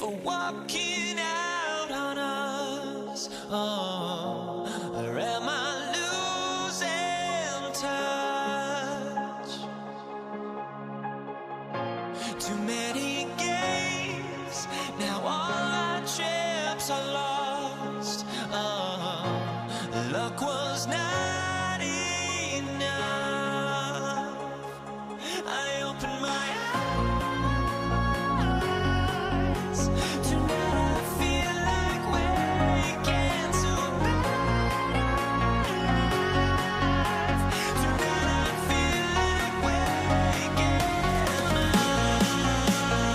are walking out on us. Oh, or am I losing touch? Too many games, now all our chips are lost. Oh, luck was not enough. I opened my eyes. Tonight I feel like waking to life. Tonight I feel like waking up.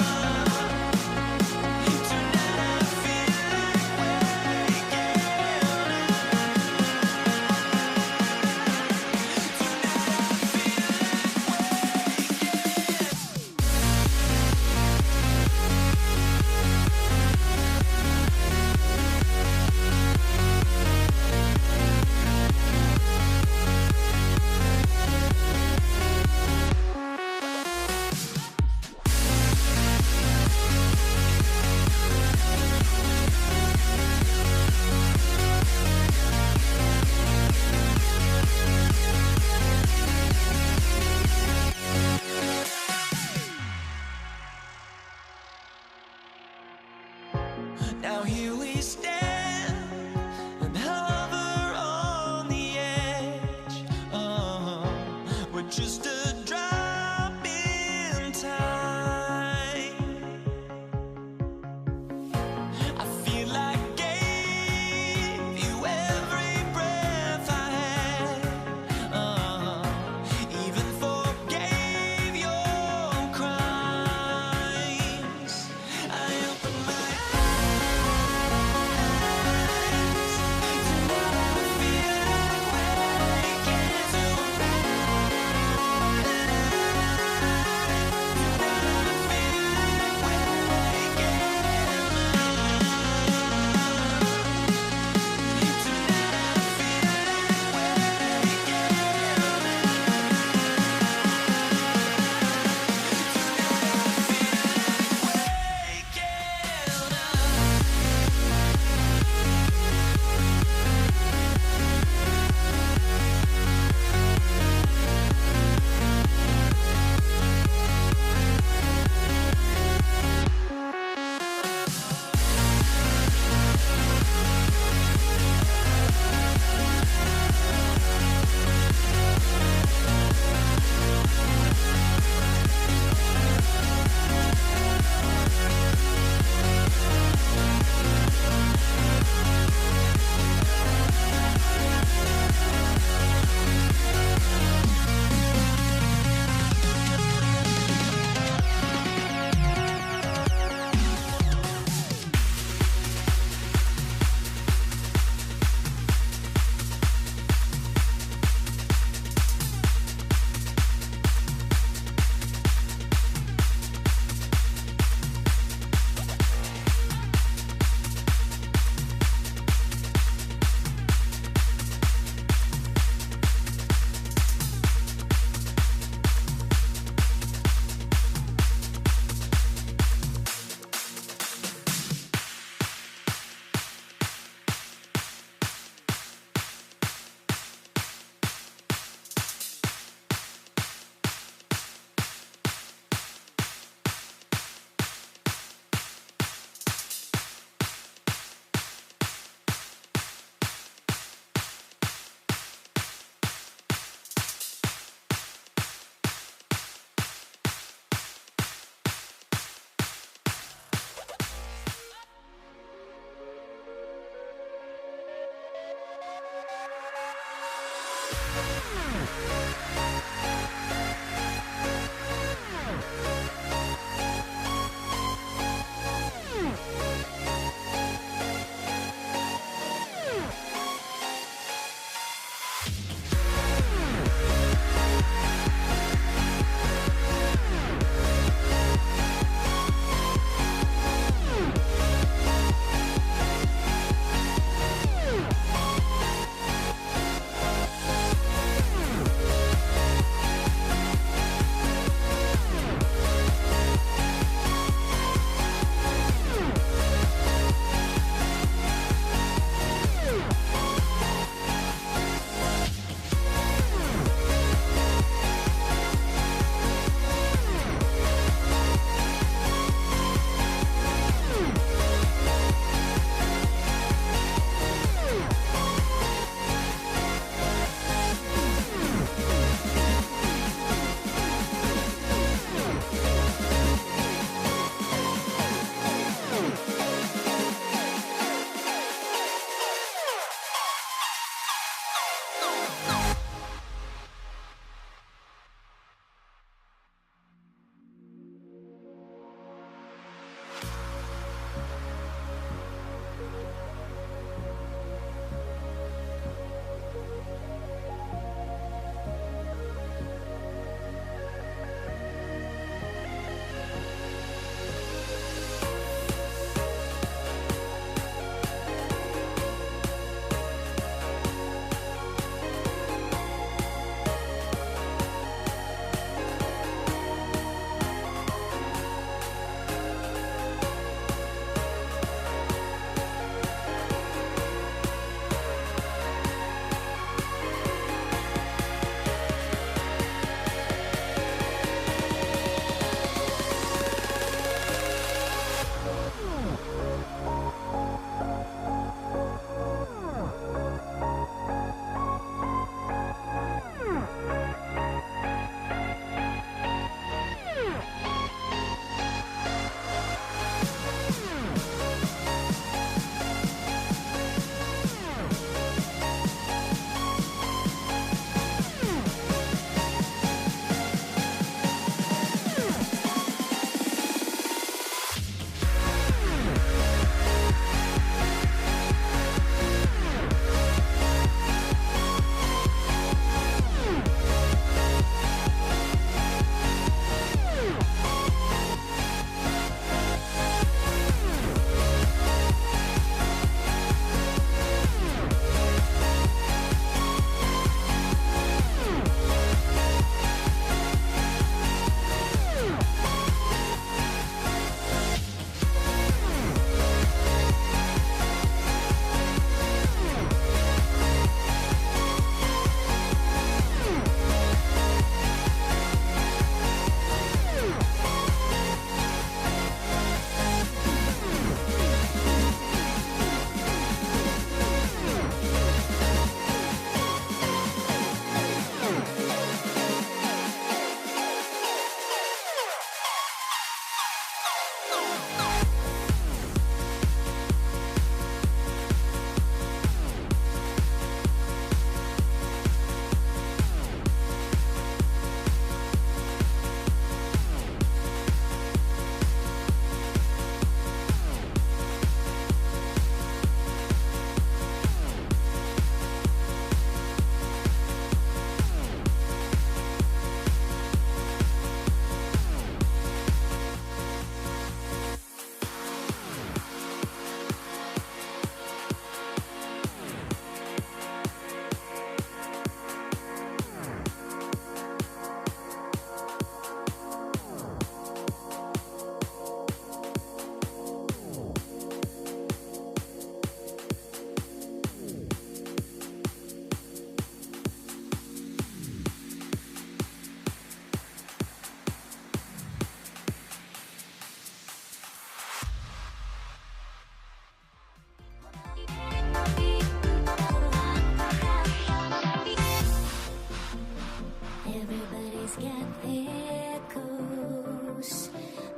there goes.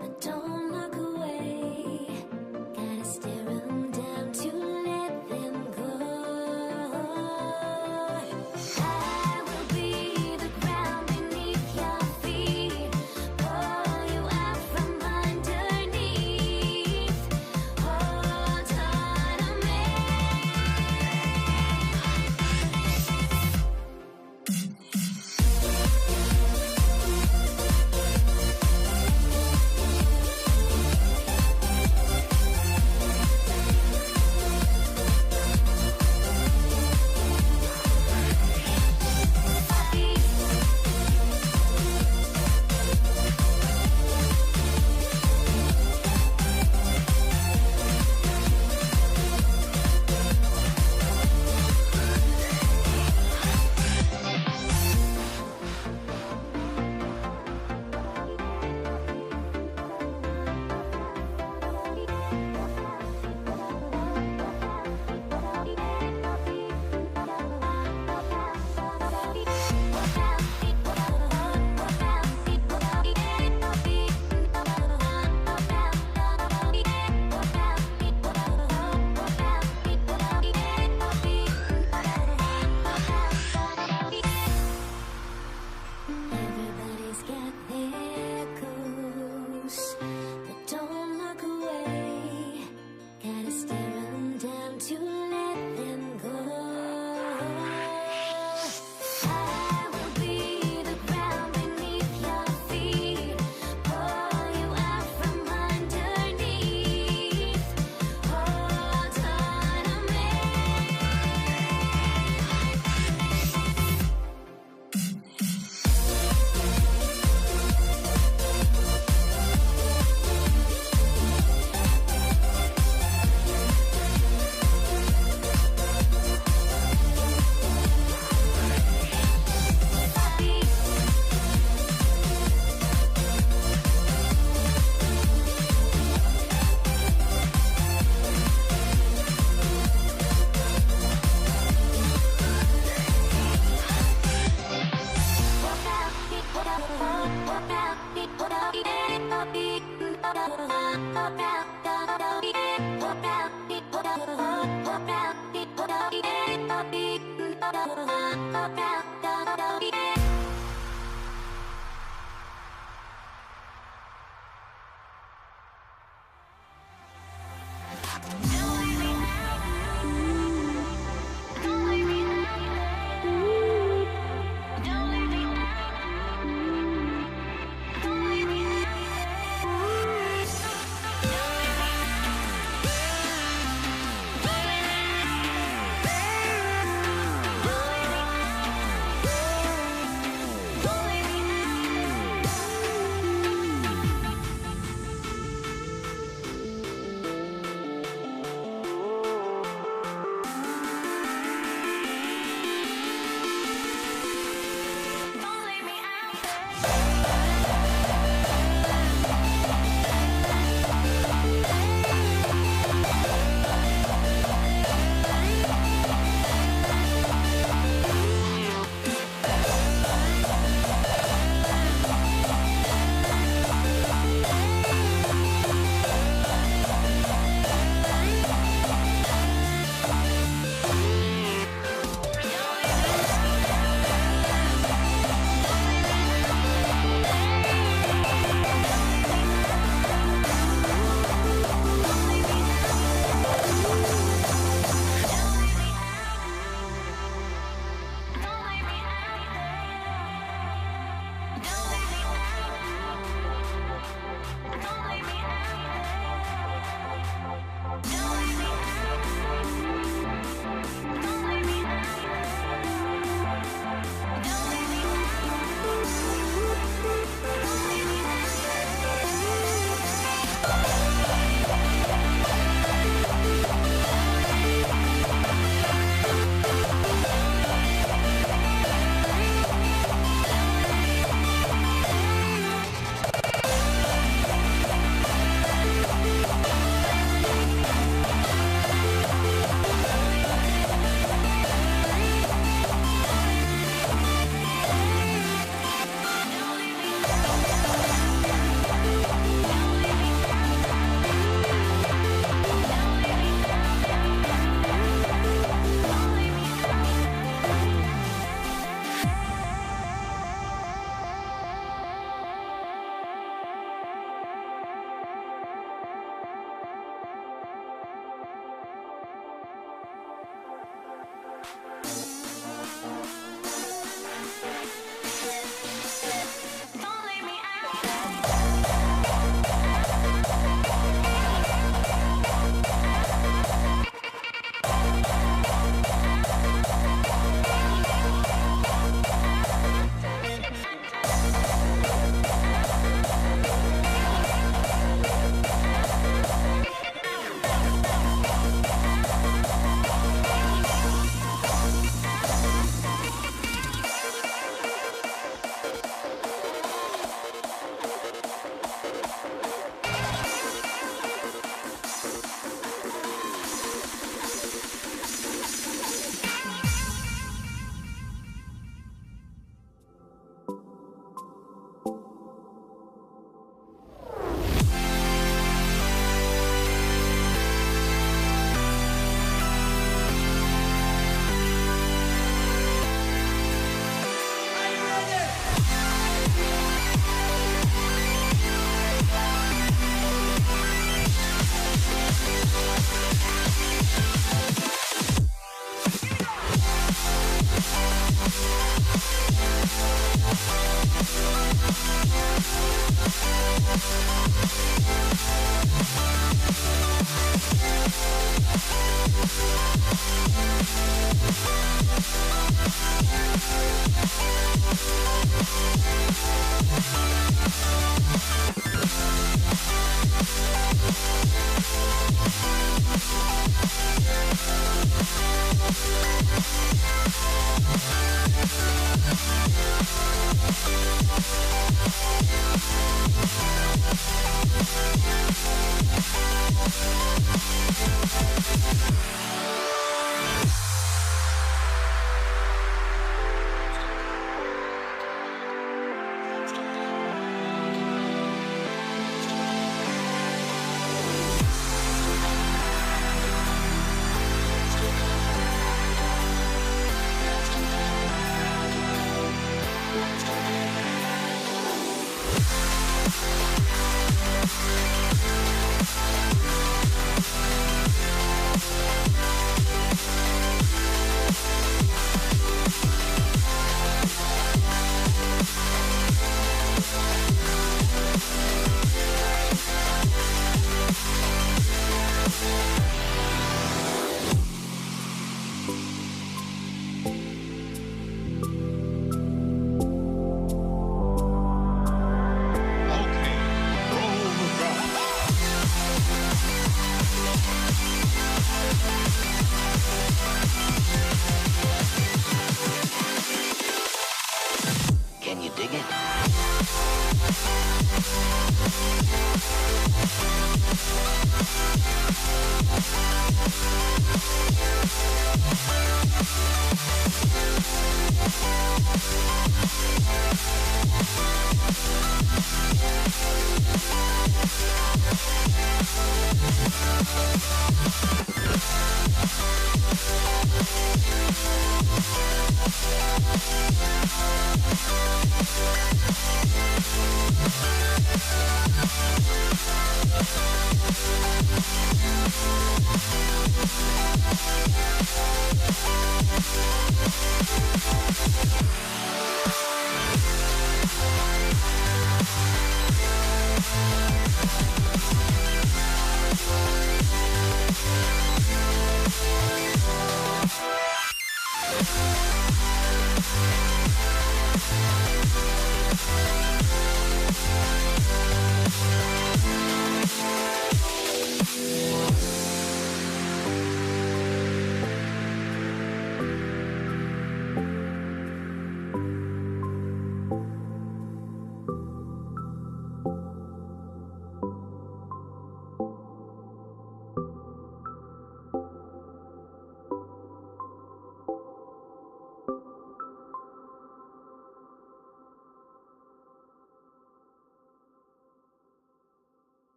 But don't look away. Gotta stare 'em down to let them go. I will be the ground beneath your feet. Pull you out from underneath. Hold on to me. Everybody's got their goals, but don't look away. Gotta stare 'em down to let them go. I will be the ground beneath your feet. Pull you out from underneath. Hold on to me.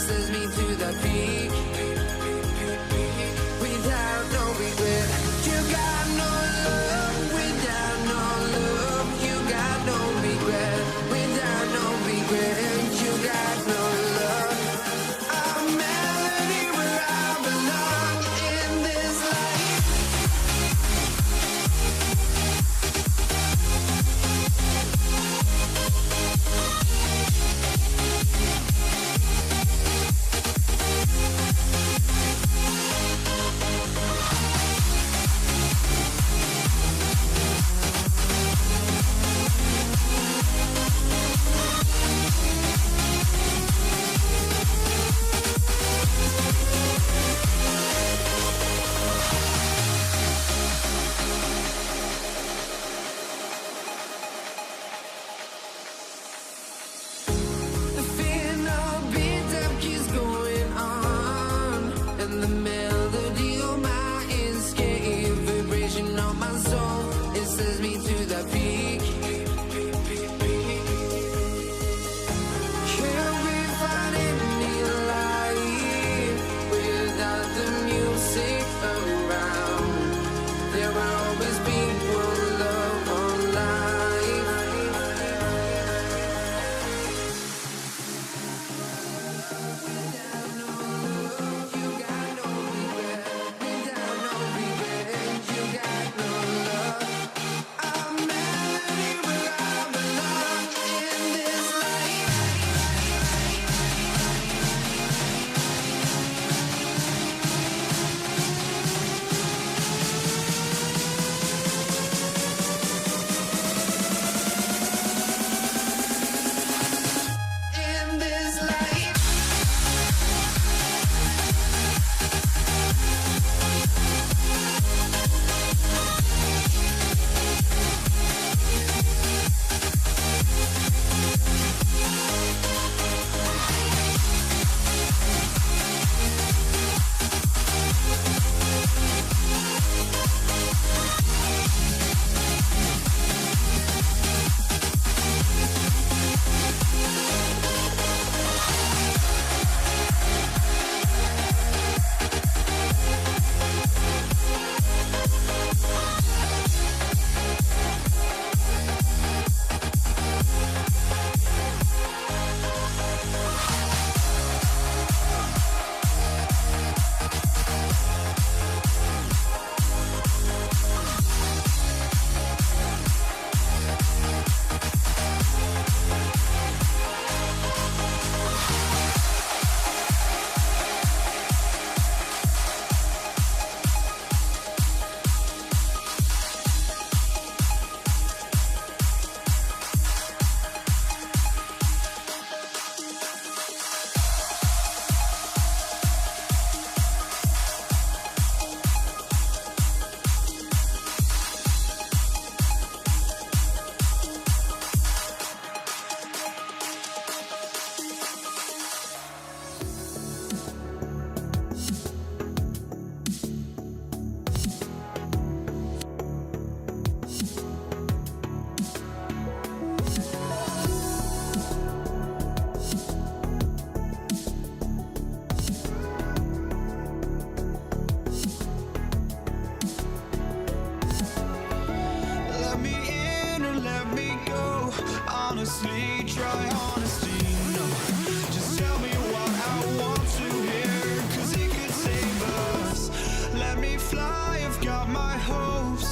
sends me to the peak without no regret. You got no love without no love. You got no regret without no regret. You got no love. A melody where I belong in this life. The final beat up keeps going on, and the melody on my escape, vibration on my soul, it sends me to the peak. Can't we find any light without the music around? There will always be one love on life. Without no love, you got no regret. Without no regret, you got no love. A melody where I belong in this life. In this life. Let me in or let me go. Honestly, try honesty. No, just tell me what I want to hear, 'cause it could save us. Let me fly, I've got my hopes,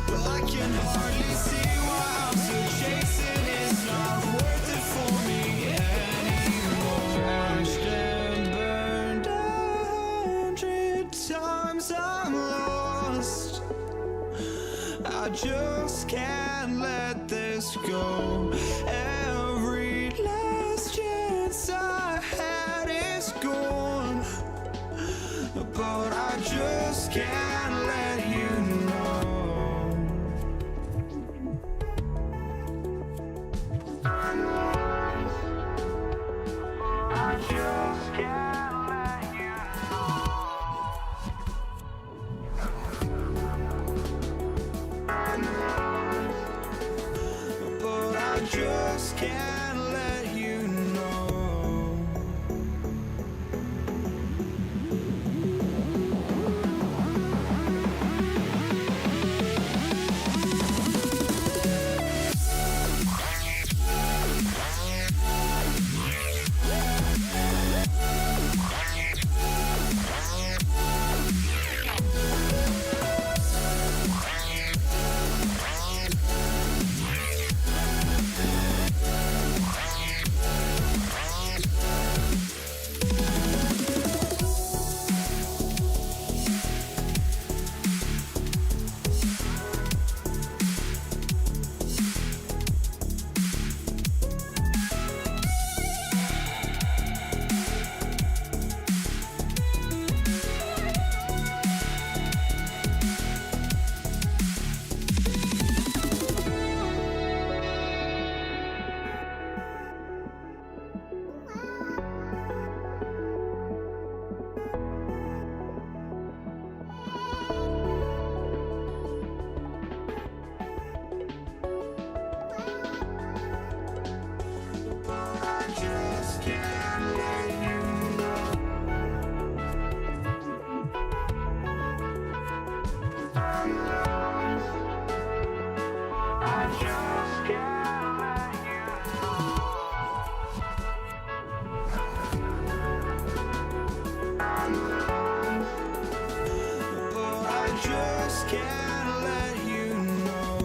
but I can hardly see why I'm still chasing. It's not worth it for me anymore. Crashed and burned 100 times, I'm lost. I just can't let this go. Every last chance I had is gone, but I just can't let you know. I just can't let you know. But I just can't let you know. can't let you know.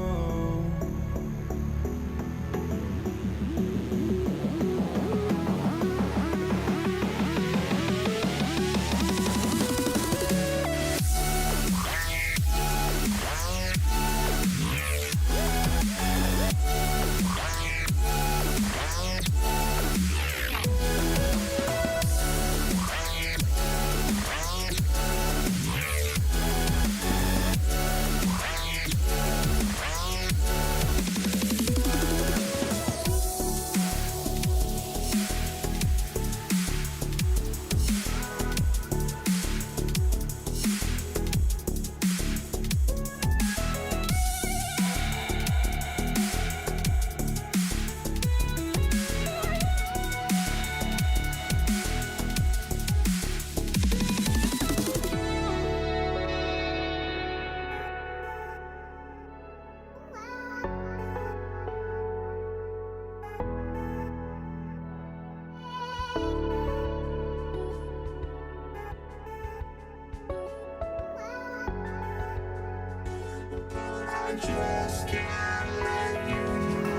I just can't let you know.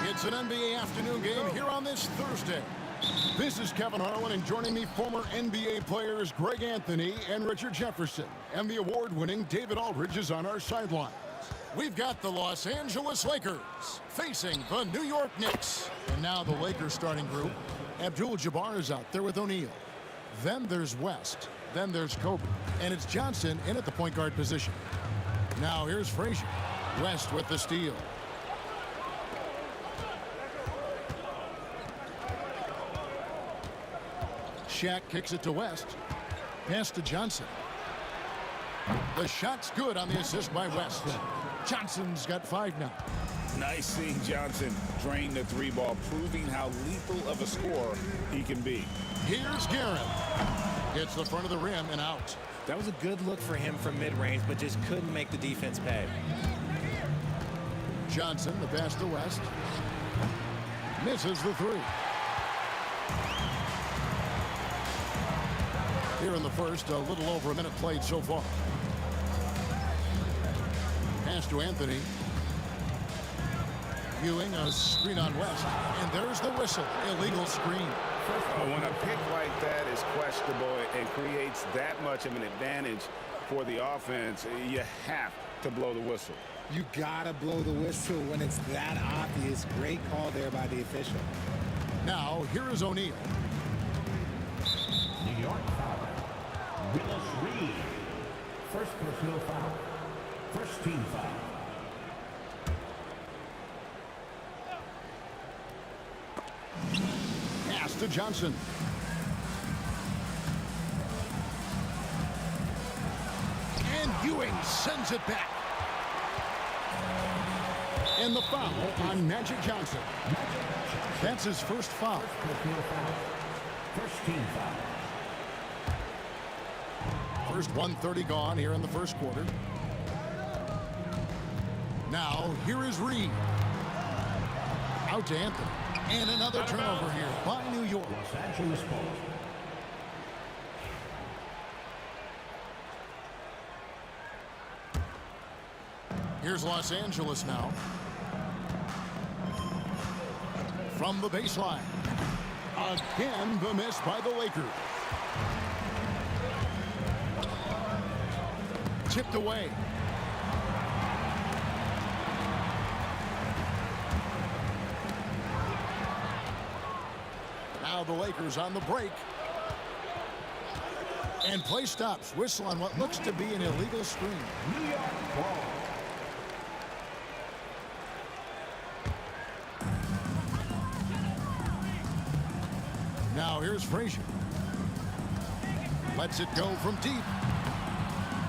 It's an NBA afternoon game here on this Thursday. This is Kevin Harlan, and joining me, former NBA players Greg Anthony and Richard Jefferson. And the award-winning David Aldridge is on our sidelines. We've got the Los Angeles Lakers facing the New York Knicks. And now the Lakers starting group. Abdul-Jabbar is out there with O'Neal. Then there's West. Then there's Kobe. And it's Johnson in at the point guard position. Now here's Frazier. West with the steal. Shaq kicks it to West. Pass to Johnson. The shot's good on the assist by West. Johnson's got 5 now. Nice seeing Johnson drain the 3-ball, proving how lethal of a scorer he can be. Here's Garrett. Hits the front of the rim and out. That was a good look for him from mid-range, but just couldn't make the defense pay. Johnson, the pass to West. Misses the 3. Here in the first, a little over a minute played so far. Pass to Anthony. Ewing, a screen on West. And there's the whistle. Illegal screen. When a pick like that is questionable and creates that much of an advantage for the offense, you have to blow the whistle. You gotta blow the whistle when it's that obvious. Great call there by the official. Now, here is O'Neal. New York foul. Willis Reed. First personal foul. First team foul. Pass to Johnson. And Ewing sends it back. And the foul on Magic Johnson. That's his first foul. Personal foul. First team foul. First 1:30 gone here in the first quarter. Now, here is Reed. Out to Anthony. And another turnover here by New York. Los Angeles ball. Here's Los Angeles now. From the baseline. Again, the miss by the Lakers. Tipped away. Now the Lakers on the break. And play stops. Whistle on what looks to be an illegal screen. New York ball. Now here's Frazier. Lets it go from deep.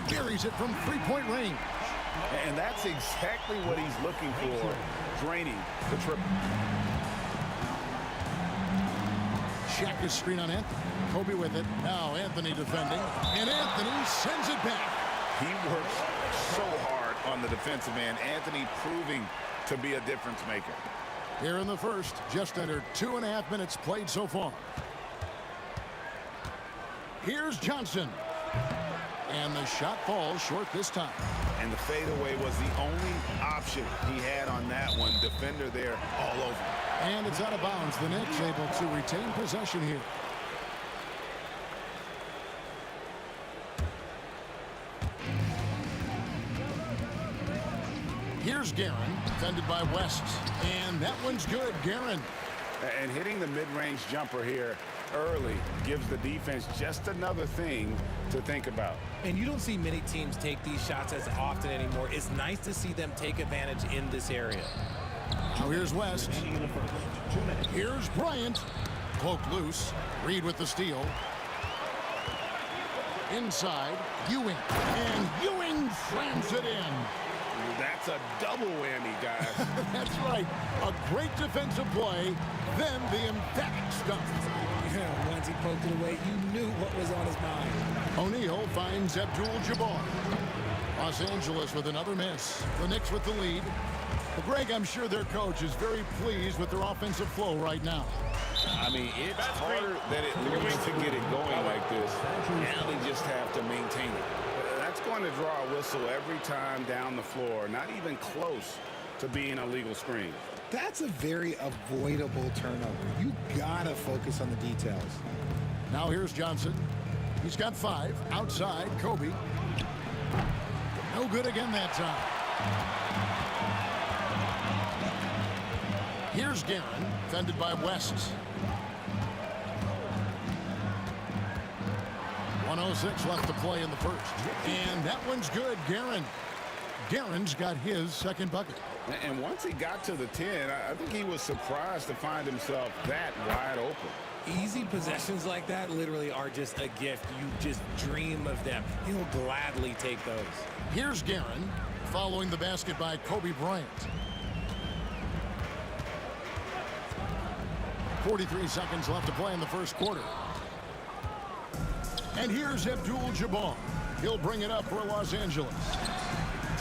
Buries it from three-point range. And that's exactly what he's looking for, draining the triple. Check his screen on Anthony. Kobe with it. Now Anthony defending. And Anthony sends it back. He works so hard on the defensive end. Anthony proving to be a difference maker. Here in the first, just under 2.5 minutes played so far. Here's Johnson. And the shot falls short this time. And the fadeaway was the only option he had on that one. Defender there all over. And it's out of bounds. The Knicks able to retain possession here. Here's Guerin, defended by West. And that one's good, Guerin. And hitting the mid-range jumper here early gives the defense just another thing to think about. And you don't see many teams take these shots as often anymore. It's nice to see them take advantage in this area. Now here's West. Here's Bryant. Poke loose. Reed with the steal. Inside, Ewing. And Ewing slams it in. That's a double whammy, guys. That's right. A great defensive play, then the emphatic stuff. Yeah, once he poked it away, you knew what was on his mind. O'Neal finds Abdul-Jabbar. Los Angeles with another miss. The Knicks with the lead. Well, Greg, I'm sure their coach is very pleased with their offensive flow right now. I mean, it's harder than it looks to get it going like this. Now they just have to maintain it. That's going to draw a whistle every time down the floor. Not even close to being a legal screen. That's a very avoidable turnover. You gotta focus on the details. Now here's Johnson. He's got 5. Outside, Kobe. No good again that time. Here's Guerin, defended by West. 1:06 left to play in the first. And that one's good, Guerin. Guerin's got his second bucket. And once he got to the 10, I think he was surprised to find himself that wide open. Easy possessions like that literally are just a gift. You just dream of them. He'll gladly take those. Here's Guerin, following the basket by Kobe Bryant. 43 seconds left to play in the first quarter. And here's Abdul-Jabbar. He'll bring it up for Los Angeles.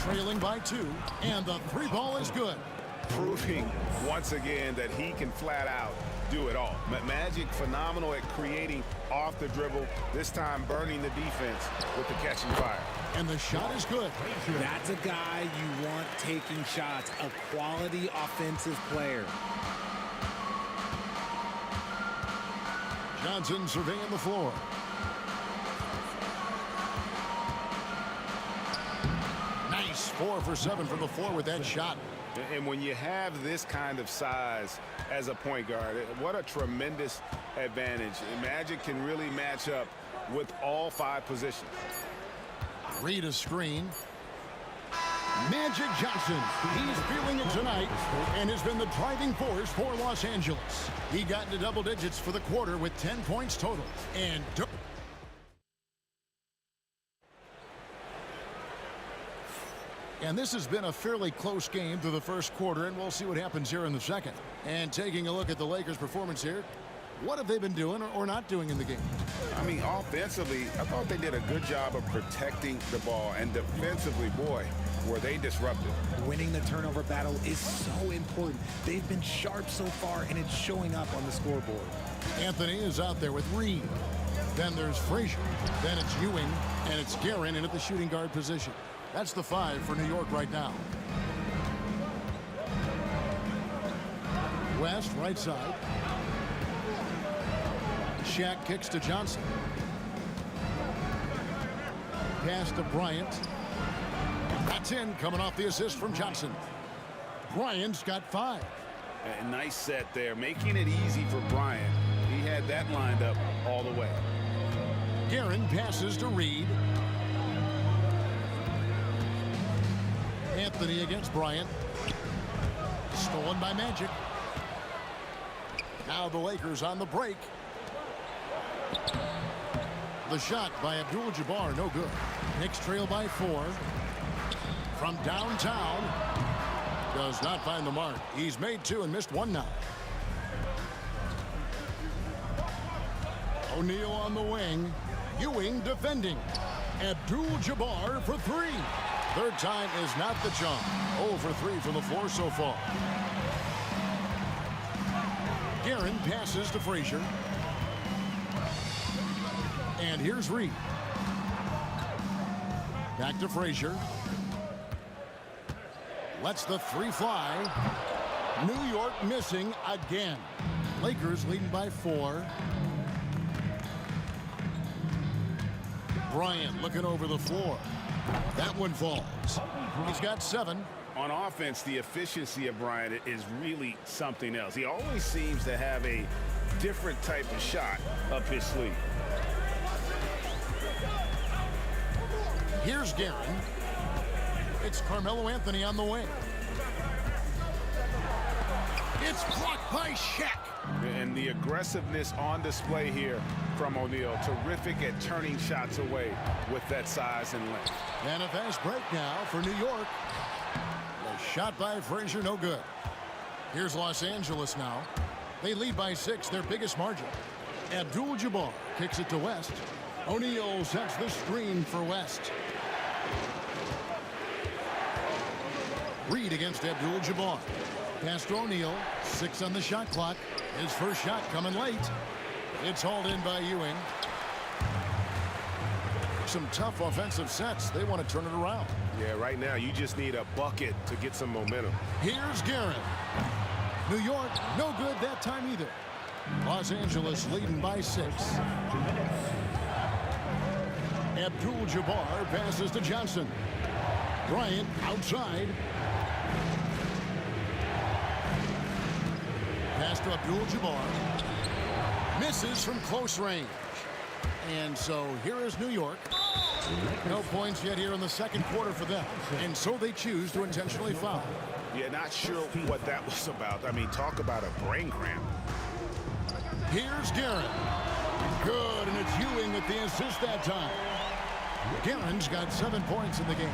Trailing by 2, and the 3 ball is good. Proving once again that he can flat out do it all. Magic phenomenal at creating off the dribble, this time burning the defense with the catching fire. And the shot is good. That's a guy you want taking shots, a quality offensive player. Johnson surveying the floor. Nice 4 for 7 from the floor with that shot. And when you have this kind of size as a point guard, what a tremendous advantage. Magic can really match up with all 5 positions. Read a screen. Magic Johnson. He's feeling it tonight and has been the driving force for Los Angeles. He got into double digits for the quarter with 10 points total. And this has been a fairly close game through the first quarter, and we'll see what happens here in the second. And taking a look at the Lakers' performance here, what have they been doing or not doing in the game? I mean, offensively, I thought they did a good job of protecting the ball. And defensively, boy, were they disruptive. Winning the turnover battle is so important. They've been sharp so far, and it's showing up on the scoreboard. Anthony is out there with Reed. Then there's Frazier. Then it's Ewing, and it's Guerin in at the shooting guard position. That's the 5 for New York right now. West, right side. Shaq kicks to Johnson. Pass to Bryant. That's in, coming off the assist from Johnson. Bryant's got 5. A nice set there, making it easy for Bryant. He had that lined up all the way. Guerin passes to Reed. Anthony against Bryant. Stolen by Magic. Now the Lakers on the break. The shot by Abdul-Jabbar, no good. Knicks trail by 4. From downtown. Does not find the mark. He's made 2 and missed 1 now. O'Neal on the wing. Ewing defending. Abdul-Jabbar for three. Third time is not the charm. 0 for 3 from the floor so far. Guerin passes to Frazier. And here's Reed. Back to Frazier. Lets the three fly. New York missing again. Lakers leading by 4. Bryant looking over the floor. That one falls. He's got 7. On offense, the efficiency of Bryant is really something else. He always seems to have a different type of shot up his sleeve. Here's Guerin. It's Carmelo Anthony on the wing. It's blocked by Shaq. And the aggressiveness on display here from O'Neal. Terrific at turning shots away with that size and length. And a fast break now for New York. A shot by Frazier, no good. Here's Los Angeles now. They lead by 6, their biggest margin. Abdul-Jabbar kicks it to West. O'Neal sets the screen for West. Reed against Abdul-Jabbar. Pass to O'Neal. 6 on the shot clock. His first shot coming late. It's hauled in by Ewing. Some tough offensive sets. They want to turn it around. Yeah, right now you just need a bucket to get some momentum. Here's Guerin. New York, no good that time either. Los Angeles leading by 6. Abdul-Jabbar passes to Johnson. Bryant outside. Pass to Abdul-Jabbar. Misses from close range. And so here is New York. No points yet here in the second quarter for them. And so they choose to intentionally foul. Yeah, not sure what that was about. I mean, talk about a brain cramp. Here's Guerin. Good, and it's Ewing with the assist that time. Guerin's got 7 points in the game.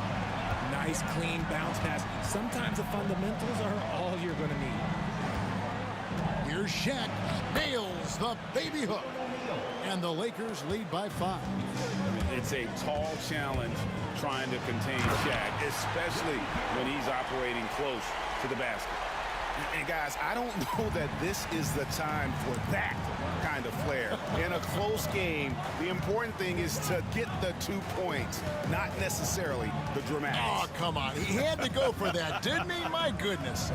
Nice, clean bounce pass. Sometimes the fundamentals are all you're going to need. Here's Shaq. Nails the baby hook. And the Lakers lead by 5. It's a tall challenge trying to contain Shaq, especially when he's operating close to the basket. And guys, I don't know that this is the time for that kind of flair. In a close game, the important thing is to get the 2 points, not necessarily the dramatics. Oh, come on. He had to go for that, didn't he? My goodness.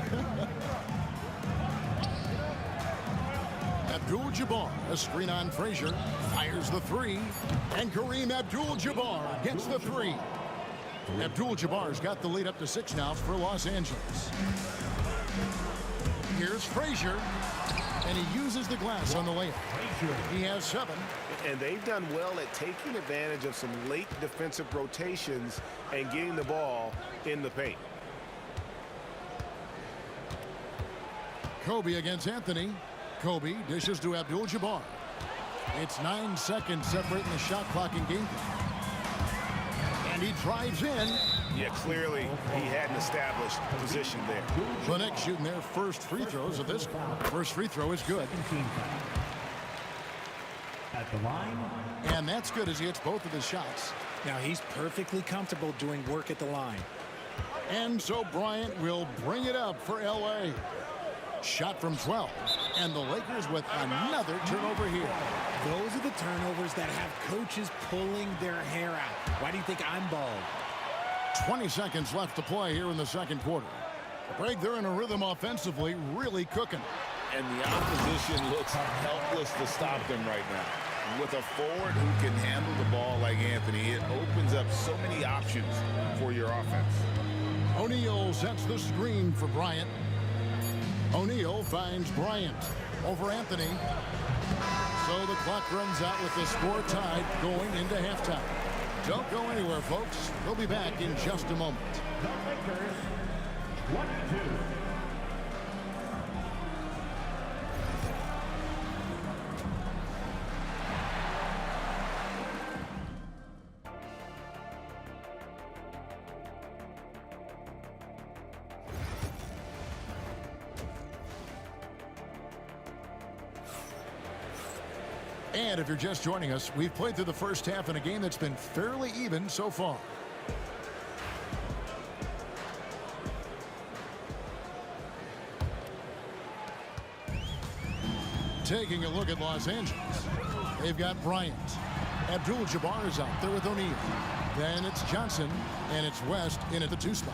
Abdul-Jabbar, a screen on Frazier, fires the 3, and Kareem Abdul-Jabbar gets the 3. Abdul-Jabbar's got the lead up to 6 now for Los Angeles. Here's Frazier, and he uses the glass on the layup. He has 7. And they've done well at taking advantage of some late defensive rotations and getting the ball in the paint. Kobe against Anthony. Kobe dishes to Abdul-Jabbar. It's 9 seconds separating the shot clock and game clock. And he drives in. Yeah, clearly he had an established position there. The Knicks shooting their first free throws of this. First free throw is good. At the line. And that's good as he hits both of his shots. Now he's perfectly comfortable doing work at the line. And so Bryant will bring it up for L.A. Shot from 12. And the Lakers with another turnover here. Those are the turnovers that have coaches pulling their hair out. Why do you think I'm bald? 20 seconds left to play here in the second quarter. Greg, they're in a rhythm offensively, really cooking. And the opposition looks helpless to stop them right now. With a forward who can handle the ball like Anthony, it opens up so many options for your offense. O'Neal sets the screen for Bryant. O'Neal finds Bryant over Anthony. So the clock runs out with the score tied going into halftime. Don't go anywhere, folks. We'll be back in just a moment. The Lakers, 22. And if you're just joining us, we've played through the first half in a game that's been fairly even so far. Taking a look at Los Angeles, they've got Bryant. Abdul-Jabbar is out there with O'Neal. Then it's Johnson, and it's West in at the 2 spot.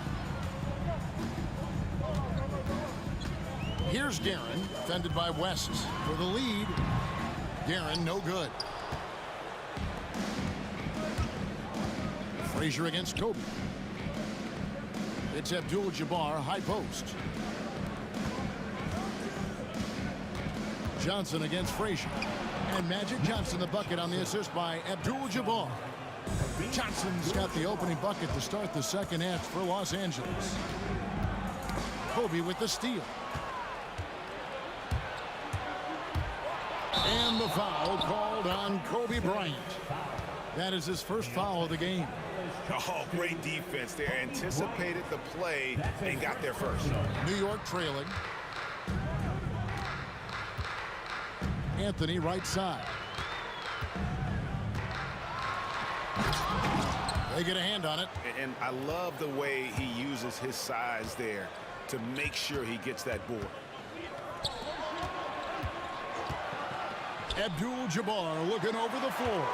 Here's Guerin, defended by West for the lead. Guerin, no good. Frazier against Kobe. It's Abdul-Jabbar, high post. Johnson against Frazier. And Magic Johnson, the bucket on the assist by Abdul-Jabbar. Johnson's got the opening bucket to start the second half for Los Angeles. Kobe with the steal. And the foul called on Kobe Bryant. That is his first foul of the game. Oh, great defense there. Anticipated the play and got there first. New York trailing. Anthony right side. They get a hand on it. And I love the way he uses his size there to make sure he gets that board. Abdul-Jabbar looking over the floor.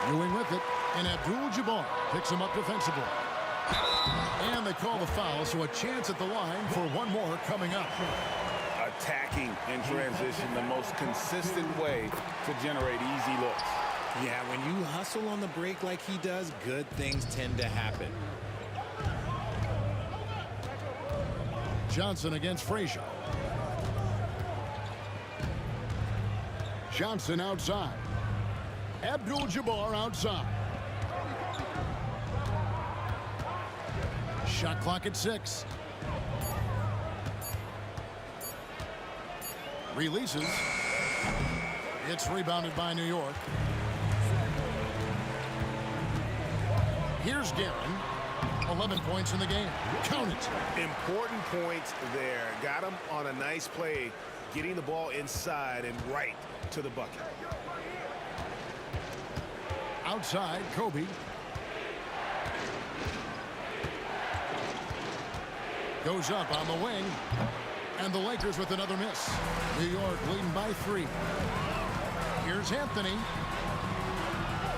Ewing with it, and Abdul-Jabbar picks him up defensively. And they call the foul, so a chance at the line for one more coming up. Attacking in transition, the most consistent way to generate easy looks. Yeah, when you hustle on the break like he does, good things tend to happen. Johnson against Frazier. Johnson outside. Abdul-Jabbar outside. Shot clock at 6. Releases. It's rebounded by New York. Here's Guerin. 11 points in the game. Count it. Important points there. Got him on a nice play, getting the ball inside and right to the bucket. Outside, Kobe. Goes up on the wing. And the Lakers with another miss. New York leading by 3. Here's Anthony.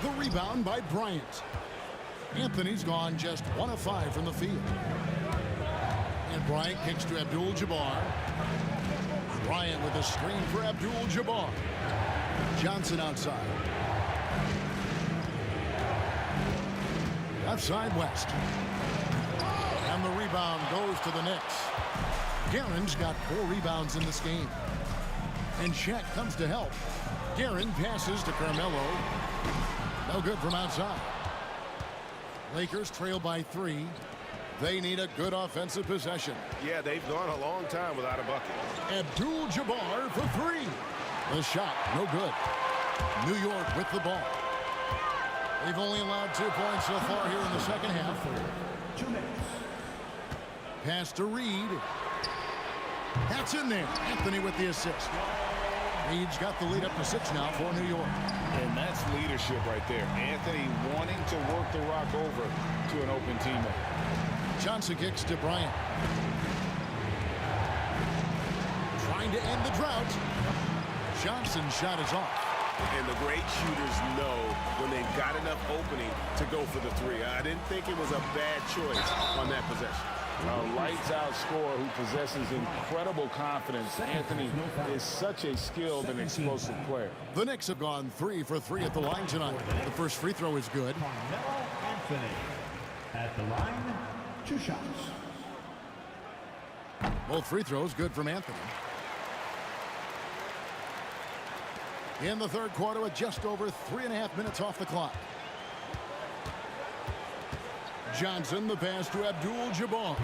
The rebound by Bryant. Anthony's gone just 1 of 5 from the field. And Bryant kicks to Abdul-Jabbar. Bryant with a screen for Abdul-Jabbar. Johnson outside. Outside West. And the rebound goes to the Knicks. Guerin's got 4 rebounds in this game. And Shaq comes to help. Guerin passes to Carmelo. No good from outside. Lakers trail by 3. They need a good offensive possession. Yeah, they've gone a long time without a bucket. Abdul-Jabbar for 3. The shot, no good. New York with the ball. They've only allowed 2 points so far here in the second half. Pass to Reed. That's in there. Anthony with the assist. Reed's got the lead up to 6 now for New York. And that's leadership right there. Anthony wanting to work the rock over to an open teammate. Johnson kicks to Bryant. Trying to end the drought. Johnson's shot is off. And the great shooters know when they've got enough opening to go for the 3. I didn't think it was a bad choice on that possession. A lights-out scorer who possesses incredible confidence. Anthony is such a skilled and explosive player. The Knicks have gone 3 for 3 at the line tonight. The first free throw is good. Carmelo Anthony at the line, 2 shots. Both free throws good from Anthony. In the third quarter with just over 3.5 minutes off the clock. Johnson, the pass to Abdul-Jabbar.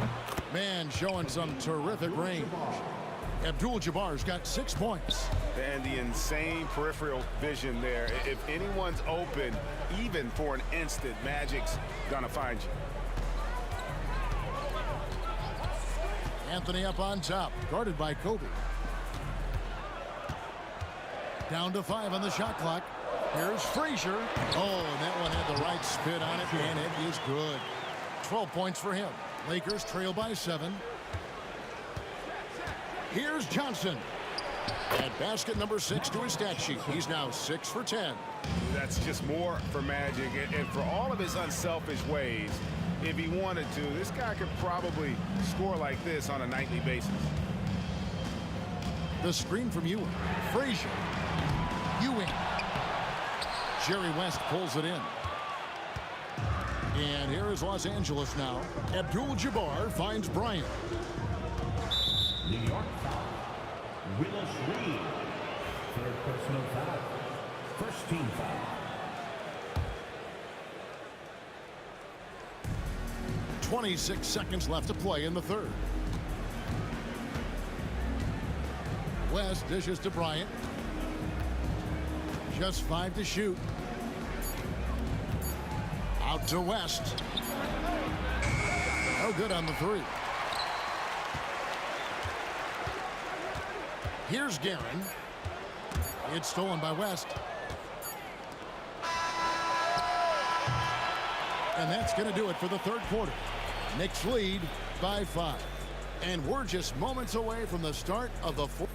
Man, showing some terrific range. Abdul-Jabbar's got 6 points. And the insane peripheral vision there. If anyone's open, even for an instant, Magic's gonna find you. Anthony up on top, guarded by Kobe. Down to 5 on the shot clock. Here's Frazier. Oh, and that one had the right spin on it, and it is good. 12 points for him. Lakers trail by 7. Here's Johnson. At basket number 6 to his stat sheet. He's now 6 for 10. That's just more for Magic. And for all of his unselfish ways, if he wanted to, this guy could probably score like this on a nightly basis. The screen from Ewing. Frazier. Ewing. Jerry West pulls it in. And here is Los Angeles now. Abdul-Jabbar finds Bryant. New York foul. Willis Reed. Third personal foul. First team foul. .26 seconds left to play in the third. West dishes to Bryant. Just 5 to shoot. Out to West. No good on the 3. Here's Guerin. It's stolen by West. And that's going to do it for the third quarter. Knicks lead by 5. And we're just moments away from the start of the fourth.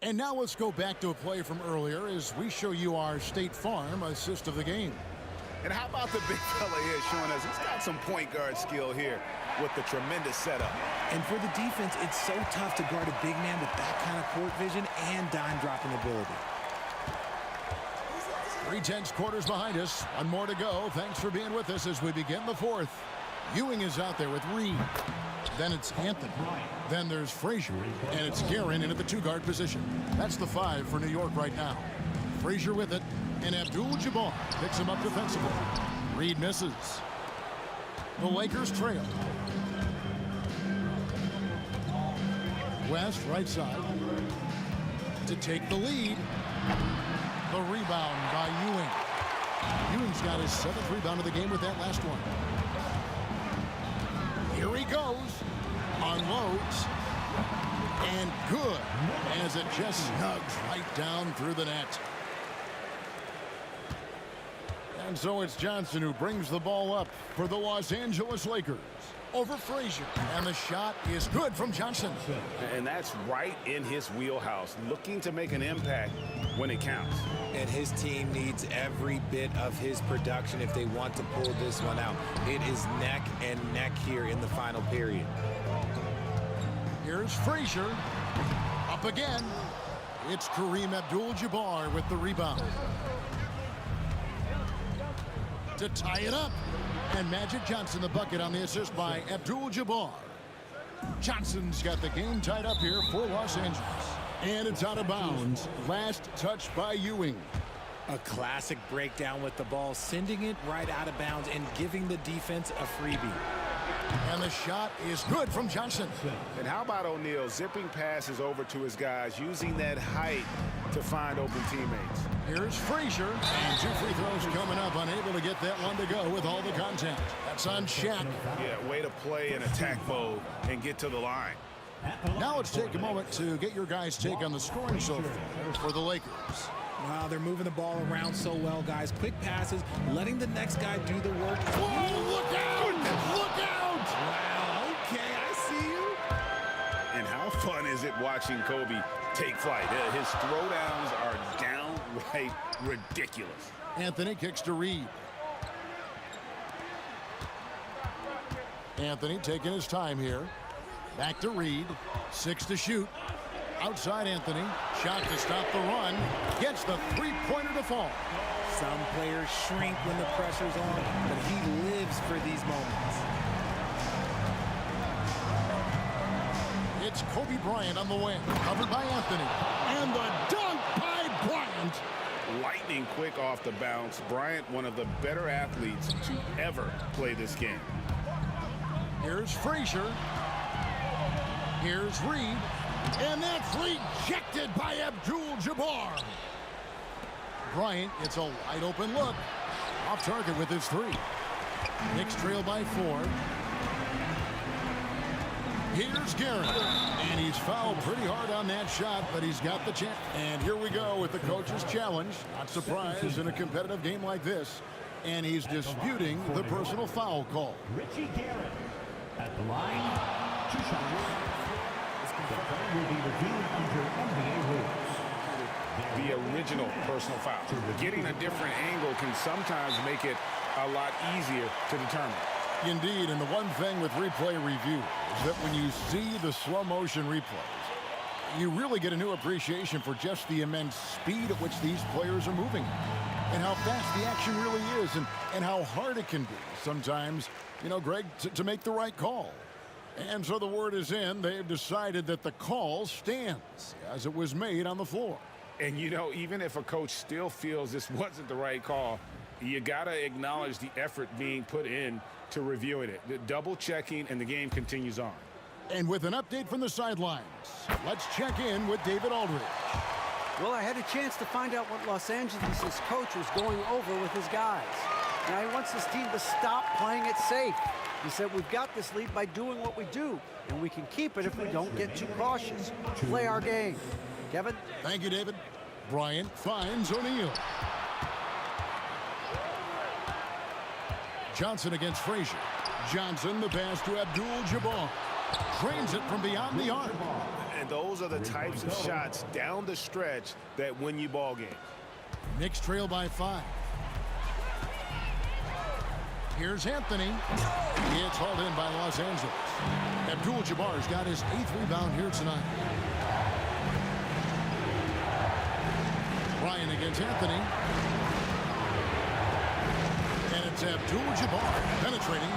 And now let's go back to a play from earlier as we show you our State Farm assist of the game. And how about the big fella here showing us he's got some point guard skill here with the tremendous setup. And for the defense, it's so tough to guard a big man with that kind of court vision and dime dropping ability. 3/10 quarters behind us. One more to go. Thanks for being with us as we begin the fourth. Ewing is out there with Reed. Then it's Anthony. Then there's Frazier. And it's Guerin in at the 2-guard position. That's the 5 for New York right now. Frazier with it. And Abdul-Jabbar picks him up defensively. Reed misses. The Lakers trail. West right side to take the lead. The rebound by Ewing. Ewing's got his 7th rebound of the game with that last one. Here he goes. Unloads. And good as it just snugs right down through the net. And so it's Johnson who brings the ball up for the Los Angeles Lakers. Over Frazier. And the shot is good from Johnson. And that's right in his wheelhouse, looking to make an impact when it counts. And his team needs every bit of his production if they want to pull this one out. It is neck and neck here in the final period. Here's Frazier. Up again. It's Kareem Abdul-Jabbar with the rebound. To tie it up. And Magic Johnson the bucket on the assist by Abdul-Jabbar. Johnson's got the game tied up here for Los Angeles. And it's out of bounds. Last touch by Ewing. A classic breakdown with the ball, sending it right out of bounds and giving the defense a freebie. And the shot is good from Johnson. And how about O'Neal zipping passes over to his guys, using that height to find open teammates. Here's Frazier. And 2 free throws coming up, unable to get that one to go with all the contact. That's on Shaq. Yeah, way to play in attack mode and get to the line. Now let's take a moment to get your guys' take on the scoring so far for the Lakers. Wow, they're moving the ball around so well, guys. Quick passes, letting the next guy do the work. Whoa, look out! Look out! Wow, okay, I see you. And how fun is it watching Kobe take flight? His throwdowns are downright ridiculous. Anthony kicks to Reed. Anthony taking his time here. Back to Reed. 6 to shoot. Outside Anthony. Shot to stop the run. Gets the 3-pointer to fall. Some players shrink when the pressure's on, but he lives for these moments. It's Kobe Bryant on the wing. Covered by Anthony. And the dunk by Bryant. Lightning quick off the bounce. Bryant, one of the better athletes to ever play this game. Here's Frazier. Here's Reed. And that's rejected by Abdul-Jabbar. Bryant gets a wide open look. Off target with his 3. Knicks trail by 4. Here's Garrett. And he's fouled pretty hard on that shot, but he's got the chance. And here we go with the coach's challenge. Not surprised in a competitive game like this. And he's disputing the personal foul call. Richie Garrett at the line. 2 shots. The play will be reviewed under NBA rules. The original personal foul. Getting a different angle can sometimes make it a lot easier to determine. Indeed, and the one thing with replay review is that when you see the slow motion replays, you really get a new appreciation for just the immense speed at which these players are moving and how fast the action really is and how hard it can be sometimes, you know, Greg, to make the right call. And so the word is in. They've decided that the call stands as it was made on the floor. And, you know, even if a coach still feels this wasn't the right call, you got to acknowledge the effort being put in to reviewing it. The double checking, and the game continues on. And with an update from the sidelines, let's check in with David Aldridge. Well, I had a chance to find out what Los Angeles' coach was going over with his guys. Now, he wants his team to stop playing it safe. He said, we've got this lead by doing what we do, and we can keep it if we don't get too cautious. Play our game. Kevin? Thank you, David. Bryant finds O'Neal. Johnson against Frazier. Johnson, the pass to Abdul-Jabbar. Drains it from beyond the arc. And those are the types of shots down the stretch that win you ball games. Knicks trail by 5. Here's Anthony. It's hauled in by Los Angeles. Abdul-Jabbar's got his 8th rebound here tonight. Bryant against Anthony. And it's Abdul-Jabbar penetrating.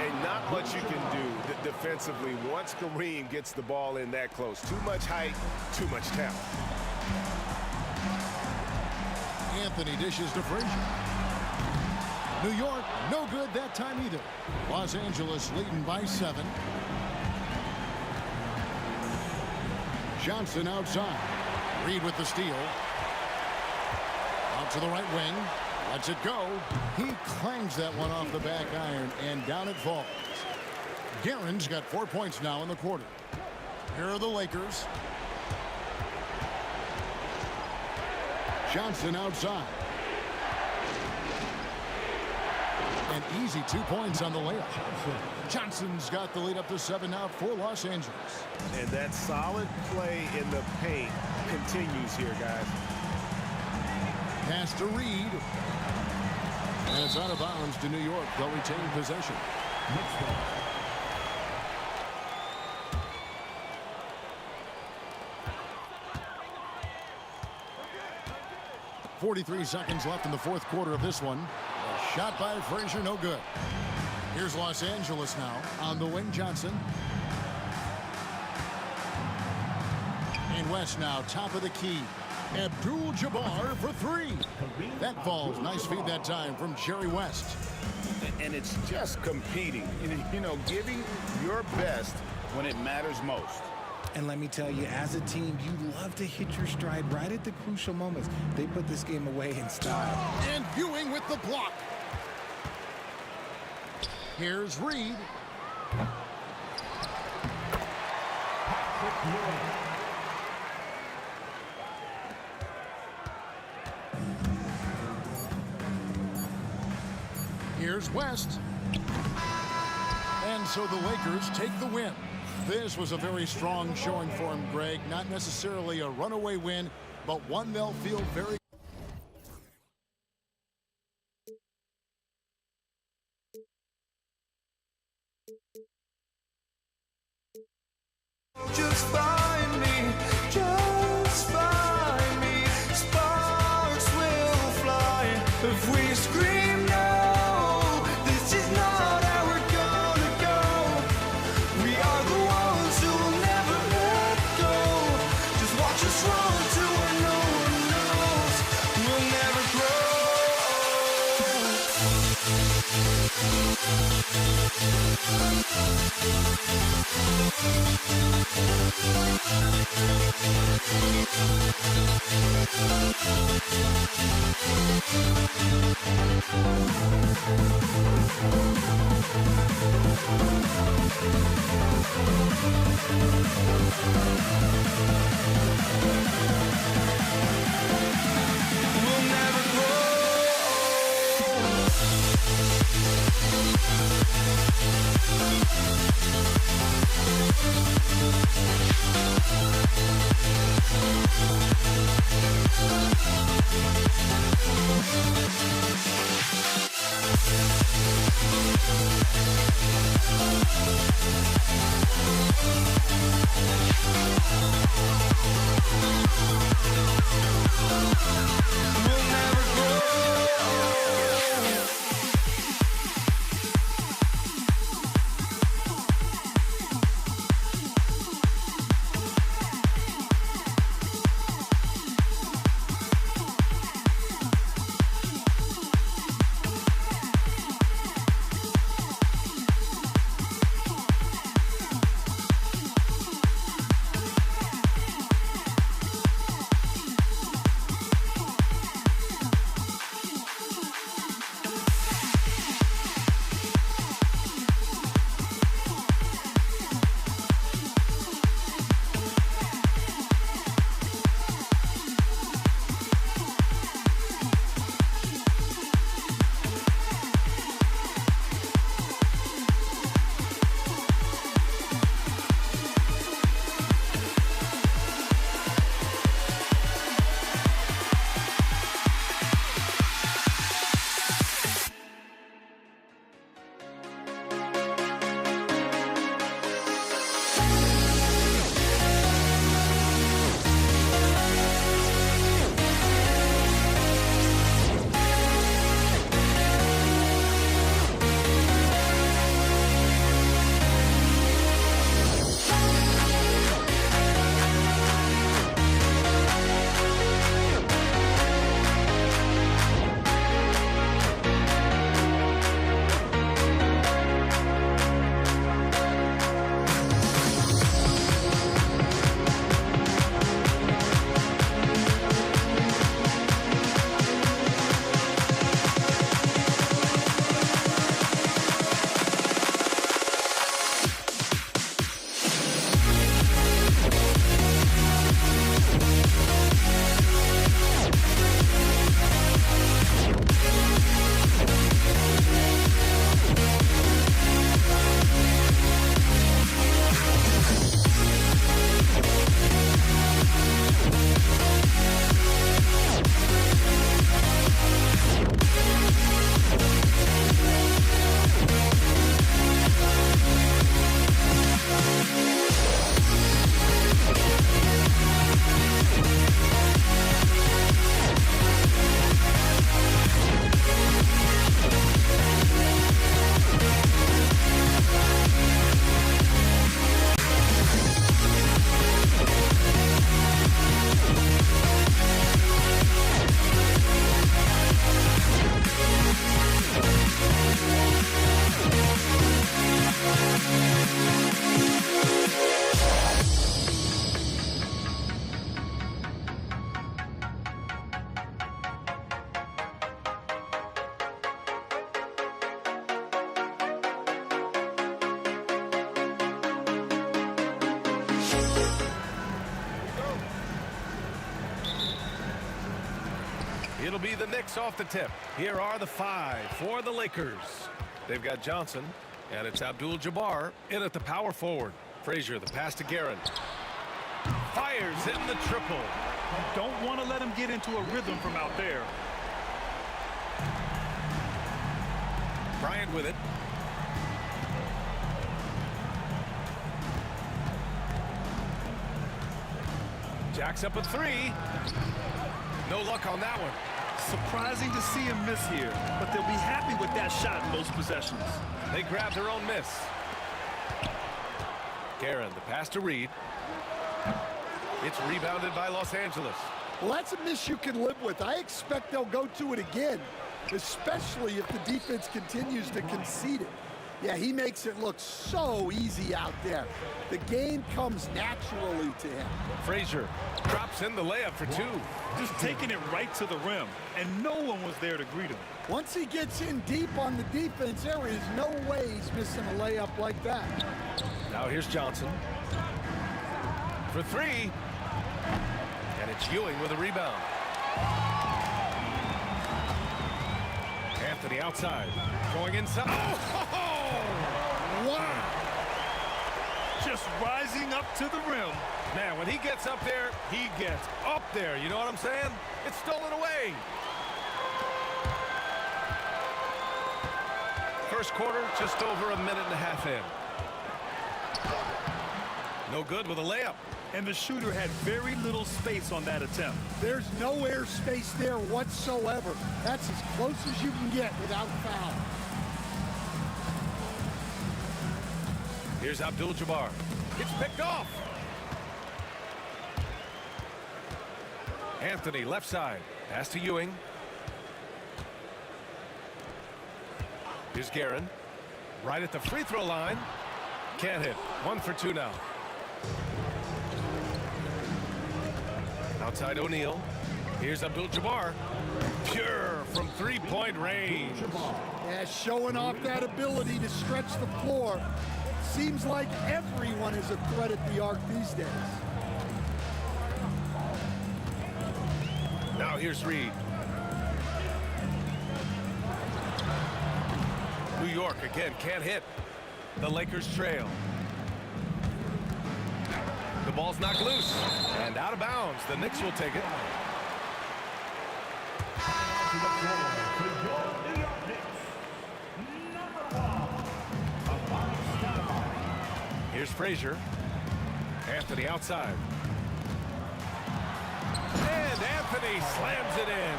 And not much you can do defensively once Kareem gets the ball in that close. Too much height, too much talent. Anthony dishes to Frazier. New York, no good that time either. Los Angeles leading by 7. Johnson outside. Reed with the steal. Out to the right wing. Lets it go. He clangs that one off the back iron, and down it falls. Guerin's got 4 points now in the quarter. Here are the Lakers. Johnson outside. An easy 2 points on the layup. Johnson's got the lead up to 7 now for Los Angeles. And that solid play in the paint continues here, guys. Pass to Reed. And it's out of bounds to New York. They'll retain possession. 43 seconds left in the 4th quarter of this one. A shot by Frazier, no good. Here's Los Angeles now on the wing. Johnson. And West now, top of the key. Abdul-Jabbar for 3. That falls. Nice feed that time from Jerry West. And it's just competing, you know, giving your best when it matters most. And let me tell you, as a team, you love to hit your stride right at the crucial moments. They put this game away in style. And Ewing with the block. Here's Reed. Here's West. And so the Lakers take the win. This was a very strong showing for him, Greg. Not necessarily a runaway win, but one they'll feel very Just find me, just find me. Sparks will fly if we scream no. This is not how we're gonna go. We are the ones who will never let go. Just watch us run to where no one knows. We'll never grow. We'll never grow. It'll be the Knicks off the tip. Here are the 5 for the Lakers. They've got Johnson, and it's Abdul-Jabbar in at the power forward. Frazier, the pass to Guerin. Fires in the triple. You don't want to let him get into a rhythm from out there. Bryant with it. Jacks up a 3. No luck on that one. Surprising to see him miss here, but they'll be happy with that shot in most possessions. They grab their own miss. Guerin, the pass to Reed. It's rebounded by Los Angeles. Well, that's a miss you can live with. I expect they'll go to it again, especially if the defense continues to concede it. Yeah, he makes it look so easy out there. The game comes naturally to him. Frazier drops in the layup for 2. Just taking it right to the rim, and no one was there to greet him. Once he gets in deep on the defense, there is no way he's missing a layup like that. Now here's Johnson. for three. And it's Ewing with a rebound. Anthony outside. Going inside. Oh! Wow! Just rising up to the rim. Man, when he gets up there, he gets up there. You know what I'm saying? It's stolen away. First quarter, just over a minute and a half in. No good with a layup. And the shooter had very little space on that attempt. There's no air space there whatsoever. That's as close as you can get without foul. Here's Abdul-Jabbar. It's picked off. Anthony left side. Pass to Ewing. Here's Guerin. Right at the free throw line. Can't hit. 1 for 2 now. Outside O'Neal. Here's Abdul-Jabbar. Pure from three-point range. Yeah, showing off that ability to stretch the floor. Seems like everyone is a threat at the arc these days. Now here's Reed. New York again can't hit. The Lakers trail. The ball's knocked loose and out of bounds. The Knicks will take it. Here's Frazier. Anthony outside. And Anthony slams it in.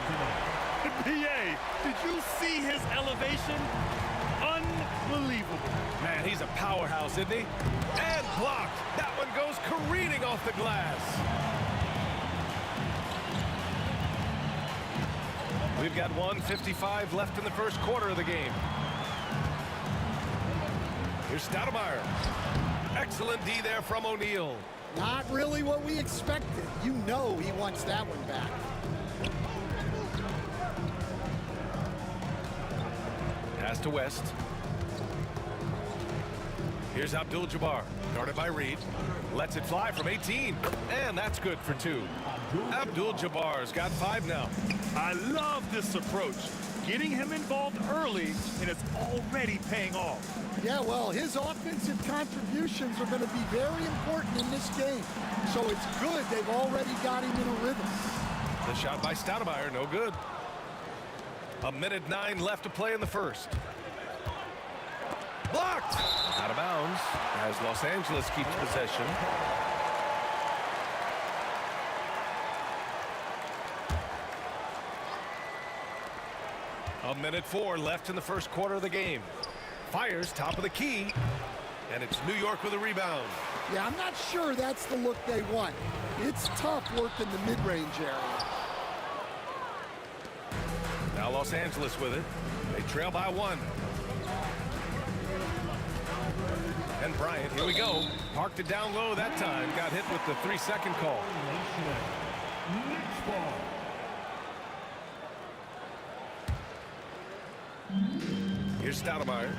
PA, did you see his elevation? Unbelievable. Man, he's a powerhouse, isn't he? And blocked. That one goes careening off the glass. We've got 1:55 left in the first quarter of the game. Here's Stoudemire. Excellent D there from O'Neal. Not really what we expected. You know he wants that one back. Pass to West. Here's Abdul-Jabbar, guarded by Reed. Lets it fly from 18, and that's good for 2. Abdul-Jabbar's got 5 now. I love this approach. Getting him involved early, and it's already paying off. Yeah, well, his offensive contributions are going to be very important in this game. So it's good they've already got him in a rhythm. The shot by Stoudemire, no good. 1:09 left to play in the first. Blocked! Out of bounds as Los Angeles keeps possession. A minute 4 left in the first quarter of the game. Fires top of the key, and it's New York with a rebound. Yeah, I'm not sure that's the look they want. It's tough working the mid-range area. Now Los Angeles with it. They trail by 1. And Bryant, here we go. Parked it down low that time. Got hit with the 3-second call. Here's Stoudemire.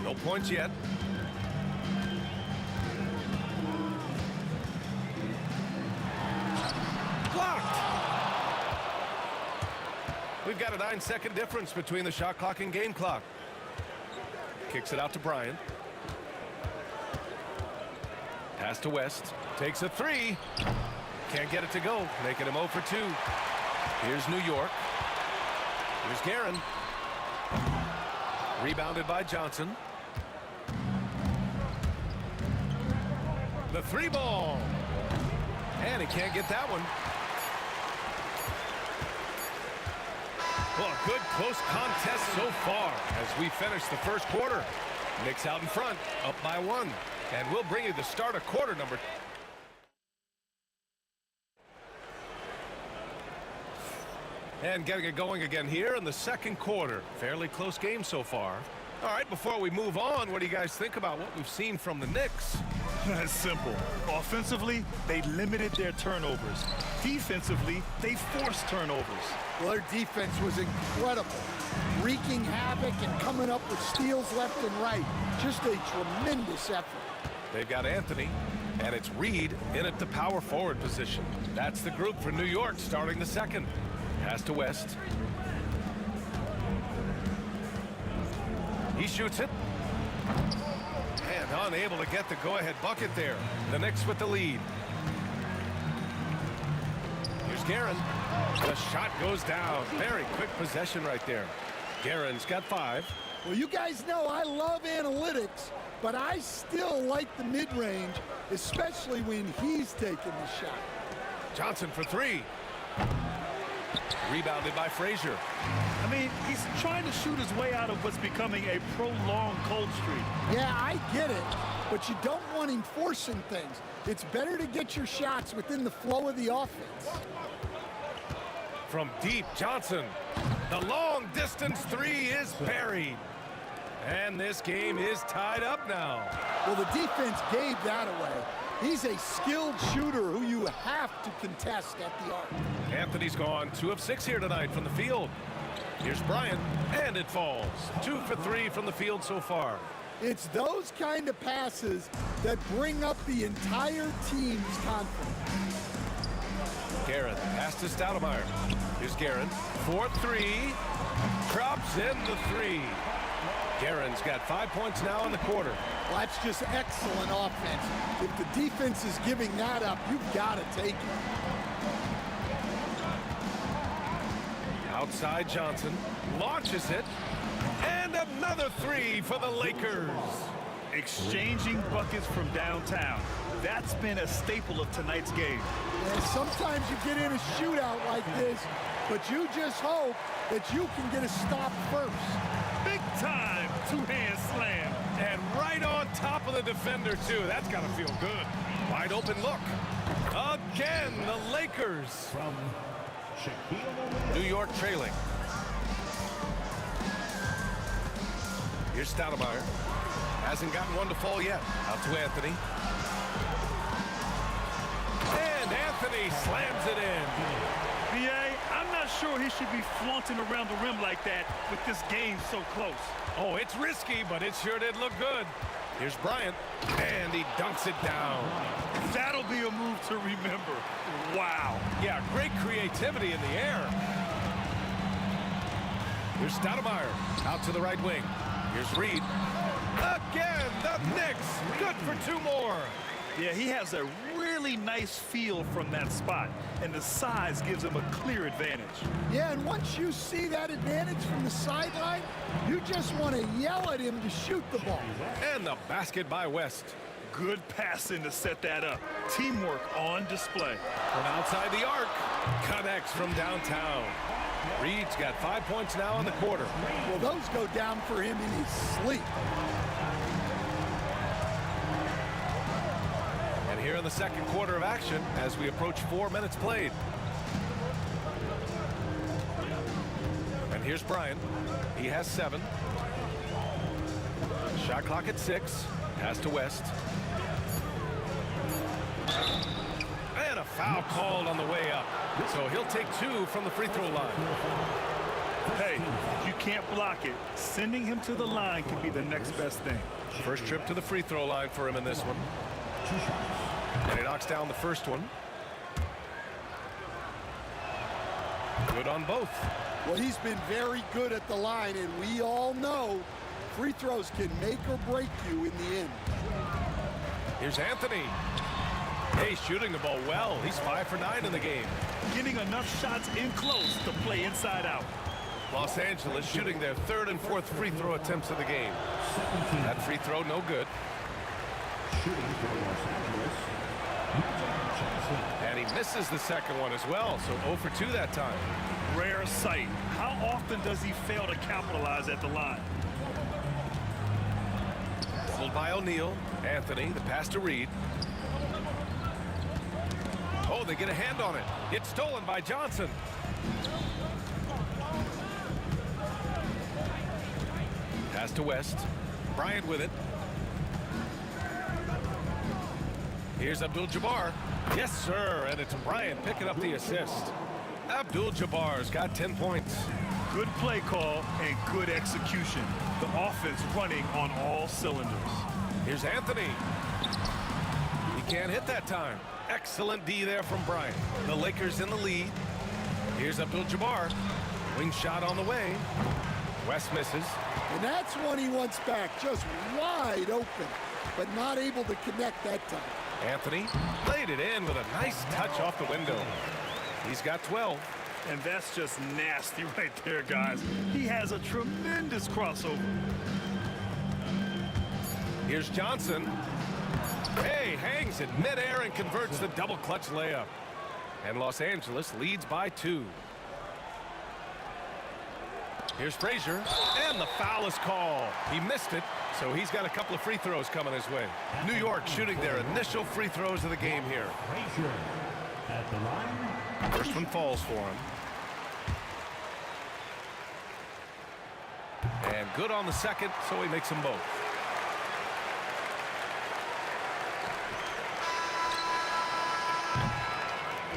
No points yet. Blocked. We've got a 9-second difference between the shot clock and game clock. Kicks it out to Bryant. Pass to West. Takes a 3. Can't get it to go. Making him 0 for 2. Here's New York. Here's Guerin. Rebounded by Johnson. The 3 ball. And he can't get that one. Well, a good close contest so far as we finish the first quarter. Knicks out in front, up by 1. And we'll bring you the start of quarter number. And getting it going again here in the second quarter. Fairly close game so far. All right, before we move on, what do you guys think about what we've seen from the Knicks? That's simple. Offensively, they limited their turnovers. Defensively, they forced turnovers. Well, their defense was incredible. Wreaking havoc and coming up with steals left and right. Just a tremendous effort. They've got Anthony. And it's Reed in at the power forward position. That's the group for New York starting the second. Pass to West. He shoots it. And unable to get the go-ahead bucket there. The Knicks with the lead. Here's Guerin. The shot goes down. Very quick possession right there. Guerin's got 5. Well, you guys know I love analytics, but I still like the mid-range, especially when he's taking the shot. Johnson for 3. Rebounded by Frazier. I mean, he's trying to shoot his way out of what's becoming a prolonged cold streak. Yeah, I get it, but you don't want him forcing things. It's better to get your shots within the flow of the offense. From deep, Johnson. The long distance 3 is buried. And this game is tied up now. Well, the defense gave that away. He's a skilled shooter who you have to contest at the arc. Anthony's gone 2 of 6 here tonight from the field. Here's Bryant, and it falls. 2 for 3 from the field so far. It's those kind of passes that bring up the entire team's confidence. Guerin, pass to Stoudemire. Here's Guerin, 4-3. Drops in the 3. Guerin's got 5 points now in the quarter. Well, that's just excellent offense. If the defense is giving that up, you've got to take it. Outside Johnson, launches it, and another 3 for the Lakers. Exchanging buckets from downtown. That's been a staple of tonight's game. And sometimes you get in a shootout like this, but you just hope that you can get a stop first. Big time two-hand slam. And right on top of the defender, too. That's got to feel good. Wide open look. Again, the Lakers. From New York trailing. Here's Stoudemire. Hasn't gotten one to fall yet. Out to Anthony. And Anthony slams it in. B.A., I'm not sure he should be flaunting around the rim like that with this game so close. Oh, it's risky, but it sure did look good. Here's Bryant, and he dunks it down. That'll be a move to remember. Wow. Yeah, great creativity in the air. Here's Stoudemire, out to the right wing. Here's Reed. Again, the Knicks, good for 2 more. Yeah, he has a really nice feel from that spot, and the size gives him a clear advantage. Yeah, and once you see that advantage from the sideline, you just want to yell at him to shoot the ball. And the basket by West. Good passing to set that up. Teamwork on display. From outside the arc, connects from downtown. Reed's got 5 points now in the quarter. Well, those go down for him in his sleep. And here in the second quarter of action, as we approach 4 minutes played. And here's Bryant. He has 7. Shot clock at 6. Pass to West. And a foul called on the way up. So he'll take 2 from the free throw line. Hey, if you can't block it, sending him to the line can be the next best thing. First trip to the free throw line for him in this one. And he knocks down the first one. Good on both. Well, he's been very good at the line, and we all know free throws can make or break you in the end. Here's Anthony. Hey, shooting the ball well. He's 5 for 9 in the game. Getting enough shots in close to play inside out. Los Angeles shooting their 3rd and 4th free throw attempts of the game. That free throw, no good. Shooting for Los Angeles. And he misses the second one as well, so 0 for 2 that time. Rare sight. How often does he fail to capitalize at the line? Pulled by O'Neal. Anthony, the pass to Reed. Oh, they get a hand on it. It's stolen by Johnson. Pass to West. Bryant with it. Here's Abdul-Jabbar. Yes, sir, and it's Bryant picking up the assist. Abdul-Jabbar's got 10 points. Good play call and good execution. The offense running on all cylinders. Here's Anthony. He can't hit that time. Excellent D there from Bryant. The Lakers in the lead. Here's Abdul-Jabbar. Wing shot on the way. West misses. And that's one he wants back, just wide open, but not able to connect that time. Anthony laid it in with a nice touch off the window. He's got 12. And that's just nasty right there, guys. He has a tremendous crossover. Here's Johnson. Hey, hangs it midair and converts the double clutch layup. And Los Angeles leads by 2. Here's Frazier, and the foul is called. He missed it, so he's got a couple of free throws coming his way. New York shooting their initial free throws of the game here. Frazier at the line. First one falls for him. And good on the second, so he makes them both.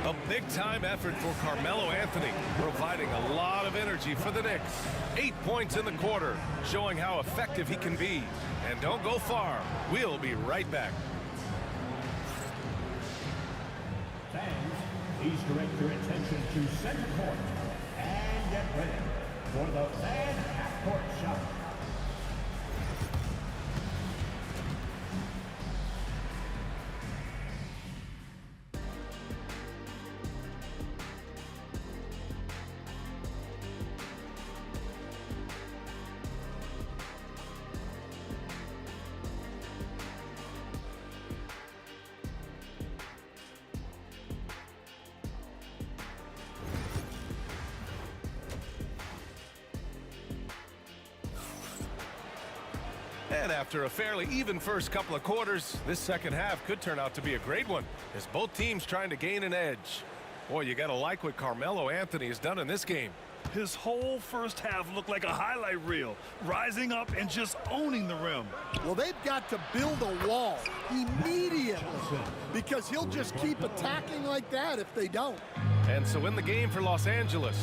A big-time effort for Carmelo Anthony, providing a lot of energy for the Knicks. 8 points in the quarter, showing how effective he can be. And don't go far. We'll be right back. Fans, please direct your attention to center court and get ready for the fan half-court shot. And after a fairly even first couple of quarters, this second half could turn out to be a great one, as both teams trying to gain an edge. Boy, you gotta like what Carmelo Anthony has done in this game. His whole first half looked like a highlight reel, rising up and just owning the rim. Well, they've got to build a wall immediately because he'll just keep attacking like that if they don't. And so in the game for Los Angeles,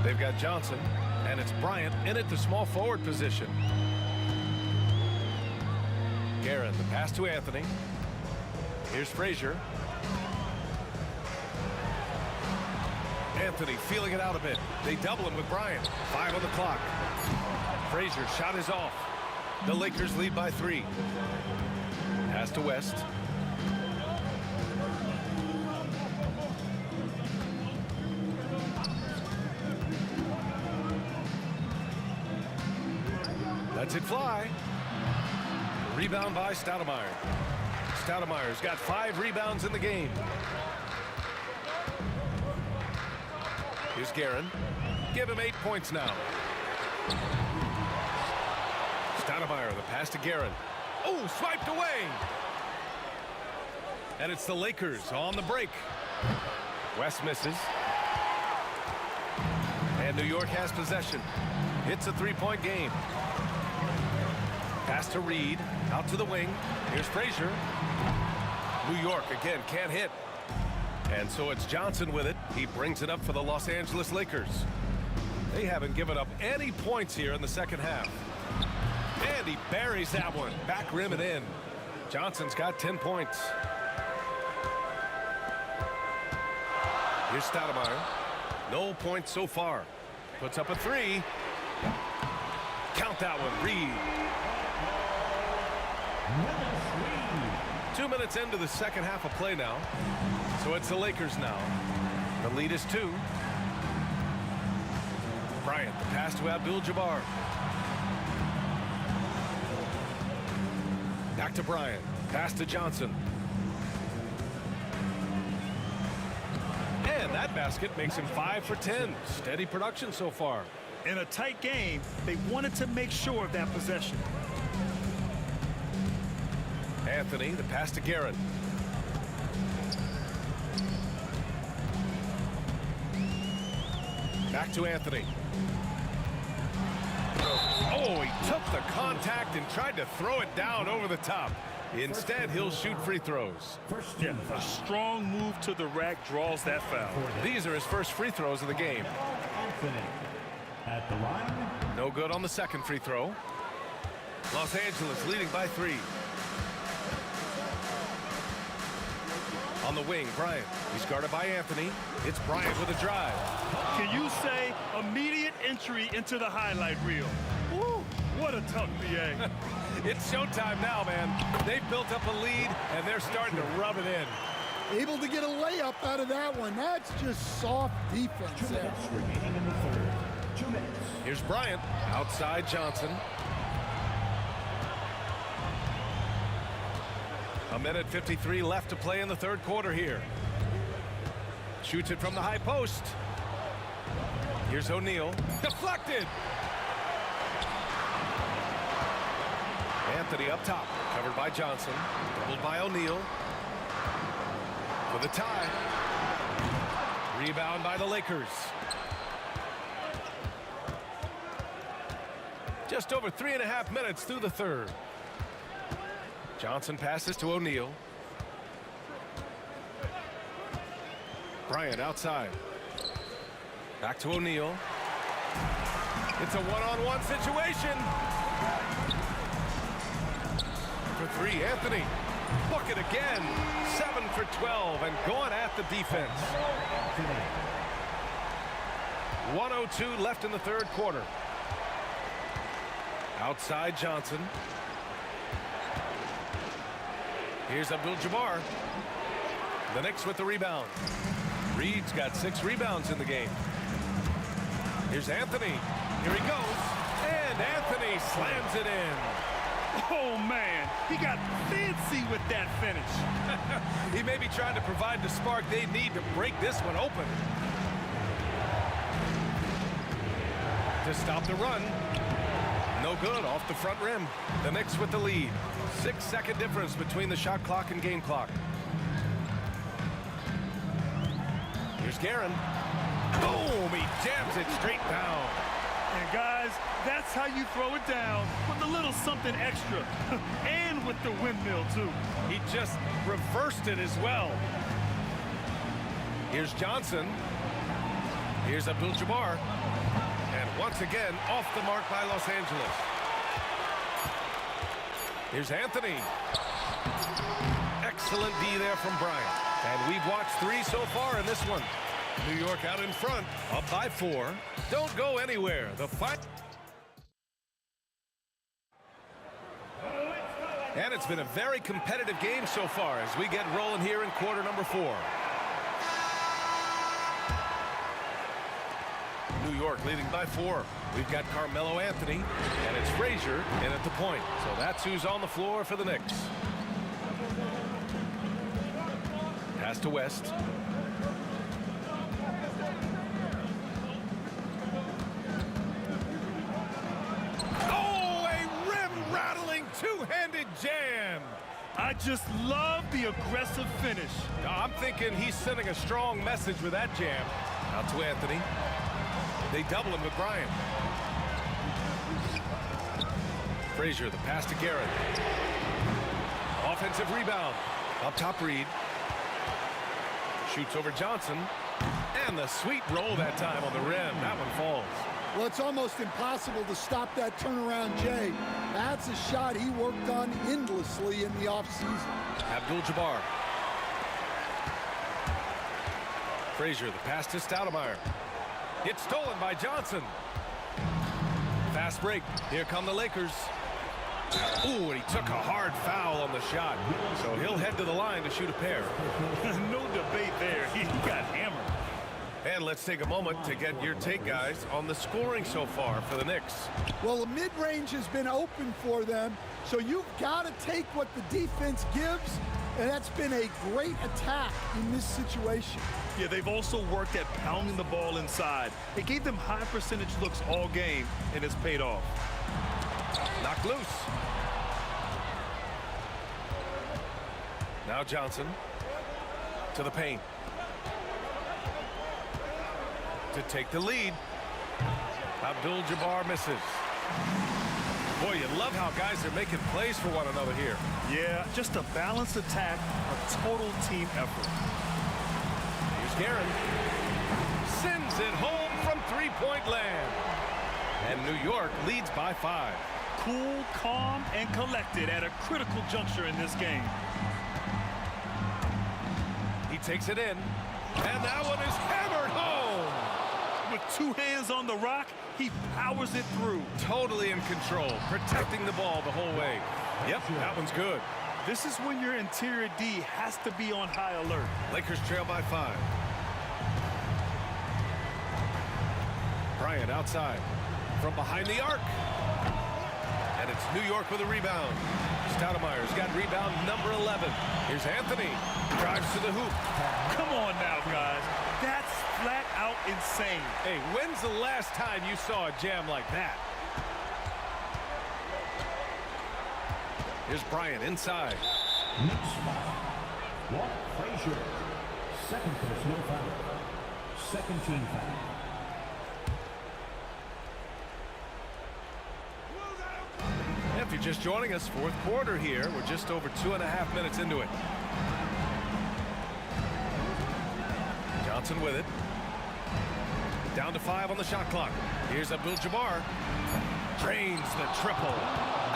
they've got Johnson, and it's Bryant in at the small forward position. Garrett, the pass to Anthony. Here's Frazier. Anthony feeling it out a bit. They double him with Bryant. 5 on the clock. Frazier shot is off. The Lakers lead by 3. Pass to West. Lets it fly. Rebound by Stoudemire. Stoudemire's got 5 rebounds in the game. Here's Guerin. Give him 8 points now. Stoudemire, the pass to Guerin. Oh, swiped away. And it's the Lakers on the break. West misses. And New York has possession. It's a 3-point game. Pass to Reed, out to the wing. Here's Frazier. New York again can't hit. And so it's Johnson with it. He brings it up for the Los Angeles Lakers. They haven't given up any points here in the second half. And he buries that one. Back rim and in. Johnson's got 10 points. Here's Stoudemire. No points so far. Puts up a 3. Count that one, Reed. 2 minutes into the second half of play now. So it's the Lakers now. The lead is 2. Bryant, the pass to Abdul-Jabbar. Back to Bryant. Pass to Johnson. And that basket makes him 5 for 10. Steady production so far. In a tight game, they wanted to make sure of that possession. Anthony, the pass to Garrett. Back to Anthony. Oh, he took the contact and tried to throw it down over the top. Instead, he'll shoot free throws. Yeah, a strong move to the rack draws that foul. These are his first free throws of the game. Anthony at the line. No good on the second free throw. Los Angeles leading by 3. On the wing, Bryant. He's guarded by Anthony. It's Bryant with a drive. Can you say immediate entry into the highlight reel? Woo, what a tough BA. It's showtime now, man. They've built up a lead, and they're starting to rub it in. Able to get a layup out of that one. That's just soft defense there. Remaining in the third. 2 minutes. Here's Bryant outside Johnson. A minute 53 left to play in the third quarter here. Shoots it from the high post. Here's O'Neal. Deflected. Anthony up top. Covered by Johnson. Doubled by O'Neal. For the tie. Rebound by the Lakers. Just over 3.5 minutes through the third. Johnson passes to O'Neal. Bryant outside. Back to O'Neal. It's a one-on-one situation. For three, Anthony. Bucket again. 7 for 12 and going at the defense. 1:02 left in the third quarter. Outside Johnson. Here's Abdul-Jabbar. The Knicks with the rebound. Reed's got 6 rebounds in the game. Here's Anthony. Here he goes. And Anthony slams it in. Oh, man, he got fancy with that finish. He may be trying to provide the spark they need to break this one open. To stop the run. No good off the front rim. The Knicks with the lead. 6-second difference between the shot clock and game clock. Here's Guerin. Boom! He jams it straight down. And guys, that's how you throw it down with a little something extra. And with the windmill, too. He just reversed it as well. Here's Johnson. Here's Abdul-Jabbar. And once again, off the mark by Los Angeles. Here's Anthony. Excellent D there from Bryant. And we've watched 3 so far in this one. New York out in front, up by 4. Don't go anywhere. The fight. And it's been a very competitive game so far as we get rolling here in quarter number 4. New York leading by 4. We've got Carmelo Anthony, and it's Frazier in at the point. So that's who's on the floor for the Knicks. Pass to West. Oh, a rim-rattling two-handed jam. I just love the aggressive finish. I'm thinking he's sending a strong message with that jam. Out to Anthony. They double him with Bryant. Frazier, the pass to Garrett. Offensive rebound. Up top, Reed. Shoots over Johnson. And the sweet roll that time on the rim. That one falls. Well, it's almost impossible to stop that turnaround, Jay. That's a shot he worked on endlessly in the offseason. Abdul-Jabbar. Frazier, the pass to Stoudemire. It's stolen by Johnson. Fast break. Here come the Lakers. Ooh, and he took a hard foul on the shot. So he'll head to the line to shoot a pair. No debate there. He got hammered. And let's take a moment to get your take, guys, on the scoring so far for the Knicks. Well, the mid-range has been open for them, so you've got to take what the defense gives, and that's been a great attack in this situation. Yeah, they've also worked at pounding the ball inside. It gave them high percentage looks all game, and it's paid off. Knocked loose. Now Johnson to the paint. To take the lead. Abdul-Jabbar misses. Boy, you love how guys are making plays for one another here. Yeah, just a balanced attack, a total team effort. Here's Guerin. Sends it home from three-point land. And New York leads by 5. Cool, calm, and collected at a critical juncture in this game. takes it in, and that one is hammered home. With 2 hands on the rock, he powers it through. Totally in control, protecting the ball the whole way. Yep, that one's good. This is when your interior D has to be on high alert. Lakers trail by 5. Bryant outside from behind the arc. And it's New York with a rebound. Stoudemire's got rebound number 11. Here's Anthony. Drives to the hoop. Come on now, guys. That's flat out insane. Hey, when's the last time you saw a jam like that? Here's Bryant inside. Next foul. Walt Frazier. Second personal foul. Second team foul. If you're just joining us, fourth quarter here. We're just over 2.5 minutes into it. Johnson with it. Down to 5 on the shot clock. Here's Abdul-Jabbar. Drains the triple.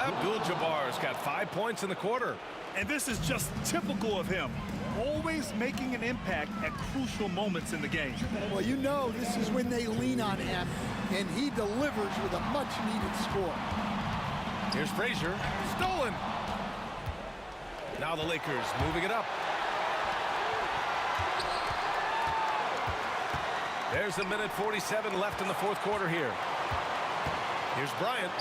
Abdul-Jabbar's got 5 points in the quarter. And this is just typical of him. Always making an impact at crucial moments in the game. Well, you know this is when they lean on him, and he delivers with a much-needed score. Here's Frazier. Stolen. Now the Lakers moving it up. There's a minute 47 left in the fourth quarter here. Here's Bryant.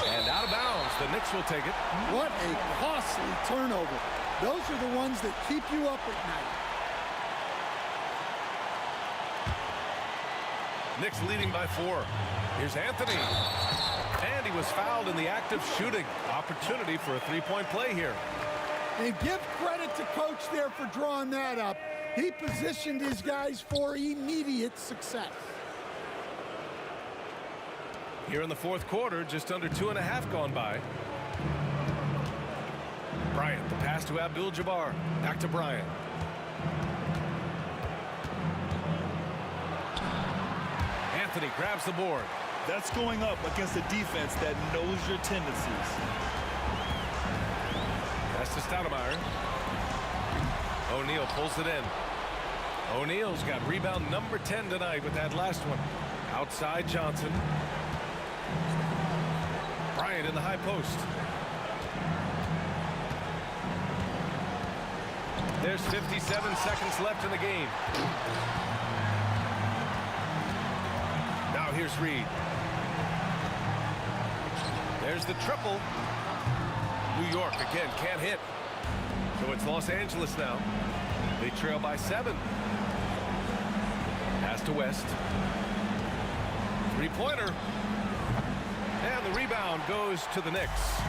And out of bounds. The Knicks will take it. What a costly turnover. Those are the ones that keep you up at night. Knicks leading by 4. Here's Anthony. And he was fouled in the act of shooting. Opportunity for a 3-point play here. And give credit to coach there for drawing that up. He positioned his guys for immediate success. Here in the fourth quarter, just under 2.5 gone by. Bryant, the pass to Abdul-Jabbar. Back to Bryant. Anthony grabs the board. That's going up against a defense that knows your tendencies. That's to Stoudemire. O'Neal pulls it in. O'Neal's got rebound number 10 tonight with that last one. Outside Johnson. Bryant in the high post. There's 57 seconds left in the game. Now here's Reed. There's the triple. New York again can't hit. So it's Los Angeles now. They trail by 7. Pass to West. 3-pointer. And the rebound goes to the Knicks.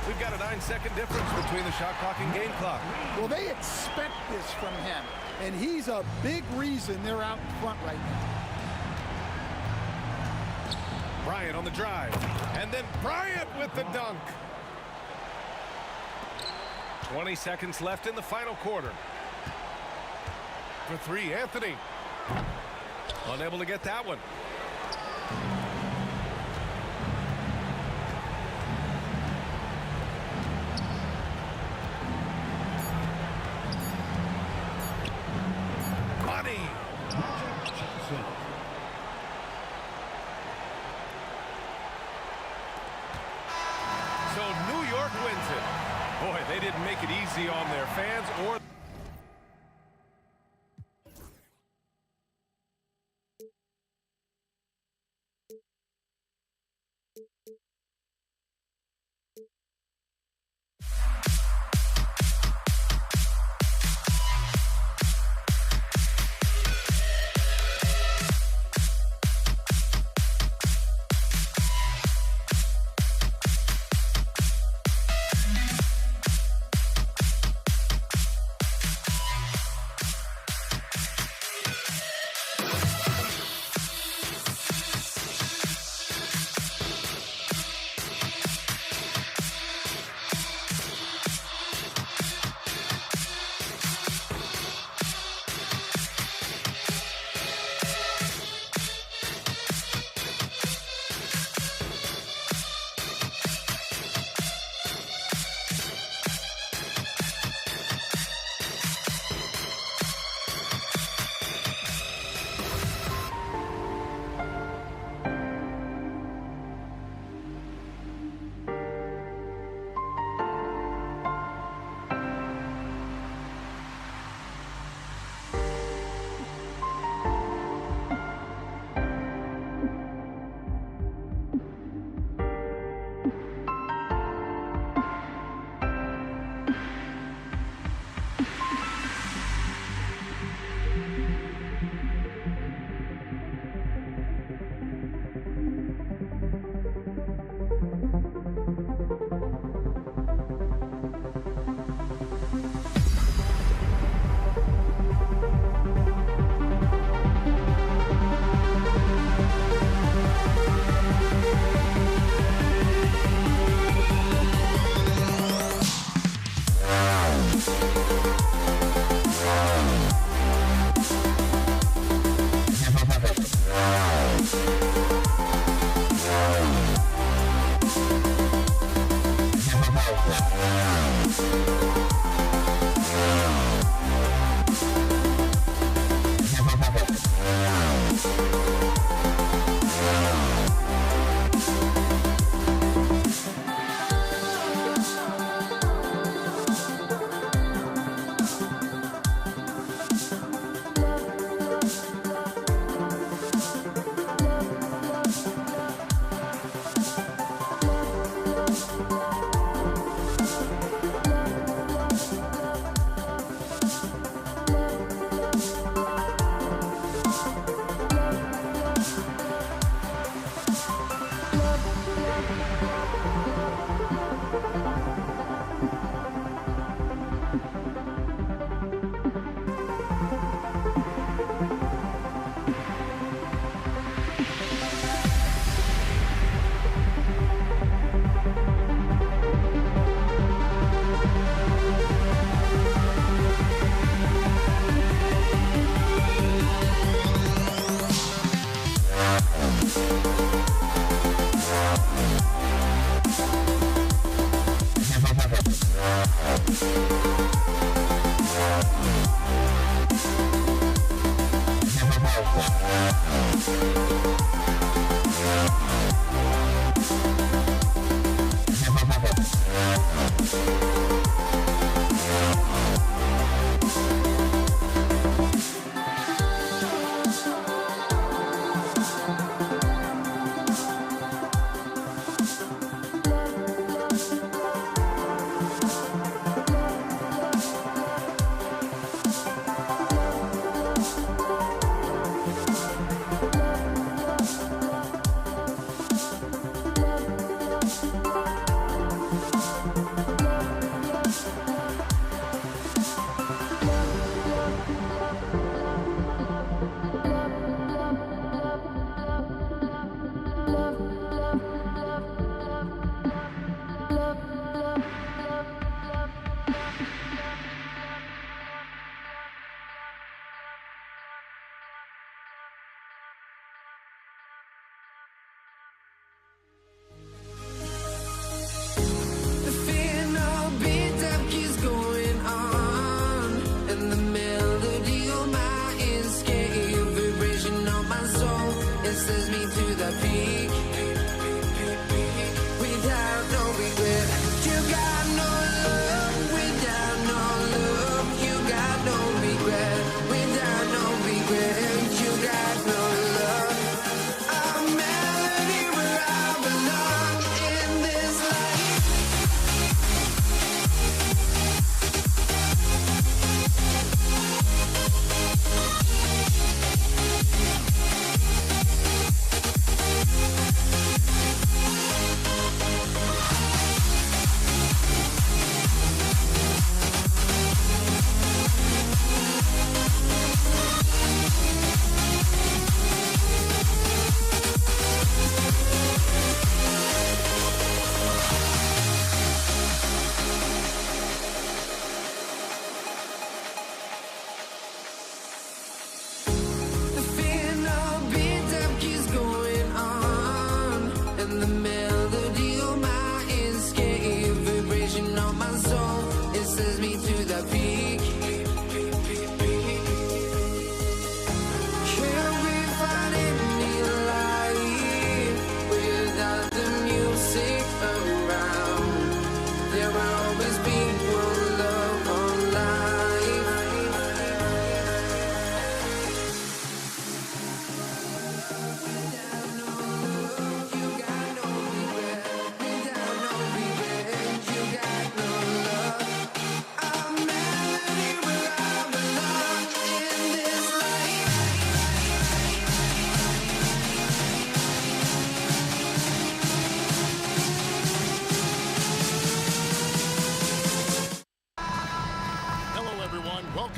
We've got a 9-second difference between the shot clock and game clock. Well, they expect this from him, and he's a big reason they're out in front right now. Bryant on the drive. And then Bryant with the dunk. 20 seconds left in the final quarter. For 3, Anthony. Unable to get that one. Money. So New York wins it. Boy, they didn't make it easy on their fans or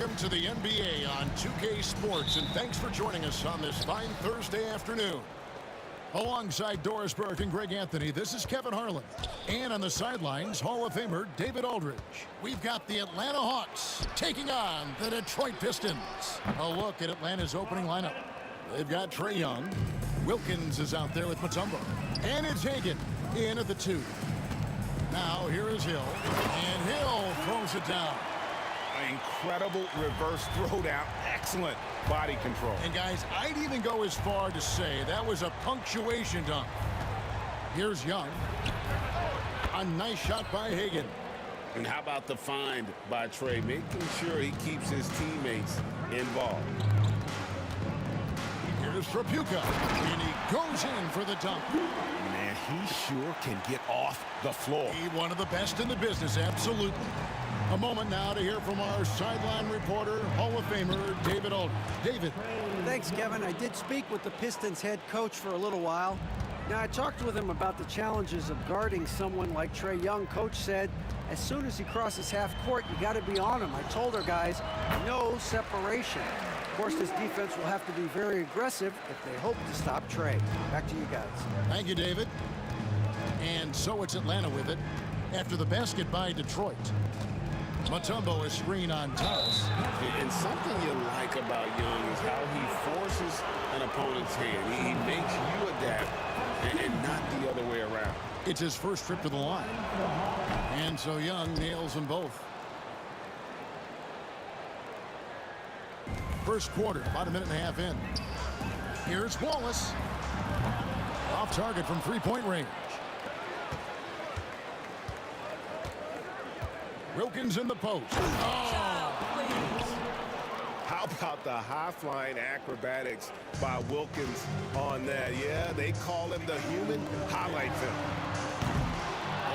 Welcome to the NBA on 2K Sports, and thanks for joining us on this fine Thursday afternoon. Alongside Doris Burke and Greg Anthony, this is Kevin Harlan. And on the sidelines, Hall of Famer David Aldridge. We've got the Atlanta Hawks taking on the Detroit Pistons. A look at Atlanta's opening lineup. They've got Trae Young. Wilkins is out there with Mutombo. And it's Hagan in at the 2. Now here is Hill. And Hill throws it down. Incredible reverse throwdown. Excellent body control. And guys, I'd even go as far to say that was a punctuation dunk. Here's Young. A nice shot by Hagan. And how about the find by Trae, making sure he keeps his teammates involved. Here's Trapuka, and he goes in for the dunk. Man, he sure can get off the floor. He one of the best in the business, absolutely. A moment now to hear from our sideline reporter, Hall of Famer David Aldridge. David. Thanks, Kevin. I did speak with the Pistons head coach for a little while. Now, I talked with him about the challenges of guarding someone like Trae Young. Coach said, as soon as he crosses half court, you got to be on him. I told our guys, no separation. Of course, this defense will have to be very aggressive if they hope to stop Trae. Back to you guys. Thank you, David. And so it's Atlanta with it after the basket by Detroit. Mutombo is screen on Thomas. And something you like about Young is how he forces an opponent's hand. He makes you adapt and not the other way around. It's his first trip to the line. And so Young nails them both. First quarter, about a minute and a half in. Here's Wallace. Off target from three-point range. Wilkins in the post. Oh! How about the high-flying acrobatics by Wilkins on that? Yeah, they call him the human highlight film.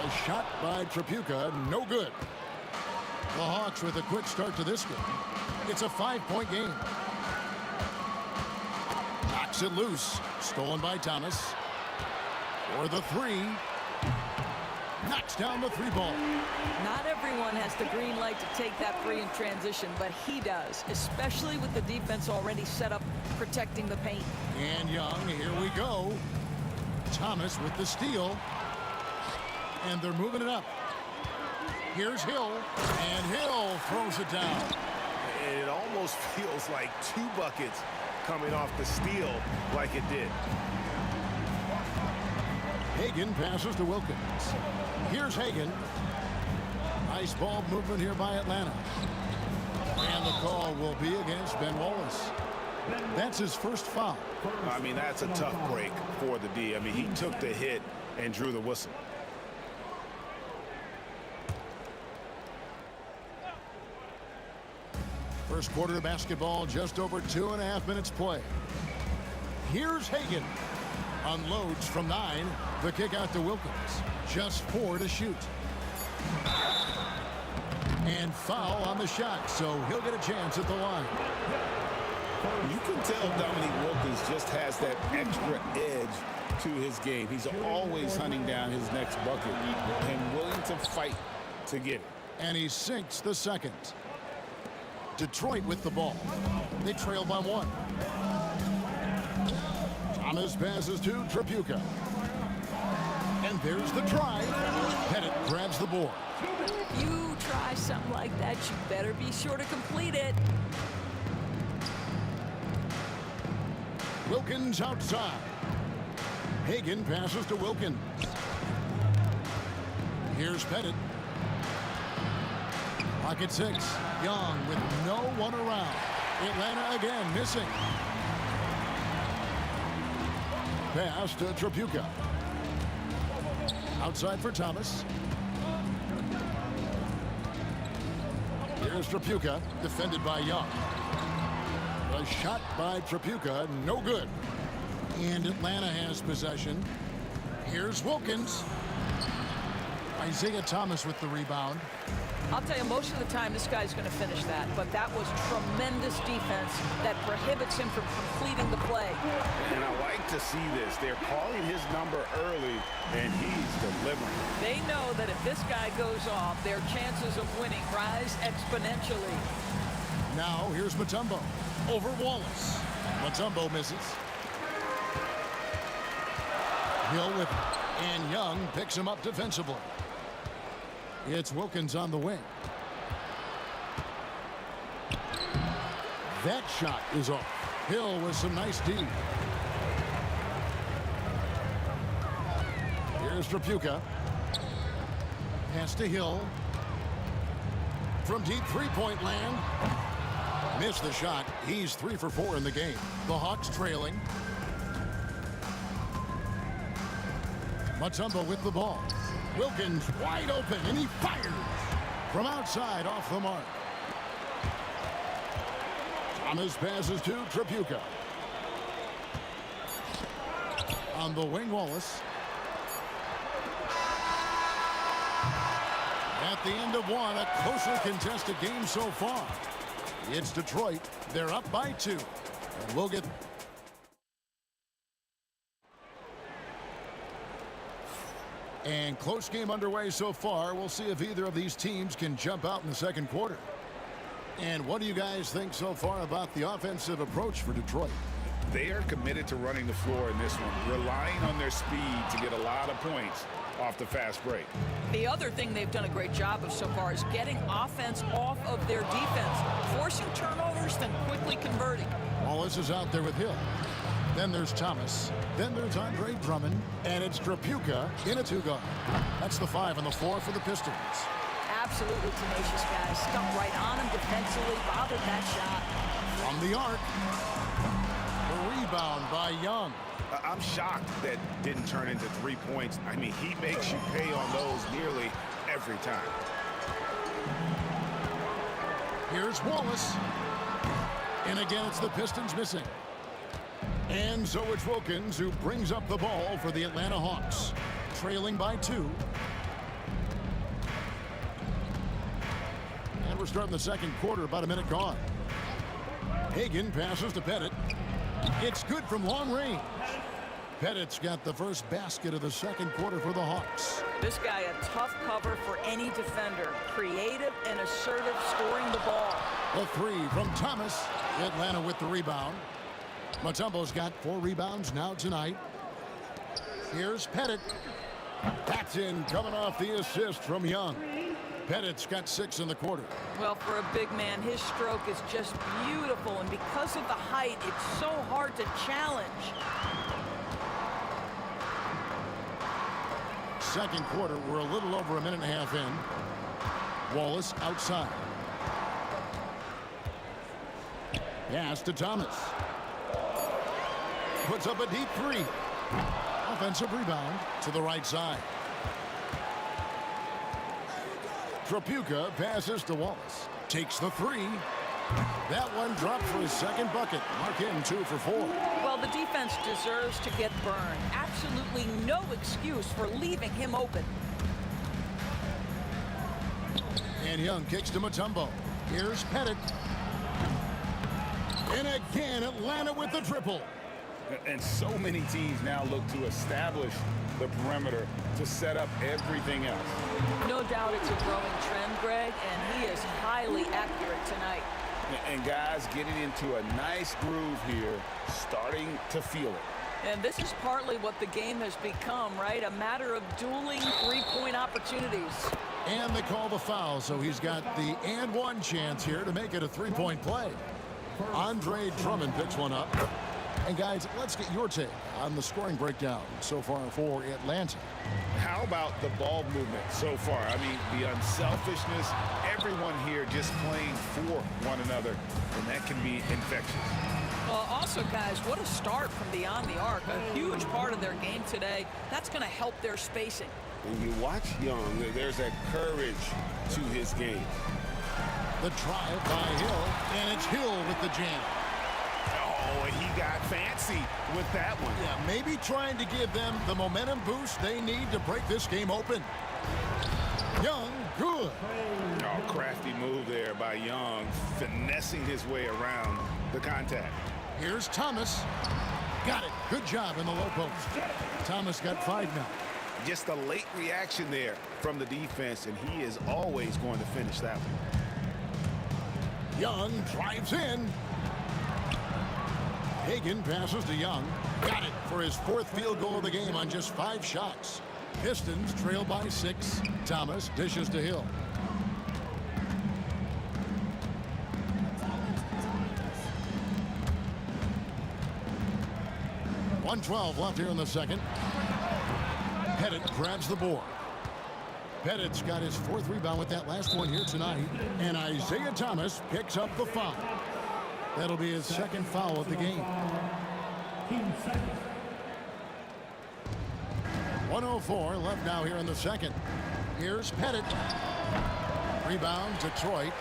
A shot by Trapuka, no good. The Hawks with a quick start to this game. It's a 5-point game. Knocks it loose. Stolen by Thomas. For the 3. Knocks down the 3 ball. Not everyone has the green light to take that free in transition, but he does, especially with the defense already set up protecting the paint. And Young, here we go. Thomas with the steal. And they're moving it up. Here's Hill, and Hill throws it down. And it almost feels like 2 buckets coming off the steal like it did. Hagan passes to Wilkins. Here's Hagan. Nice ball movement here by Atlanta. And the call will be against Ben Wallace. That's his first foul. I mean, that's a tough break for the D. I mean, he took the hit and drew the whistle. First quarter of basketball, just over 2.5 minutes play. Here's Hagan. Unloads from 9. The kick out to Wilkins. Just 4 to shoot. And foul on the shot, so he'll get a chance at the line. You can tell Dominique Wilkins just has that extra edge to his game. He's always hunting down his next bucket and willing to fight to get it. And he sinks the second. Detroit with the ball. They trail by 1. Thomas passes to Trapuka. And there's the try. Pettit grabs the board. If you try something like that, you better be sure to complete it. Wilkins outside. Hagan passes to Wilkins. Here's Pettit. Pocket 6. Young with no one around. Atlanta again missing. Pass to Trapuka. Outside for Thomas. Here's Trapuka, defended by Young. A shot by Trapuka, no good. And Atlanta has possession. Here's Wilkins. Isaiah Thomas with the rebound. I'll tell you, most of the time this guy's going to finish that, but that was tremendous defense that prohibits him from completing the play. And I like to see this. They're calling his number early, and he's delivering. They know that if this guy goes off, their chances of winning rise exponentially. Now here's Mutombo over Wallace. Mutombo misses. Hill with it. And Young picks him up defensively. It's Wilkins on the wing. That shot is off. Hill with some nice D. Here's Trapuka. Pass to Hill. From deep three-point land. Missed the shot. He's 3 for 4 in the game. The Hawks trailing. Mutombo with the ball. Wilkins wide open, and he fires from outside off the mark. Thomas passes to Trapuka. On the wing, Wallace. At the end of one, a closely contested game so far. It's Detroit. They're up by 2. And we'll get... And close game underway so far. We'll see if either of these teams can jump out in the second quarter. And what do you guys think so far about the offensive approach for Detroit? They are committed to running the floor in this one, relying on their speed to get a lot of points off the fast break. The other thing they've done a great job of so far is getting offense off of their defense, forcing turnovers, then quickly converting. Wallace is out there with Hill. Then there's Thomas. Then there's Andre Drummond. And it's Trapuka in a 2-guard. That's the 5 and the 4 for the Pistons. Absolutely tenacious guys. Stuck right on him defensively, bothered that shot. On the arc. The rebound by Young. I'm shocked that didn't turn into 3 points. I mean, he makes you pay on those nearly every time. Here's Wallace. And again, it's the Pistons missing. And so it's Wilkins who brings up the ball for the Atlanta Hawks. Trailing by 2. And we're starting the second quarter, about a minute gone. Hagan passes to Pettit. It's good from long range. Pettit's got the first basket of the second quarter for the Hawks. This guy a tough cover for any defender. Creative and assertive, scoring the ball. A 3 from Thomas. Atlanta with the rebound. Mutombo's got 4 rebounds now tonight. Here's Pettit. Paxton coming off the assist from Young. Pettit's got 6 in the quarter. Well, for a big man, his stroke is just beautiful, and because of the height, it's so hard to challenge. Second quarter, we're a little over a minute and a half in. Wallace outside. Pass to Thomas. Puts up a deep 3. Offensive rebound to the right side. Trapuka passes to Wallace. Takes the 3. That one dropped for his second bucket. Mark in 2 for 4. Well, the defense deserves to get burned. Absolutely no excuse for leaving him open. And Young kicks to Mutombo. Here's Pettit. And again, Atlanta with the triple. And so many teams now look to establish the perimeter to set up everything else. No doubt it's a growing trend, Greg, and he is highly accurate tonight. And guys getting into a nice groove here, starting to feel it. And this is partly what the game has become, right? A matter of dueling three-point opportunities. And they call the foul, so he's got the and one chance here to make it a 3-point play. Andre Drummond picks one up. And guys, let's get your take on the scoring breakdown so far for Atlanta. How about the ball movement so far? I mean, the unselfishness, everyone here just playing for one another, and that can be infectious. Also, guys, what a start from beyond the arc. A huge part of their game today. That's going to help their spacing. When you watch Young, there's that courage to his game. The drive by Hill, and it's Hill with the jam. Oh, he got fancy with that one. Yeah, maybe trying to give them the momentum boost they need to break this game open. Young, good. Oh, crafty move there by Young, finessing his way around the contact. Here's Thomas. Got it. Good job in the low post. Thomas got 5 now. Just a late reaction there from the defense, and he is always going to finish that one. Young drives in. Hagan passes to Young. Got it for his 4th field goal of the game on just 5 shots. Pistons trail by 6. Thomas dishes to Hill. .112 left here in the second. Pettit grabs the board. Pettit's got his 4th rebound with that last one here tonight. And Isaiah Thomas picks up the foul. That'll be his 2nd foul of the game. 1:04 left now here in the second. Here's Pettit. Rebound, Detroit.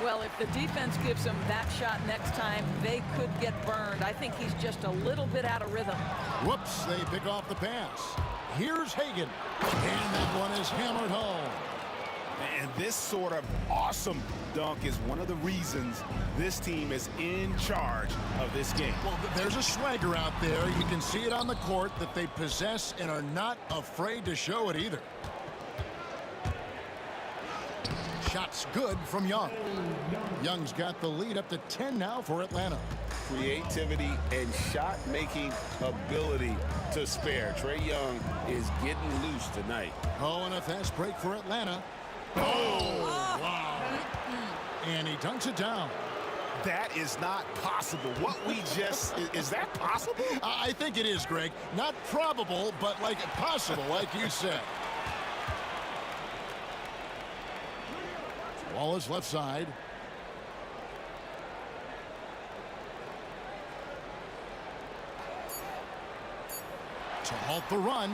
Well, if the defense gives him that shot next time, they could get burned. I think he's just a little bit out of rhythm. Whoops, they pick off the pass. Here's Hagan. And that one is hammered home. And this sort of awesome dunk is one of the reasons this team is in charge of this game. Well, there's a swagger out there. You can see it on the court that they possess and are not afraid to show it either. Shots good from Young. Young's got the lead up to 10 now for Atlanta. Creativity and shot-making ability to spare. Trae Young is getting loose tonight. Oh, and a fast break for Atlanta. Oh, wow. And he dunks it down. That is not possible. What we just, is that possible? I think it is, Greg. Not probable, but like possible, like you said. Wallace left side. To halt the run.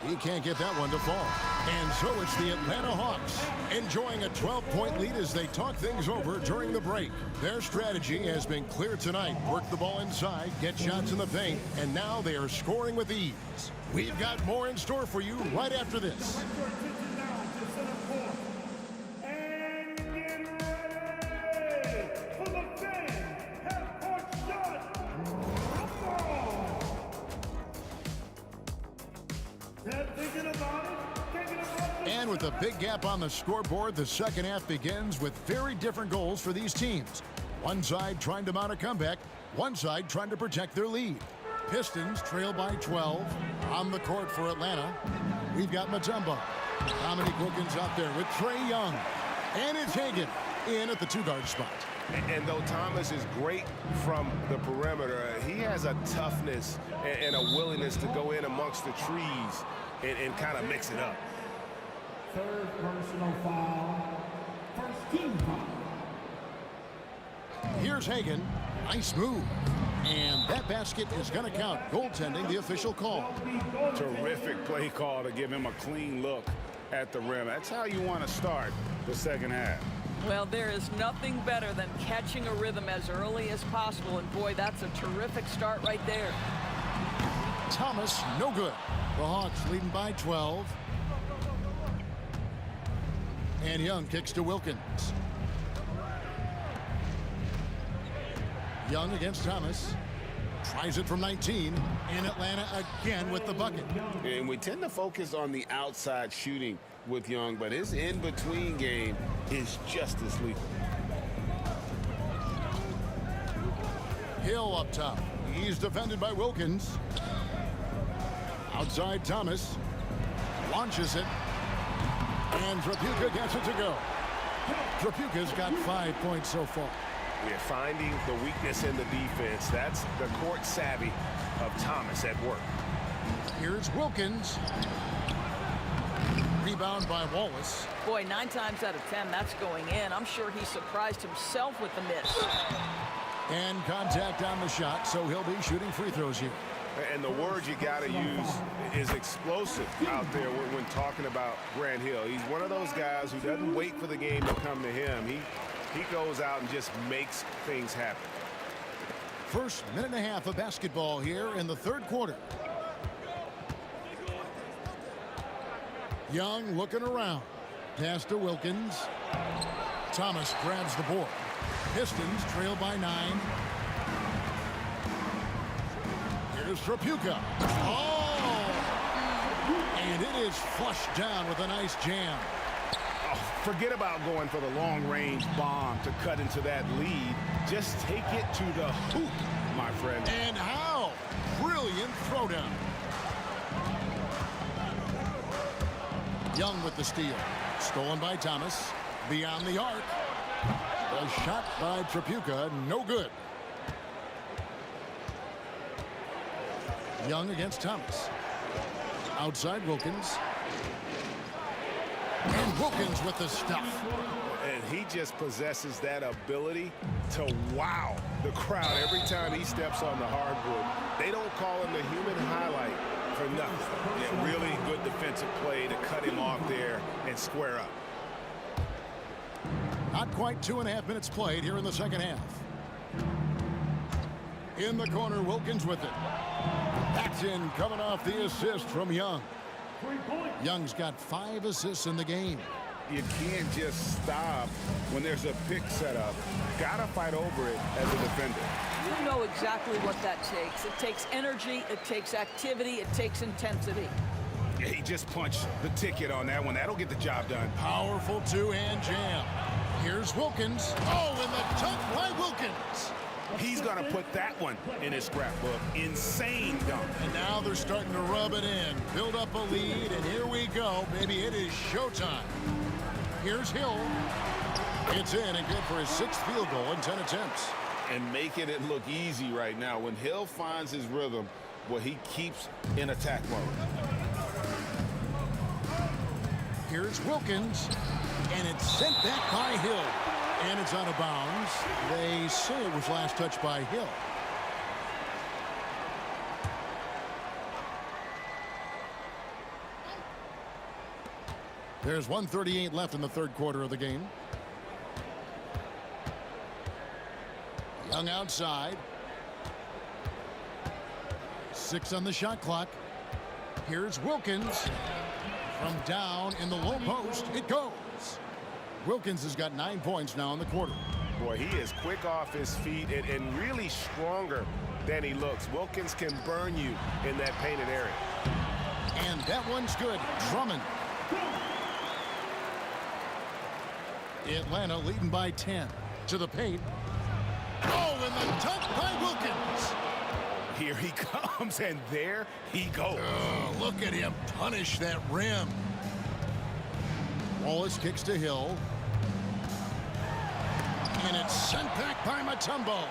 He can't get that one to fall. And so it's the Atlanta Hawks enjoying a 12-point lead as they talk things over during the break. Their strategy has been clear tonight. Work the ball inside, get shots in the paint, and now they are scoring with ease. We've got more in store for you right after this. And with a big gap on the scoreboard, the second half begins with very different goals for these teams. One side trying to mount a comeback, one side trying to protect their lead. Pistons trail by 12 on the court for Atlanta. We've got Mutombo. Dominique Wilkins out there with Trae Young. And it's Hagan in at the 2-guard spot. And though Thomas is great from the perimeter, he has a toughness and a willingness to go in amongst the trees and kind of mix it up. 3rd personal foul. 1st team foul. Here's Hagan. Nice move. And that basket is going to count. Goaltending, the official call. Terrific play call to give him a clean look at the rim. That's how you want to start the second half. Well, there is nothing better than catching a rhythm as early as possible. And boy, that's a terrific start right there. Thomas, no good. The Hawks leading by 12. And Young kicks to Wilkins. Young against Thomas. Tries it from 19. And Atlanta again with the bucket. And we tend to focus on the outside shooting with Young, but his in-between game is just as lethal. Hill up top. He's defended by Wilkins. Outside Thomas. Launches it. And Trapuka gets it to go. Trapuka's got 5 points so far. We're finding the weakness in the defense. That's the court savvy of Thomas at work. Here's Wilkins. Rebound by Wallace. Boy, 9 times out of 10, that's going in. I'm sure he surprised himself with the miss. And contact on the shot, so he'll be shooting free throws here. And the word you got to use is explosive out there when talking about Grant Hill. He's one of those guys who doesn't wait for the game to come to him. He goes out and just makes things happen. First minute and a half of basketball here in the 3rd quarter. Young looking around. Pass to Wilkins. Thomas grabs the board. Pistons trail by 9. Here's Trapuka. Oh! And it is flushed down with a nice jam. Oh, Forget about going for the long-range bomb to cut into that lead. Just take it to the hoop, my friend. And how? Brilliant throwdown. Young with the steal. Stolen by Thomas. Beyond the arc. A shot by Trapuka. No good. Young against Thomas. Outside Wilkins. And Wilkins with the stuff. And he just possesses that ability to wow the crowd every time he steps on the hardwood. They don't call him the human highlight for nothing. Yeah, really good defensive play to cut him off there and square up. Not quite 2.5 minutes played here in the second half. In the corner, Wilkins with it. That's in, coming off the assist from Young. Young's got 5 assists in the game. You can't just stop when there's a pick set up. Gotta fight over it as a defender. You know exactly what that takes. It takes energy, it takes activity, it takes intensity. Yeah, he just punched the ticket on that one. That'll get the job done. Powerful two-hand jam. Here's Wilkins. Oh, and the dunk by Wilkins. He's going to put that one in his scrapbook. Insane dunk. And now they're starting to rub it in. Build up a lead, and here we go, baby. It is showtime. Here's Hill. It's in and good for his 6th field goal in 10 attempts. And making it look easy right now. When Hill finds his rhythm, well, he keeps in attack mode. Here's Wilkins. And it's sent back by Hill. And it's out of bounds. They say it was last touched by Hill. There's 1:38 left in the third quarter of the game. Young outside. 6 on the shot clock. Here's Wilkins. From down in the low post, it goes. Wilkins has got 9 points now in the quarter. Boy, he is quick off his feet and really stronger than he looks. Wilkins can burn you in that painted area. And that one's good. Drummond. Atlanta leading by 10. To the paint. Oh, and the dunk by Wilkins. Here he comes, and there he goes. Oh, look at him punish that rim. Wallace kicks to Hill. And it's sent back by Mutombo.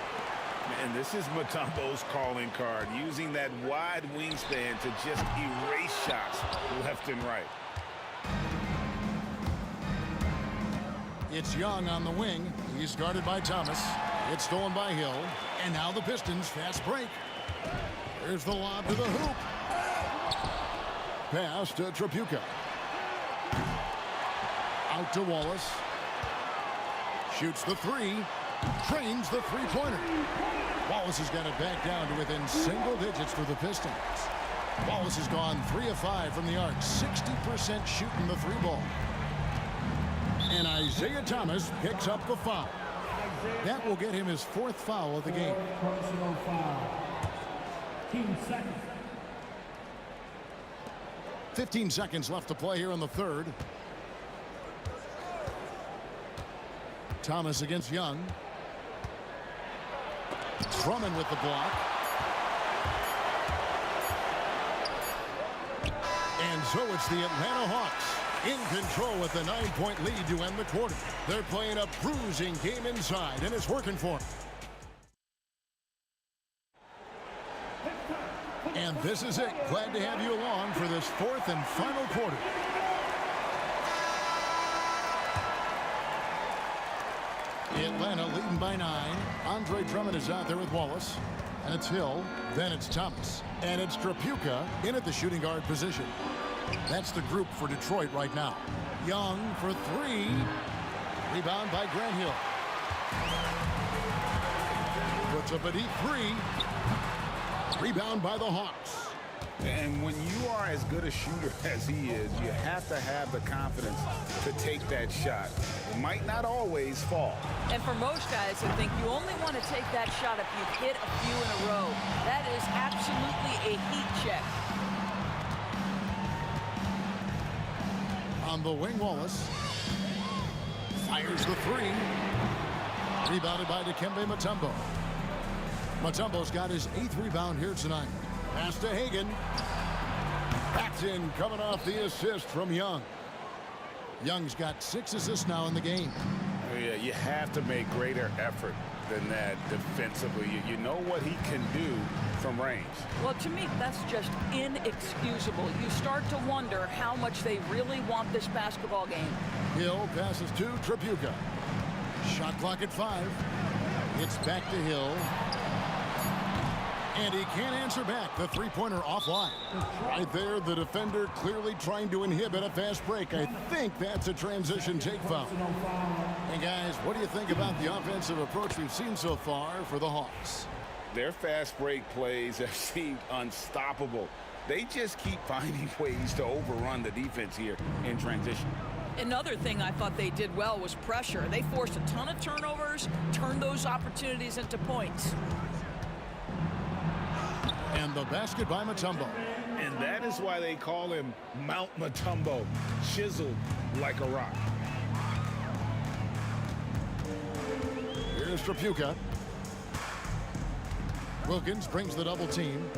And this is Mutombo's calling card, using that wide wingspan to just erase shots left and right. It's Young on the wing. He's guarded by Thomas. It's stolen by Hill. And now the Pistons fast break. There's the lob to the hoop. Pass to Trapuka. Out to Wallace. Shoots the 3. Trains the three-pointer. Wallace has got it back down to within single digits for the Pistons. Wallace has gone 3 of 5 from the arc. 60% shooting the 3-ball. And Isaiah Thomas picks up the foul. That will get him his 4th foul of the game. Personal foul. 15 seconds. 15 seconds left to play here in the third. Thomas against Young. Drummond with the block. And so it's the Atlanta Hawks in control with the 9-point lead to end the quarter. They're playing a bruising game inside, and it's working for them. And this is it. Glad to have you along for this 4th and final quarter. Atlanta leading by 9. Andre Drummond is out there with Wallace. And it's Hill. Then it's Thomas. And it's Trapuka in at the shooting guard position. That's the group for Detroit right now. Young for 3. Rebound by Grant Hill. Puts up a deep 3. Rebound by the Hawks. And when you are as good a shooter as he is, you have to have the confidence to take that shot. It might not always fall. And for most guys, I think you only want to take that shot if you've hit a few in a row. That is absolutely a heat check. On the wing, Wallace. Fires the three. Rebounded by Dikembe Mutombo. Mutombo's got his 8th rebound here tonight. Pass to Hagan. Backed in, coming off the assist from Young. Young's got 6 assists now in the game. Yeah, you have to make greater effort than that defensively. You know what he can do from range. Well, to me, that's just inexcusable. You start to wonder how much they really want this basketball game. Hill passes to Tripucka. Shot clock at 5. It's back to Hill. And he can't answer back. The three-pointer offline. Right there, the defender clearly trying to inhibit a fast break. I think that's a transition take foul. Hey, guys, what do you think about the offensive approach we've seen so far for the Hawks? Their fast break plays have seemed unstoppable. They just keep finding ways to overrun the defense here in transition. Another thing I thought they did well was pressure. They forced a ton of turnovers, turned those opportunities into points. And the basket by Mutombo. And that is why they call him Mount Mutombo, chiseled like a rock. Here's Tripucka. Wilkins brings the double team.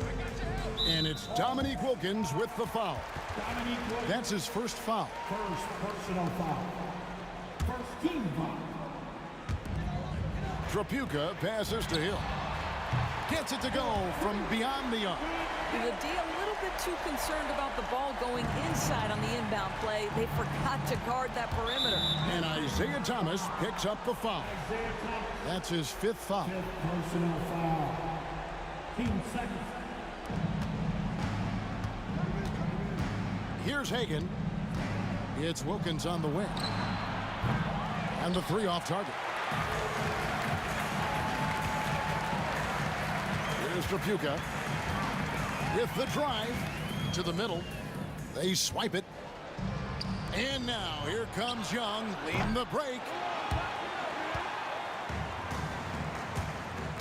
And it's Dominique Wilkins with the foul. That's his first foul. First personal foul. First team foul. Tripucka passes to Hill. Gets it to go from beyond the arc. The D a little bit too concerned about the ball going inside on the inbound play. They forgot to guard that perimeter. And Isaiah Thomas picks up the foul. That's his 5th foul. 5th personal foul. Team second. Here's Hagan. It's Wilkins on the wing. And the 3 off target. Here's Tripucka with the drive to the middle. They swipe it. And now here comes Young leading the break.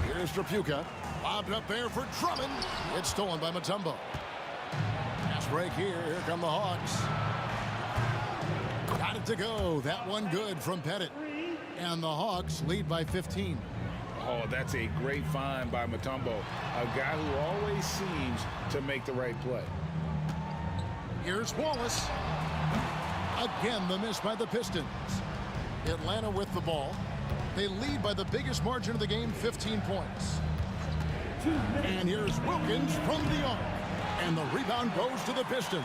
Here's Tripucka. Lobbed up there for Drummond. It's stolen by Mutombo. Pass break here. Here come the Hawks. Got it to go. That one good from Pettit. And the Hawks lead by 15. Oh, that's a great find by Mutombo, a guy who always seems to make the right play. Here's Wallace. Again, the miss by the Pistons. Atlanta with the ball. They lead by the biggest margin of the game, 15 points. And here's Wilkins from the arc. And the rebound goes to the Pistons.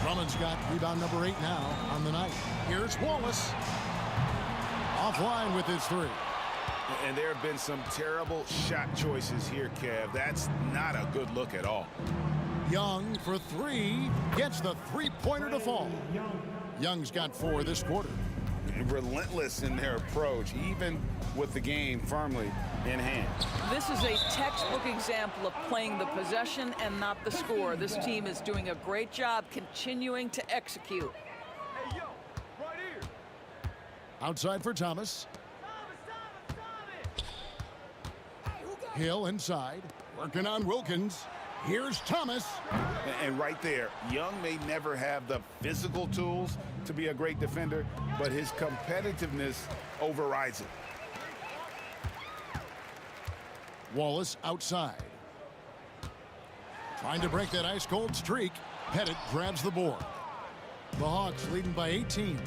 Drummond's got rebound number 8 now on the night. Here's Wallace. Offline with his 3. And there have been some terrible shot choices here, Kev. That's not a good look at all. Young for 3. Gets the three-pointer to fall. Young's got 4 this quarter. Relentless in their approach, even with the game firmly in hand. This is a textbook example of playing the possession and not the score. This team is doing a great job continuing to execute. Hey, yo, right here. Outside for Thomas. Hill inside, working on Wilkins. Here's Thomas. And right there, Young may never have the physical tools to be a great defender, but his competitiveness overrides it. Wallace outside. Trying to break that ice-cold streak. Pettit grabs the board. The Hawks leading by 18.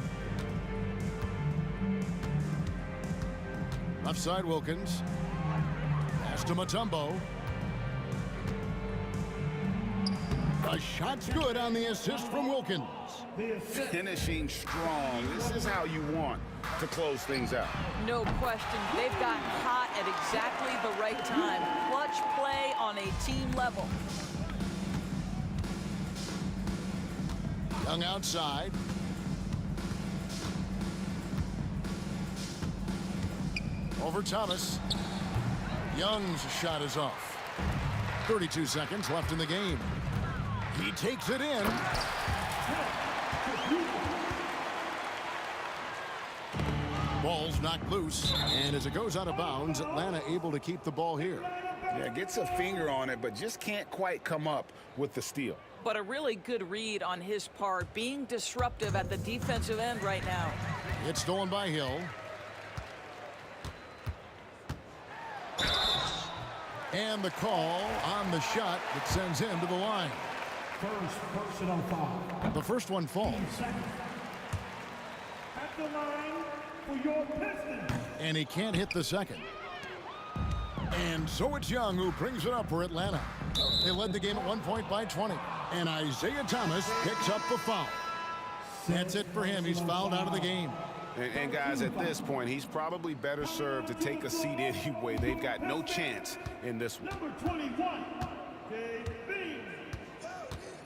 Left side Wilkins. Pass to Mutombo. The shot's good on the assist from Wilkins. Finishing strong. This is how you want to close things out. No question. They've gotten hot at exactly the right time. Clutch play on a team level. Young outside. Over Thomas. Young's shot is off. 32 seconds left in the game. He takes it in. Ball's knocked loose, and as it goes out of bounds, Atlanta able to keep the ball here. Yeah, gets a finger on it, but just can't quite come up with the steal. but a really good read on his part, being disruptive at the defensive end right now. It's stolen by Hill. And the call on the shot that sends him to the line. First personal foul. The first one falls. At the line for your Pistons. And he can't hit the second. And so it's Young who brings it up for Atlanta. They led the game at 1 point by 20. And Isaiah Thomas picks up the foul. That's it for him. He's fouled out of the game. And guys, at this point, he's probably better served to take a seat anyway. They've got no chance in this one. Number 21, KB.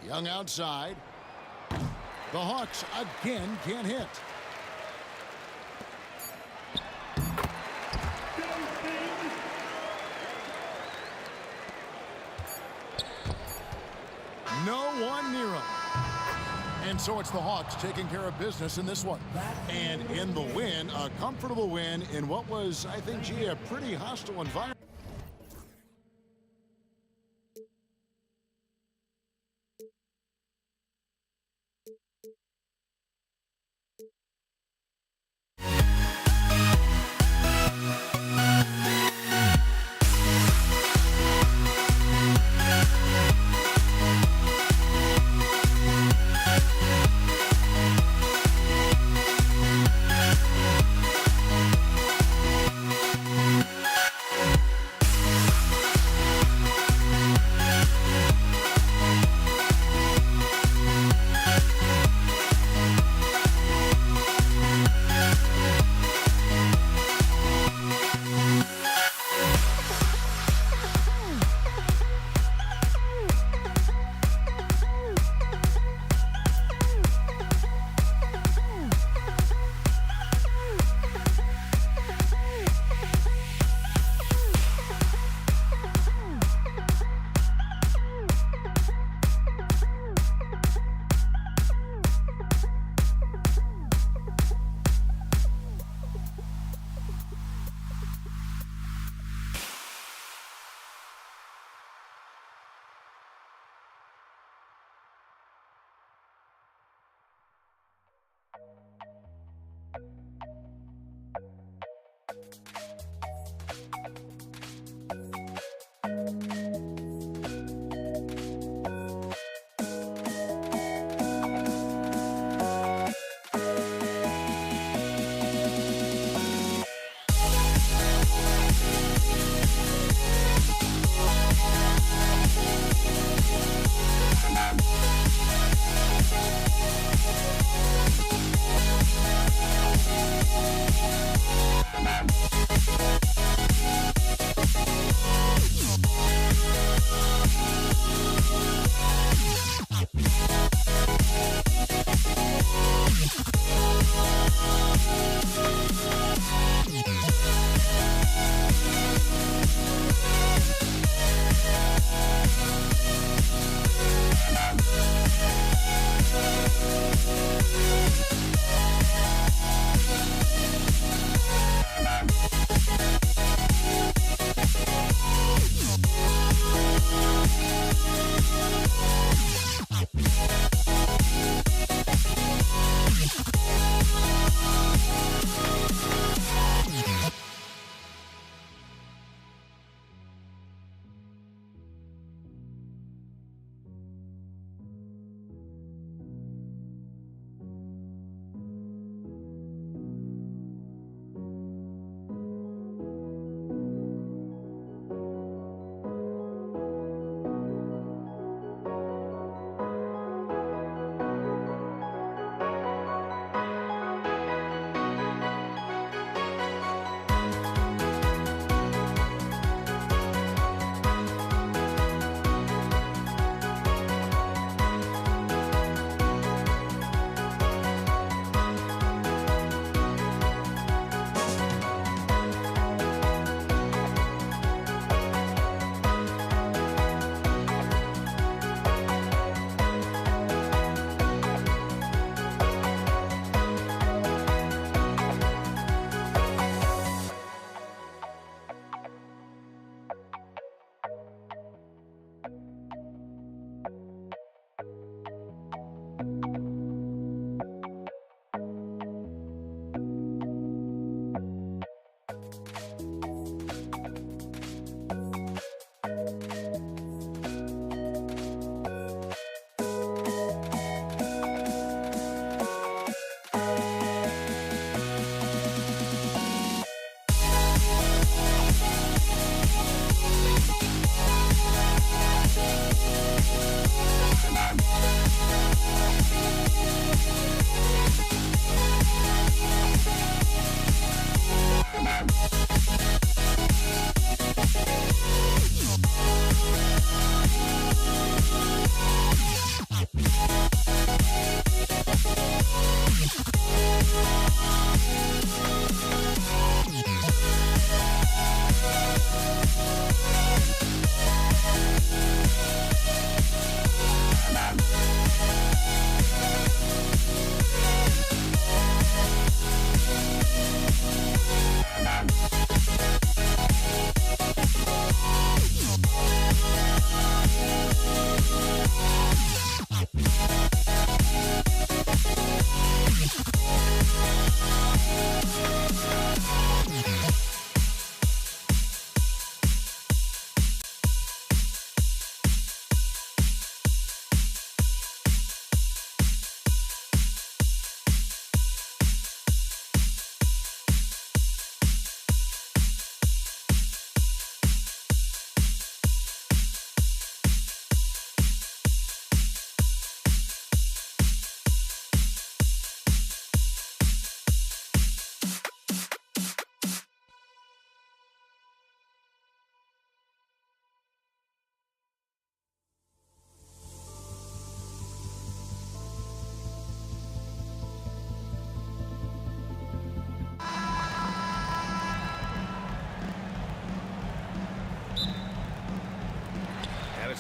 Young outside. The Hawks again can't hit. No one near him. And so it's the Hawks taking care of business in this one. And in the win, a comfortable win in what was, I think, gee, a pretty hostile environment.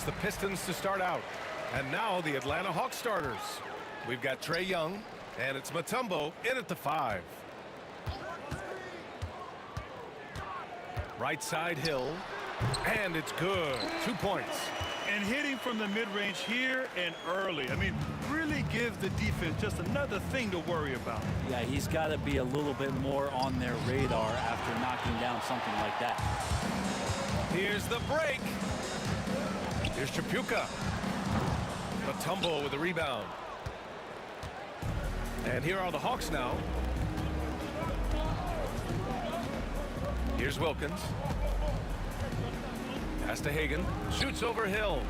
the Pistons to start out. And now the Atlanta Hawks starters. We've got Trae Young, and it's Mutombo in at the 5. Right side Hill, and it's good. 2 points. And hitting from the mid-range here and early. I mean, really gives the defense just another thing to worry about. Yeah, he's got to be a little bit more on their radar after knocking down something like that. Here's the break. Here's Chapuka. Mutombo with the rebound. And here are the Hawks now. Here's Wilkins. Pass to Hagan. Shoots over Hill.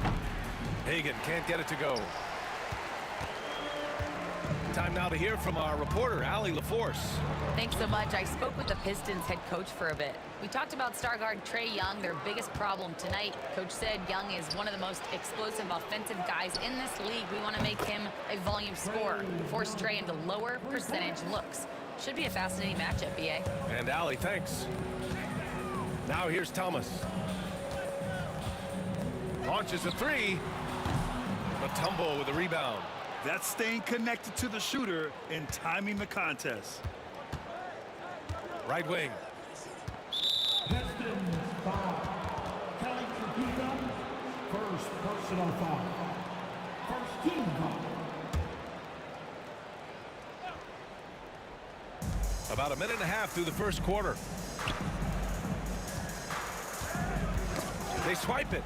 Hagan can't get it to go. Time now to hear from our reporter, Allie LaForce. Thanks so much. I spoke with the Pistons head coach for a bit. We talked about star guard Trae Young, their biggest problem tonight. Coach said Young is one of the most explosive offensive guys in this league. We want to make him a volume scorer, force Trae into lower percentage looks. Should be a fascinating matchup, BA. And Allie, thanks. Now here's Thomas. Launches a 3. Mutombo with a rebound. That's staying connected to the shooter and timing the contest. Right wing. Pistons foul. Kelly Chapuka, first personal foul. First team foul. About a minute and a half through the first quarter. They swipe it.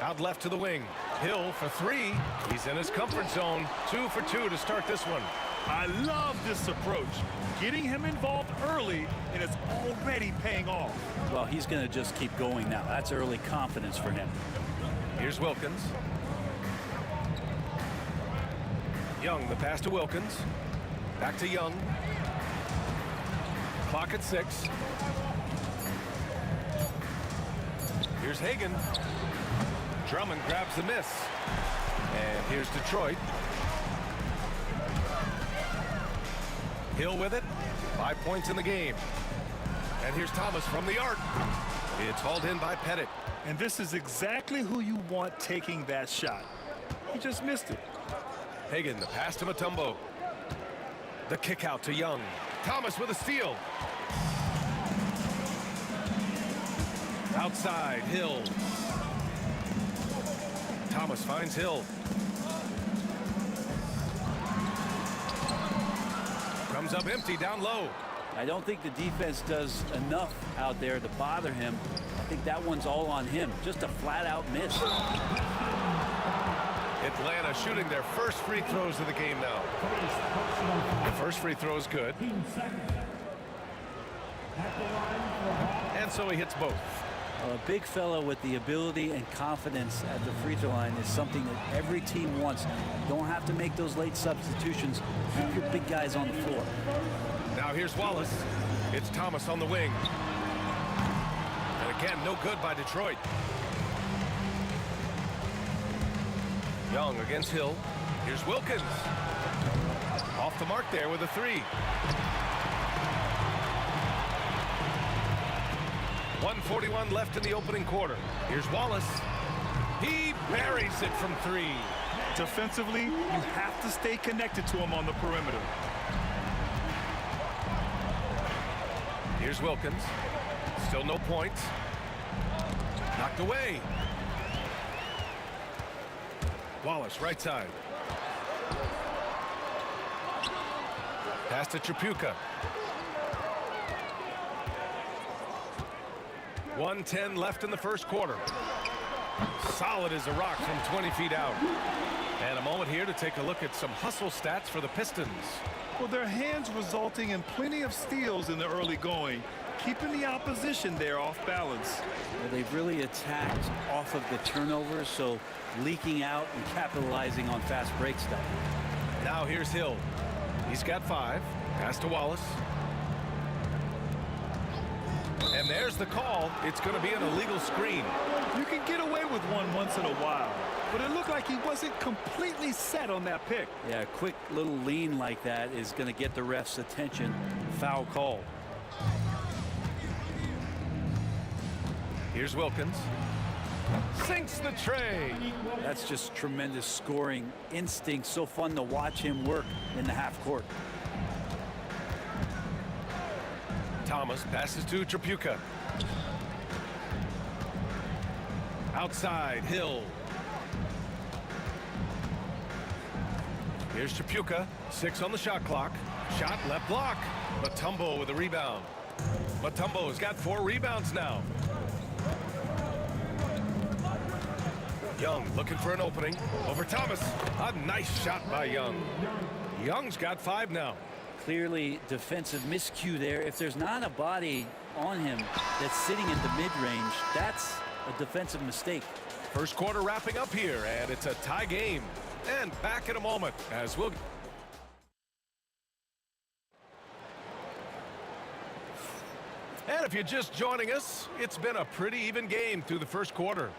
Out left to the wing. Hill for 3. He's in his comfort zone. 2 for 2 to start this one. I love this approach. Getting him involved early, and it's already paying off. Well, he's going to just keep going now. That's early confidence for him. Here's Wilkins. Young, the pass to Wilkins. Back to Young. Clock at 6. Here's Hagan. Drummond grabs the miss. And here's Detroit. Hill with it. 5 points in the game. And here's Thomas from the arc. It's hauled in by Pettit. And this is exactly who you want taking that shot. He just missed it. Hagan, the pass to Mutombo. The kick out to Young. Thomas with a steal. Outside, Hill. Thomas finds Hill. Comes up empty down low. I don't think the defense does enough out there to bother him. I think that one's all on him. Just a flat-out miss. Atlanta shooting their first free throws of the game now. The first free throw is good. And so he hits both. A big fella with the ability and confidence at the free throw line is something that every team wants. You don't have to make those late substitutions. Keep your big guys on the floor. Now here's Wallace. It's Thomas on the wing. And again, no good by Detroit. Young against Hill. Here's Wilkins. Off the mark there with a 3. 1:41 left in the opening quarter. Here's Wallace. He buries it from 3. Defensively, you have to stay connected to him on the perimeter. Here's Wilkins. Still no points. Knocked away. Wallace, right side. Pass to Chapuka. 1:10 left in the first quarter. Solid as a rock from 20 feet out. And a moment here to take a look at some hustle stats for the Pistons. Well, their hands resulting in plenty of steals in the early going, keeping the opposition there off balance. Well, they've really attacked off of the turnovers, so leaking out and capitalizing on fast break stuff. Now here's Hill. He's got 5. Pass to Wallace. And there's the call. It's going to be an illegal screen. You can get away with one once in a while, but it looked like he wasn't completely set on that pick. Yeah, a quick little lean like that is going to get the ref's attention. Foul call. Here's Wilkins. Sinks the tray. That's just tremendous scoring instinct. So fun to watch him work in the half court. Thomas passes to Tripucka. Outside, Hill. Here's Tripucka. 6 on the shot clock. Shot left block. Mutombo with a rebound. Mutombo's got 4 rebounds now. Young looking for an opening. Over Thomas. A nice shot by Young. Young's got 5 now. Clearly defensive miscue there. If there's not a body on him that's sitting at the mid-range, that's a defensive mistake. First quarter wrapping up here, and it's a tie game. And back in a moment as we'll... And if you're just joining us, it's been a pretty even game through the first quarter.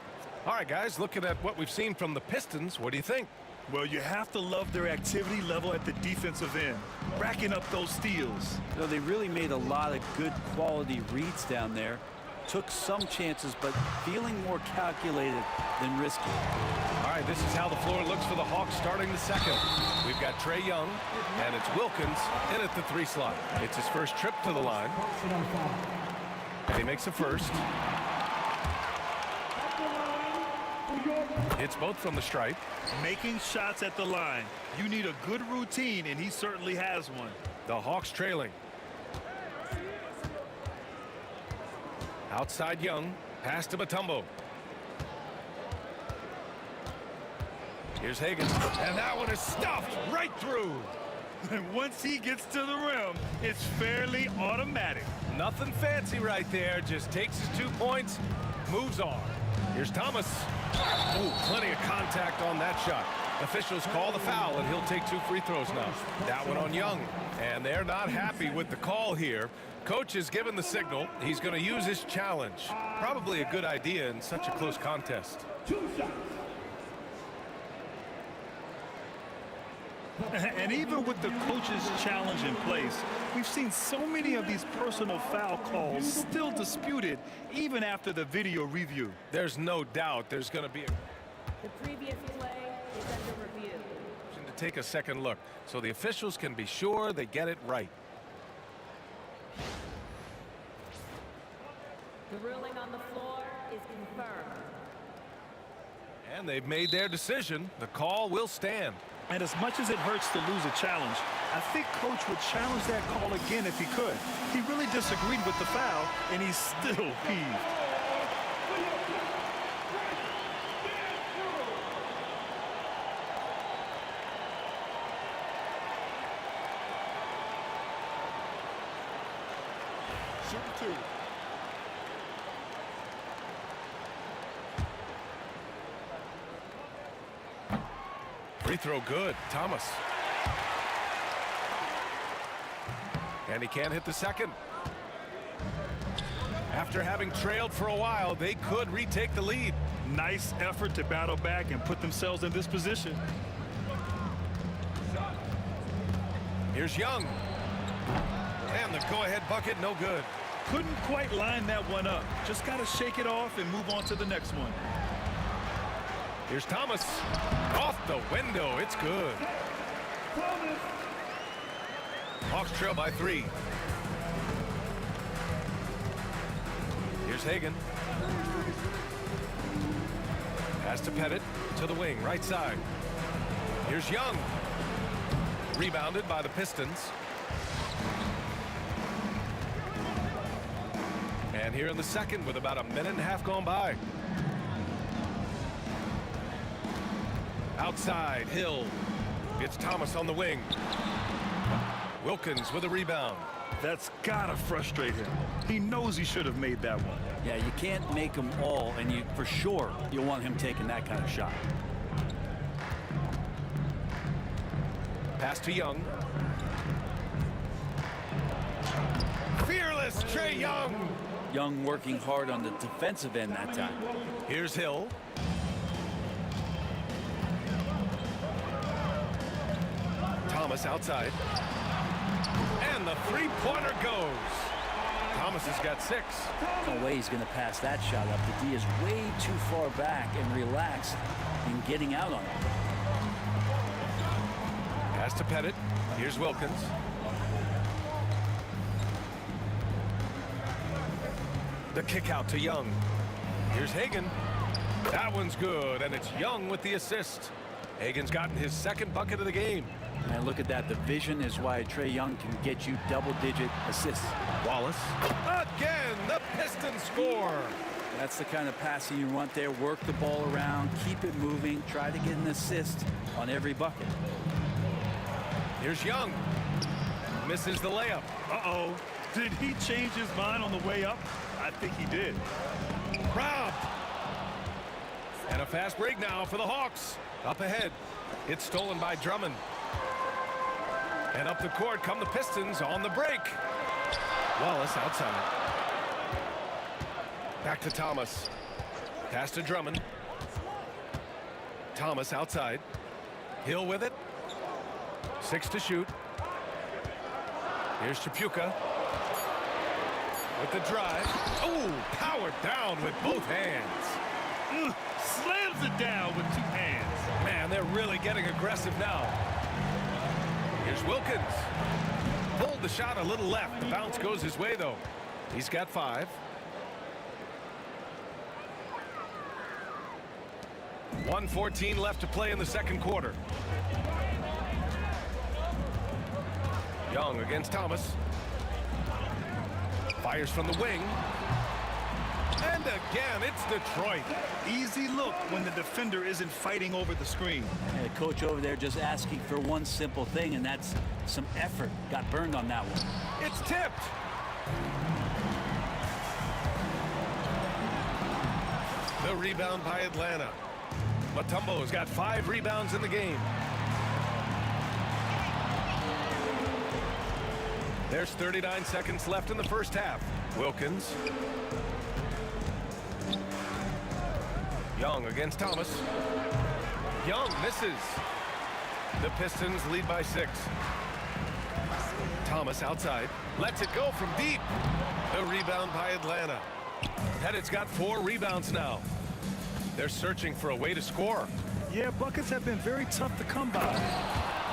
All right, guys, looking at what we've seen from the Pistons, what do you think? Well, you have to love their activity level at the defensive end, racking up those steals. You know, they really made a lot of good quality reads down there. Took some chances, but feeling more calculated than risky. All right, this is how the floor looks for the Hawks starting the second. We've got Trae Young, and it's Wilkins in at the 3 slot. It's his first trip to the line. And he makes a first. Hits both from the stripe. Making shots at the line. You need a good routine, and he certainly has one. The Hawks trailing. Outside Young. Pass to Mutombo. Here's Hagan. And that one is stuffed right through. And once he gets to the rim, it's fairly automatic. Nothing fancy right there. Just takes his 2 points, moves on. Here's Thomas. Ooh, plenty of contact on that shot. Officials call the foul, and he'll take 2 free throws now. That one on Young. And they're not happy with the call here. Coach has given the signal. He's going to use his challenge. Probably a good idea in such a close contest. 2 shots. And even with the coach's challenge in place, we've seen so many of these personal foul calls still disputed even after the video review. There's no doubt there's going to be The previous play is under review. to take a second look so the officials can be sure they get it right. The ruling on the floor is confirmed. And they've made their decision. The call will stand. And as much as it hurts to lose a challenge, I think Coach would challenge that call again if he could. He really disagreed with the foul, and he's still peeved. Shoot 2. Free throw good. Thomas. And he can't hit the second. After having trailed for a while, they could retake the lead. Nice effort to battle back and put themselves in this position. Here's Young. And the go-ahead bucket, no good. Couldn't quite line that one up. Just got to shake it off and move on to the next one. Here's Thomas. Off the window. It's good. Hawks trail by 3. Here's Hagan. Pass to Pettit to the wing, right side. Here's Young. Rebounded by the Pistons. And here in the second with about a minute and a half gone by. Outside, Hill. It's Thomas on the wing. Wilkins with a rebound. That's gotta frustrate him. He knows he should have made that one. Yeah, you can't make them all, and you for sure you'll want him taking that kind of shot. Pass to Young. Fearless Trae Young. Young working hard on the defensive end that time. Here's Hill. Thomas outside. And the three-pointer goes. Thomas has got 6. No way he's going to pass that shot up. The D is way too far back and relaxed in getting out on it. Pass to Pettit. Here's Wilkins. The kick out to Young. Here's Hagan. That one's good, and it's Young with the assist. Hagan's gotten his 2nd bucket of the game. And look at that. The vision is why Trae Young can get you double-digit assists. Wallace. Again, the Pistons score. That's the kind of passing you want there. Work the ball around, keep it moving, try to get an assist on every bucket. Here's Young. Misses the layup. Uh-oh. Did he change his mind on the way up? I think he did. Robbed. And a fast break now for the Hawks. Up ahead. It's stolen by Drummond. And up the court come the Pistons on the break. Wallace outside. Back to Thomas. Pass to Drummond. Thomas outside. Hill with it. 6 to shoot. Here's Chapuka. With the drive. Oh, powered down with both hands. Slams it down with 2 hands. Man, they're really getting aggressive now. Here's Wilkins. Pulled the shot a little left. The bounce goes his way, though. He's got 5. .114 left to play in the 2nd quarter. Young against Thomas. Fires from the wing. And again, it's Detroit. Easy look when the defender isn't fighting over the screen. And the coach over there just asking for one simple thing, and that's some effort. Got burned on that one. It's tipped. The rebound by Atlanta. Mutombo's got 5 rebounds in the game. There's 39 seconds left in the first half. Wilkins. Young against Thomas. Young misses. The Pistons lead by 6. Thomas outside. Lets it go from deep. The rebound by Atlanta. Pettit's got 4 rebounds now. They're searching for a way to score. Yeah, buckets have been very tough to come by.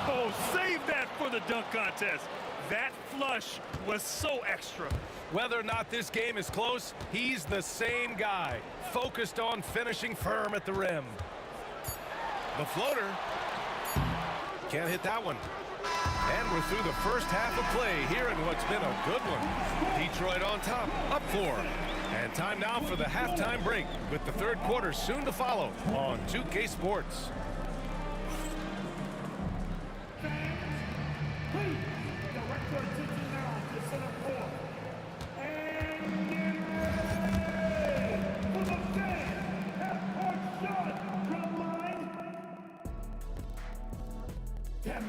Oh, save that for the dunk contest. That flush was so extra. Whether or not this game is close, he's the same guy, focused on finishing firm at the rim. The floater. Can't hit that one. And we're through the first half of play here in what's been a good one. Detroit on top, up 4. And time now for the halftime break, with the 3rd quarter soon to follow on 2K Sports.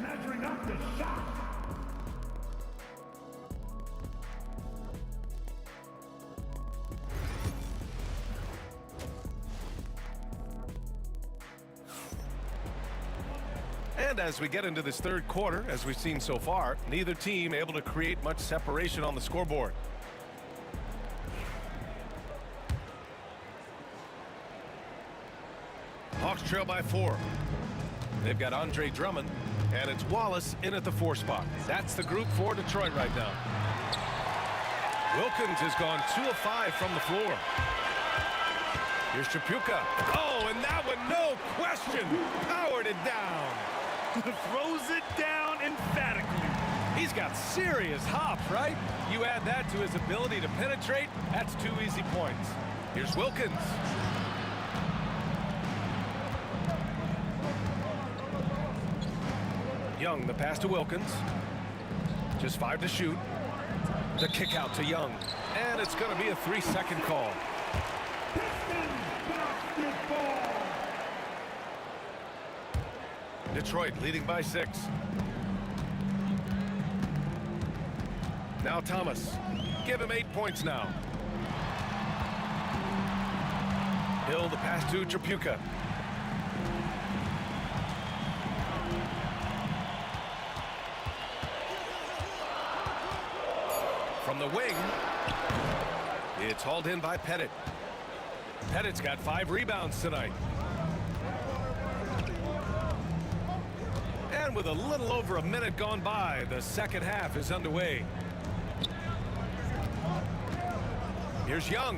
Measuring up the shot. And as we get into this 3rd quarter, as we've seen so far, neither team able to create much separation on the scoreboard. Hawks trail by 4. They've got Andre Drummond, and it's Wallace in at the 4 spot. That's the group for Detroit right now. Wilkins has gone 2 of 5 from the floor. Here's Chapuka. Oh, and that one, no question, powered it down. Throws it down emphatically. He's got serious hop, right? You add that to his ability to penetrate, that's 2 easy points. Here's Wilkins. Young, the pass to Wilkins. Just 5 to shoot. The kick out to Young. And it's going to be a 3-second call. Detroit leading by 6. Now Thomas. Give him 8 points now. Hill, the pass to Chapuka. From the wing, It's hauled in by Pettit. Pettit's got 5 rebounds tonight. And with a little over a minute gone by, the second half is underway. Here's Young.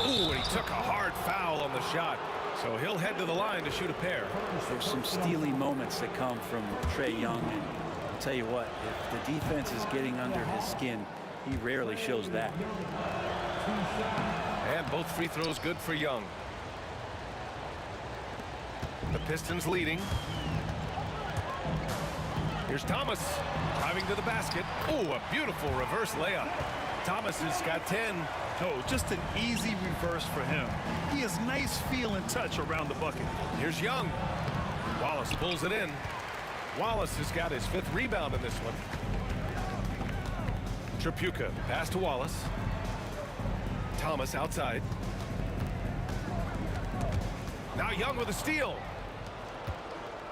Ooh, and he took a hard foul on the shot. So he'll head to the line to shoot a pair. There's some steely moments that come from Trae Young. And I'll tell you what, if the defense is getting under his skin, he rarely shows that. And both free throws good for Young. The Pistons leading. Here's Thomas driving to the basket. Oh, a beautiful reverse layup. Thomas has got 10. Oh, just an easy reverse for him. He has nice feel and touch around the bucket. Here's Young. Wallace pulls it in. Wallace has got his 5th rebound in this one. Tripucka pass to Wallace. Thomas outside. Now Young with a steal.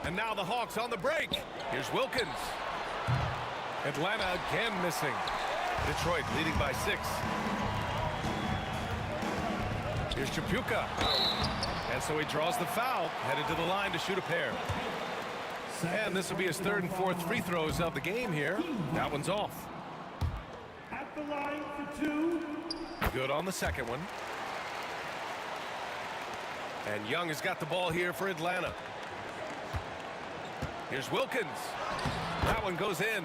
And now the Hawks on the break. Here's Wilkins. Atlanta again missing. Detroit leading by 6. Here's Tripucka. And so he draws the foul, headed to the line to shoot a pair. And this will be his 3rd and 4th free throws of the game here. That one's off. At the line for 2. Good on the second one. And Young has got the ball here for Atlanta. Here's Wilkins. That one goes in.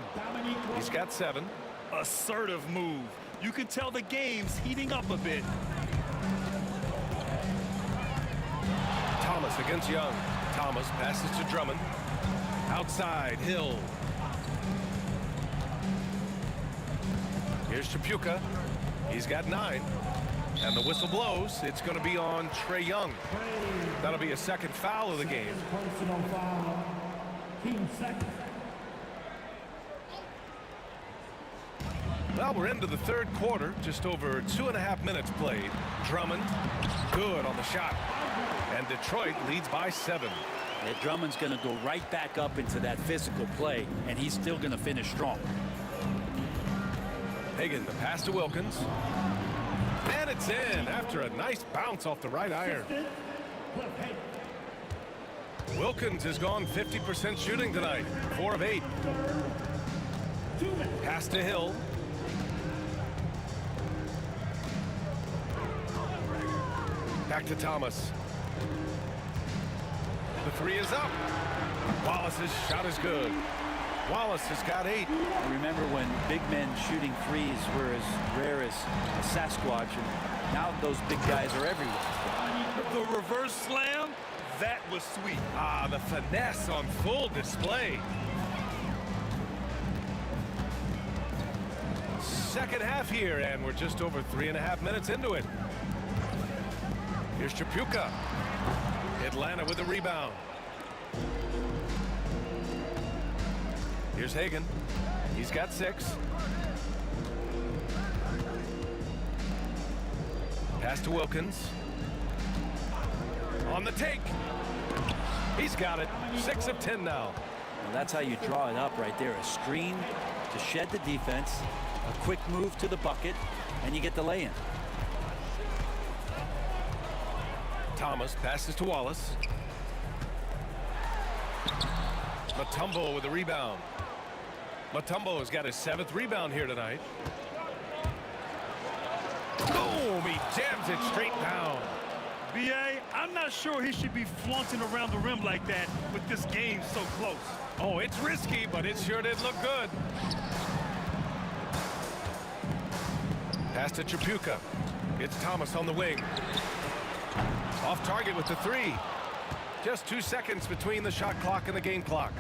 He's got 7. Assertive move. You can tell the game's heating up a bit. Thomas against Young. Thomas passes to Drummond. Outside, Hill. Here's Tripucka. He's got 9. And the whistle blows. It's going to be on Trae Young. That'll be a 2nd foul of the game. Personal foul. Team 2nd. Well, we're into the 3rd quarter. Just over 2.5 minutes played. Drummond, good on the shot. And Detroit leads by 7. Yeah, Drummond's going to go right back up into that physical play, and he's still going to finish strong. Hagan, the pass to Wilkins. And it's in after a nice bounce off the right iron. Wilkins has gone 50% shooting tonight. 4 of 8. Pass to Hill. Back to Thomas. The 3 is up. Wallace's shot is good. Wallace has got 8. I remember when big men shooting threes were as rare as a Sasquatch, and now those big guys are everywhere. The reverse slam, that was sweet. Ah, the finesse on full display. Second half here, and we're just over 3.5 minutes into it. Here's Tripucka. Atlanta with the rebound. Here's Hagan. He's got 6. Pass to Wilkins. On the take. He's got it. 6 of 10 now. Well, that's how you draw it up right there. A screen to shed the defense, a quick move to the bucket, and you get the lay-in. Thomas passes to Wallace. Mutombo with the rebound. Mutombo has got his 7th rebound here tonight. Boom! He jams it straight down. B.A., I'm not sure he should be flaunting around the rim like that with this game so close. Oh, it's risky, but it sure did look good. Pass to Tripucka. It's Thomas on the wing. Off target with the 3. Just 2 seconds between the shot clock and the game clock.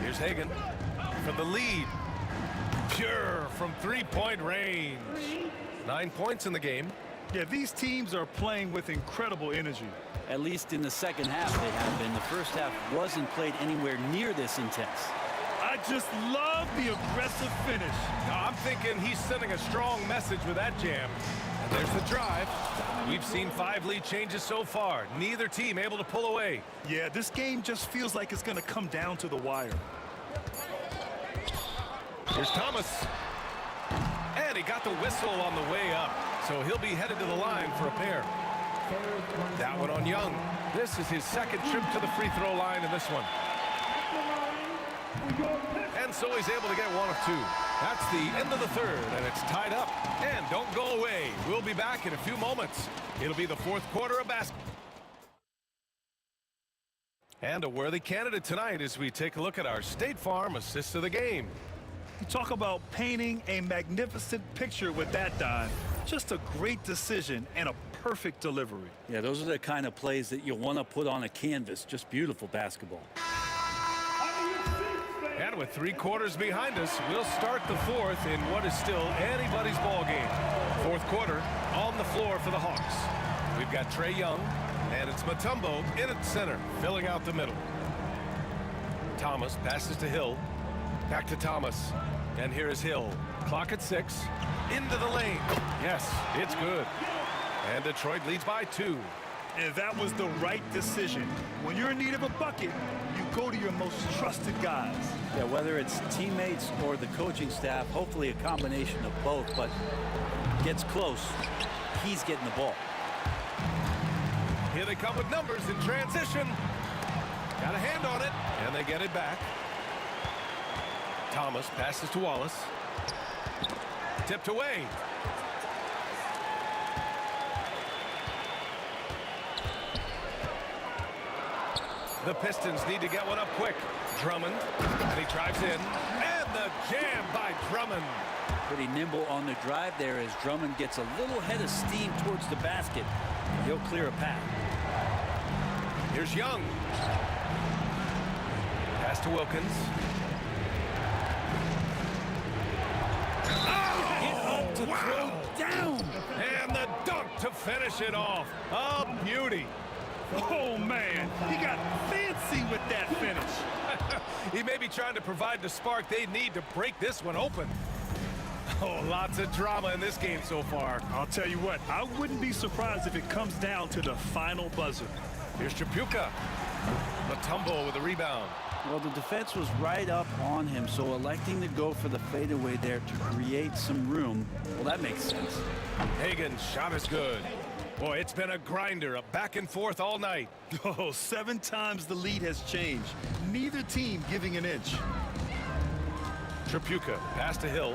Here's Hagan for the lead. Pure from 3-point range. 9 points in the game. Yeah, these teams are playing with incredible energy. At least in the second half they have been. The first half wasn't played anywhere near this intense. I just love the aggressive finish. Now, I'm thinking he's sending a strong message with that jam. There's the drive. We've seen 5 lead changes so far. Neither team able to pull away. Yeah, this game just feels like it's going to come down to the wire. Here's Thomas. And he got the whistle on the way up. So he'll be headed to the line for a pair. That one on Young. This is his second trip to the free throw line in this one. And so he's able to get 1 of 2. That's the end of the third, and it's tied up. And don't go away. We'll be back in a few moments. It'll be the fourth quarter of basketball. And a worthy candidate tonight as we take a look at our State Farm assist of the game. You talk about painting a magnificent picture with that dive. Just a great decision and a perfect delivery. Yeah, those are the kind of plays that you want to put on a canvas. Just beautiful basketball. And with 3 quarters behind us, we'll start the fourth in what is still anybody's ball game. Fourth quarter on the floor for the Hawks. We've got Trae Young, and it's Mutombo in at center, filling out the middle. Thomas passes to Hill. Back to Thomas. And here is Hill. Clock at 6. Into the lane. Yes, it's good. And Detroit leads by 2. And that was the right decision. When you're in need of a bucket, you go to your most trusted guys. Yeah, whether it's teammates or the coaching staff, hopefully a combination of both, but gets close. He's getting the ball. Here they come with numbers in transition. Got a hand on it, and they get it back. Thomas passes to Wallace. Tipped away. The Pistons need to get one up quick. Drummond, and he drives in. And the jam by Drummond. Pretty nimble on the drive there as Drummond gets a little head of steam towards the basket. He'll clear a path. Here's Young. Pass to Wilkins. To throw down, and the dunk to finish it off. A beauty. Oh man, he got fancy with that finish. He may be trying to provide the spark they need to break this one open. Oh, lots of drama in this game so far. I'll tell you what, I wouldn't be surprised if it comes down to the final buzzer. Here's Tripucka. Mutombo with a rebound. Well, the defense was right up on him, so electing to go for the fadeaway there to create some room, well, that makes sense. Hagan's shot is good. Boy, it's been a grinder, a back and forth all night. Oh, 7 times the lead has changed. Neither team giving an inch. Tripucka, pass to Hill.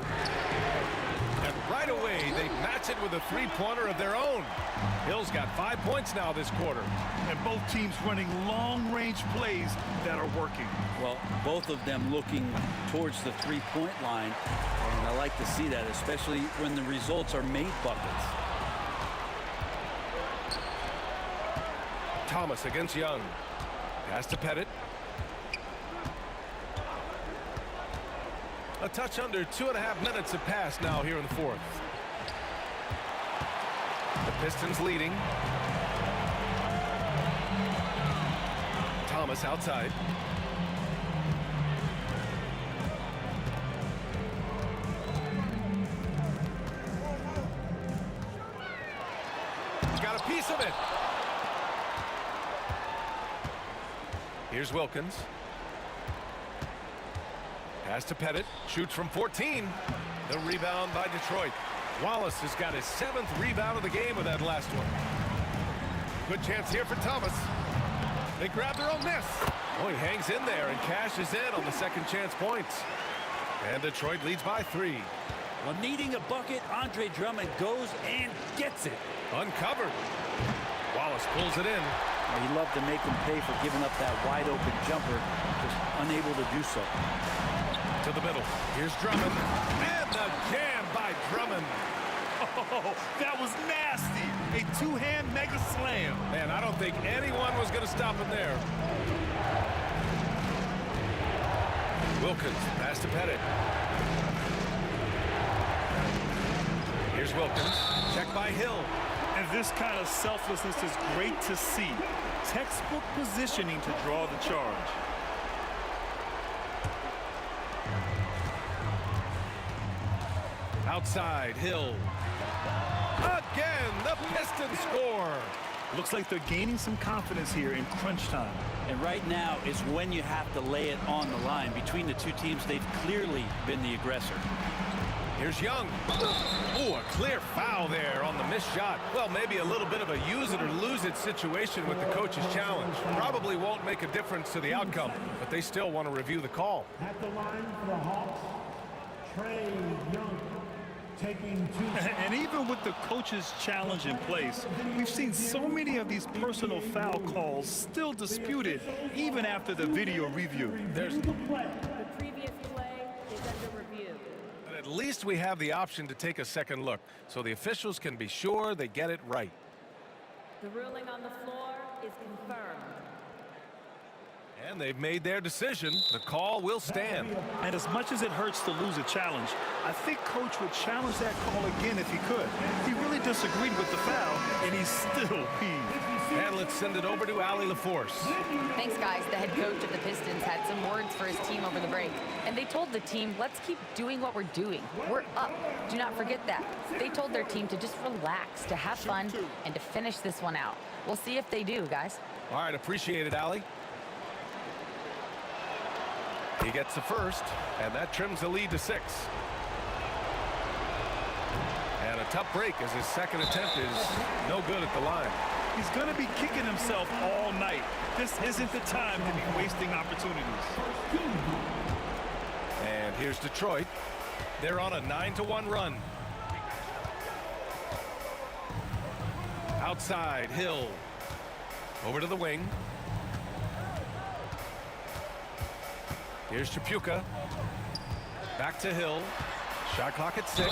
And right away, they match it with a 3-pointer of their own. Hill's got 5 points now this quarter. And both teams running long-range plays that are working. Well, both of them looking towards the 3-point line. And I like to see that, especially when the results are made buckets. Thomas against Young. Pass to Pettit. A touch under 2.5 minutes have passed now here in the fourth. The Pistons leading. Thomas outside. He's got a piece of it. Here's Wilkins. Pass to Pettit. Shoots from 14. The rebound by Detroit. Wallace has got his 7th rebound of the game with that last one. Good chance here for Thomas. They grab their own miss. Oh, he hangs in there and cashes in on the second chance points. And Detroit leads by 3. Well, needing a bucket, Andre Drummond goes and gets it. Uncovered. Wallace pulls it in. Well, he'd love to make him pay for giving up that wide open jumper, just unable to do so. To the middle. Here's Drummond. And the jam by Drummond. Oh, that was nasty. A 2-hand mega slam. Man, I don't think anyone was going to stop him there. Wilkins, pass to Pettit. Here's Wilkins. Check by Hill. And this kind of selflessness is great to see. Textbook positioning to draw the charge. Outside, Hill. Again, the Pistons score. Looks like they're gaining some confidence here in crunch time. And right now is when you have to lay it on the line. Between the two teams, they've clearly been the aggressor. Here's Young. Oh, a clear foul there on the missed shot. Well, maybe a little bit of a use it or lose it situation with the coach's challenge. Probably won't make a difference to the outcome, but they still want to review the call. At the line for the Hawks, Trey Young. Taking and even with the coach's challenge in place, we've seen so many of these personal foul calls still disputed even after the video review. The previous play is under review. At least we have the option to take a second look, so the officials can be sure they get it right. The ruling on the floor is confirmed. And they've made their decision. The call will stand. And as much as it hurts to lose a challenge, I think Coach would challenge that call again if he could. He really disagreed with the foul, and he's still peeved. And let's send it over to Allie LaForce. Thanks, guys. The head coach of the Pistons had some words for his team over the break. And they told the team, let's keep doing what we're doing. We're up. Do not forget that. They told their team to just relax, to have fun, and to finish this one out. We'll see if they do, guys. All right, appreciate it, Allie. He gets the first, and that trims the lead to 6. And a tough break as his second attempt is no good at the line. He's going to be kicking himself all night. This isn't the time to be wasting opportunities. And here's Detroit. They're on a 9-1 run. Outside, Hill. Over to the wing. Here's Chapuka. Back to Hill. Shot clock at 6.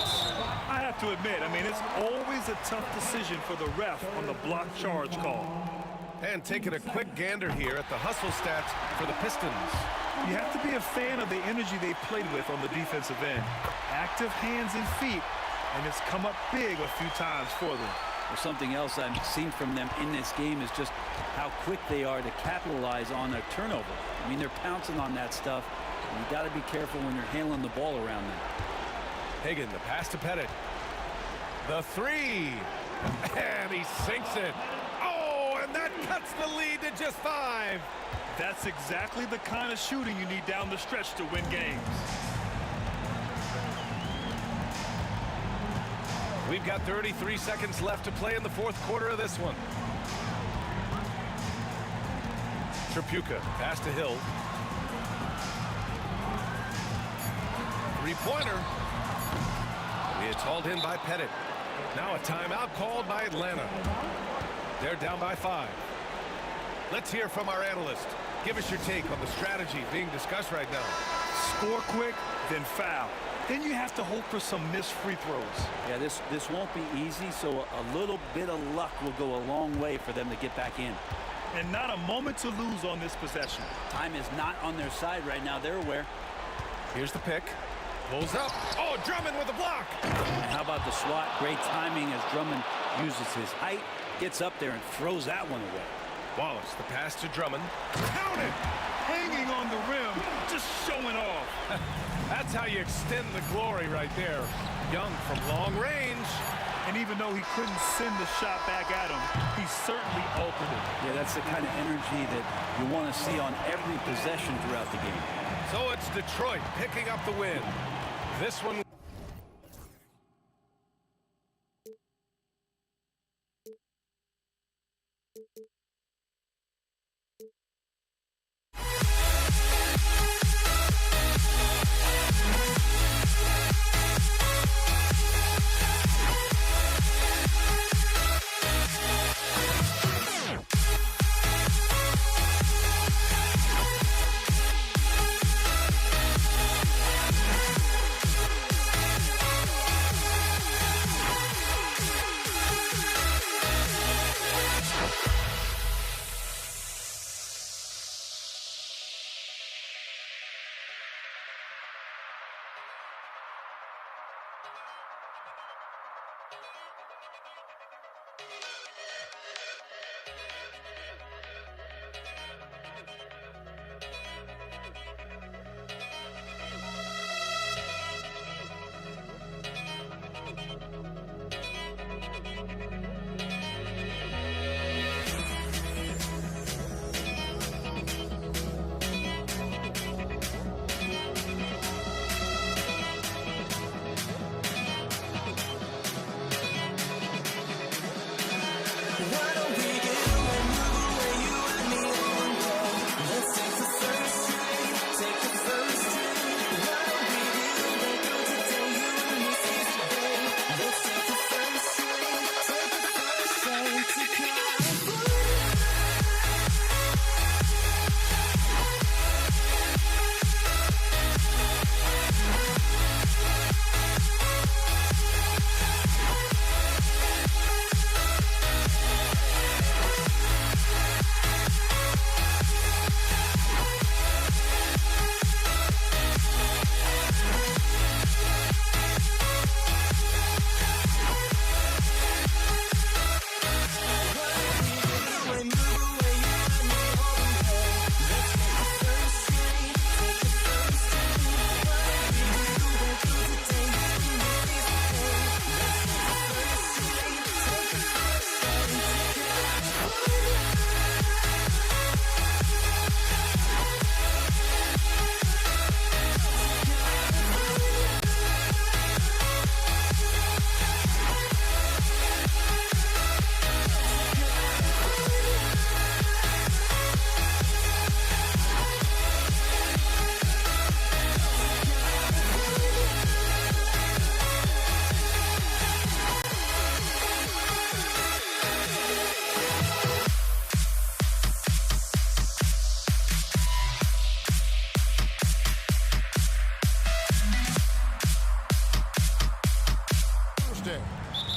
I have to admit, it's always a tough decision for the ref on the block charge call. And taking a quick gander here at the hustle stats for the Pistons. You have to be a fan of the energy they played with on the defensive end. Active hands and feet, and it's come up big a few times for them. Well, something else I've seen from them in this game is just how quick they are to capitalize on a turnover. They're pouncing on that stuff. You got to be careful when you're handling the ball around them. Hagan, the pass to Pettit. The 3. And he sinks it. Oh, and that cuts the lead to just 5. That's exactly the kind of shooting you need down the stretch to win games. We've got 33 seconds left to play in the fourth quarter of this one. Chapuka, pass to Hill. Three-pointer. It's hauled in by Pettit. Now a timeout called by Atlanta. They're down by 5. Let's hear from our analyst. Give us your take on the strategy being discussed right now. Score quick, then foul. Then you have to hope for some missed free throws. Yeah, this won't be easy, so a little bit of luck will go a long way for them to get back in. And not a moment to lose on this possession. Time is not on their side right now. They're aware. Here's the pick. Pulls up. Oh, Drummond with a block. And how about the swat? Great timing as Drummond uses his height, gets up there and throws that one away. Wallace, the pass to Drummond. Count it! Hanging on the rim, just showing off. That's how you extend the glory right there. Young from long range. And even though he couldn't send the shot back at him, he certainly altered it. Yeah, that's the kind of energy that you want to see on every possession throughout the game. So it's Detroit picking up the win. This one.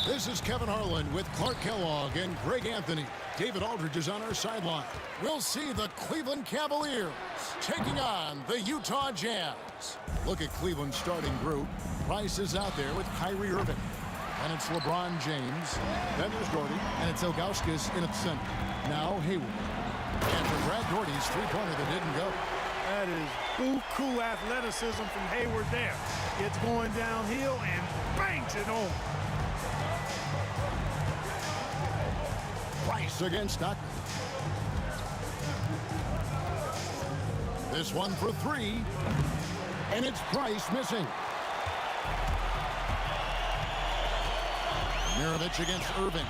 This is Kevin Harlan with Clark Kellogg and Greg Anthony. David Aldridge is on our sideline. We'll see the Cleveland Cavaliers taking on the Utah Jazz. Look at Cleveland's starting group. Price is out there with Kyrie Irving. And it's LeBron James. Then there's Doherty. And it's Ilgauskas in at center. Now Hayward. And for Brad Doherty's three-pointer that didn't go. That is buku athleticism from Hayward there. It's going downhill and bangs it home. Price against Stockton. This one for three. And it's Price missing. Mirovic against Irving.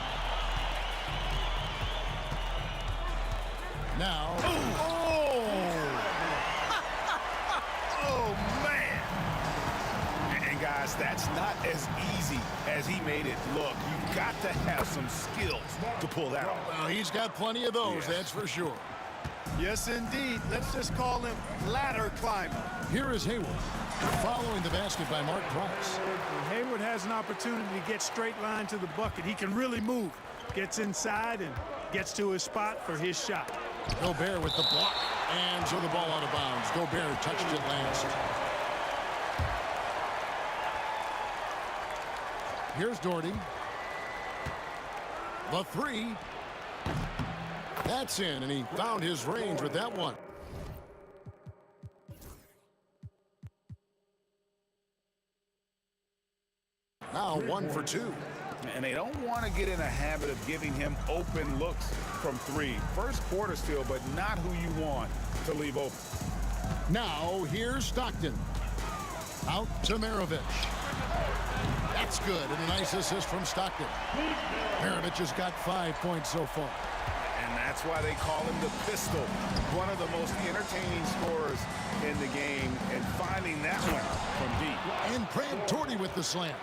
Now. Oh, man. And guys, that's not as easy as he made it look. You've got to have some skills to pull that off. Well, he's got plenty of those, that's for sure. Yes, indeed. Let's just call him ladder climber. Here is Hayward, following the basket by Mark Price. When Hayward has an opportunity to get straight line to the bucket, he can really move. Gets inside and gets to his spot for his shot. Gobert with the block, and so the ball out of bounds. Gobert touched it last. Here's Doherty. The three. That's in, and he found his range with that one. Now 1 for 2. And they don't want to get in a habit of giving him open looks from three. First quarter still, but not who you want to leave open. Now here's Stockton. Out to Mirovic. That's good, and a nice assist from Stockton. Mirovic has got 5 points so far. And that's why they call him the pistol. One of the most entertaining scorers in the game, and finding that one from deep. And Brad Doherty with the slam.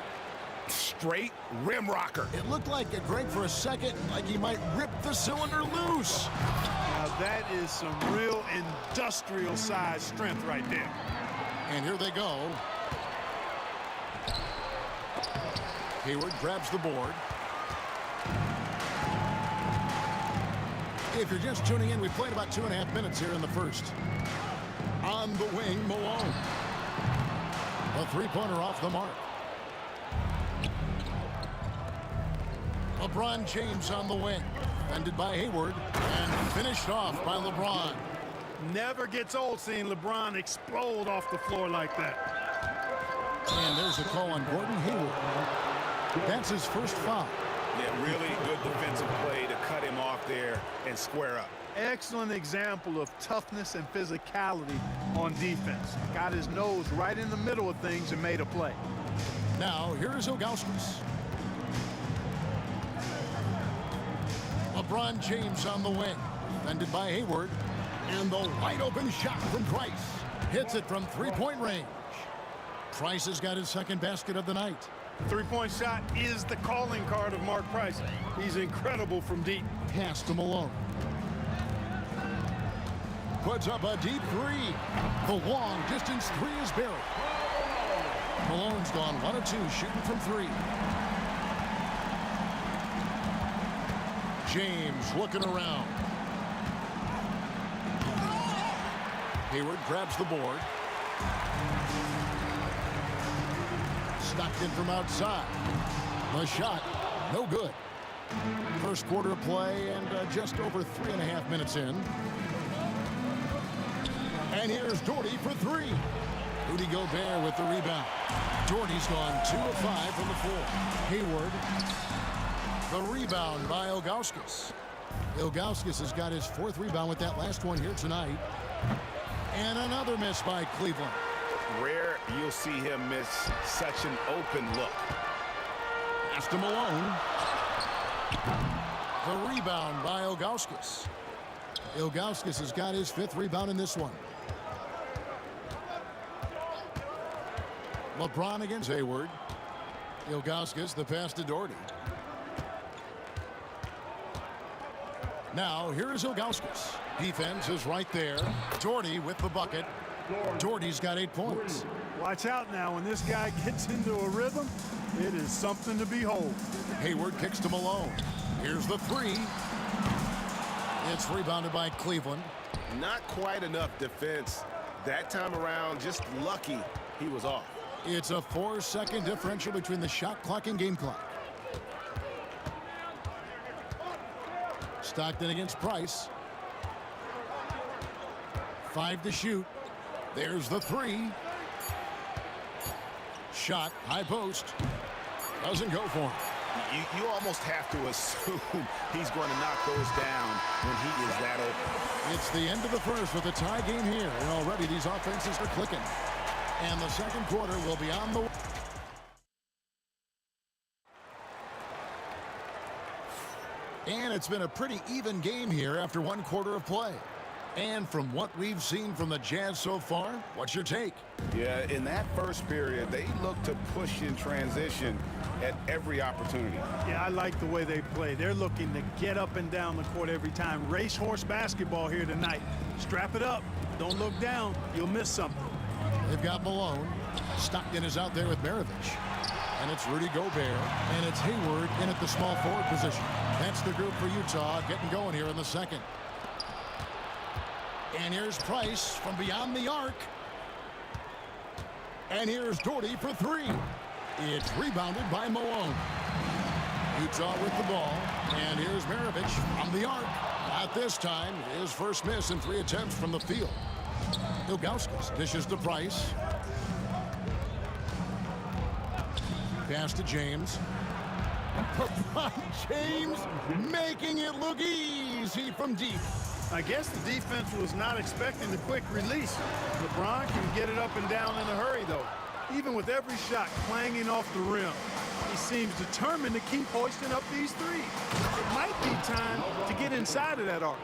Straight rim rocker. It looked like a Greg for a second, like he might rip the cylinder loose. Now that is some real industrial size strength right there. And here they go. Hayward grabs the board. If you're just tuning in, we played about 2.5 minutes here in the first. On the wing, Malone. A three-pointer off the mark. LeBron James on the wing. Defended by Hayward and finished off by LeBron. Never gets old seeing LeBron explode off the floor like that. And there's a call on Gordon Hayward. That's his first foul. Yeah, really good defensive play to cut him off there and square up. Excellent example of toughness and physicality on defense. Got his nose right in the middle of things and made a play. Now, here's Ilgauskas. LeBron James on the wing. Defended by Hayward. And the wide open shot from Price. Hits it from three-point range. Price has got his second basket of the night. Three-point shot is the calling card of Mark Price. He's incredible from deep. Pass to Malone. Puts up a deep three. The long distance three is buried. Malone's gone 1 of 2 shooting from three. James looking around. Hayward grabs the board. Stockton from outside. The shot, no good. First quarter play and just over 3.5 minutes in. And here's Doherty for three. Rudy Gobert with the rebound. Doherty's gone 2 of 5 from the floor. Hayward. The rebound by Ilgauskas. Ilgauskas has got his 4th rebound with that last one here tonight. And another miss by Cleveland. Rare you'll see him miss such an open look. Pass to Malone. The rebound by Ilgauskas. Ilgauskas has got his 5th rebound in this one. LeBron against Hayward. Ilgauskas, the pass to Doherty. Now, here is Ilgauskas. Defense is right there. Doherty with the bucket. Doherty's got 8 points. Watch out now. When this guy gets into a rhythm, it is something to behold. Hayward kicks to Malone. Here's the three. It's rebounded by Cleveland. Not quite enough defense that time around. Just lucky he was off. It's a 4-second differential between the shot clock and game clock. Stockton against Price. 5 to shoot. There's the three. Shot, high post. Doesn't go for him. You almost have to assume he's going to knock those down when he is that open. It's the end of the first with a tie game here, and already these offenses are clicking. And the second quarter will be on the way. And it's been a pretty even game here after one quarter of play. And from what we've seen from the Jazz so far, what's your take? Yeah, in that first period, they looked to push in transition at every opportunity. Yeah, I like the way they play. They're looking to get up and down the court every time. Racehorse basketball here tonight. Strap it up. Don't look down. You'll miss something. They've got Malone. Stockton is out there with Maravich. And it's Rudy Gobert. And it's Hayward in at the small forward position. That's the group for Utah getting going here in the second. And here's Price from beyond the arc. And here's Doherty for three. It's rebounded by Malone. Utah with the ball. And here's Maravich from the arc. Not this time. His first miss in 3 attempts from the field. Ilgauskas dishes to Price. Pass to James. James making it look easy from deep. I guess the defense was not expecting the quick release. LeBron can get it up and down in a hurry, though. Even with every shot clanging off the rim, he seems determined to keep hoisting up these threes. It might be time to get inside of that arc.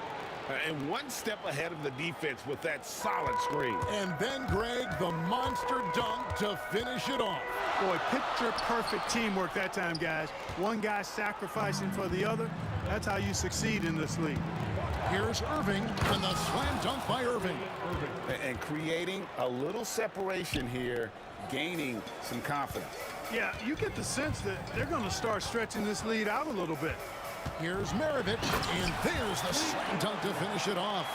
And one step ahead of the defense with that solid screen. And then, Greg, the monster dunk to finish it off. Boy, picture-perfect teamwork that time, guys. One guy sacrificing for the other. That's how you succeed in this league. Here's Irving, and the slam dunk by Irving. And creating a little separation here, gaining some confidence. Yeah, you get the sense that they're going to start stretching this lead out a little bit. Here's Maravich, and there's the slam dunk to finish it off.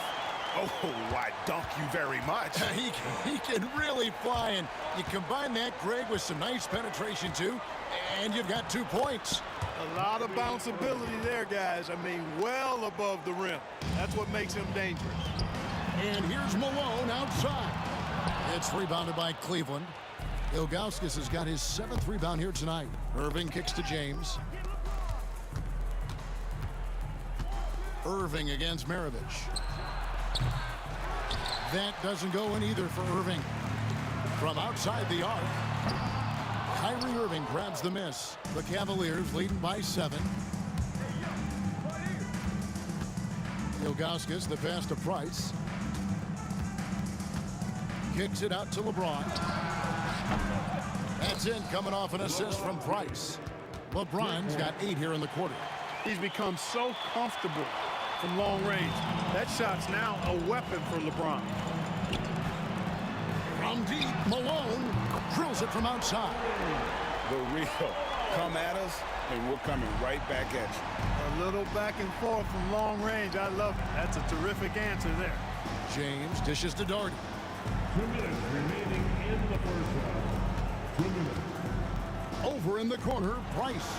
Oh, I dunk you very much. He can really fly, and you combine that, Greg, with some nice penetration, too, and you've got 2 points. A lot of bounceability there, guys. I mean, well above the rim. That's what makes him dangerous. And here's Malone outside. It's rebounded by Cleveland. Ilgauskas has got his 7th rebound here tonight. Irving kicks to James. Irving against Maravich. That doesn't go in either for Irving. From outside the arc, Kyrie Irving grabs the miss. The Cavaliers leading by 7. Ilgauskas, the pass to Price. Kicks it out to LeBron. That's in, coming off an assist from Price. LeBron's got 8 here in the quarter. He's become so comfortable from long range. That shot's now a weapon for LeBron. From deep, Malone drills it from outside. The real come at us, and we're coming right back at you. A little back and forth from long range. I love it. That's a terrific answer there. James dishes to Doherty. 2 minutes remaining in the first round. 2 minutes. Over in the corner, Price.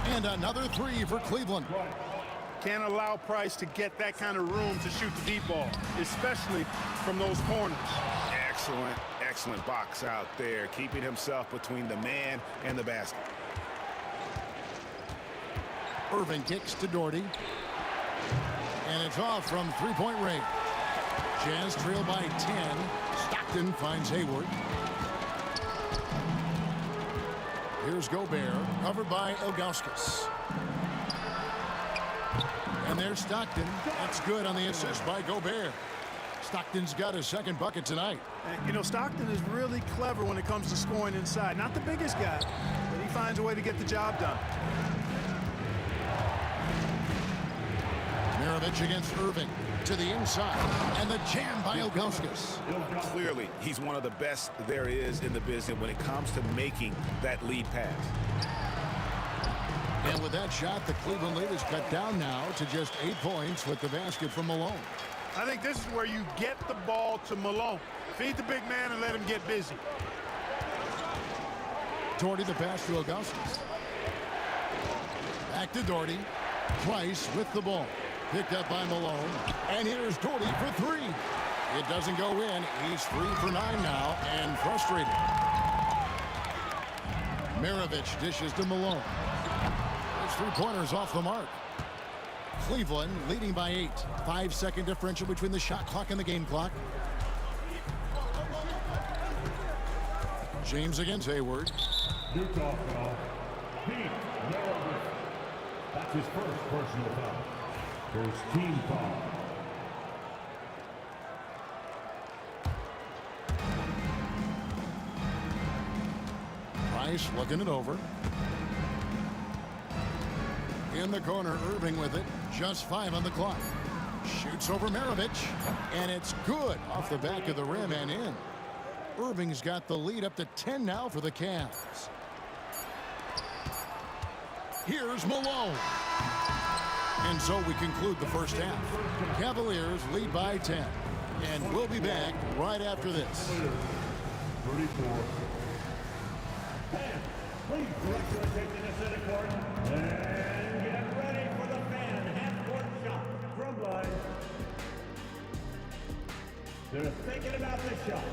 And another 3 for Cleveland. Can't allow Price to get that kind of room to shoot the deep ball, especially from those corners. Excellent box out there, keeping himself between the man and the basket. Irving kicks to Doherty. And it's off from 3-point range. Jazz trail by 10. Stockton finds Hayward. Here's Gobert, covered by Ilgauskas. And there's Stockton. That's good on the assist by Gobert. Stockton's got his 2nd bucket tonight. You know, Stockton is really clever when it comes to scoring inside. Not the biggest guy, but he finds a way to get the job done. Maravich against Irving to the inside, and the jam by Ilgauskas. Clearly, he's one of the best there is in the business when it comes to making that lead pass. And with that shot, the Cleveland lead is cut down now to just 8 points with the basket from Malone. I think this is where you get the ball to Malone. Feed the big man and let him get busy. Doherty the pass to Ilgauskas. Back to Doherty. Price with the ball. Picked up by Malone. And here's Doherty for 3. It doesn't go in. He's 3 for 9 now and frustrated. Maravich dishes to Malone. His 3-pointers off the mark. Cleveland leading by 8. 5-second differential between the shot clock and the game clock. James against Hayward. Utah foul. Pete Maravich. That's his first personal foul. First team foul. Price looking it over. In the corner, Irving with it. Just 5 on the clock. Shoots over Maravich. And it's good off the back of the rim and in. Irving's got the lead up to 10 now for the Cavs. Here's Malone. And so we conclude the first half. Cavaliers lead by 10. And we'll be back right after this. 34. Please take to the center court and get ready for the fan half-court shot from line. They're thinking about the shot.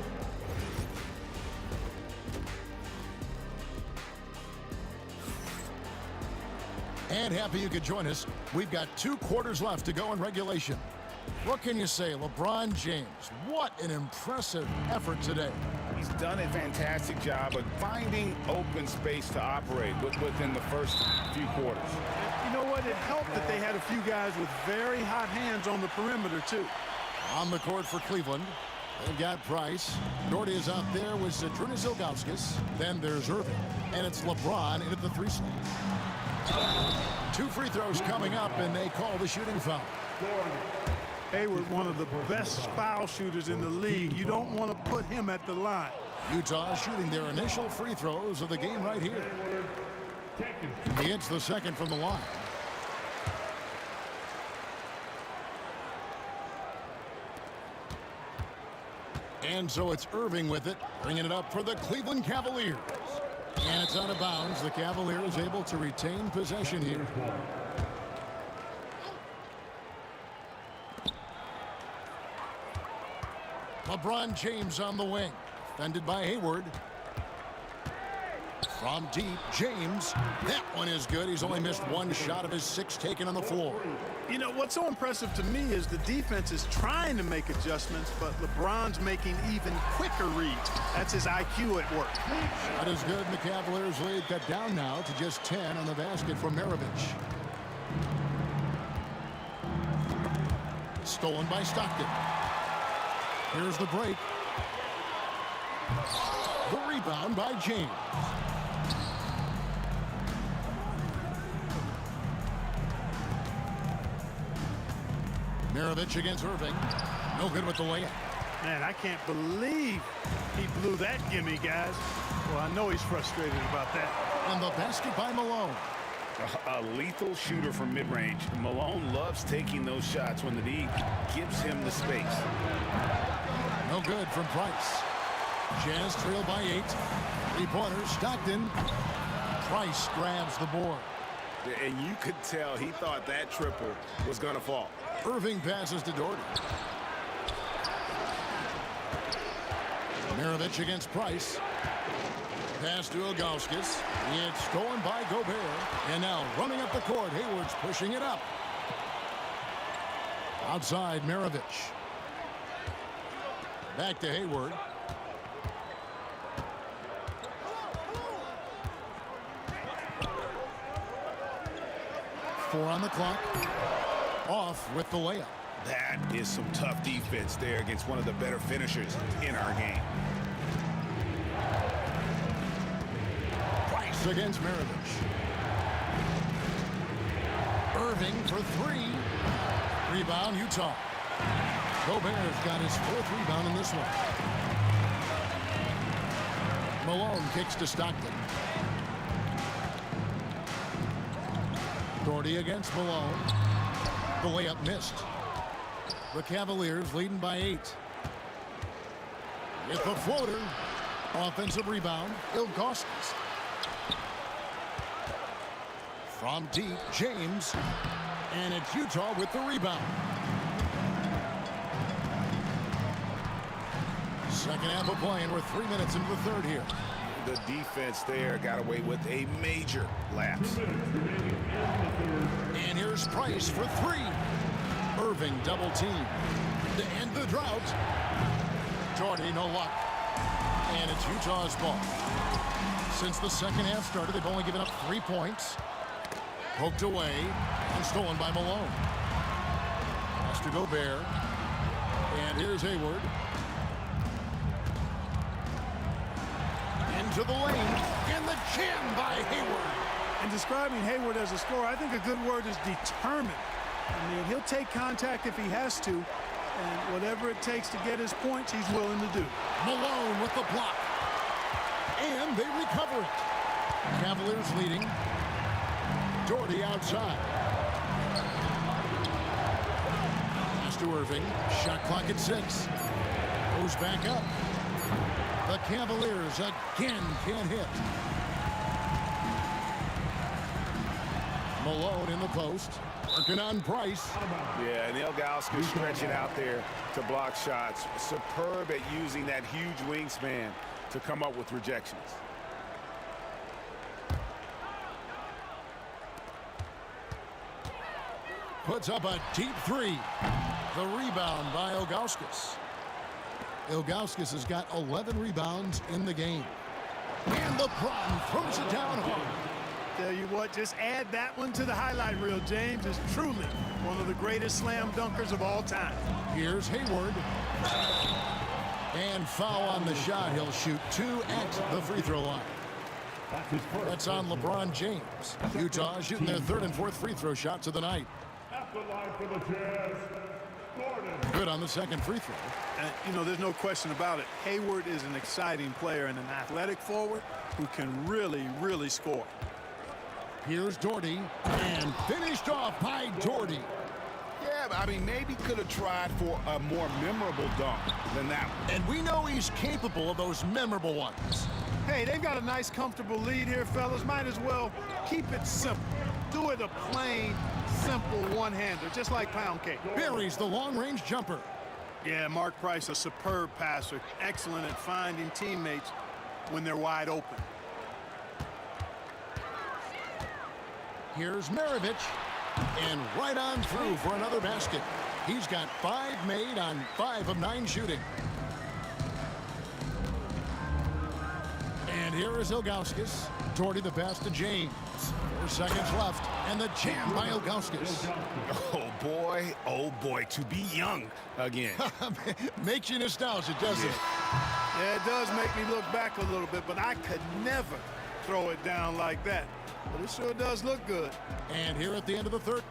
And happy you could join us. We've got 2 quarters left to go in regulation. What can you say, LeBron James? What an impressive effort today. He's done a fantastic job of finding open space to operate within the first few quarters. You know what? It helped that they had a few guys with very hot hands on the perimeter, too. On the court for Cleveland, they've got Price. Doherty is out there with Zydrunas Ilgauskas. Then there's Irving. And it's LeBron in at the 3 slot. 2 free throws coming up, and they call the shooting foul. Hayward, one of the best foul shooters in the league. You don't want to put him at the line. Utah shooting their initial free throws of the game right here. He hits the second from the line. And so it's Irving with it, bringing it up for the Cleveland Cavaliers. And it's out of bounds. The Cavaliers able to retain possession here. LeBron James on the wing. Defended by Hayward. From deep, James. That one is good. He's only missed 1 shot of his 6 taken on the floor. You know, what's so impressive to me is the defense is trying to make adjustments, but LeBron's making even quicker reads. That's his IQ at work. That is good, and the Cavaliers lead cut down now to just 10 on the basket for Maravich. Stolen by Stockton. Here's the break. The rebound by James. Maravich against Irving. No good with the layup. Man, I can't believe he blew that gimme, guys. Well, I know he's frustrated about that. And the basket by Malone. A lethal shooter from mid-range. Malone loves taking those shots when the D gives him the space. No good from Price. Jazz trail by 8. 3-pointers. Stockton. Price grabs the board. And you could tell he thought that triple was going to fall. Irving passes to Doherty. Maravich against Price. Pass to Ilgauskas. It's stolen by Gobert. And now running up the court, Hayward's pushing it up. Outside, Maravich. Back to Hayward. Four on the clock. Off with the layup. That is some tough defense there against one of the better finishers in our game. Price against Maravich. Irving for 3. Rebound, Utah. Gobert's got his 4th rebound in this one. Malone kicks to Stockton. Doherty against Malone. The layup missed. The Cavaliers leading by 8. With the floater. Offensive rebound, Ilgauskas. From deep, James. And it's Utah with the rebound. Second half of play, and we're 3 minutes into the third here. The defense there got away with a major lapse. And here's Price for 3. Irving double team. To end the drought. Doherty, no luck. And it's Utah's ball. Since the second half started, they've only given up 3 points. Poked away and stolen by Malone. Has to Gobert. And here's Hayward. Into the lane. And the jam by Hayward. And describing Hayward as a scorer, I think a good word is determined. I mean, he'll take contact if he has to. And whatever it takes to get his points, he's willing to do. Malone with the block. And they recover it. Cavaliers leading. Doherty outside. Pass to Irving. Shot clock at 6. Goes back up. The Cavaliers again can't hit. Malone in the post. Working on Price. Yeah, and Ilgauskas stretching out there to block shots. Superb at using that huge wingspan to come up with rejections. Puts up a deep 3. The rebound by Ilgauskas. Ilgauskas has got 11 rebounds in the game. And LeBron throws it down hard. Tell you what, just add that one to the highlight reel. James is truly one of the greatest slam dunkers of all time. Here's Hayward. And foul on the shot. He'll shoot 2 at the free throw line. That's on LeBron James. Utah shooting their 3rd and 4th free throw shots of the night. Good on the 2nd free throw. And, you know, there's no question about it. Hayward is an exciting player and an athletic forward who can really, really score. Here's Doherty, and finished off by Doherty. Yeah, I mean, maybe could have tried for a more memorable dunk than that one. And we know he's capable of those memorable ones. Hey, they've got a nice, comfortable lead here, fellas. Might as well keep it simple. Do it a plain, simple one-hander, just like pound cake. Buries the long-range jumper. Yeah, Mark Price, a superb passer. Excellent at finding teammates when they're wide open. Here's Maravich, and right on through for another basket. He's got 5 made on 5 of 9 shooting. And here is Ilgauskas. Doherty the pass to James. 4 seconds left, and the jam by Ilgauskas. Oh boy, to be young again. Makes you nostalgic, doesn't it? Yeah, it does make me look back a little bit, but I could never throw it down like that. But it sure does look good. And here at the end of the 3rd.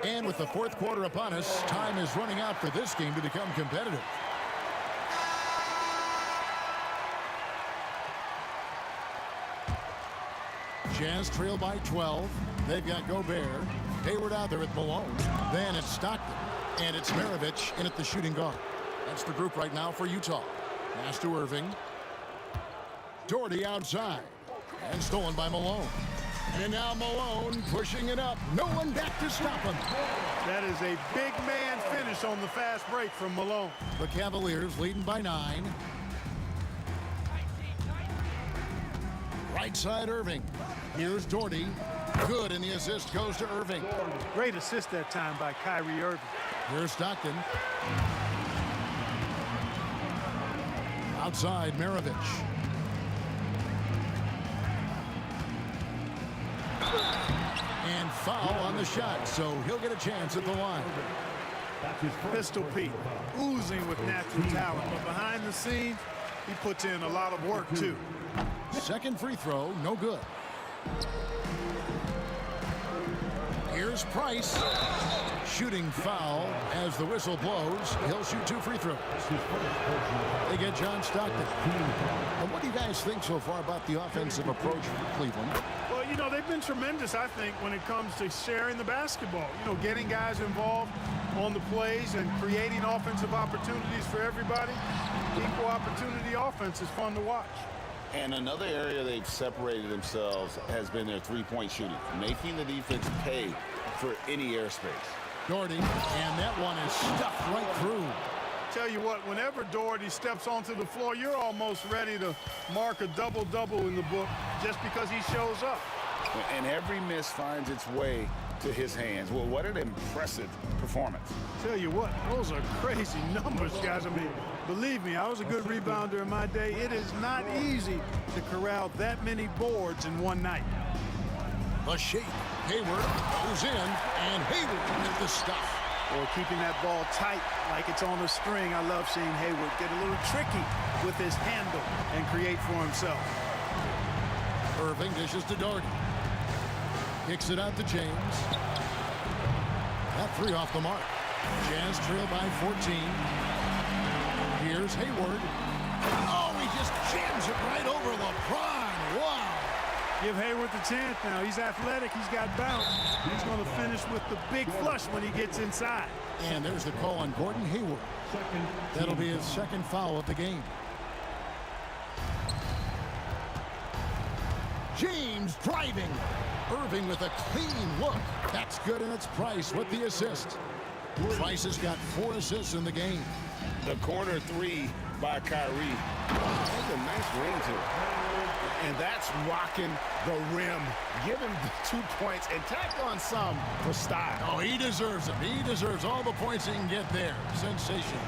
And with the 4th quarter upon us, time is running out for this game to become competitive. Jazz trail by 12. They've got Gobert. Hayward out there with Malone. Then it's Stockton. And it's Maravich in at the shooting guard. That's the group right now for Utah. Pass to Irving. Doherty outside. And stolen by Malone. And now Malone pushing it up. No one back to stop him. That is a big man finish on the fast break from Malone. The Cavaliers leading by 9. Right side Irving. Here's Doherty. Good, and the assist goes to Irving. Great assist that time by Kyrie Irving. Here's Stockton. Outside Maravich. And foul on the shot, so he'll get a chance at the line. Pistol Pete, oozing with natural talent, but behind the scenes, he puts in a lot of work too. Second free throw, no good. Here's Price. Shooting foul as the whistle blows. He'll shoot 2 free throws. They get John Stockton. And what do you guys think so far about the offensive approach for Cleveland? Well, you know, they've been tremendous, I think, when it comes to sharing the basketball. You know, getting guys involved on the plays and creating offensive opportunities for everybody. Equal opportunity offense is fun to watch. And another area they've separated themselves has been their three-point shooting, making the defense pay for any airspace. Doherty, and that one is stuffed right through. Tell you what, whenever Doherty steps onto the floor, you're almost ready to mark a double-double in the book just because he shows up. And every miss finds its way to his hands. Well, what an impressive performance. Tell you what, those are crazy numbers, guys. I mean, believe me, I was a good rebounder in my day. It is not easy to corral that many boards in one night. The shape. Hayward goes in, and Hayward with the stuff. Or keeping that ball tight like it's on a string. I love seeing Hayward get a little tricky with his handle and create for himself. Irving dishes to Doherty. Kicks it out to James. That 3 off the mark. Jazz trail by 14. Here's Hayward. Oh, he just jams it right over LeBron. Wow. Give Hayward the chance now. He's athletic. He's got bounce. He's going to finish with the big flush when he gets inside. And there's the call on Gordon Hayward. That'll be his second foul of the game. James driving. Irving with a clean look. That's good, and it's Price with the assist. Price has got 4 assists in the game. The corner 3 by Kyrie. That's a nice ring to it. And that's rocking the rim. Give him the 2 points and tack on some for style. Oh, he deserves them. He deserves all the points he can get there. Sensational.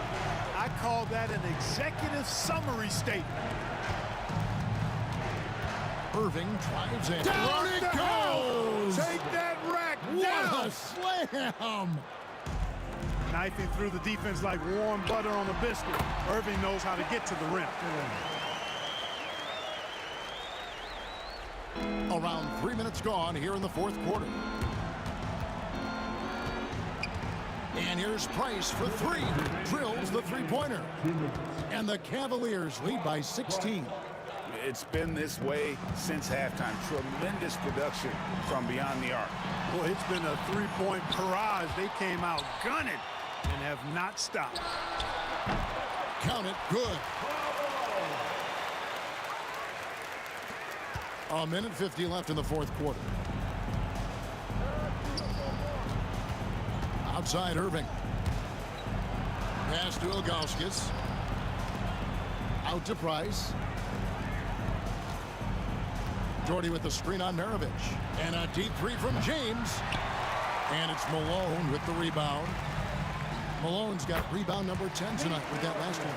I call that an executive summary statement. Irving drives in. Down it goes! Take that rack down! What a slam! Knifing through the defense like warm butter on a biscuit. Irving knows how to get to the rim. Around 3 minutes gone here in the 4th quarter. And here's Price for 3. Drills the three-pointer. And the Cavaliers lead by 16. It's been this way since halftime. Tremendous production from beyond the arc. Well, it's been a three-point barrage. They came out gunning and have not stopped. Count it. Good. A minute 50 left in the 4th quarter. Outside Irving. Pass to Ilgauskas. Out to Price. Doherty with the screen on Maravich. And a deep 3 from James. And it's Malone with the rebound. Malone's got rebound number 10 tonight with that last one.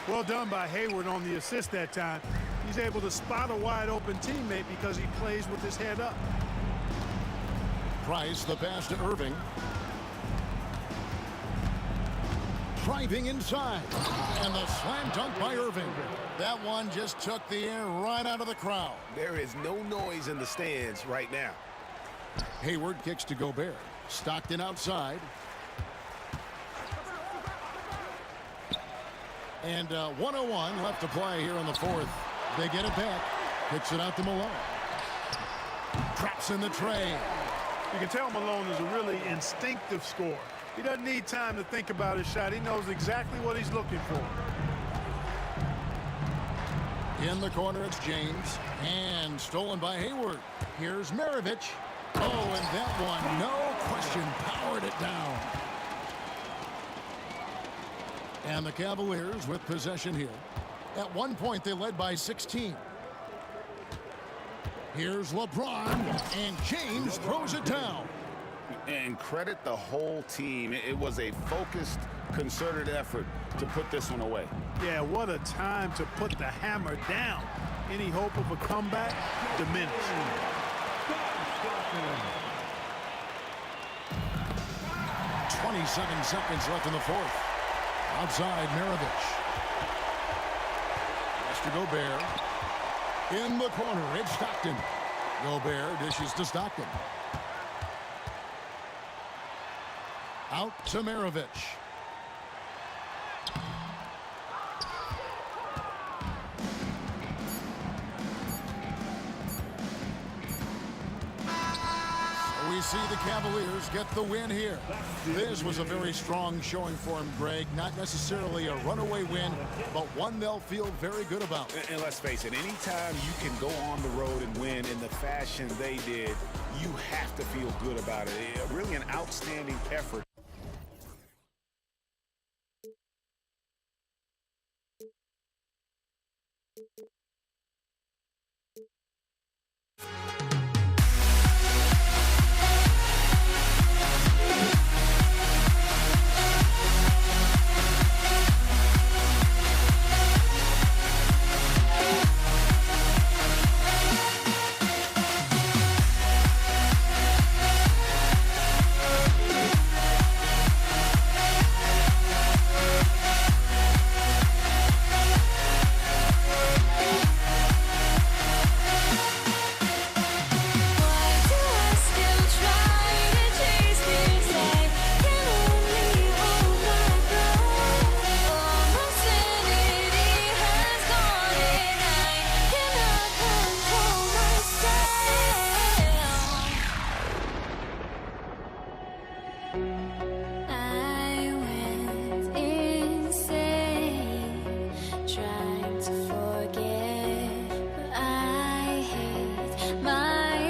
Well done by Hayward on the assist that time. He's able to spot a wide open teammate because he plays with his head up. Price, the pass to Irving. Driving inside. And the slam dunk by Irving. That one just took the air right out of the crowd. There is no noise in the stands right now. Hayward kicks to Gobert. Stockton outside. And 1:01 left to play here in the 4th. They get it back. Kicks it out to Malone. Traps in the tray. You can tell Malone is a really instinctive scorer. He doesn't need time to think about his shot. He knows exactly what he's looking for. In the corner, it's James. And stolen by Hayward. Here's Maravich. Oh, and that one, no question, powered it down. And the Cavaliers with possession here. At one point, they led by 16. Here's LeBron, and James throws it down. And credit the whole team. It was a focused, concerted effort to put this one away. Yeah, what a time to put the hammer down. Any hope of a comeback diminished. 27 seconds left in the 4th. Outside, Maravich. Pass to Gobert. In the corner, it's Stockton. Gobert dishes to Stockton. Out to Maravich. We see the Cavaliers get the win here. This was a very strong showing for him, Greg. Not necessarily a runaway win, but one they'll feel very good about. And let's face it, anytime you can go on the road and win in the fashion they did, you have to feel good about it. Really an outstanding effort. My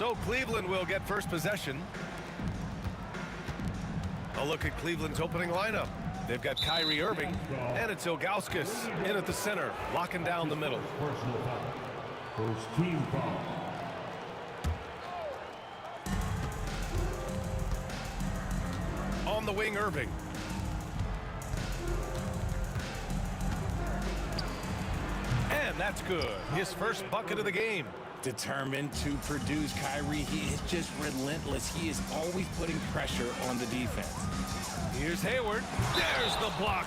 So Cleveland will get first possession. A look at Cleveland's opening lineup. They've got Kyrie Irving, and it's Ilgauskas in at the center, locking down the middle. Personal foul. First team foul. On the wing, Irving. And that's good. His first bucket of the game. Determined to produce. Kyrie, he is just relentless. He is always putting pressure on the defense. Here's Hayward. There's the block.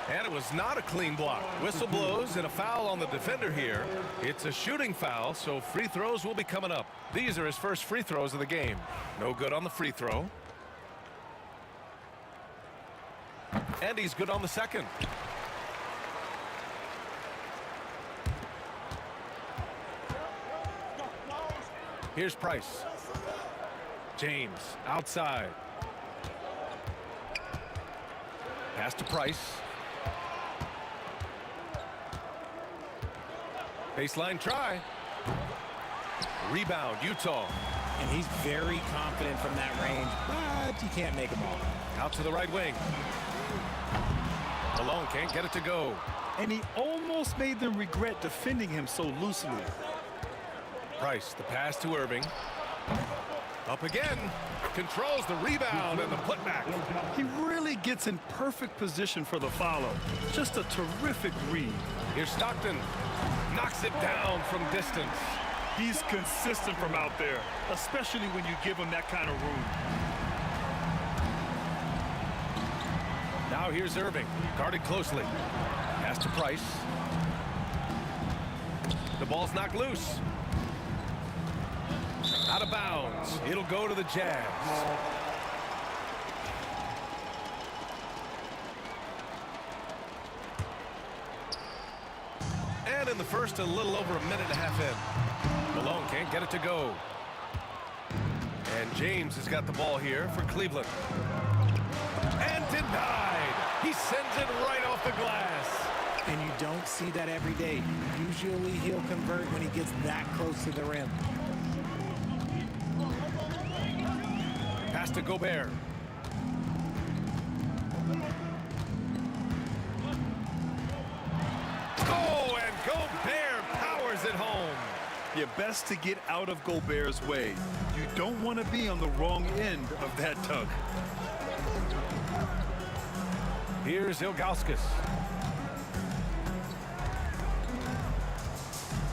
And it was not a clean block. Whistle blows and a foul on the defender here. It's a shooting foul, so free throws will be coming up. These are his first free throws of the game. No good on the free throw. And he's good on the second. Here's Price. James outside. Pass to Price. Baseline try. Rebound, Utah. And he's very confident from that range, but he can't make them all. Out to the right wing. Malone can't get it to go. And he almost made them regret defending him so loosely. Price, the pass to Irving. Up again. Controls the rebound and the putback. He really gets in perfect position for the follow. Just a terrific read. Here's Stockton. Knocks it down from distance. He's consistent from out there, especially when you give him that kind of room. Now here's Irving. Guarded closely. Pass to Price. The ball's knocked loose. Out of bounds. It'll go to the Jazz. And in the first, a little over a minute and a half in. Malone can't get it to go. And James has got the ball here for Cleveland. And denied. He sends it right off the glass. And you don't see that every day. Usually he'll convert when he gets that close to the rim. Pass to Gobert. Oh, and Gobert powers it home. You're best to get out of Gobert's way. You don't want to be on the wrong end of that tug. Here's Ilgauskas.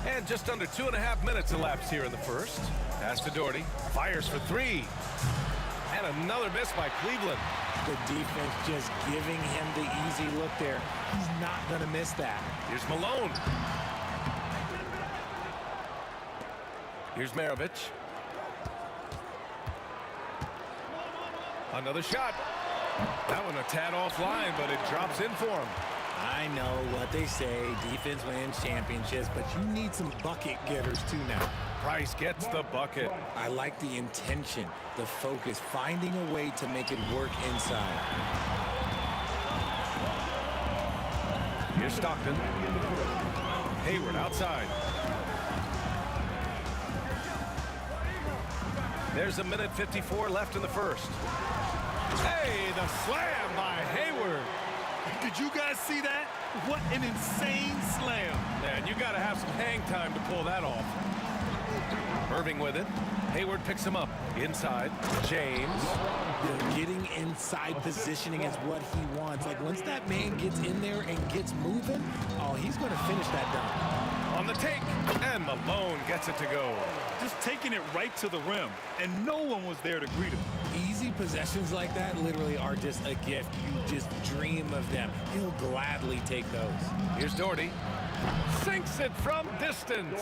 And just under 2.5 minutes elapsed here in the first. Pass to Doherty. Fires for three. And another miss by Cleveland. The defense just giving him the easy look there. He's not going to miss that. Here's Malone. Here's Maravich. Another shot. That one a tad offline, but it drops in for him. I know what they say, defense wins championships, but you need some bucket getters too now. Price gets the bucket. I like the intention, the focus, finding a way to make it work inside. Here's Stockton. Hayward outside. There's a minute 54 left in the first. Hey, the slam by Hayward. Did you guys see that? What an insane slam. Man, you got to have some hang time to pull that off. Irving with it. Hayward picks him up. Inside. James. Getting inside positioning is what he wants. Like, once that man gets in there and gets moving, oh, he's going to finish that dunk. On the take. And Malone gets it to go. Just taking it right to the rim. And no one was there to greet him. Easy possessions like that literally are just a gift. You just dream of them. He'll gladly take those. Here's Doherty. Sinks it from distance.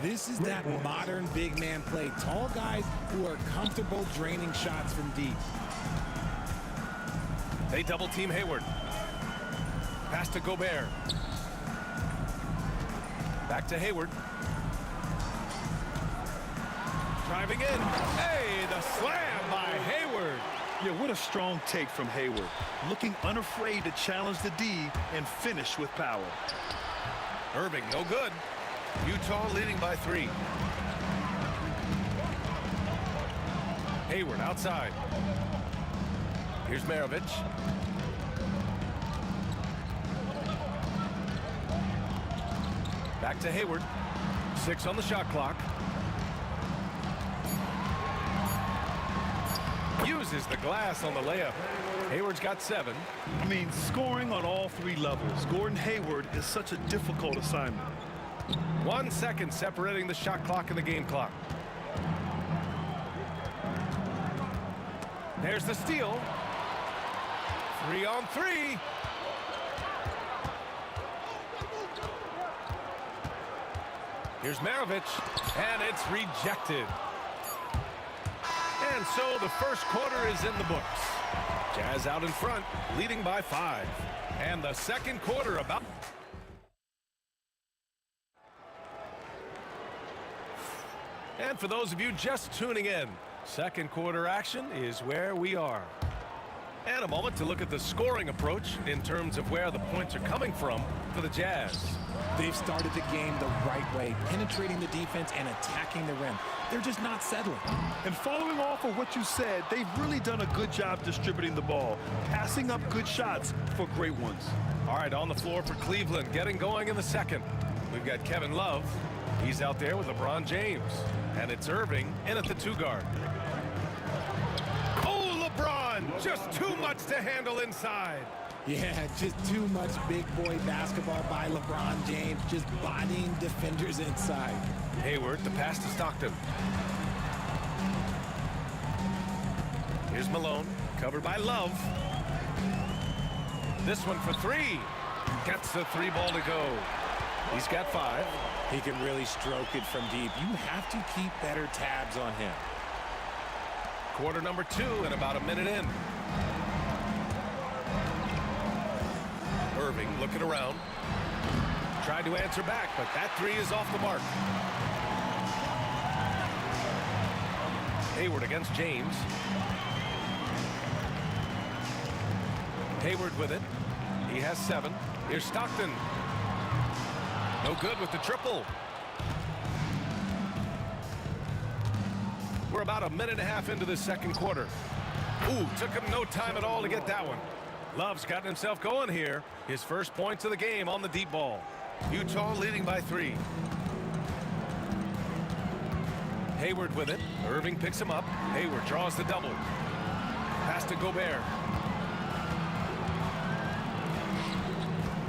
This is that modern big man play. Tall guys who are comfortable draining shots from deep. They double team Hayward. Pass to Gobert. Back to Hayward. Driving in. Hey, the slam by Hayward. Yeah, what a strong take from Hayward. Looking unafraid to challenge the D and finish with power. Irving, no good. Utah leading by 3. Hayward outside. Here's Maravich. Back to Hayward. 6 on the shot clock. Uses the glass on the layup. Hayward's got 7. I mean, scoring on all 3 levels. Gordon Hayward is such a difficult assignment. 1 second separating the shot clock and the game clock. There's the steal. 3 on 3. Here's Maravich, and it's rejected. And so the first quarter is in the books. Jazz out in front, leading by 5. And the second quarter about... And for those of you just tuning in, second quarter action is where we are. And a moment to look at the scoring approach in terms of where the points are coming from for the Jazz. They've started the game the right way, penetrating the defense and attacking the rim. They're just not settling. And following off of what you said, they've really done a good job distributing the ball, passing up good shots for great ones. All right, on the floor for Cleveland, getting going in the second. We've got Kevin Love. He's out there with LeBron James. And it's Irving in at the 2 guard. Oh, LeBron! Just too much to handle inside. Yeah, just too much big boy basketball by LeBron James, just bodying defenders inside. Hayward, the pass to Stockton. Here's Malone, covered by Love. This one for 3. Gets the 3 ball to go. He's got 5. He can really stroke it from deep. You have to keep better tabs on him. Quarter number 2 and about a minute in. Irving looking around. Tried to answer back, but that 3 is off the mark. Hayward against James. Hayward with it. He has 7. Here's Stockton. No good with the triple. We're about a minute and a half into the second quarter. Ooh, took him no time at all to get that one. Love's gotten himself going here. His first points of the game on the deep ball. Utah leading by 3. Hayward with it. Irving picks him up. Hayward draws the double. Pass to Gobert.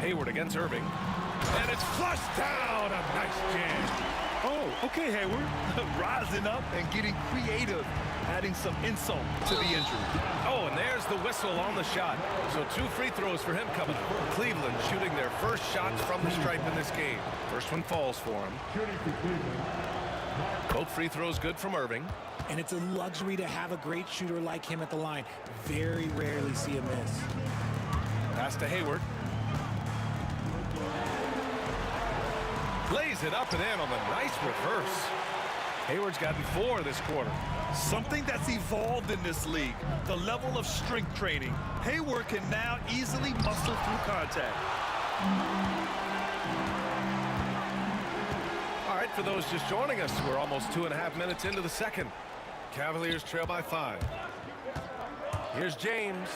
Hayward against Irving. And it's flushed down. A nice jam. Oh, okay, Hayward. Rising up and getting creative, adding some insult to the injury. Oh, and there's the whistle on the shot. So 2 free throws for him coming up. Cleveland shooting their first shots from the stripe in this game. First one falls for him. Both free throws good from Irving. And it's a luxury to have a great shooter like him at the line. Very rarely see a miss. Pass to Hayward. Lays it up and in on the nice reverse. Hayward's gotten 4 this quarter. Something that's evolved in this league, the level of strength training. Hayward can now easily muscle through contact. All right, for those just joining us, we're almost 2.5 minutes into the second. Cavaliers trail by 5. Here's James,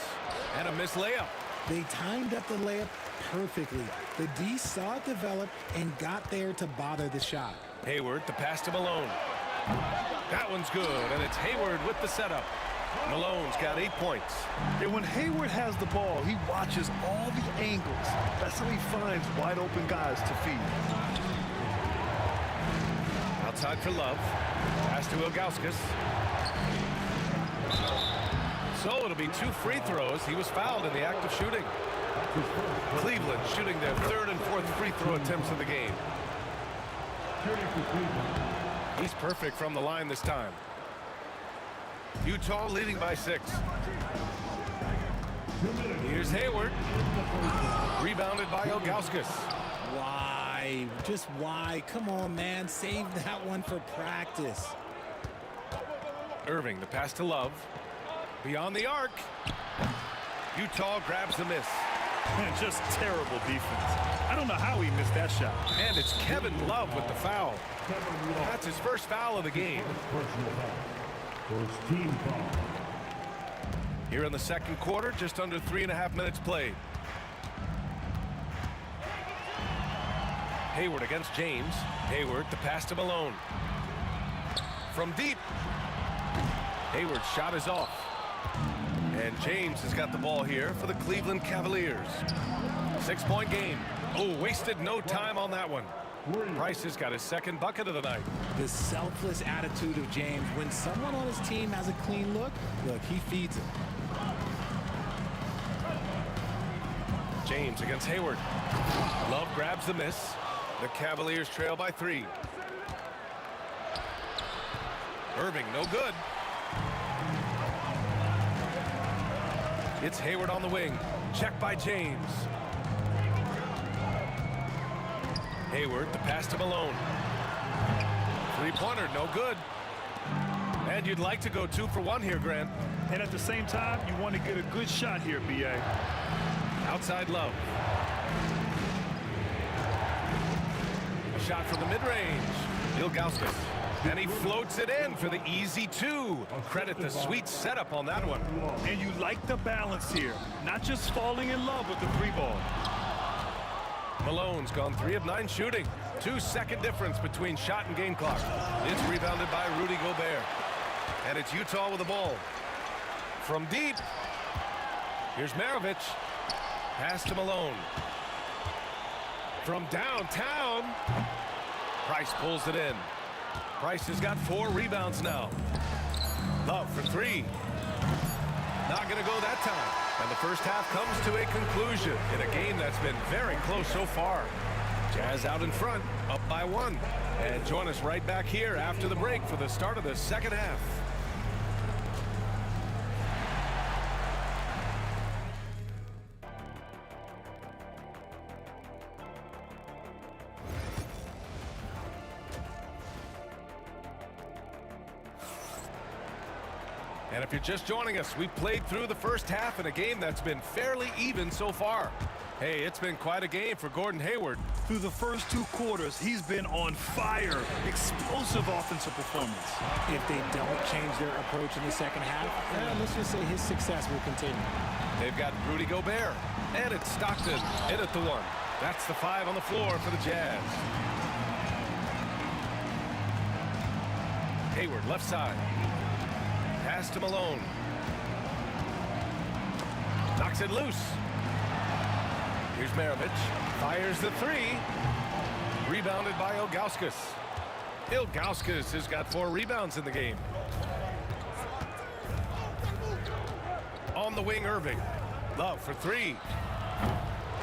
and a missed layup. They timed up the layup perfectly. The D saw it develop and got there to bother the shot. Hayward, the pass to Malone. That one's good, and it's Hayward with the setup. Malone's got 8 points. And when Hayward has the ball, he watches all the angles. That's how he finds wide open guys to feed. Outside for Love. Pass to Ilgauskas. So it'll be 2 free throws. He was fouled in the act of shooting. Cleveland shooting their 3rd and 4th free throw attempts of the game. He's perfect from the line this time. Utah leading by 6. Here's Hayward. Rebounded by Ilgauskas. Why? Just why? Come on, man. Save that one for practice. Irving, the pass to Love. Beyond the arc. Utah grabs the miss. Just terrible defense. I don't know how he missed that shot. And it's Kevin Love with the foul. That's his first foul of the game. First team foul. Here in the second quarter, just under 3.5 minutes played. Hayward against James. Hayward, the pass to Malone. From deep. Hayward's shot is off. And James has got the ball here for the Cleveland Cavaliers. 6-point game. Oh, wasted no time on that one. Price has got his second bucket of the night. The selfless attitude of James. When someone on his team has a clean look, he feeds it. James against Hayward. Love grabs the miss. The Cavaliers trail by 3. Irving, no good. It's Hayward on the wing. Check by James. Hayward, the pass to Malone. Three-pointer, no good. And you'd like to go 2 for 1 here, Grant. And at the same time, you want to get a good shot here, B.A. Outside Love. A shot from the mid-range. Ilgauskas. And he floats it in for the easy 2. Credit the sweet setup on that one. And you like the balance here. Not just falling in love with the 3-ball. Malone's gone 3 of 9 shooting. 2-second difference between shot and game clock. It's rebounded by Rudy Gobert. And it's Utah with the ball. From deep. Here's Maravich. Pass to Malone. From downtown. Price pulls it in. Price has got 4 rebounds now. Love for 3. Not going to go that time. And the first half comes to a conclusion in a game that's been very close so far. Jazz out in front, up by 1. And join us right back here after the break for the start of the second half. And if you're just joining us, we've played through the first half in a game that's been fairly even so far. Hey, it's been quite a game for Gordon Hayward. Through the first 2 quarters, he's been on fire. Explosive offensive performance. If they don't change their approach in the second half, let's just say his success will continue. They've got Rudy Gobert, and it's Stockton in at the 1. That's the 5 on the floor for the Jazz. Hayward, left side. Pass to Malone. Knocks it loose. Here's Maravich. Fires the 3. Rebounded by Ilgauskas. Ilgauskas has got 4 rebounds in the game. On the wing, Irving. Love for 3.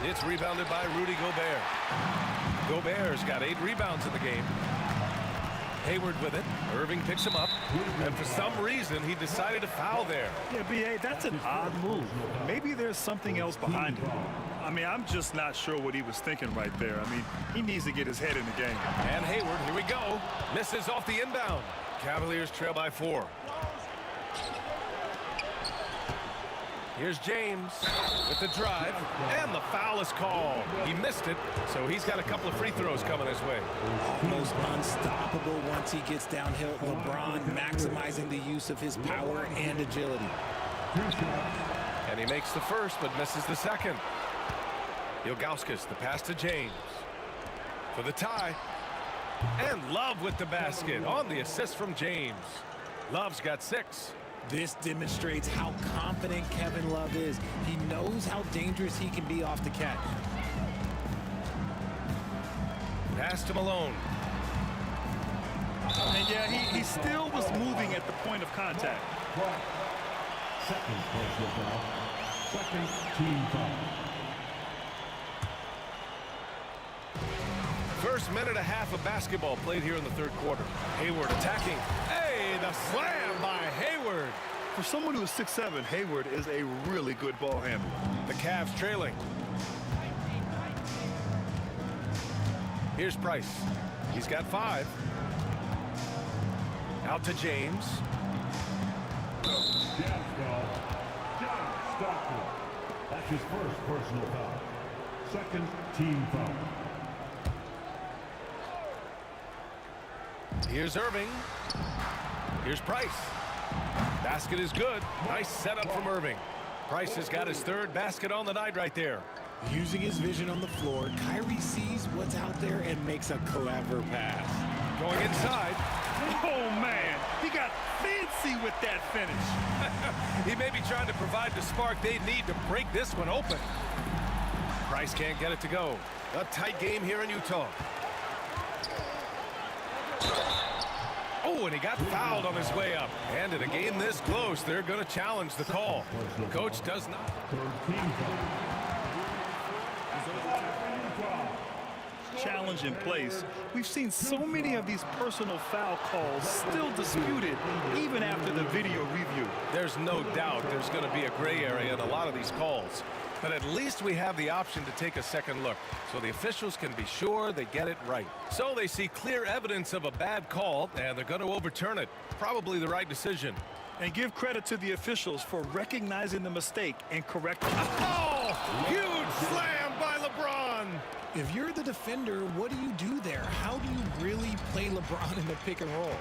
It's rebounded by Rudy Gobert. Gobert's got 8 rebounds in the game. Hayward with it. Irving picks him up. And for some reason, he decided to foul there. Yeah, B.A., that's an odd move. Maybe there's something else behind it. I mean, I'm just not sure what he was thinking right there. I mean, he needs to get his head in the game. And Hayward, here we go. Misses off the inbound. Cavaliers trail by 4. Here's James with the drive, and the foul is called. He missed it, so he's got a couple of free throws coming his way. Almost unstoppable once he gets downhill. LeBron maximizing the use of his power and agility. And he makes the first, but misses the second. Ilgauskas, the pass to James for the tie. And Love with the basket on the assist from James. Love's got 6. This demonstrates how confident Kevin Love is. He knows how dangerous he can be off the catch. Pass to Malone. And yeah, he still was moving at the point of contact. Second personal foul. Second team foul. First minute and a half of basketball played here in the third quarter. Hayward attacking. Hey, the slam by Hayward. For someone who's 6'7", Hayward is a really good ball handler. The Cavs trailing. Here's Price. He's got 5. Out to James. Jazz foul. John Stockton. That's his first personal foul. Second team foul. Here's Irving. Here's Price. Basket is good. Nice setup from Irving. Price has got his third basket on the night right there. Using his vision on the floor, Kyrie sees what's out there and makes a clever pass. Going inside. Oh, man. He got fancy with that finish. He may be trying to provide the spark they need to break this one open. Price can't get it to go. A tight game here in Utah. Oh, and he got fouled on his way up. And in a game this close, they're going to challenge the call. Coach does not. Challenge in place. We've seen so many of these personal foul calls still disputed even after the video review. There's no doubt there's going to be a gray area in a lot of these calls. But at least we have the option to take a second look, so the officials can be sure they get it right. So they see clear evidence of a bad call, and they're going to overturn it. Probably the right decision. And give credit to the officials for recognizing the mistake and correcting it. Oh! Huge slam by LeBron! If you're the defender, what do you do there? How do you really play LeBron in the pick and roll?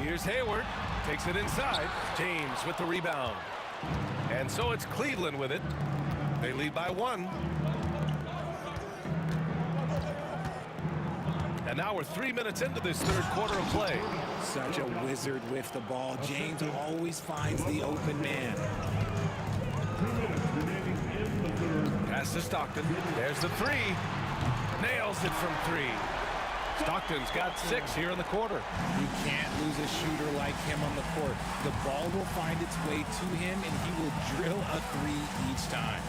Here's Hayward. Takes it inside. James with the rebound. And so it's Cleveland with it. They lead by 1. And now we're 3 minutes into this third quarter of play. Such a wizard with the ball. James always finds the open man. Pass to Stockton. There's the 3. Nails it from 3. Stockton's got 6 here in the quarter. You can't lose a shooter like him on the court. The ball will find its way to him, and he will drill a 3 each time.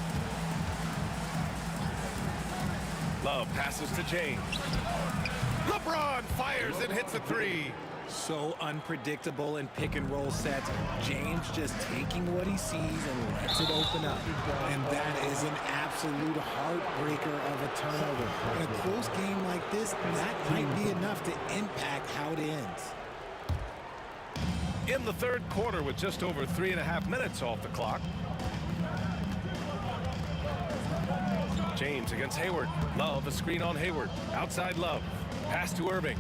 Love passes to James. LeBron fires and hits a 3. So unpredictable in pick and roll sets. James just taking what he sees and lets it open up. And that is an absolute heartbreaker of a turnover. In a close game like this, that might be enough to impact how it ends. In the third quarter with just over 3.5 minutes off the clock. James against Hayward. Love, a screen on Hayward. Outside Love. Pass to Irving.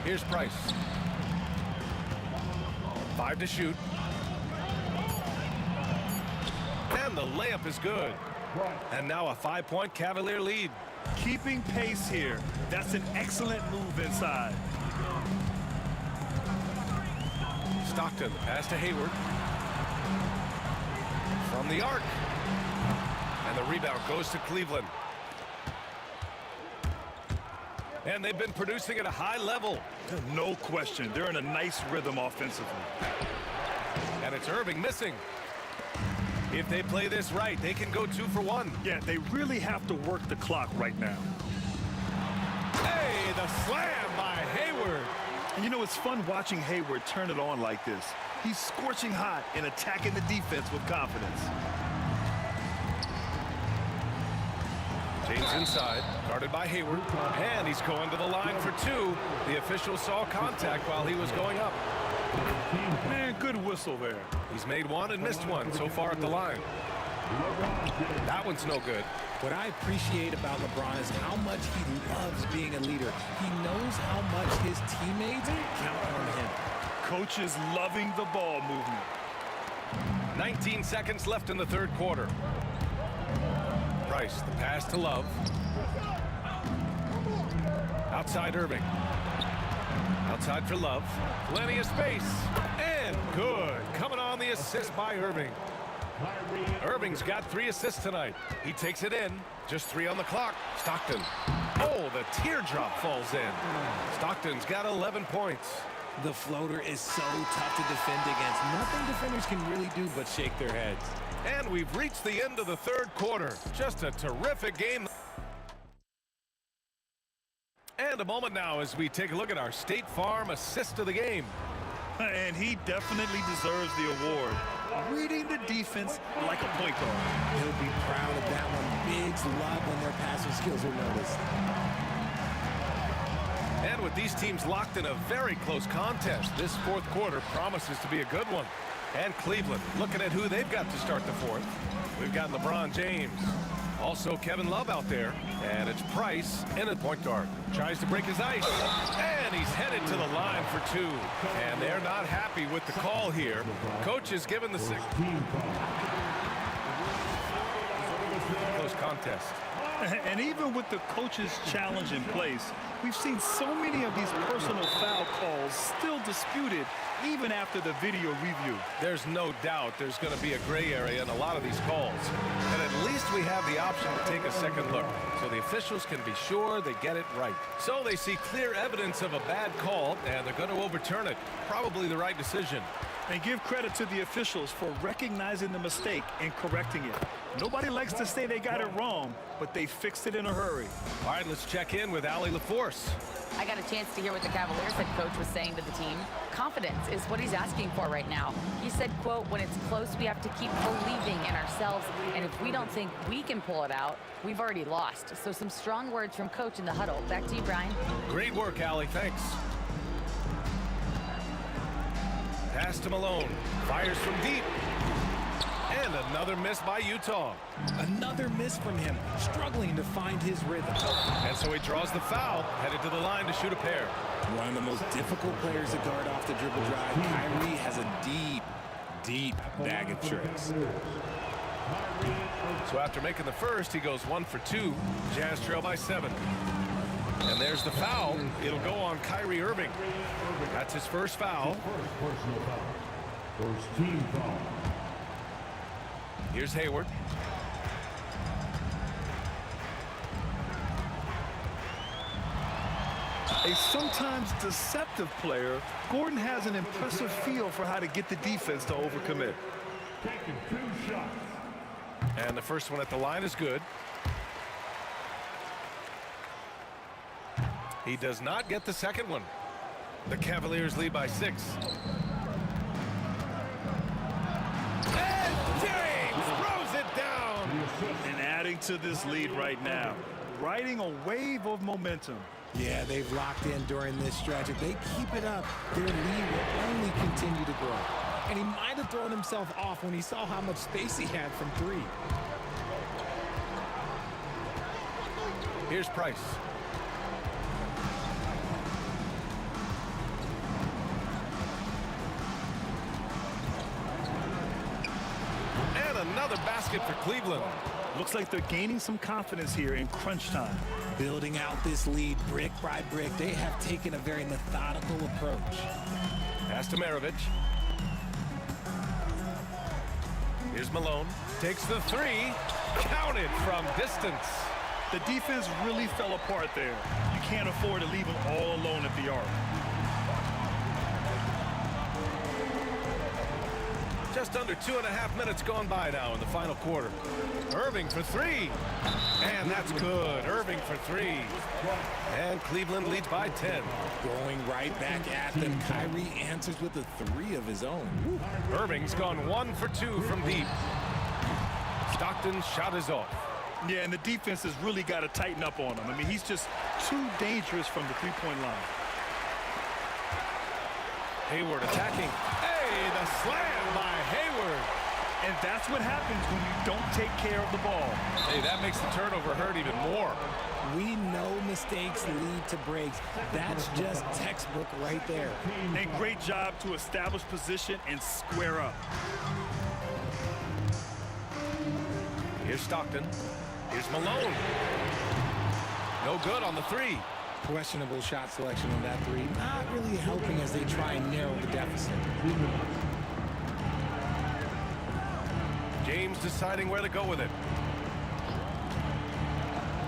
Here's Price. 5 to shoot. And the layup is good. And now a 5-point Cavalier lead. Keeping pace here. That's an excellent move inside. Stockton, pass to Hayward. From the arc. And the rebound goes to Cleveland. And they've been producing at a high level. No question. They're in a nice rhythm offensively. And it's Irving missing. If they play this right, they can go 2 for 1. Yeah, they really have to work the clock right now. Hey, the slam by Hayward. And you know, it's fun watching Hayward turn it on like this. He's scorching hot and attacking the defense with confidence. James inside, guarded by Hayward, and he's going to the line for 2. The official saw contact while he was going up. Man, good whistle there. He's made 1 and missed 1 so far at the line. That one's no good. What I appreciate about LeBron is how much he loves being a leader. He knows how much his teammates count on him. Coach is loving the ball movement. 19 seconds left in the third quarter. Price, the pass to Love. Outside Irving. Outside for Love. Plenty of space. And good. Coming on the assist by Irving. Irving's got 3 assists tonight. He takes it in. Just 3 on the clock. Stockton. Oh, the teardrop falls in. Stockton's got 11 points. The floater is so tough to defend against. Nothing defenders can really do but shake their heads. And we've reached the end of the third quarter. Just a terrific game. And a moment now as we take a look at our State Farm assist of the game. And he definitely deserves the award. Reading the defense like a point guard. He'll be proud of that one. Bigs love when their passing skills are noticed. And with these teams locked in a very close contest, this fourth quarter promises to be a good one. And Cleveland looking at who they've got to start the fourth. We've got LeBron James. Also Kevin Love out there. And it's Price in at point guard. Tries to break his ice. And he's headed to the line for two. And they're not happy with the call here. Coach is given the close contest. And even with the coach's challenge in place, we've seen so many of these personal foul calls still disputed even after the video review. There's no doubt there's going to be a gray area in a lot of these calls. And at least we have the option to take a second look, so the officials can be sure they get it right. So they see clear evidence of a bad call, and they're going to overturn it. Probably the right decision. And give credit to the officials for recognizing the mistake and correcting it. Nobody likes to say they got it wrong, but they fixed it in a hurry. All right, let's check in with Allie LaForce. I got a chance to hear what the Cavaliers head coach was saying to the team. Confidence is what he's asking for right now. He said, quote, when it's close, we have to keep believing in ourselves. And if we don't think we can pull it out, we've already lost. So some strong words from coach in the huddle. Back to you, Brian. Great work, Allie. Thanks. Pass to Malone. Fires from deep. And another miss by Utah. Another miss from him, struggling to find his rhythm. And so he draws the foul, headed to the line to shoot a pair. One of the most difficult players to guard off the dribble drive. Kyrie has a deep bag of tricks. So after making the first, he goes 1 for 2. Jazz trail by 7. And there's the foul. It'll go on Kyrie Irving. That's his first foul. First team foul. Here's Hayward. A sometimes deceptive player, Gordon has an impressive feel for how to get the defense to overcommit. Taking 2 shots. And the first one at the line is good. He does not get the second one. The Cavaliers lead by 6. And James throws it down. And adding to this lead right now, riding a wave of momentum. Yeah, they've locked in during this stretch. If they keep it up, their lead will only continue to grow. And he might have thrown himself off when he saw how much space he had from 3. Here's Price. And another basket for Cleveland. Looks like they're gaining some confidence here in crunch time. Building out this lead brick by brick, they have taken a very methodical approach. Pass to Maravich. Here's Malone. Takes the 3. Counted from distance. The defense really fell apart there. You can't afford to leave them all alone at the arc. Just under 2.5 minutes gone by now in the final quarter. Irving for 3. And that's good. Irving for 3. And Cleveland leads by 10. Going right back at them. Kyrie answers with a 3 of his own. Irving's gone 1 for 2 from deep. Stockton's shot is off. Yeah, and the defense has really got to tighten up on him. I mean, he's just too dangerous from the three-point line. Hayward attacking. Hey, the slam by Hayward. And that's what happens when you don't take care of the ball. Hey, that makes the turnover hurt even more. We know mistakes lead to breaks. That's just textbook right there. And great job to establish position and square up. Here's Stockton. Here's Malone. No good on the 3. Questionable shot selection on that 3. Not really helping as they try and narrow the deficit. James deciding where to go with it.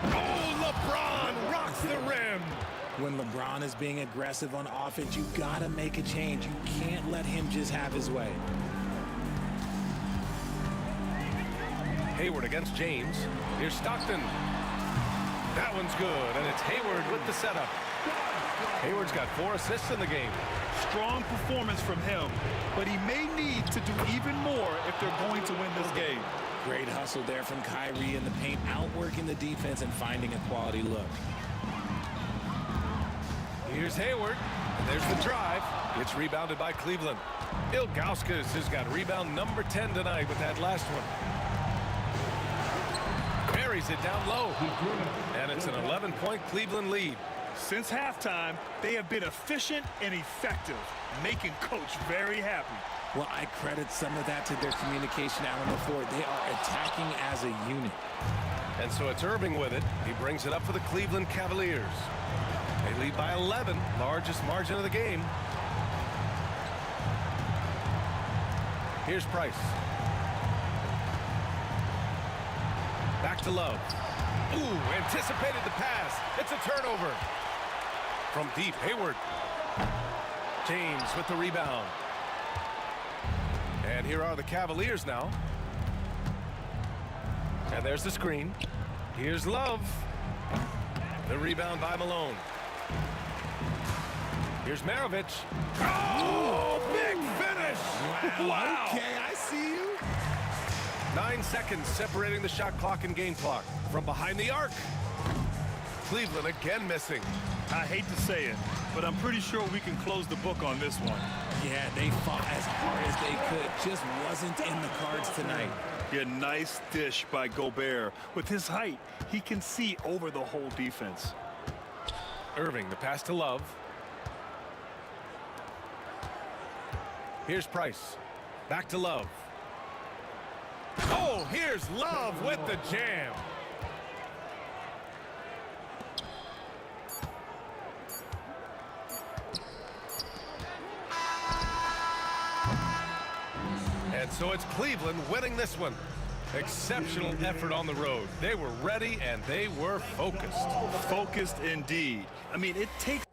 Oh, LeBron rocks the rim. When LeBron is being aggressive on offense, you gotta make a change. You can't let him just have his way. Hayward against James. Here's Stockton. That one's good, and it's Hayward with the setup. Hayward's got 4 assists in the game. Strong performance from him, but he may need to do even more if they're going to win this game. Great hustle there from Kyrie in the paint, outworking the defense and finding a quality look. Here's Hayward, and there's the drive. It's rebounded by Cleveland. Ilgauskas has got rebound number 10 tonight with that last one. buries it down low. And it's an 11-point Cleveland lead. Since halftime, they have been efficient and effective, making Coach very happy. Well, I credit some of that to their communication out on the floor. They are attacking as a unit. And so it's Irving with it. He brings it up for the Cleveland Cavaliers. They lead by 11, largest margin of the game. Here's Price. Back to Love. Ooh, anticipated the pass. It's a turnover. From deep, Hayward. James with the rebound. And here are the Cavaliers now. And there's the screen. Here's Love. The rebound by Malone. Here's Maravich. Oh, big finish! Wow. Okay, I see you. 9 seconds separating the shot clock and game clock. From behind the arc. Cleveland again missing. I hate to say it, but I'm pretty sure we can close the book on this one. Yeah, they fought as hard as they could. Just wasn't in the cards tonight. Yeah, nice dish by Gobert. With his height, he can see over the whole defense. Irving, the pass to Love. Here's Price. Back to Love. Oh, here's Love with the jam. And so it's Cleveland winning this one. Exceptional effort on the road. They were ready and they were focused. Focused indeed. I mean, it takes...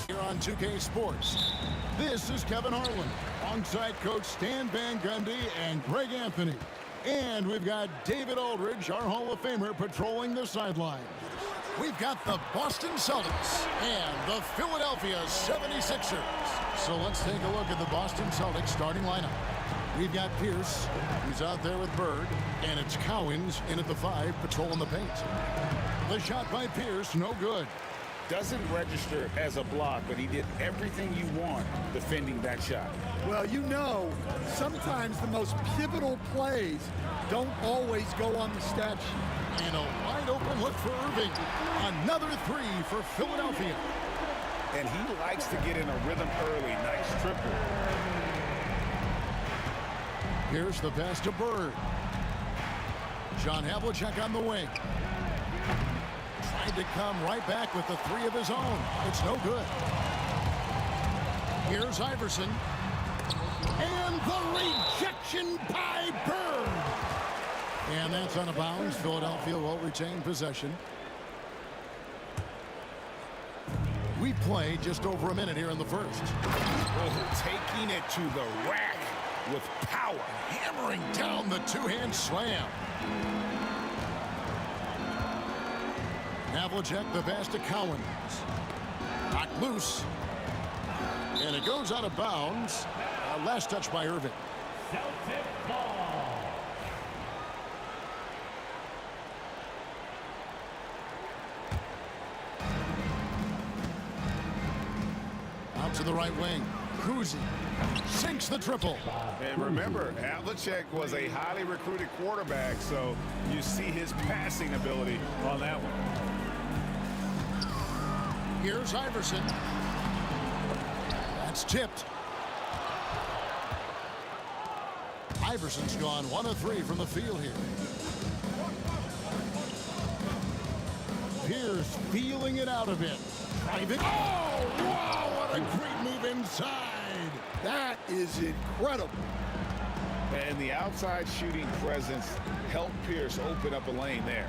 Here on 2K Sports, this is Kevin Harlan, alongside Coach Stan Van Gundy and Greg Anthony. And we've got David Aldridge, our Hall of Famer, patrolling the sideline. We've got the Boston Celtics and the Philadelphia 76ers. So let's take a look at the Boston Celtics starting lineup. We've got Pierce, who's out there with Bird, and it's Cowens in at the 5, patrolling the paint. The shot by Pierce, no good. Doesn't register as a block, but he did everything you want defending that shot. Well, you know, sometimes the most pivotal plays don't always go on the stat sheet. And a wide open look for Irving. Another 3 for Philadelphia. And he likes to get in a rhythm early. Nice triple. Here's the pass to Bird. John Havlicek on the wing. Tried to come right back with the 3 of his own. It's no good. Here's Iverson. And the rejection by Bird. And that's out of bounds. Philadelphia will retain possession. We play just over a minute here in the first. Oh, taking it to the rack with power. Hammering down the two-hand slam. Havlicek, the pass to Cowens. Knocked loose. And it goes out of bounds. Last touch by Irving. Celtic ball. Out to the right wing. Kuzi sinks the triple. And remember, Havlicek was a highly recruited quarterback, so you see his passing ability on that one. Here's Iverson. That's tipped. Iverson's gone 1 of 3 from the field here. Pierce feeling it out a bit. Driving. Oh, wow, what a great move inside. That is incredible. And the outside shooting presence helped Pierce open up a lane there.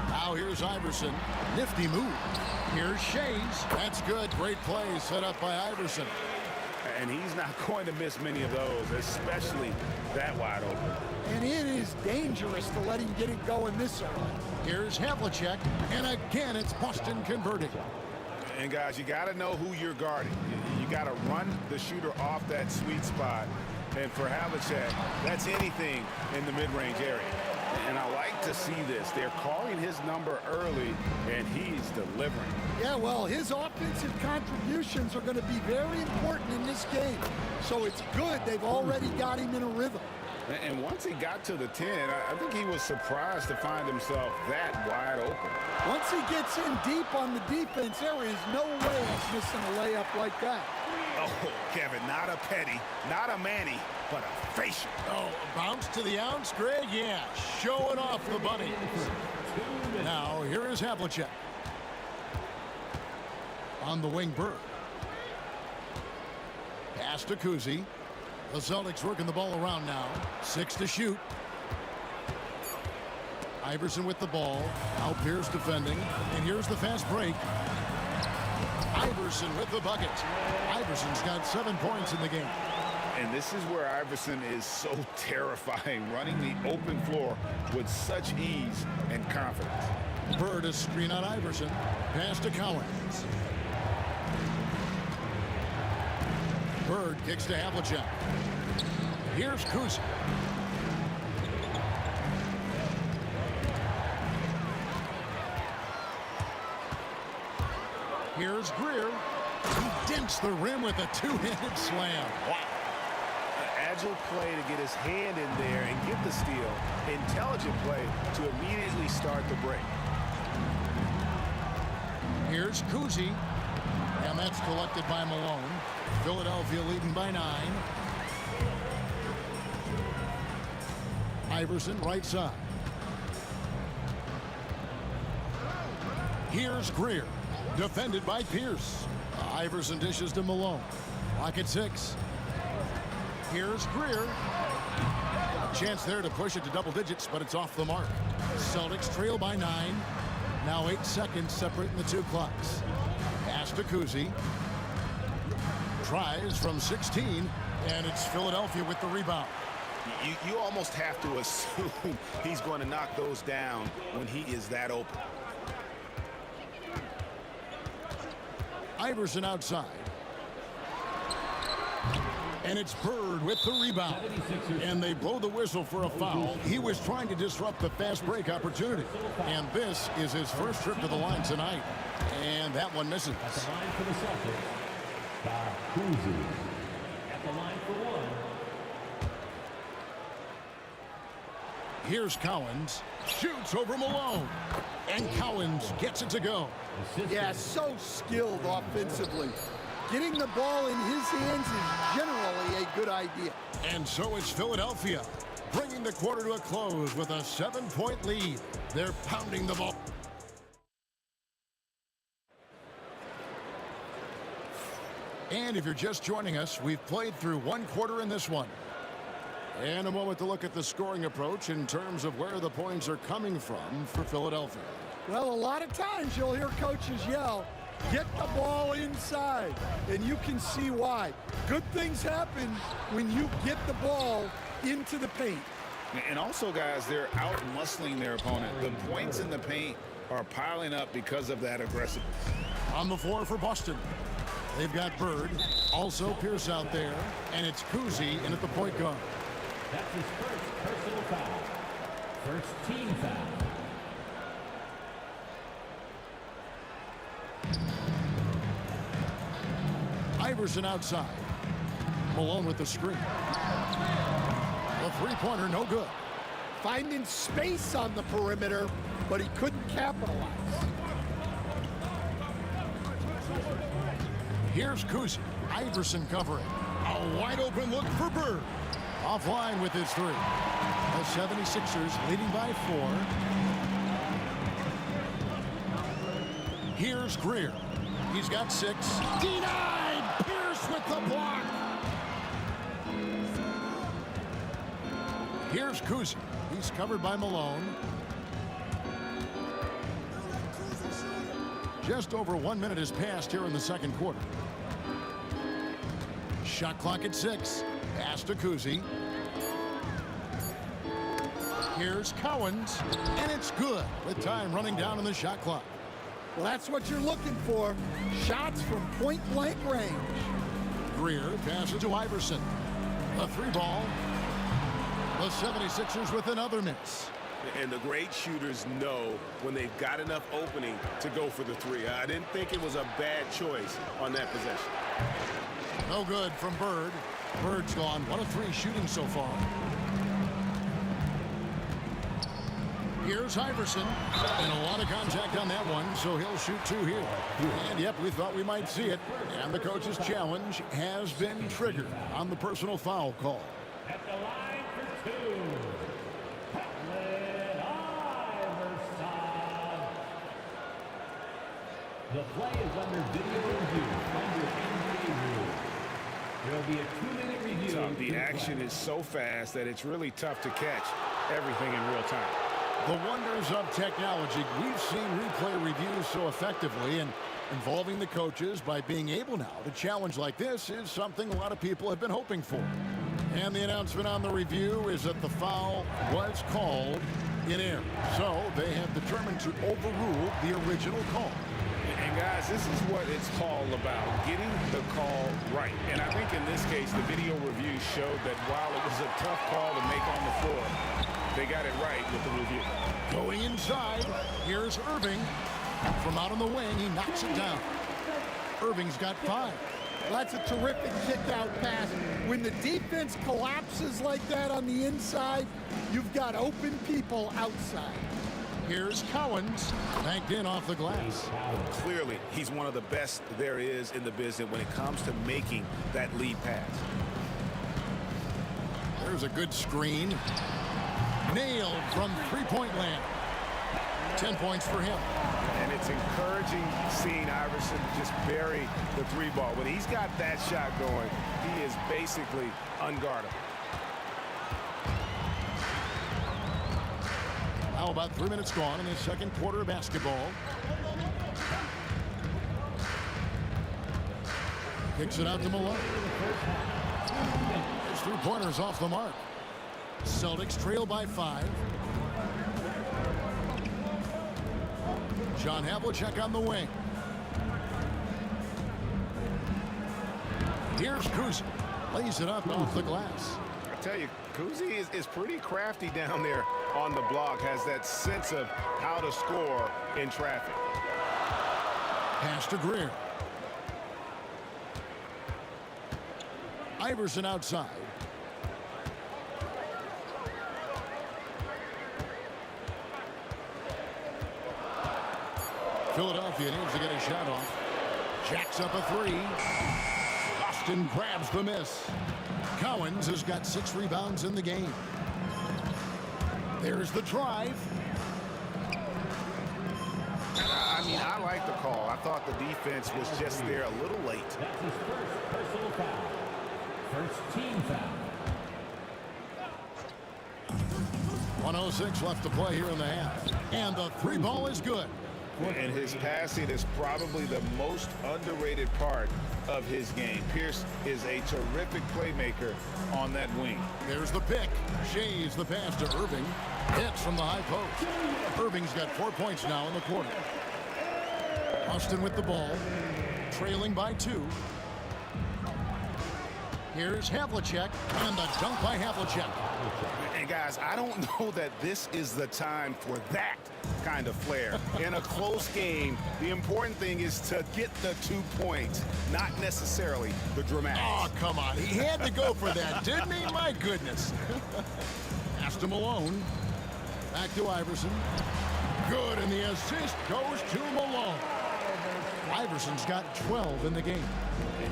Now here's Iverson. Nifty move. Here's Shays. That's good. Great play set up by Iverson. And he's not going to miss many of those, especially that wide open. And it is dangerous to let him get it going this early. Here's Havlicek. And again, it's Boston converting. And guys, you got to know who you're guarding. You got to run the shooter off that sweet spot. And for Havlicek, that's anything in the mid-range area. And I like to see this. They're calling his number early, and he's delivering. Yeah, well, his offensive contributions are going to be very important in this game. So it's good they've already got him in a rhythm. And once he got to the 10, I think he was surprised to find himself that wide open. Once he gets in deep on the defense, there is no way he's missing a layup like that. Oh, Kevin, not a Petty, not a Manny, but a facial. Oh, bounce to the ounce, Greg? Yeah, showing off the bunny. Now, here is Havlicek. On the wing, Bird. Pass to Kuzi. The Celtics working the ball around now. 6 to shoot. Iverson with the ball. Now Pierce defending. And here's the fast break. Iverson with the bucket. Iverson's got 7 points in the game. And this is where Iverson is so terrifying, running the open floor with such ease and confidence. Bird a screen on Iverson. Pass to Cowens. Bird kicks to Havlicek. Here's Kuzi. Here's Greer. He dents the rim with a two-handed slam. Wow. Agile play to get his hand in there and get the steal. Intelligent play to immediately start the break. Here's Kuzi. And that's collected by Malone. Philadelphia leading by 9. Iverson, right side. Here's Greer. Defended by Pierce. Iverson dishes to Malone. Lock at 6. Here's Greer. Chance there to push it to double digits, but it's off the mark. Celtics trail by 9. Now 8 seconds separating the two clocks. Pass to Kuzi. Tries from 16, and it's Philadelphia with the rebound. You almost have to assume he's going to knock those down when he is that open. Iverson outside. And it's Bird with the rebound. And they blow the whistle for a foul. He was trying to disrupt the fast break opportunity. And this is his first trip to the line tonight. And that one misses. At the line for the Celtics, Kuzi. At the line for 1. Here's Cowens. Shoots over Malone. And Cowens gets it to go. Yeah, so skilled offensively. Getting the ball in his hands is generally a good idea. And so it's Philadelphia, bringing the quarter to a close with a 7-point lead. They're pounding the ball. And if you're just joining us, we've played through one quarter in this one. And a moment to look at the scoring approach in terms of where the points are coming from for Philadelphia. Well, a lot of times you'll hear coaches yell, get the ball inside, and you can see why. Good things happen when you get the ball into the paint. And also, guys, they're out-muscling their opponent. The points in the paint are piling up because of that aggressiveness. On the floor for Boston, they've got Bird, also Pierce out there, and it's Kuzi in at the point guard. That's his first personal foul. First team foul. Iverson outside. Malone with the screen. The three-pointer, no good. Finding space on the perimeter, but he couldn't capitalize. Here's Kuzi. Iverson covering. A wide-open look for Bird. Offline with his 3. The 76ers leading by 4. Here's Greer. He's got 6. Denied! Pierce with the block. Here's Kuzi. He's covered by Malone. Just over 1 minute has passed here in the second quarter. Shot clock at 6. Pass to Kuzi. Here's Cowens, and it's good with time running down in the shot clock. Well, that's what you're looking for. Shots from point-blank range. Greer passes to Iverson. A 3-ball. The 76ers with another miss. And the great shooters know when they've got enough opening to go for the 3. I didn't think it was a bad choice on that possession. No good from Bird. Bird's gone 1 of 3 shooting so far. Here's Iverson, and a lot of contact on that one, so he'll shoot 2 here. And yep, we thought we might see it, and the coach's challenge has been triggered on the personal foul call. At the line for 2, Iverson. The play is under video review, under NBA rule. There will be a 2-minute review. So the action is so fast that it's really tough to catch everything in real time. The wonders of technology. We've seen replay reviews so effectively, and involving the coaches by being able now to challenge like this is something a lot of people have been hoping for. And the announcement on the review is that the foul was called in error. So they have determined to overrule the original call. And guys, this is what it's all about, getting the call right. And I think in this case, the video review showed that while it was a tough call to make on the floor, they got it right with the review. Going inside, here's Irving. From out on the wing, he knocks it down. Irving's got 5. Well, that's a terrific kick-out pass. When the defense collapses like that on the inside, you've got open people outside. Here's Cowens, banked in off the glass. Clearly, he's one of the best there is in the business when it comes to making that lead pass. There's a good screen. Nailed from three-point land. 10 points for him. And it's encouraging seeing Iverson just bury the three ball. When he's got that shot going, he is basically unguardable. Now about 3 minutes gone in the second quarter of basketball. Kicks it out to Malone. His three-pointer's off the mark. Celtics trail by 5. John Havlicek on the wing. Here's Kuzi. Lays it up off the glass. I tell you, Kuzi is pretty crafty down there on the block. Has that sense of how to score in traffic. Pass to Greer. Iverson outside. Philadelphia needs to get a shot off. Jacks up a three. Boston grabs the miss. Cowens has got 6 rebounds in the game. There's the drive. I mean, I like the call. I thought the defense was just there a little late. That's his first personal foul. First team foul. 1:06 left to play here in the half. And the three ball is good. And his passing is probably the most underrated part of his game. Pierce is a terrific playmaker on that wing. There's the pick. Shays the pass to Irving. Hits from the high post. Irving's got 4 points now in the quarter. Austin with the ball. Trailing by 2. Here's Havlicek, and the dunk by Havlicek. And guys, I don't know that this is the time for that kind of flair. In a close game, the important thing is to get the 2 points, not necessarily the dramatics. Oh, come on. He had to go for that, didn't he? My goodness. Pass to Malone. Back to Iverson. Good, and the assist goes to Malone. Iverson's got 12 in the game.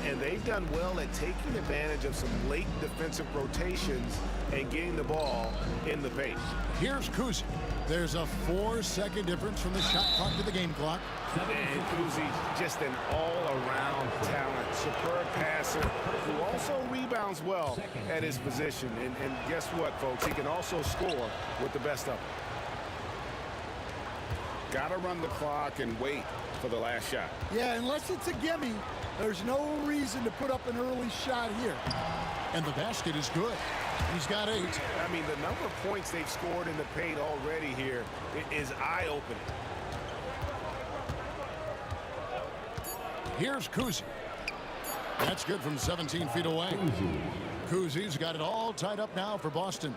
And they've done well at taking advantage of some late defensive rotations and getting the ball in the paint. Here's Kuzi. There's a 4-second difference from the shot clock to the game clock. And Kuzi, just an all-around talent, superb passer who also rebounds well at his position. And guess what, folks? He can also score with the best of them. Got to run the clock and wait for the last shot. Yeah, unless it's a gimme, there's no reason to put up an early shot here. And the basket is good. He's got 8. I mean, the number of points they've scored in the paint already here is eye-opening. Here's Kuzi. That's good from 17 feet away. Kuzi's got it all tied up now for Boston.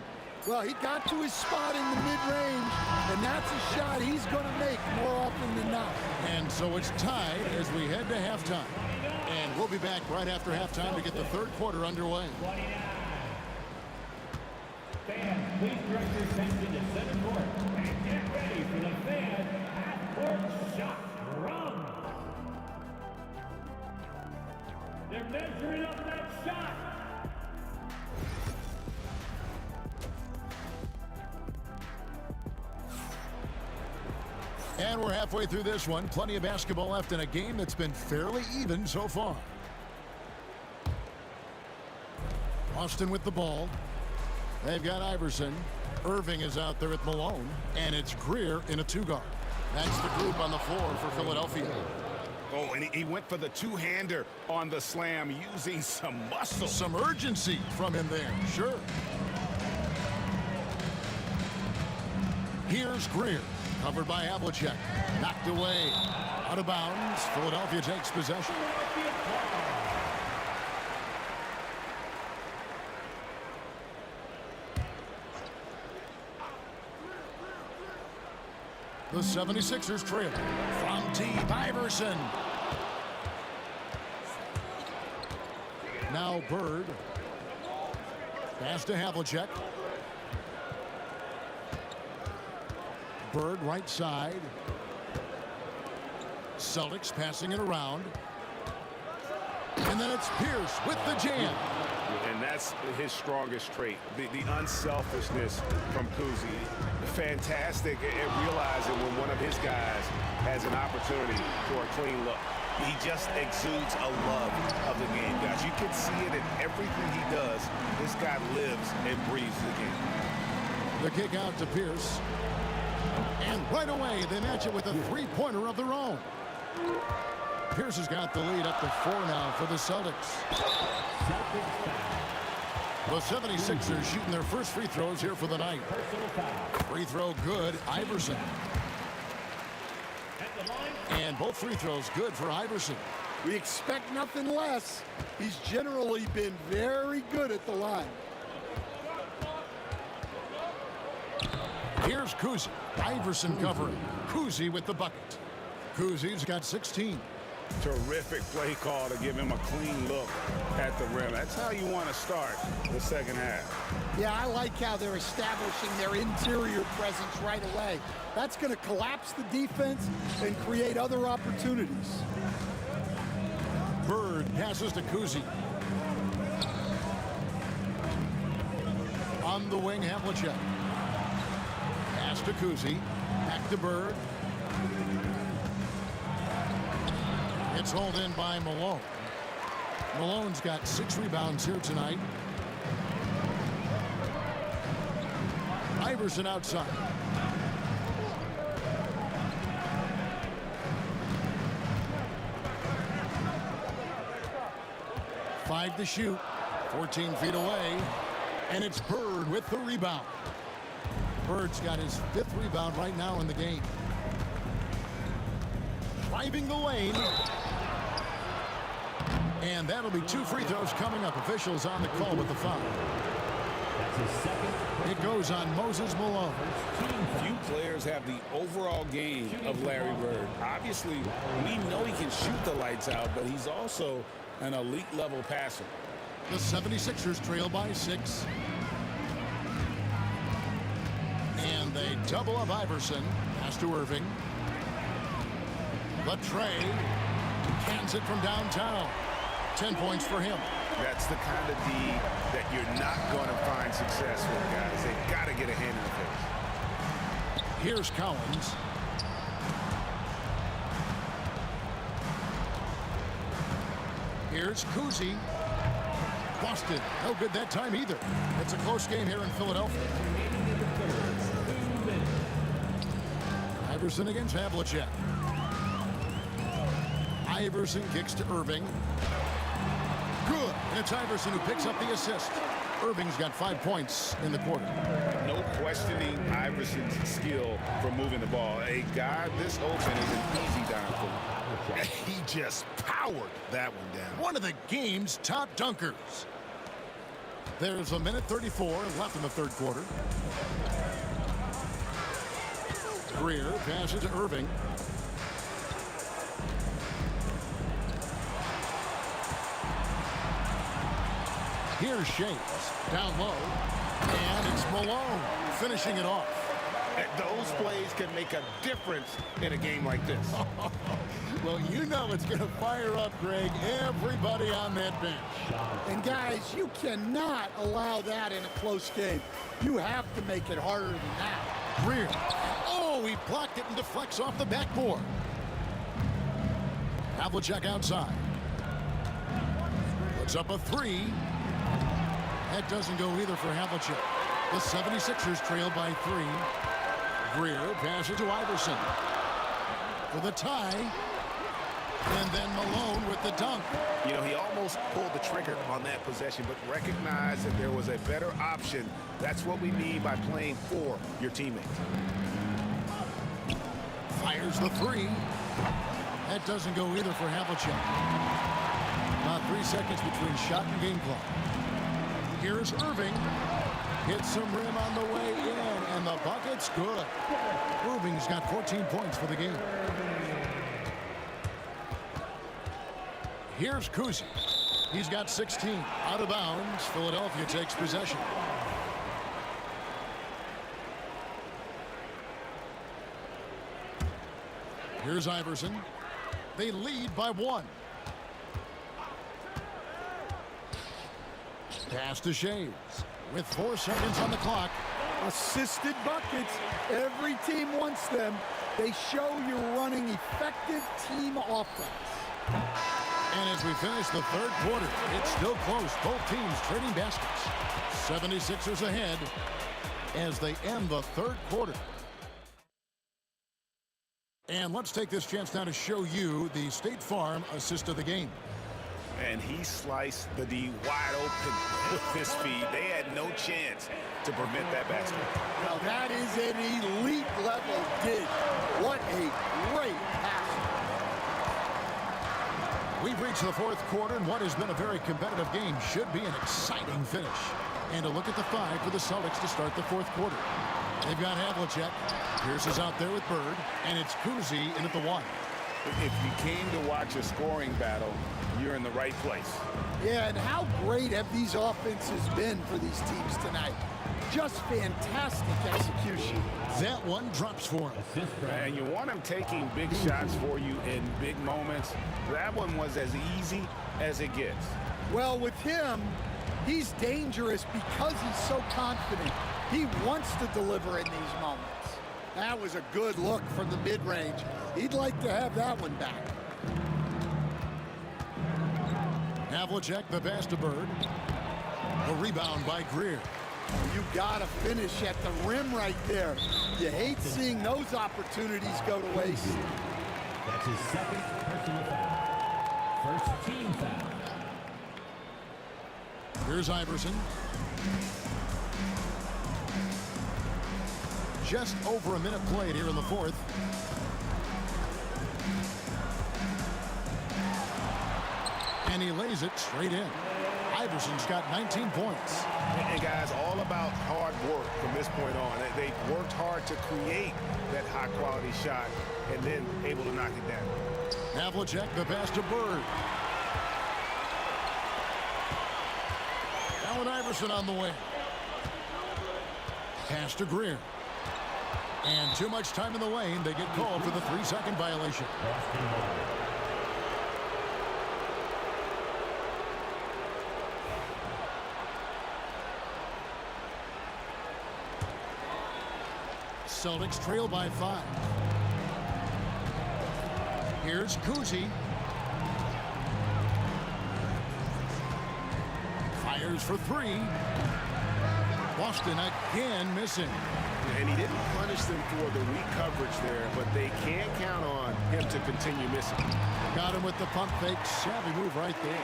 Well, he got to his spot in the mid-range, and that's a shot he's going to make more often than not. And so it's tied as we head to halftime. And we'll be back right after halftime to get the third quarter underway. Fans, please direct your attention to center court and get ready for the fan half-court shot run. They're measuring up that shot. And we're halfway through this one. Plenty of basketball left in a game that's been fairly even so far. Austin with the ball. They've got Iverson. Irving is out there with Malone. And it's Greer in a 2-guard. That's the group on the floor for Philadelphia. Oh, and he went for the two-hander on the slam using some muscle. Some urgency from him there, sure. Here's Greer. Covered by Havlicek. Knocked away. Out of bounds. Philadelphia takes possession. The 76ers trail. From deep, Iverson. Now Bird. Pass to Havlicek. Bird right side. Celtics passing it around. And then it's Pierce with the jam. And that's his strongest trait, the unselfishness from Kuzi. Fantastic at realizing when one of his guys has an opportunity for a clean look. He just exudes a love of the game, guys. You can see it in everything he does. This guy lives and breathes the game. The kick out to Pierce. And right away, they match it with a three-pointer of their own. Pierce has got the lead up to 4 now for the Celtics. The 76ers shooting their first free throws here for the night. Free throw good, Iverson. And both free throws good for Iverson. We expect nothing less. He's generally been very good at the line. Here's Kuzi. Iverson covering. Kuzi with the bucket. Kuzi's got 16. Terrific play call to give him a clean look at the rim. That's how you want to start the second half. Yeah, I like how they're establishing their interior presence right away. That's going to collapse the defense and create other opportunities. Bird passes to Kuzi. On the wing, Havlicek. Pass to Kuzi. Back to Bird. It's hauled in by Malone. Malone's got 6 rebounds here tonight. Iverson outside. Five to shoot. 14 feet away. And it's Bird with the rebound. Bird's got his 5th rebound right now in the game. Driving the lane. And that'll be 2 free throws coming up. Officials on the call with the foul. It goes on Moses Malone. Few players have the overall game of Larry Bird. Obviously, we know he can shoot the lights out, but he's also an elite level passer. The 76ers trail by 6. And they double up Iverson. Pass to Irving. The tray. Cans it from downtown. 10 points for him. That's the kind of D that you're not going to find success with, guys. They've got to get a hand in the face. Here's Collins. Here's Kuzi. Busted. No good that time either. It's a close game here in Philadelphia. Iverson against Havlicek. Iverson kicks to Irving. Good. And it's Iverson who picks up the assist. Irving's got 5 points in the quarter. No questioning Iverson's skill for moving the ball. A guy this open is an easy down for him. He just powered that one down. One of the game's top dunkers. There's a minute 34 left in the third quarter. Greer passes to Irving. Here's Shakes down low, and it's Malone finishing it off. Those plays can make a difference in a game like this. Well, you know it's going to fire up, Greg, everybody on that bench. And guys, you cannot allow that in a close game. You have to make it harder than that. Greer. Oh, he blocked it and deflects off the backboard. Havlicek outside. Puts up a 3. That doesn't go either for Havlicek. The 76ers trail by 3. Greer passes to Iverson for the tie. And then Malone with the dunk. You know, he almost pulled the trigger on that possession, but recognized that there was a better option. That's what we mean by playing for your teammates. Fires the 3. That doesn't go either for Havlicek. About 3 seconds between shot and game clock. Here's Irving. Hits some rim on the way in, and the bucket's good. Irving's got 14 points for the game. Here's Kuzi. He's got 16. Out of bounds. Philadelphia takes possession. Here's Iverson. They lead by 1. Pass to Shays with 4 seconds on the clock. Assisted buckets. Every team wants them. They show you're running effective team offense. And as we finish the third quarter, it's still close. Both teams trading baskets. 76ers ahead as they end the third quarter. And let's take this chance now to show you the State Farm assist of the game. And he sliced the D wide open with his feet. They had no chance to prevent that basket. Now that is an elite level dig. What a great pass. We've reached the fourth quarter, and what has been a very competitive game should be an exciting finish. And a look at the 5 for the Celtics to start the fourth quarter. They've got Havlicek. Pierce is out there with Bird, and it's Kuzi in at the 1. If you came to watch a scoring battle, you're in the right place. Yeah, and how great have these offenses been for these teams tonight? Just fantastic execution. That one drops for him. And you want him taking big shots for you in big moments. That one was as easy as it gets. Well, with him, he's dangerous because he's so confident. He wants to deliver in these moments. That was a good look from the mid-range. He'd like to have that one back. Havlicek, the pass to Bird. A rebound by Greer. You gotta finish at the rim right there. You hate seeing those opportunities go to waste. That's his second personal foul. First team foul. Here's Iverson. Just over a minute played here in the fourth. And he lays it straight in. Iverson's got 19 points. And guys, all about hard work from this point on. They worked hard to create that high-quality shot and then able to knock it down. Havlicek, the pass to Bird. Allen Iverson on the way. Pass to Greer. And too much time in the lane. They get called for the 3-second violation. Celtics trail by 5. Here's Kuzi. Fires for 3. Boston again missing. And he didn't punish them for the weak coverage there, but they can't count on him to continue missing. Got him with the pump fake. Savvy move right there.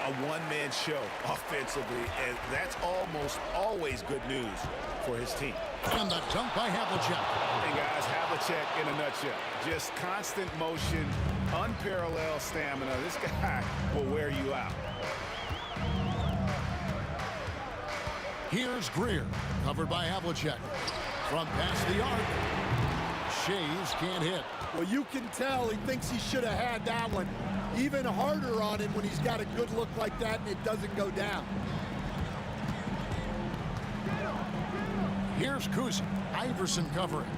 A one-man show offensively, and that's almost always good news for his team. And the dunk by Havlicek. And guys, Havlicek in a nutshell. Just constant motion, unparalleled stamina. This guy will wear you out. Here's Greer, covered by Havlicek. From past the arc, Shays can't hit. Well, you can tell he thinks he should have had that one. Even harder on him when he's got a good look like that and it doesn't go down. Here's Kuzi. Iverson covering.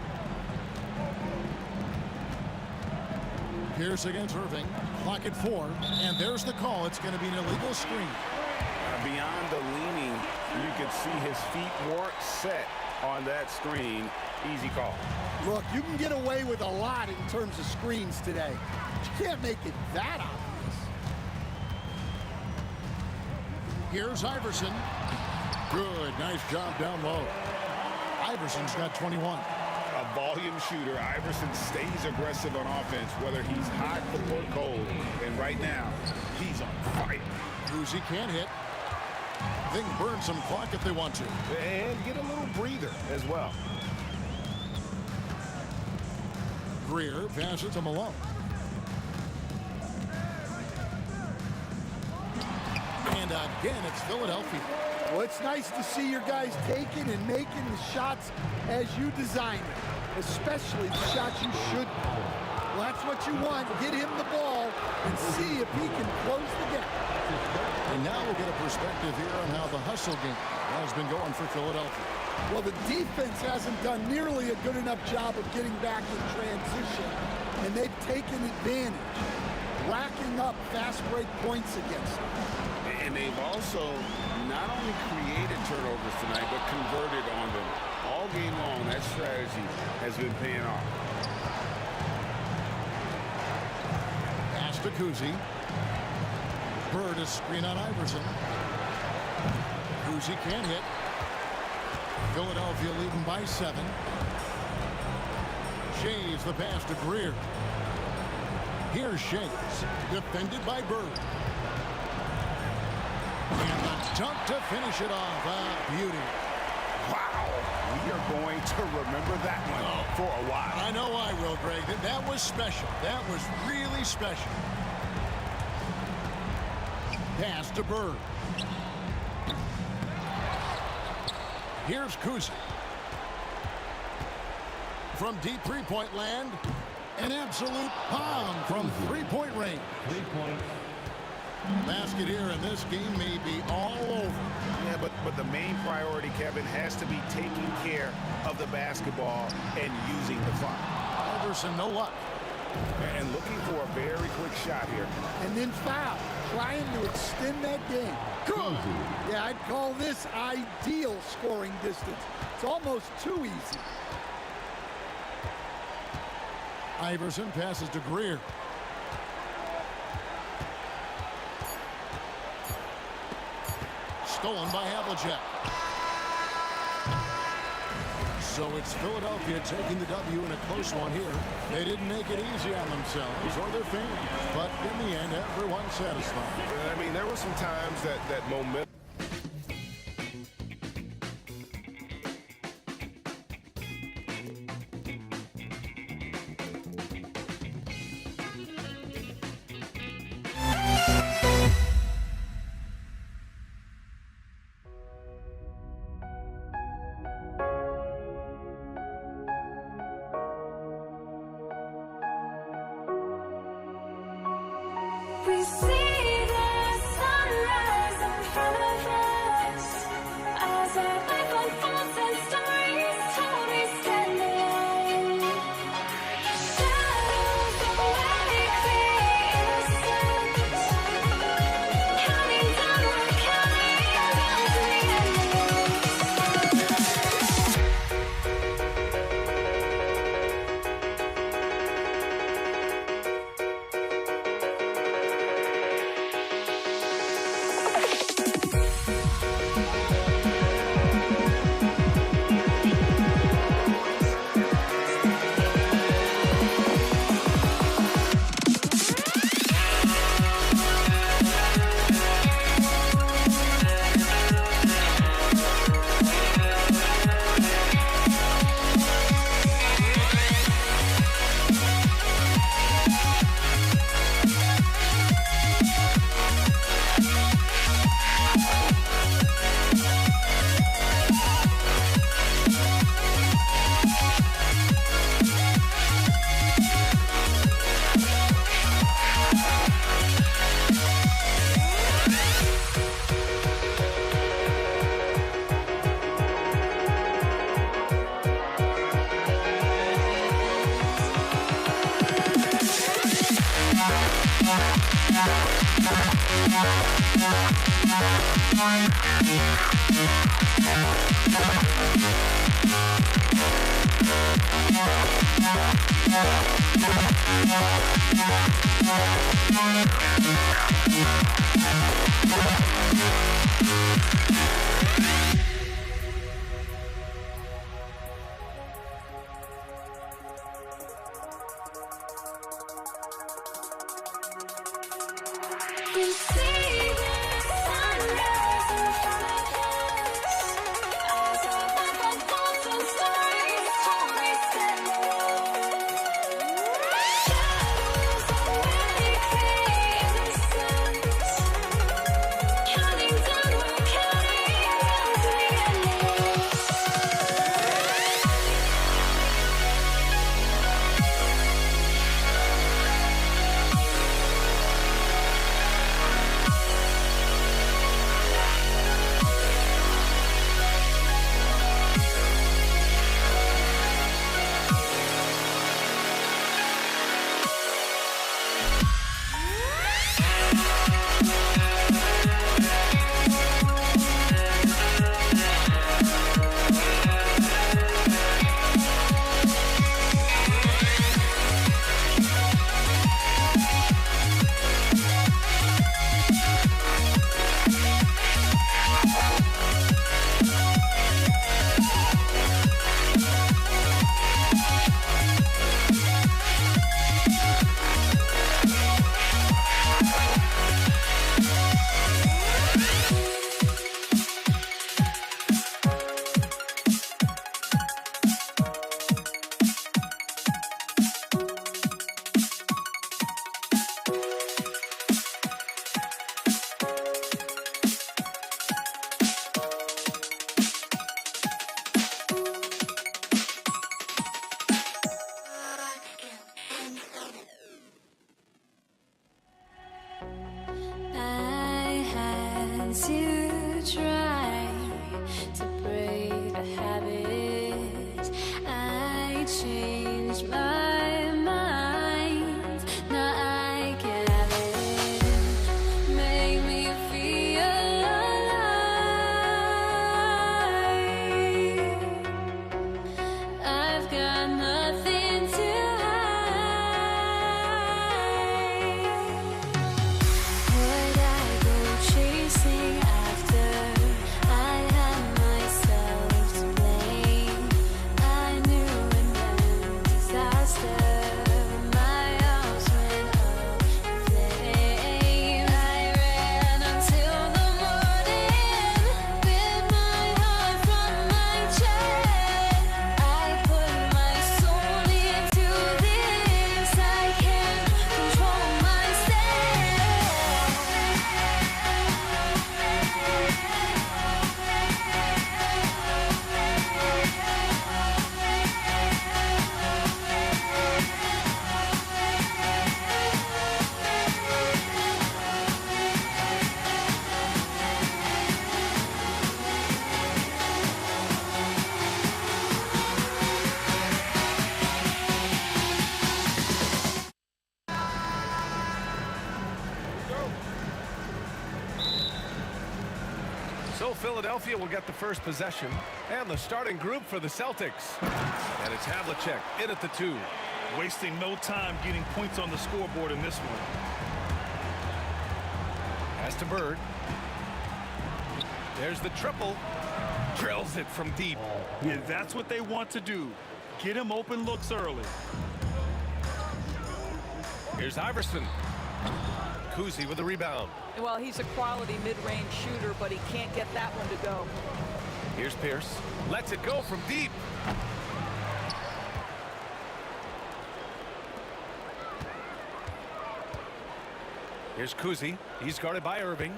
Pierce against Irving. Clock at 4. And there's the call. It's going to be an illegal screen. Beyond the leaning, you could see his feet weren't set on that screen. Easy call. Look, you can get away with a lot in terms of screens today. But you can't make it that obvious. Here's Iverson. Good. Nice job down low. Iverson's got 21. A volume shooter. Iverson stays aggressive on offense, whether he's hot or cold. And right now, he's on fire. Kuzi can't hit. They can burn some clock if they want to. And get a little breather as well. Greer passes to Malone. And again, it's Philadelphia. Well, it's nice to see your guys taking and making the shots as you designed it, especially the shots you should. Well, that's what you want. Get him the ball and see if he can close the gap. And now we'll get a perspective here on how the hustle game has been going for Philadelphia. Well, the defense hasn't done nearly a good enough job of getting back in transition. and they've taken advantage, racking up fast break points against them. And they've also not only created turnovers tonight, but converted on them. All game long, that strategy has been paying off. Pass to Kuzi. Bird is screen on Iverson. Kuzi can't hit. Philadelphia leading by 7. Shays the pass to Greer. Here's Shays, defended by Bird. And the dunk to finish it off. Beauty. Wow. We are going to remember that one for a while. I know I will, Greg. That was special. That was really special. Pass to Bird. Here's Kuzi. From deep three-point land, an absolute bomb from three-point range. 3 points. Basket here, and this game may be all over. Yeah, but the main priority, Kevin, has to be taking care of the basketball and using the clock. Iverson, no luck. And looking for a very quick shot here. And then foul, trying to extend that game. Good. Yeah, I'd call this ideal scoring distance. It's almost too easy. Iverson passes to Greer. Stolen by Havlicek. So it's Philadelphia taking the W in a close one here. They didn't make it easy on themselves or their fans, but in the end, everyone's satisfied. I mean, there were some times that momentum. We see the sunrise in front of us as our life unfolds and stories told. We stand alone. Shadows awake the innocent, counting down, we're counting down to the end. We see the sunrise in front of us as our life unfolds and stories told. We stand alone. Shadows awake the innocent, counting down, we're counting down to the end. to try to break a habit. I changed my mind. Now I can have it. Make me feel alive. I've got nothing to would I go chasing after? I had myself to blame. I knew it meant disaster. My arms went up in flames. I ran until the morning with my heart from my chest. I put my soul into this. I can't control myself. So Philadelphia will get the first possession and the starting group for the Celtics. And it's Havlicek in at the 2. Wasting no time getting points on the scoreboard in this one. Pass to Bird. There's the triple. Drills it from deep. Yeah, that's what they want to do. Get him open looks early. Here's Iverson. Kuzi with the rebound. Well, he's a quality mid-range shooter, but he can't get that one to go. Here's Pierce. Lets it go from deep. Here's Kuzi. He's guarded by Irving.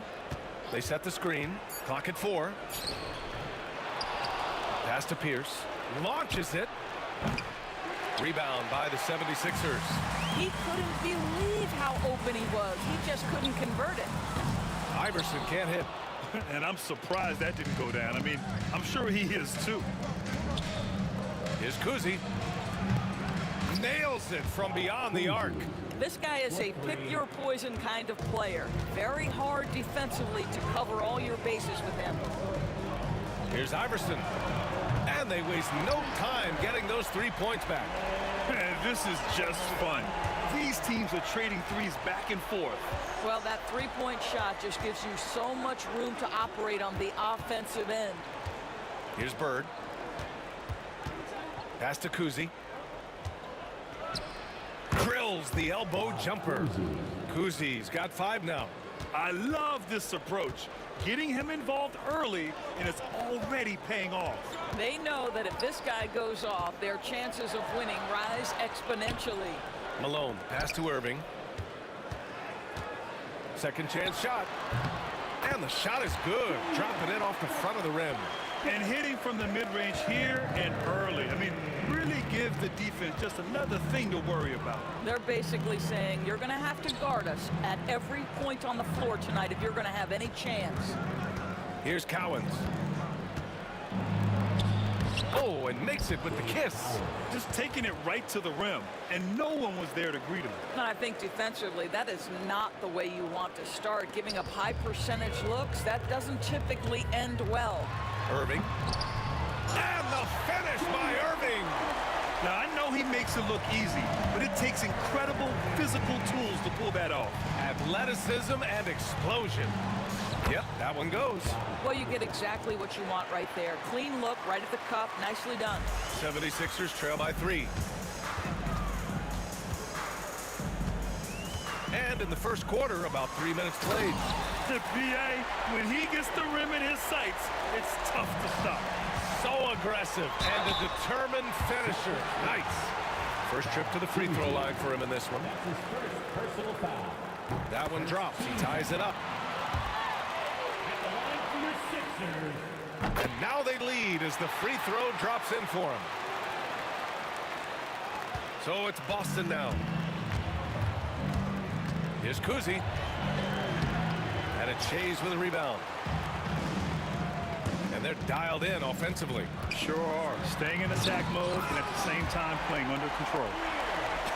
They set the screen. Clock at 4. Pass to Pierce. Launches it. Rebound by the 76ers. He couldn't believe how open he was. He just couldn't convert it. Iverson can't hit. And I'm surprised that didn't go down. I mean, I'm sure he is too. Here's Kuzi. Nails it from beyond the arc. This guy is a pick-your-poison kind of player. Very hard defensively to cover all your bases with him. Here's Iverson. And they waste no time getting those 3 points back. Man, this is just fun. These teams are trading threes back and forth. Well, that three-point shot just gives you so much room to operate on the offensive end. Here's Bird. Pass to Kuzi. Drills the elbow jumper. Kuzi's got 5 now. I love this approach. Getting him involved early, and it's already paying off. They know that if this guy goes off, their chances of winning rise exponentially. Malone, pass to Irving. Second chance shot. And the shot is good. Dropping it off the front of the rim. And hitting from the mid-range here and early. I mean, really gives the defense just another thing to worry about. They're basically saying you're going to have to guard us at every point on the floor tonight if you're going to have any chance. Here's Cowens. Oh, and makes it with the kiss. Just taking it right to the rim, and no one was there to greet him. And I think defensively, that is not the way you want to start. Giving up high percentage looks, that doesn't typically end well. Irving. And the finish by Irving. Now, I know he makes it look easy, but it takes incredible physical tools to pull that off. Athleticism and explosion. Yep, that one goes. Well, you get exactly what you want right there. Clean look, right at the cup, nicely done. 76ers trail by 3. And in the first quarter, about 3 minutes played. The PA, when he gets the rim in his sights, it's tough to stop. So aggressive and a determined finisher. Nice. First trip to the free throw line for him in this one. That one drops. He ties it up. And now they lead as the free throw drops in for him. So it's Boston now. Here's Kuzi. And it's Shays with a rebound. And they're dialed in offensively. Sure are. Staying in attack mode and at the same time playing under control.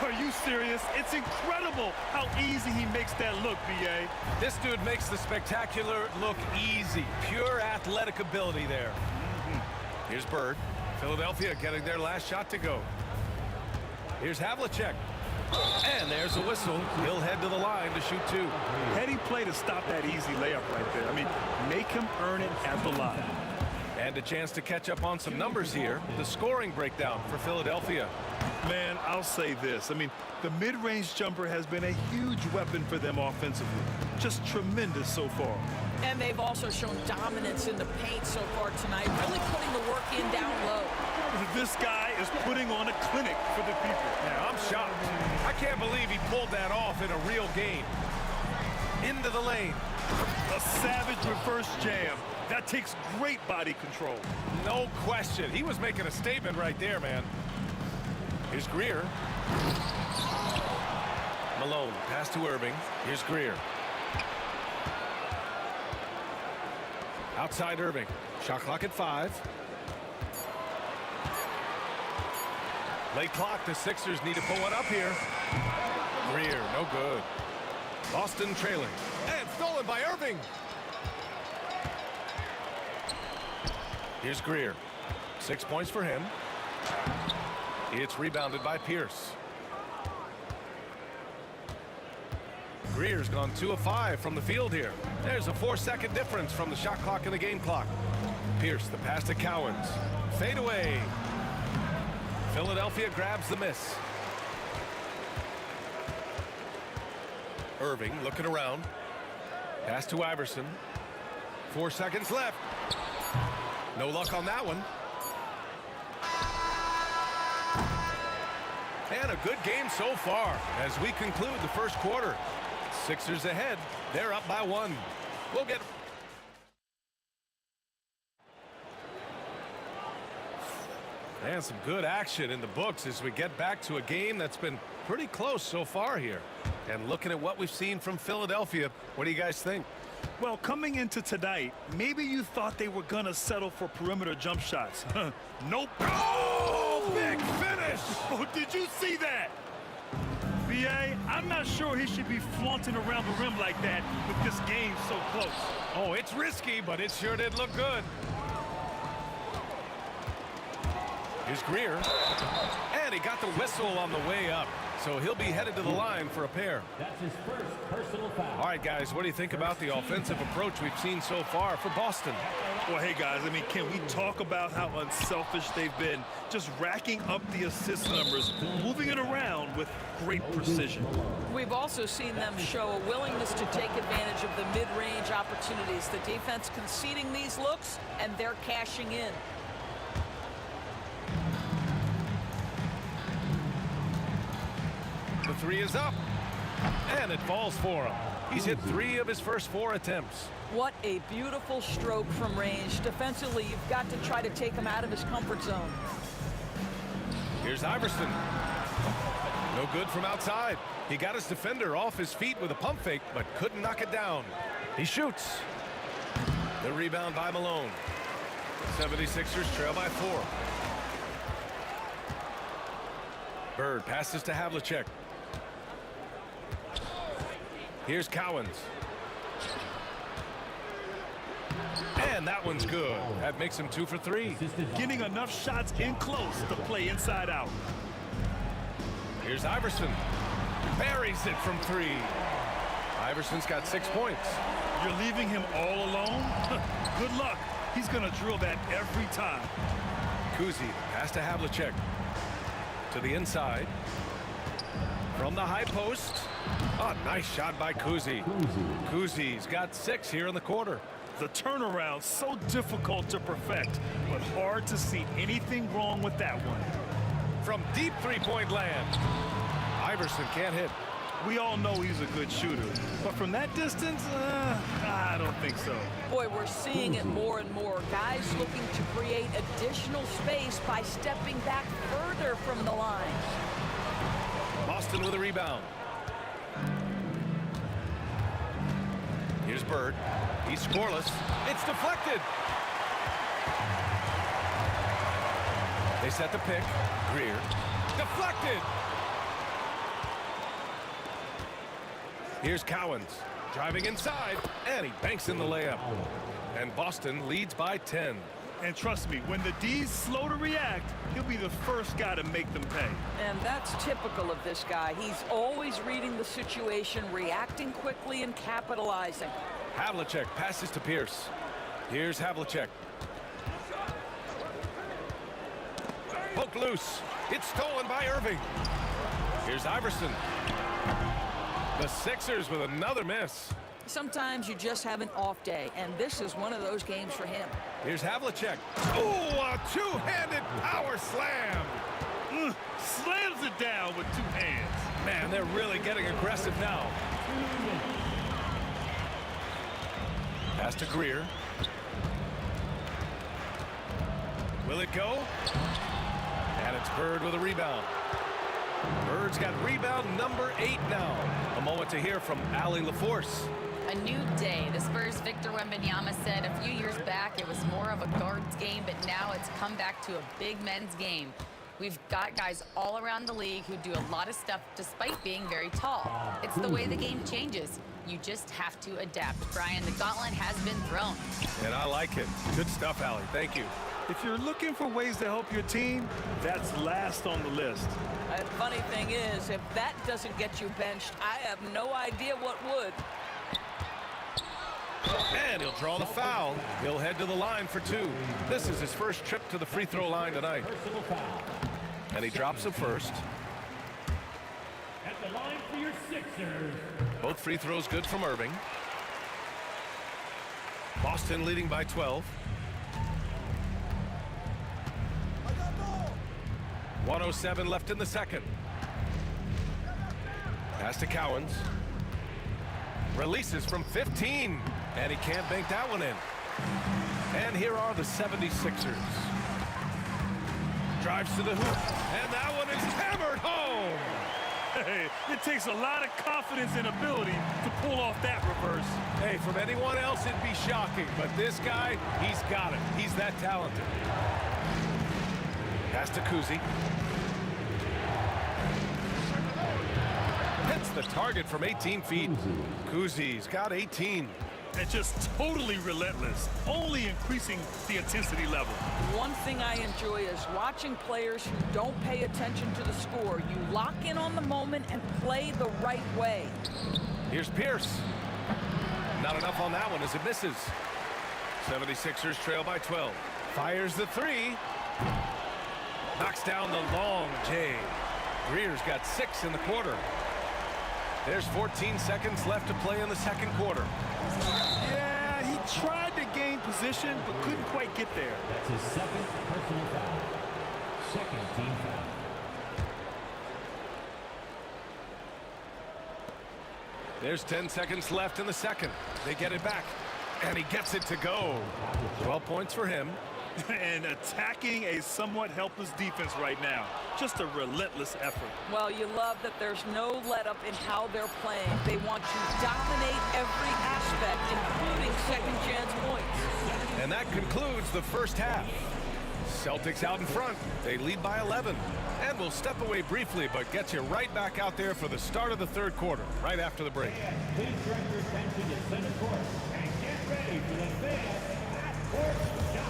Are you serious? It's incredible how easy he makes that look, B.A. This dude makes the spectacular look easy. Pure athletic ability there. Here's Bird. Philadelphia getting their last shot to go. Here's Havlicek. And there's a whistle. He'll head to the line to shoot two. Heady play to stop that easy layup right there. I mean, make him earn it at the line. And a chance to catch up on some numbers here. The scoring breakdown for Philadelphia. Man, I'll say this. I mean, the mid-range jumper has been a huge weapon for them offensively. Just tremendous so far. And they've also shown dominance in the paint so far tonight, really putting the work in down low. This guy is putting on a clinic for the people. Yeah, I'm shocked. I can't believe he pulled that off in a real game. Into the lane. A savage reverse jam. That takes great body control. No question. He was making a statement right there, man. Here's Greer. Malone, pass to Irving. Here's Greer. Outside Irving. Shot clock at 5. Late clock. The Sixers need to pull one up here. Greer, no good. Boston trailing. And stolen by Irving. Here's Greer. 6 points for him. It's rebounded by Pierce. Greer's gone 2 of 5 from the field here. There's a 4-second difference from the shot clock and the game clock. Pierce, the pass to Cowens. Fade away. Philadelphia grabs the miss. Irving looking around. Pass to Iverson. 4 seconds left. No luck on that one. And a good game so far as we conclude the first quarter. Sixers ahead. They're up by 1. We'll get... And some good action in the books as we get back to a game that's been pretty close so far here. And looking at what we've seen from Philadelphia, what do you guys think? Well, coming into tonight, maybe you thought they were going to settle for perimeter jump shots. Nope. Oh, big finish! Oh, did you see that? B.A., I'm not sure he should be flaunting around the rim like that with this game so close. Oh, it's risky, but it sure did look good. Here's Greer. And he got the whistle on the way up. So he'll be headed to the line for a pair. That's his first personal foul. All right, guys, what do you think about the offensive approach we've seen so far for Boston? Well, hey, guys, I mean, can we talk about how unselfish they've been? Just racking up the assist numbers, moving it around with great precision. We've also seen them show a willingness to take advantage of the mid-range opportunities. The defense conceding these looks, and they're cashing in. The 3 is up, and it falls for him. He's hit 3 of his first 4 attempts. What a beautiful stroke from range. Defensively, you've got to try to take him out of his comfort zone. Here's Iverson. No good from outside. He got his defender off his feet with a pump fake, but couldn't knock it down. He shoots. The rebound by Malone. 76ers trail by 4. Bird passes to Havlicek. Here's Cowens. And that one's good. That makes him 2 for 3. Getting enough shots in close to play inside out. Here's Iverson. Buries it from 3. Iverson's got 6 points. You're leaving him all alone? Good luck. He's going to drill that every time. Kuzi pass to Havlicek. To the inside. From the high post. Oh, nice shot by Kuzi. Kuzi's got 6 here in the quarter. The turnaround so difficult to perfect, but hard to see anything wrong with that one. From deep three-point land. Iverson can't hit. We all know he's a good shooter, but from that distance, I don't think so. Boy, we're seeing it more and more. Guys looking to create additional space by stepping back further from the line. Boston with a rebound. Here's Here's Bird. He's scoreless. It's deflected. They set the pick. Greer. Deflected. Here's Cowens. Driving inside. And he banks in the layup. And Boston leads by 10. And trust me, when the D's slow to react, he'll be the first guy to make them pay. And that's typical of this guy. He's always reading the situation, reacting quickly, and capitalizing. Havlicek passes to Pierce. Here's Havlicek. Poke loose. It's stolen by Irving. Here's Iverson. The Sixers with another miss. Sometimes you just have an off day, and this is one of those games for him. Here's Havlicek. Ooh, a two-handed power slam. Slams it down with two hands. Man, they're really getting aggressive now. Pass to Greer. Will it go? And it's Bird with a rebound. Bird's got rebound number 8 now. A moment to hear from Allie LaForce. A new day. The Spurs' Victor Wembanyama said a few years back it was more of a guards game, but now it's come back to a big men's game. We've got guys all around the league who do a lot of stuff despite being very tall. It's the way the game changes. You just have to adapt. Brian, the gauntlet has been thrown. And I like it. Good stuff, Allie. Thank you. If you're looking for ways to help your team, that's last on the list. The funny thing is, if that doesn't get you benched, I have no idea what would. And he'll draw the foul. He'll head to the line for 2. This is his first trip to the free throw line tonight. And he drops it first. At the line for your Sixers. Both free throws good from Irving. Boston leading by 12. 1:07 left in the second. Pass to Cowens. Releases from 15. And he can't bank that one in. And here are the 76ers. Drives to the hoop. And that one is hammered home. Hey, it takes a lot of confidence and ability to pull off that reverse. Hey, from anyone else, it'd be shocking. But this guy, he's got it. He's that talented. Pass to Kuzi. Hits the target from 18 feet. Kuzi's got 18. And just totally relentless, only increasing the intensity level. One thing I enjoy is watching players who don't pay attention to the score. You lock in on the moment and play the right way. Here's Pierce. Not enough on that one as it misses. 76ers trail by 12. Fires the 3. Knocks down the long J. Greer's got 6 in the quarter. There's 14 seconds left to play in the second quarter. Yeah, he tried to gain position, but couldn't quite get there. That's his second personal foul. Second team foul. There's 10 seconds left in the second. They get it back, and he gets it to go. 12 points for him. And attacking a somewhat helpless defense right now. Just a relentless effort. Well, you love that there's no let-up in how they're playing. They want to dominate every aspect, including second-chance points. And that concludes the first half. Celtics out in front. They lead by 11. And we'll step away briefly, but get you right back out there for the start of the third quarter, right after the break. Please direct your attention to center court and get ready for the big half-court shot.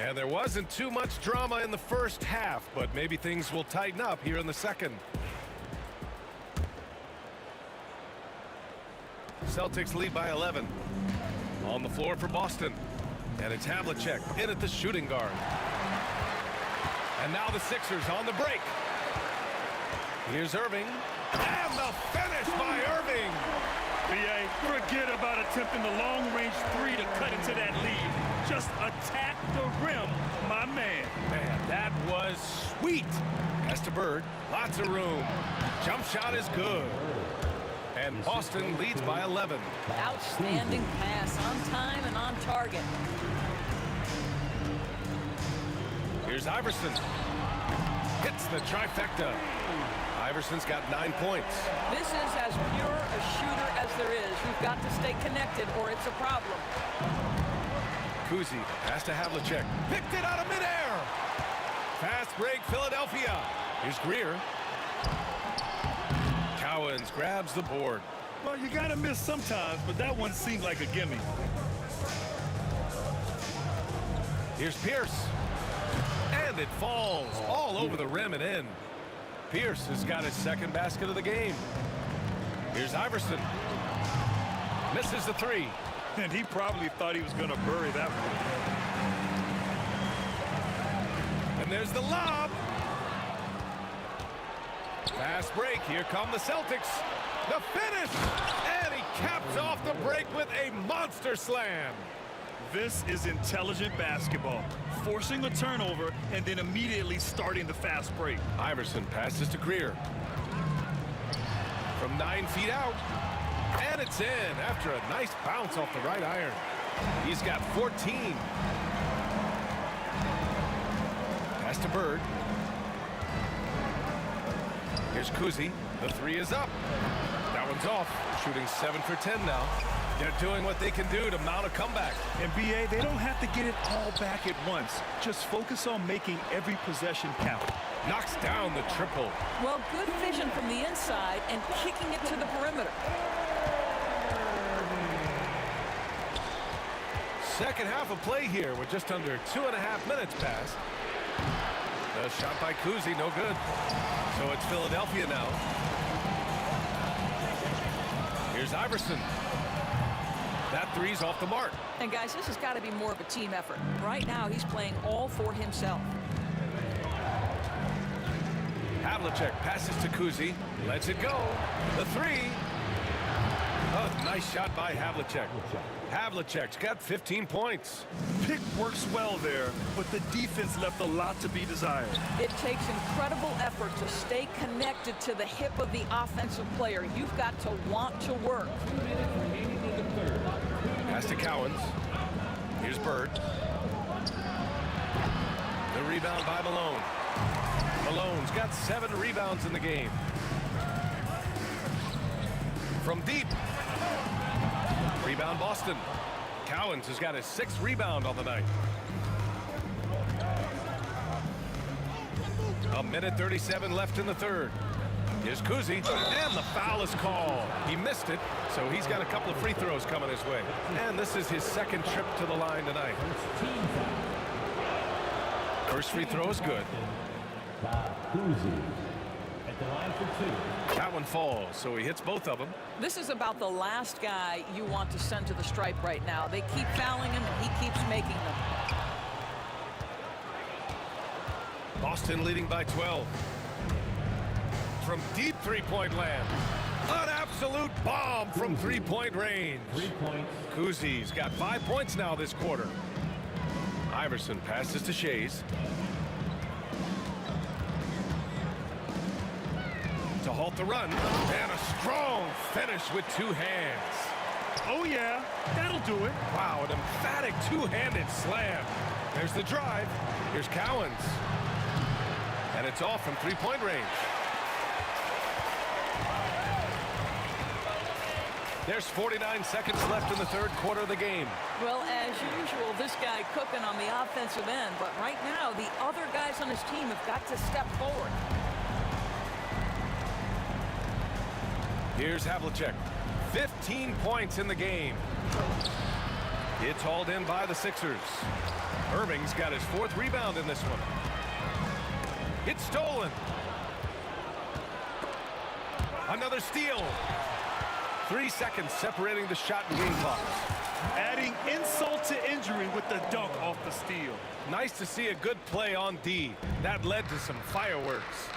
And there wasn't too much drama in the first half, but maybe things will tighten up here in the second. Celtics lead by 11. On the floor for Boston. And it's Havlicek in at the shooting guard. And now the Sixers on the break. Here's Irving. And the finish by Irving. B.A., forget about attempting the long-range 3 to cut into that lead. Just attack the rim, my man. Man, that was was sweet. Pass to Bird. Lots of room. Jump shot is good. And Boston leads by 11. Outstanding pass, on time and on target. Here's Iverson. Hits the trifecta. Iverson's got 9 points. This is as pure a shooter as there is. You've got to stay connected or it's a problem. Kuzi, pass to Havlicek. Picked it out of midair. Fast break, Philadelphia. Here's Greer. Cowens grabs the board. Well, you got to miss sometimes, but that one seemed like a gimme. Here's Pierce. And it falls all over the rim and in. Pierce has got his second basket of the game. Here's Iverson. Misses the three. And he probably thought he was going to bury that one. And there's the lob. Fast break. Here come the Celtics. The finish. And he caps off the break with a monster slam. This is intelligent basketball. Forcing a turnover and then immediately starting the fast break. Iverson passes to Greer. From 9 feet out. And it's in after a nice bounce off the right iron. He's got 14. Pass to Bird. Here's Kuzi. The three is up. That one's off. Shooting 7 for 10 now. They're doing what they can do to mount a comeback. And BA, they don't have to get it all back at once. Just focus on making every possession count. Knocks down the triple. Well, good vision from the inside and kicking it to the perimeter. Second half of play here with just under 2.5 minutes passed. The shot by Kuzi, no good. So it's Philadelphia now. Here's Iverson. That three's off the mark. And guys, this has got to be more of a team effort. Right now, he's playing all for himself. Havlicek passes to Kuzi. Lets it go. The three. Oh, nice shot by Havlicek. Havlicek's got 15 points. Pick works well there, but the defense left a lot to be desired. It takes incredible effort to stay connected to the hip of the offensive player. You've got to want to work. Pass to Cowens. Here's Bird. The rebound by Malone. Malone's got 7 rebounds in the game. From deep. Rebound Boston. Cowens has got his 6th rebound on the night. A minute 37 left in the third. Here's Kuzi, and the foul is called. He missed it, so he's got a couple of free throws coming his way. And this is his 2nd trip to the line tonight. First free throw is good. That one falls, so he hits both of them. This is about the last guy you want to send to the stripe right now. They keep fouling him, and he keeps making them. Boston leading by 12. From deep three-point land. An absolute bomb from three-point range. 3 points. Kuzi's got 5 points now this quarter. Iverson passes to Shays. To halt the run. And a strong finish with 2 hands. Oh, yeah. That'll do it. Wow, an emphatic 2-handed slam. There's the drive. Here's Cowens. And it's off from three-point range. There's 49 seconds left in the third quarter of the game. Well, as usual, this guy cooking on the offensive end. But right now, the other guys on his team have got to step forward. Here's Havlicek. 15 points in the game. It's hauled in by the Sixers. Irving's got his 4th rebound in this one. It's stolen. Another steal. 3 seconds separating the shot and game clocks. Adding insult to injury with the dunk off the steal. Nice to see a good play on D. That led to some fireworks.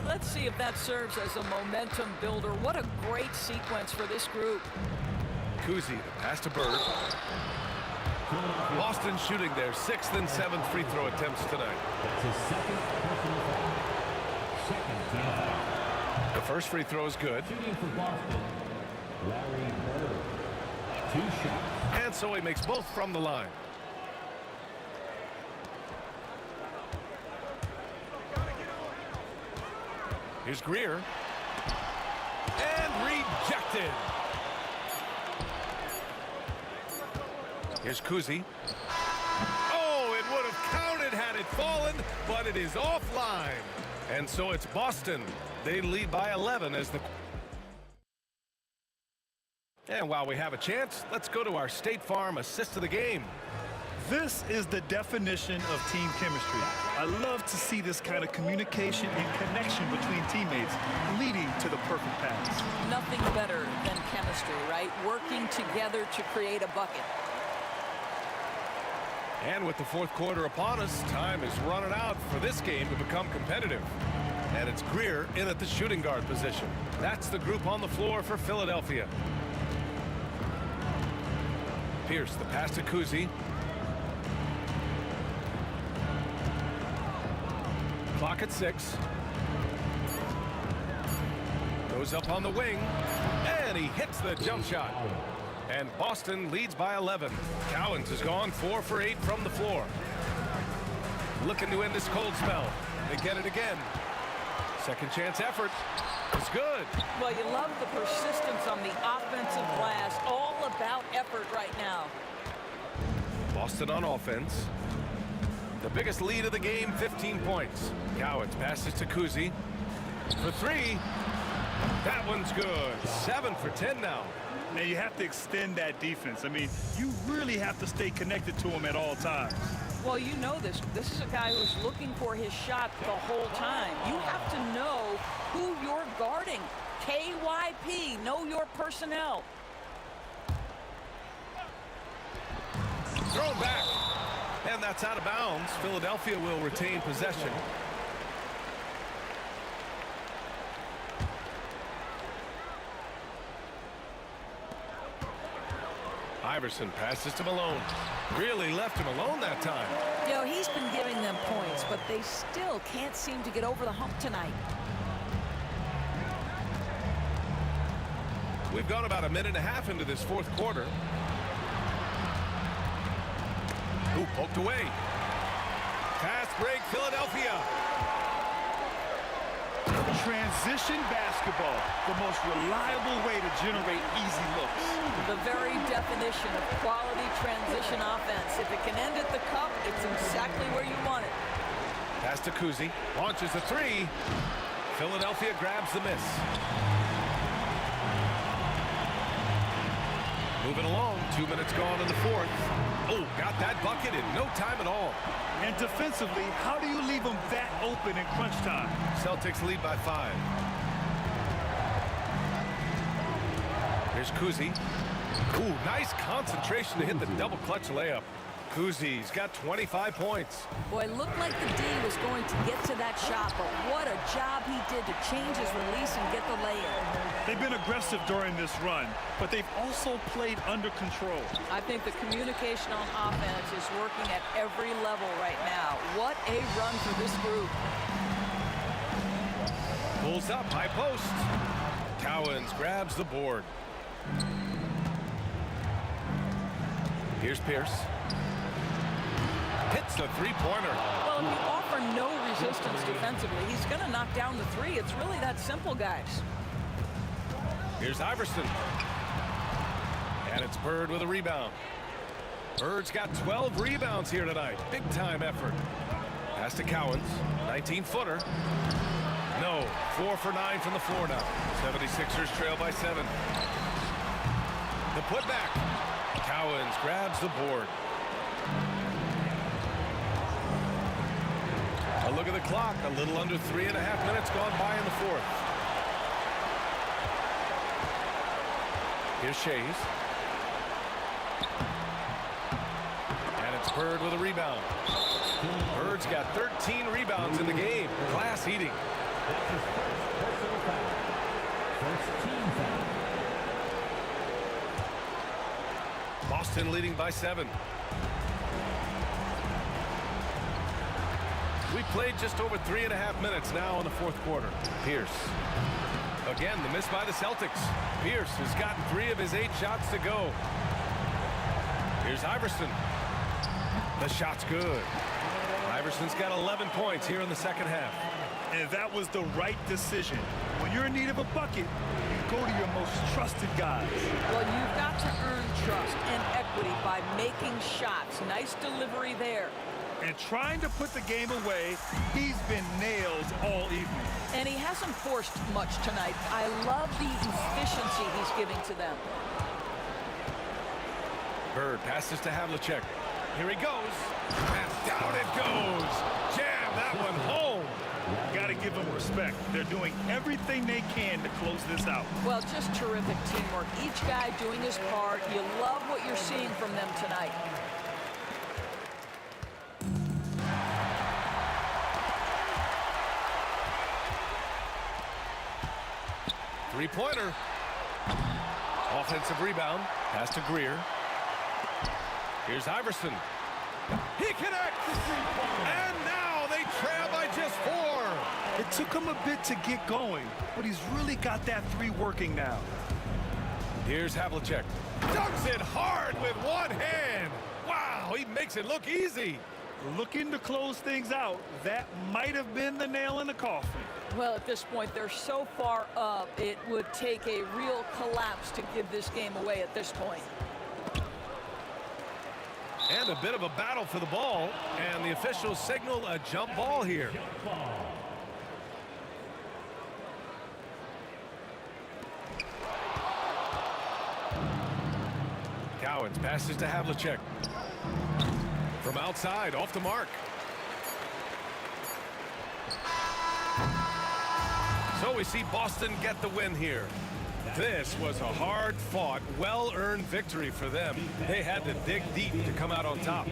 Let's see if that serves as a momentum builder. What a great sequence for this group. Kuzi, the pass to Bird. Boston shooting their 6th and 7th free throw attempts tonight. That's his 2nd The first free throw is good. Shooting for Boston, Larry Bird. 2 shots. And so he makes both from the line. Here's Greer. And rejected. Here's Kuzi. Oh, it would have counted had it fallen, but it is offline. And so it's Boston. They lead by 11 as the... And while we have a chance, let's go to our State Farm assist of the game. This is the definition of team chemistry. I love to see this kind of communication and connection between teammates leading to the perfect pass. Nothing better than chemistry, right? Working together to create a bucket. And with the fourth quarter upon us, time is running out for this game to become competitive. And it's Greer in at the shooting guard position. That's the group on the floor for Philadelphia. Pierce, the pass to Kuzi. Clock at 6. Goes up on the wing, and he hits the jump shot. And Boston leads by 11. Cowens has gone 4 for 8 from the floor. Looking to end this cold spell. They get it again. Second chance effort. It's good. Well, you love the persistence on the offensive glass. All about effort right now. Boston on offense. The biggest lead of the game, 15 points. Cowens passes to Kuzi for 3. That one's good. 7 for 10 now. Now you have to extend that defense. I mean, you really have to stay connected to him at all times. Well, you know this. This is a guy who's looking for his shot the whole time. You have to know who you're guarding. KYP, know your personnel. Thrown back. And that's out of bounds. Philadelphia will retain possession. Iverson passes to Malone. Really left him alone that time. You know, he's been giving them points, but they still can't seem to get over the hump tonight. We've gone about a minute and a half into this fourth quarter. Ooh, poked away. Fast break, Philadelphia. Transition basketball, the most reliable way to generate easy looks. The very definition of quality transition offense. If it can end at the cup, it's exactly where you want it. Pass to Kuzi. Launches a 3. Philadelphia grabs the miss. Moving along. 2 minutes gone in the fourth. Oh, got that bucket in no time at all. And defensively, how do you leave them that open in crunch time? Celtics lead by 5. Here's Kuzi. Ooh, nice concentration to hit the double clutch layup. Kuzi's got 25 points. Boy, it looked like the D was going to get to that shot, but what a job he did to change his release and get the lay-in. They've been aggressive during this run, but they've also played under control. I think the communication on offense is working at every level right now. What a run for this group. Pulls up, high post. Cowens grabs the board. Here's Pierce. Hits the three-pointer. Well, if you offer no resistance defensively, he's going to knock down the 3. It's really that simple, guys. Here's Iverson. And it's Bird with a rebound. Bird's got 12 rebounds here tonight. Big-time effort. Pass to Cowens. 19-footer. No. 4 for 9 from the floor now. 76ers trail by 7. The putback. Cowens grabs the board. A look at the clock. A little under 3.5 minutes gone by in the fourth. Here's Shays. And it's Bird with a rebound. Bird's got 13 rebounds in the game. Class eating. Boston leading by 7. We played just over 3.5 minutes now in the fourth quarter. Pierce. Again, the miss by the Celtics. Pierce has gotten 3 of his 8 shots to go. Here's Iverson. The shot's good. Iverson's got 11 points here in the second half. And that was the right decision. When you're in need of a bucket, you go to your most trusted guys. Well, you've got to earn trust and equity by making shots. Nice delivery there. And trying to put the game away, he's been nailed all evening. And he hasn't forced much tonight. I love the efficiency he's giving to them. Bird passes to Havlicek. Here he goes. And down it goes. Jam that one home. Got to give them respect. They're doing everything they can to close this out. Well, just terrific teamwork. Each guy doing his part. You love what you're seeing from them tonight. Three-pointer. Offensive rebound. Pass to Greer. Here's Iverson. He connects! And now they trail by just 4. It took him a bit to get going, but he's really got that 3 working now. Here's Havlicek. Dunks it hard with one hand. Wow, he makes it look easy. Looking to close things out. That might have been the nail in the coffin. Well, at this point, they're so far up, it would take a real collapse to give this game away at this point. And a bit of a battle for the ball, and the officials signal a jump ball here. Cowens passes to Havlicek. From outside, off the mark. So we see Boston get the win here. This was a hard-fought, well-earned victory for them. They had to dig deep to come out on top.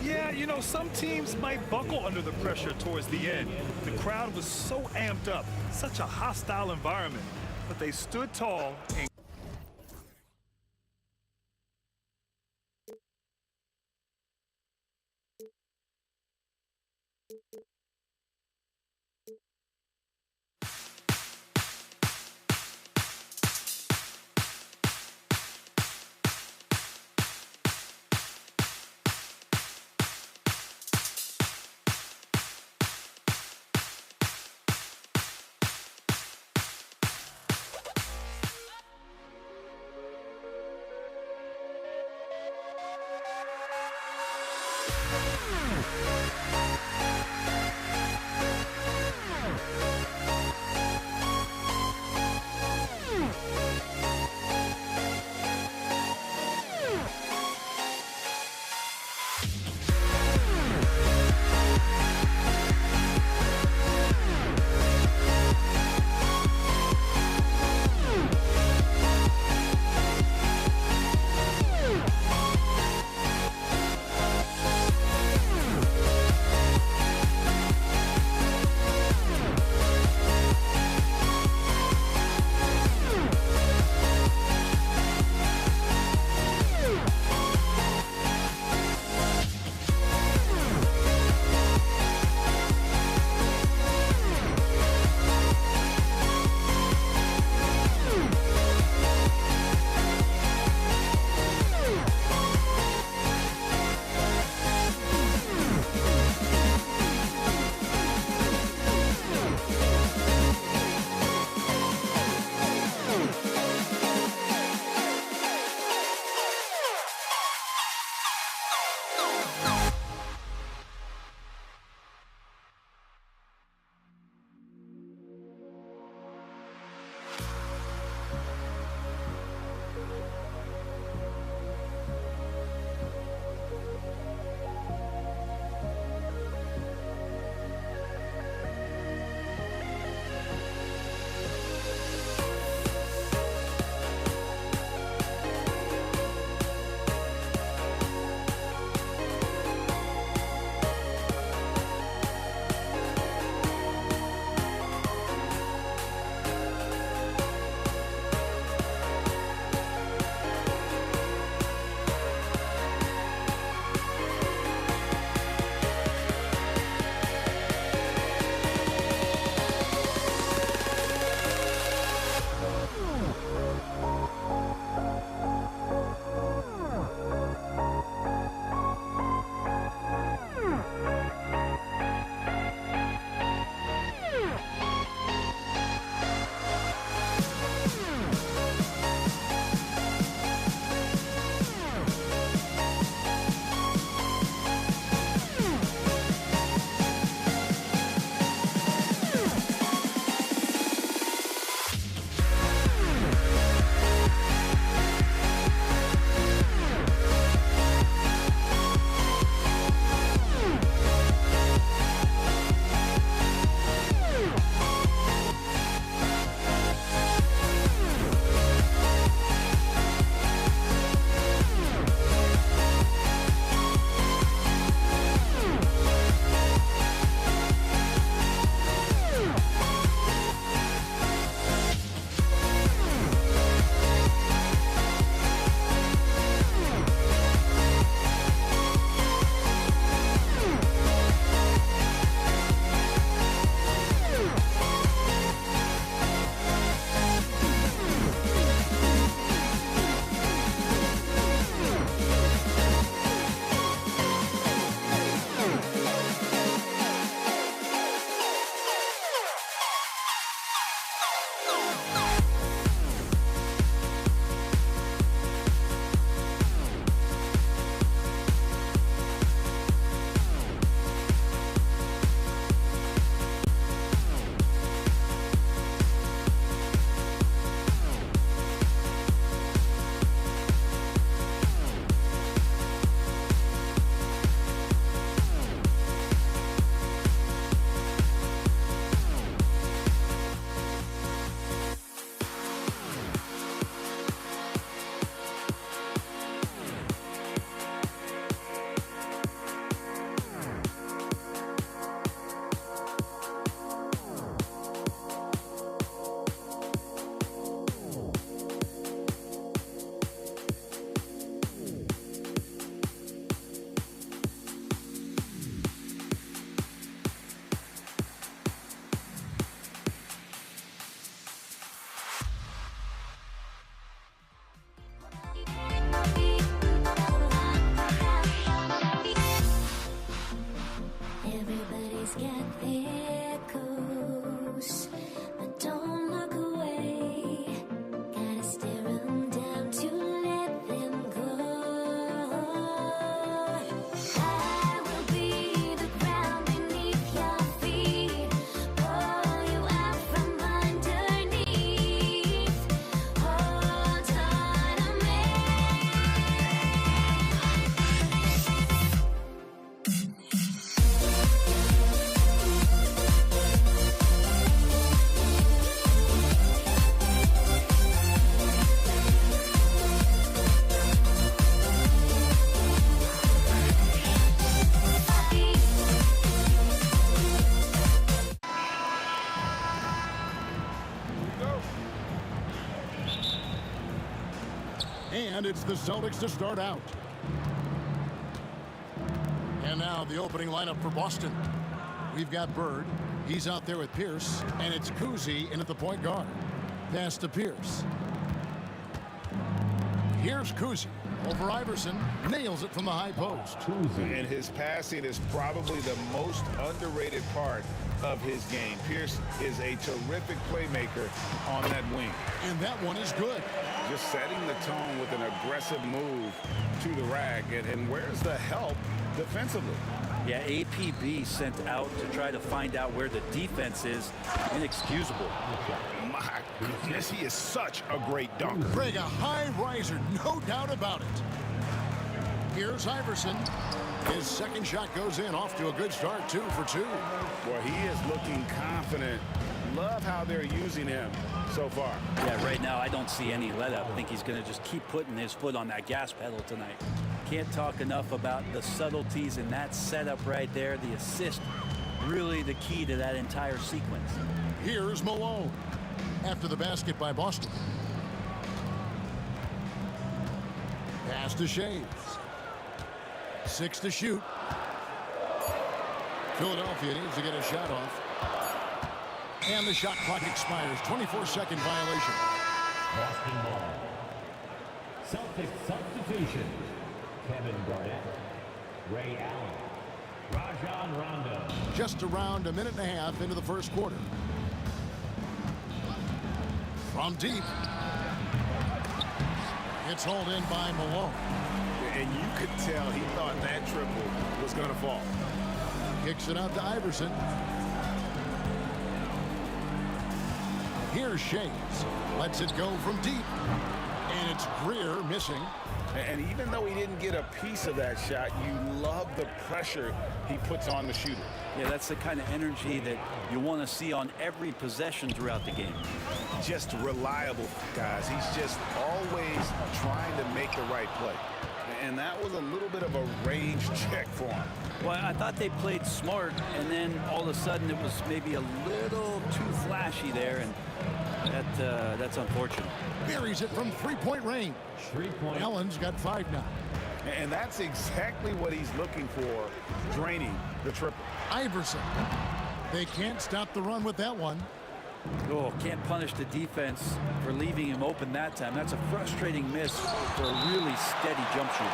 Yeah, you know, some teams might buckle under the pressure towards the end. The crowd was so amped up, such a hostile environment. But they stood tall and And it's the Celtics to start out. And now the opening lineup for Boston. We've got Bird. He's out there with Pierce. And it's Kuzi in at the point guard. Pass to Pierce. Here's Kuzi. Over Iverson. Nails it from the high post. And his passing is probably the most underrated part of his game. Pierce is a terrific playmaker on that wing. And that one is good. Just setting the tone with an aggressive move to the rack. And where's the help defensively? Yeah, APB sent out to try to find out where the defense is. Inexcusable. My goodness, he is such a great dunker. Greg, a high riser, no doubt about it. Here's Iverson. His second shot goes in, off to a good start, 2 for 2. Boy, he is looking confident. Love how they're using him so far. Yeah, right now I don't see any let up. I think he's going to just keep putting his foot on that gas pedal tonight. Can't talk enough about the subtleties in that setup right there. The assist, really the key to that entire sequence. Here's Malone. After the basket by Boston. Pass to Shays. 6 to shoot. Philadelphia needs to get a shot off. And the shot clock expires. 24-second violation. Boston ball. Celtics substitution. Kevin Garnett. Ray Allen. Rajon Rondo. Just around a minute and a half into the first quarter. From deep. It's hauled in by Malone. And you could tell he thought that triple was going to fall. Kicks it out to Iverson. Here's Shays. Lets it go from deep. And it's Greer missing. And even though he didn't get a piece of that shot, you love the pressure he puts on the shooter. Yeah, that's the kind of energy that you want to see on every possession throughout the game. Just reliable, guys. He's just always trying to make the right play. And that was a little bit of a range check for him. Well, I thought they played smart, and then all of a sudden it was maybe a little too flashy there, and that's unfortunate. Buries it from three-point range. 3-point. Allen's got 5 now. And that's exactly what he's looking for, draining the triple. Iverson. They can't stop the run with that one. Oh, can't punish the defense for leaving him open that time. That's a frustrating miss for a really steady jump shooter.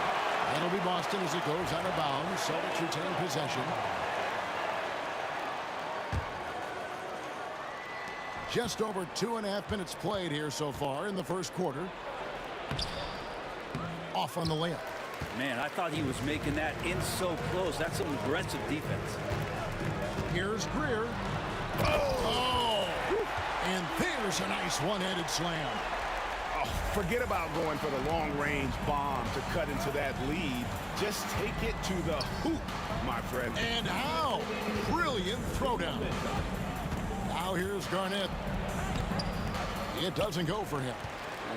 That'll be Boston as it goes out of bounds. Celtics retain possession. Just over 2.5 minutes played here so far in the first quarter. Off on the layup. Man, I thought he was making that in so close. That's some aggressive defense. Here's Greer. Oh! And there's a nice one-handed slam. Oh, forget about going for the long-range bomb to cut into that lead. Just take it to the hoop, my friend. And how? Brilliant throwdown. Now here's Garnett. It doesn't go for him.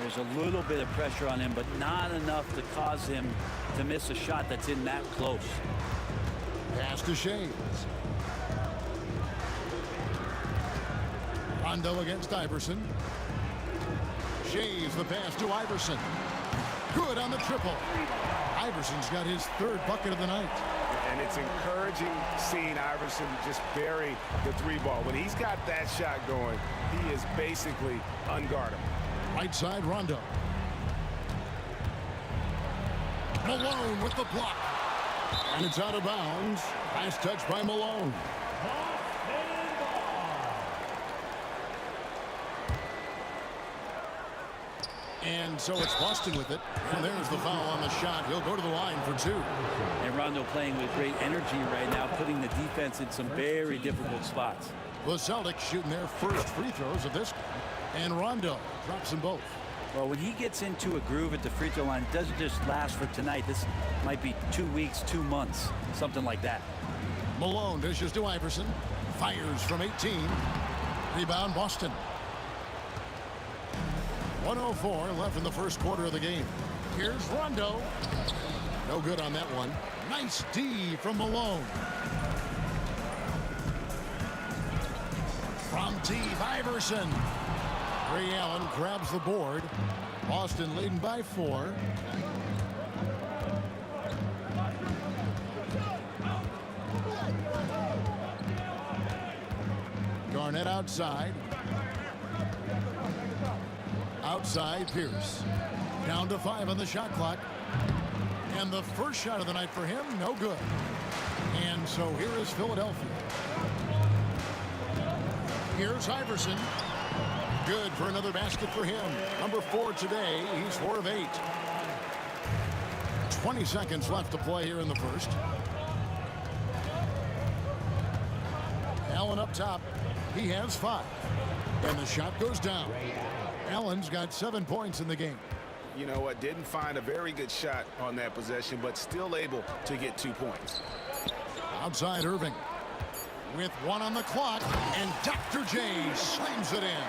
There's a little bit of pressure on him, but not enough to cause him to miss a shot that's in that close. Pass to Shays. Rondo against Iverson. Shays the pass to Iverson. Good on the triple. Iverson's got his 3rd bucket of the night. And it's encouraging seeing Iverson just bury the 3-ball. When he's got that shot going, he is basically unguardable. Right side, Rondo. Malone with the block. And it's out of bounds. Last touch by Malone. And so it's Boston with it. And there's the foul on the shot. He'll go to the line for 2. And Rondo playing with great energy right now, putting the defense in some very difficult spots. The Celtics shooting their first free throws of this game. And Rondo drops them both. Well, when he gets into a groove at the free throw line, it doesn't just last for tonight. This might be 2 weeks, 2 months, something like that. Malone dishes to Iverson. Fires from 18. Rebound, Boston. 1:04 left in the first quarter of the game. Here's Rondo. No good on that one. Nice D from Malone. From deep, Iverson. Ray Allen grabs the board. Boston leading by 4. Garnett outside. Outside Pierce. Down to 5 on the shot clock. And the first shot of the night for him, no good. And so here is Philadelphia. Here's Iverson. Good for another basket for him. Number 4 today. He's 4 of 8. 20 seconds left to play here in the first. Allen up top. He has 5. And the shot goes down. Allen's got 7 points in the game. You know what? Didn't find a very good shot on that possession, but still able to get 2 points. Outside Irving. With 1 on the clock. And Dr. J slams it in.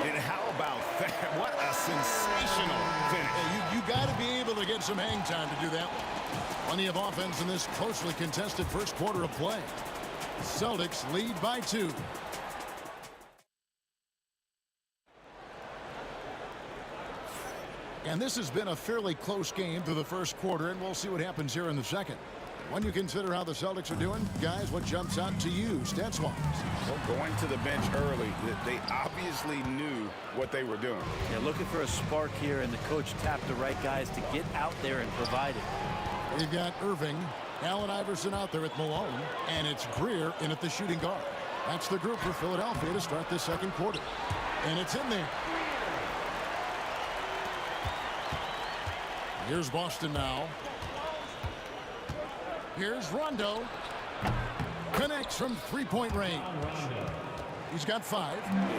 And how about that? What a sensational finish. Hey, you got to be able to get some hang time to do that. Plenty of offense in this closely contested first quarter of play. Celtics lead by 2. And this has been a fairly close game through the first quarter, and we'll see what happens here in the second. When you consider how the Celtics are doing, guys, what jumps out to you, stats-wise? Well, going to the bench early, they obviously knew what they were doing. Yeah, looking for a spark here, and the coach tapped the right guys to get out there and provide it. We've got Irving, Allen Iverson out there with Malone, and it's Greer in at the shooting guard. That's the group for Philadelphia to start this second quarter. And it's in there. Here's Boston now. Here's Rondo. Connects from three-point range. He's got 5.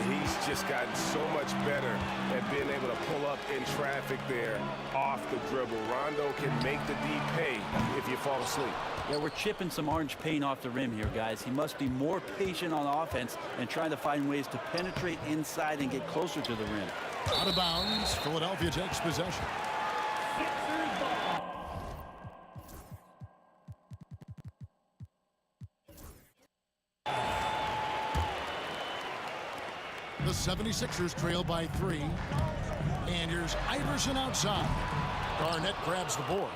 He's just gotten so much better at being able to pull up in traffic there off the dribble. Rondo can make the D pay if you fall asleep. Yeah, we're chipping some orange paint off the rim here, guys. He must be more patient on offense and trying to find ways to penetrate inside and get closer to the rim. Out of bounds. Philadelphia takes possession. The 76ers trail by 3. And here's Iverson outside. Garnett grabs the board.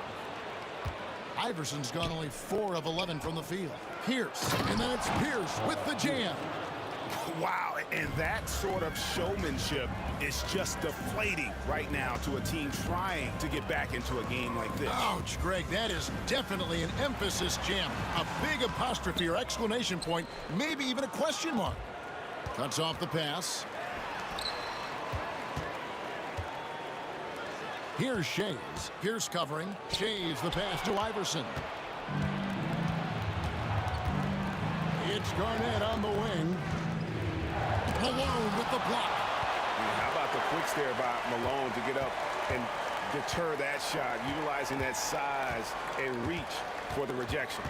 Iverson's gone only 4 of 11 from the field. Pierce, and then it's Pierce with the jam. Wow, and that sort of showmanship is just deflating right now to a team trying to get back into a game like this. Ouch, Greg, that is definitely an emphasis jam. A big apostrophe or exclamation point, maybe even a question mark. Cuts off the pass. Here's Shays. Here's covering. Shays the pass to Iverson. It's Garnett on the wing. Malone with the block. How about the quicks there by Malone to get up and deter that shot, utilizing that size and reach for the rejection.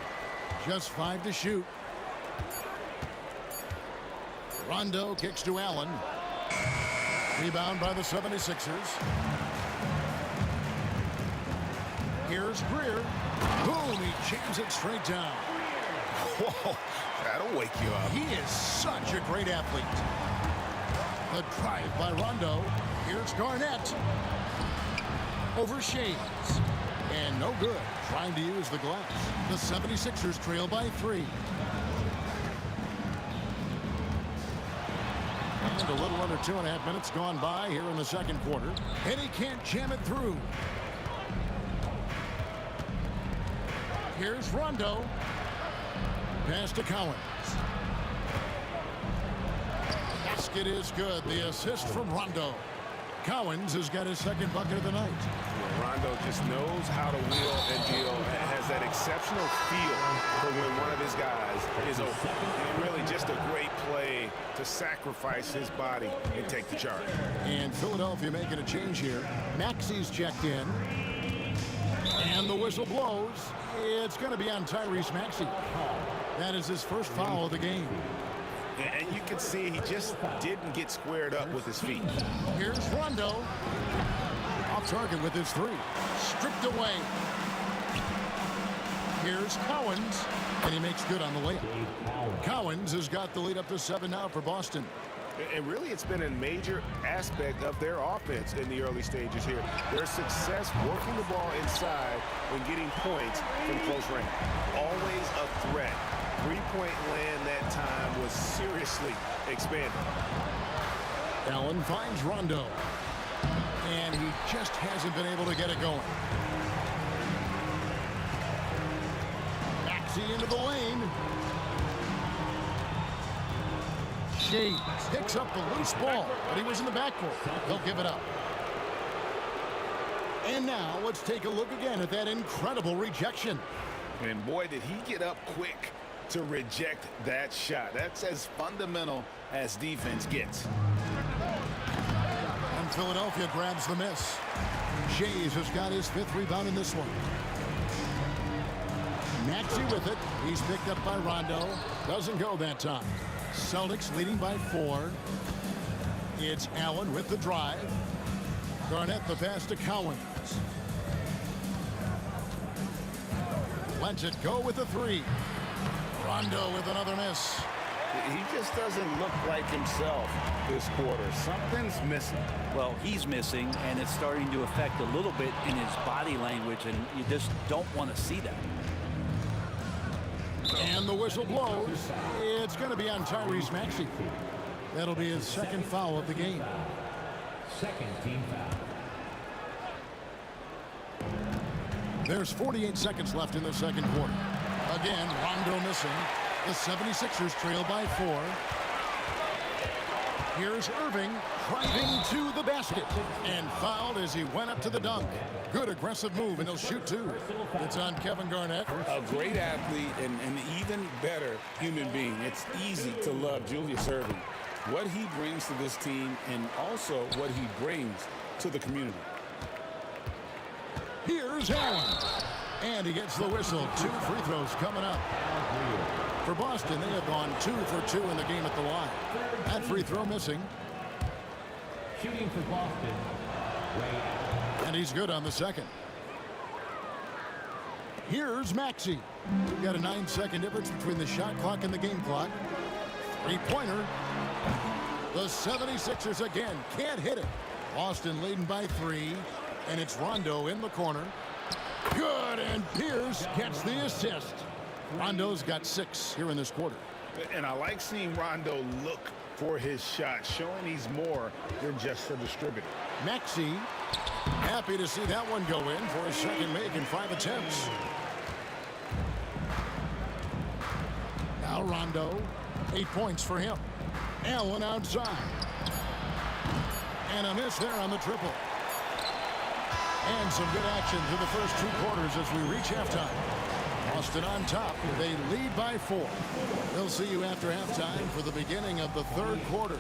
Just 5 to shoot. Rondo kicks to Allen. Rebound by the 76ers. Here's Greer. Boom, he jams it straight down. Whoa, that'll wake you up. He is such a great athlete. The drive by Rondo. Here's Garnett. Over Shays. And no good. Trying to use the glass. The 76ers trail by 3. And a little under 2.5 minutes gone by here in the second quarter. And he can't jam it through. Here's Rondo. Pass to Collins. Basket is good. The assist from Rondo. Collins has got his second bucket of the night. Rondo just knows how to wheel and deal and has that exceptional feel for when one of his guys is open. And really just a great play to sacrifice his body and take the charge. And Philadelphia making a change here. Maxi's checked in. And the whistle blows. It's going to be on Tyrese Maxey. That is his first foul of the game. And you can see he just didn't get squared up with his feet. Here's Rondo. Off target with his 3. Stripped away. Here's Cowens. And he makes good on the layup. Cowens has got the lead up to 7 now for Boston. And really, it's been a major aspect of their offense in the early stages here. Their success working the ball inside and getting points from close range. Always a threat. Three-point land that time was seriously expanded. Allen finds Rondo. And he just hasn't been able to get it going. Maxey into the lane. Shea picks up the loose ball, but he was in the backcourt. He'll give it up. And now let's take a look again at that incredible rejection. And boy, did he get up quick to reject that shot. That's as fundamental as defense gets. And Philadelphia grabs the miss. Shays has got his 5th rebound in this one. Maxey with it. He's picked up by Rondo. Doesn't go that time. Celtics leading by 4. It's Allen with the drive. Garnett the pass to Cowens. Lets it go with the 3. Rondo with another miss. He just doesn't look like himself this quarter. Something's missing. Well, he's missing, and it's starting to affect a little bit in his body language, and you just don't want to see that. And the whistle blows. It's going to be on Tyrese Maxey. That'll be his 2nd foul of the game. Second team foul. There's 48 seconds left in the 2nd quarter. Again, Rondo missing. The 76ers trail by 4. Here's Irving driving to the basket and fouled as he went up to the dunk. Good aggressive move, and he'll shoot 2. It's on Kevin Garnett. A great athlete and an even better human being. It's easy to love Julius Irving. What he brings to this team and also what he brings to the community. Here's Allen. And he gets the whistle. 2 free throws coming up. For Boston, they have gone 2 for 2 in the game at the line. That free throw missing. Shooting for Boston. And he's good on the 2nd. Here's Maxey. We've got a 9-second difference between the shot clock and the game clock. 3-pointer. The 76ers again can't hit it. Boston leading by 3. And it's Rondo in the corner. Good, and Pierce gets the assist. Rondo's got 6 here in this quarter. And I like seeing Rondo look for his shot, showing he's more than just a distributor. Maxey, happy to see that one go in for his 2nd make in 5 attempts. Now Rondo, 8 points for him. Allen outside. And a miss there on the triple. And some good action through the first 2 quarters as we reach halftime. Boston on top. They lead by 4. We'll see you after halftime for the beginning of the 3rd quarter.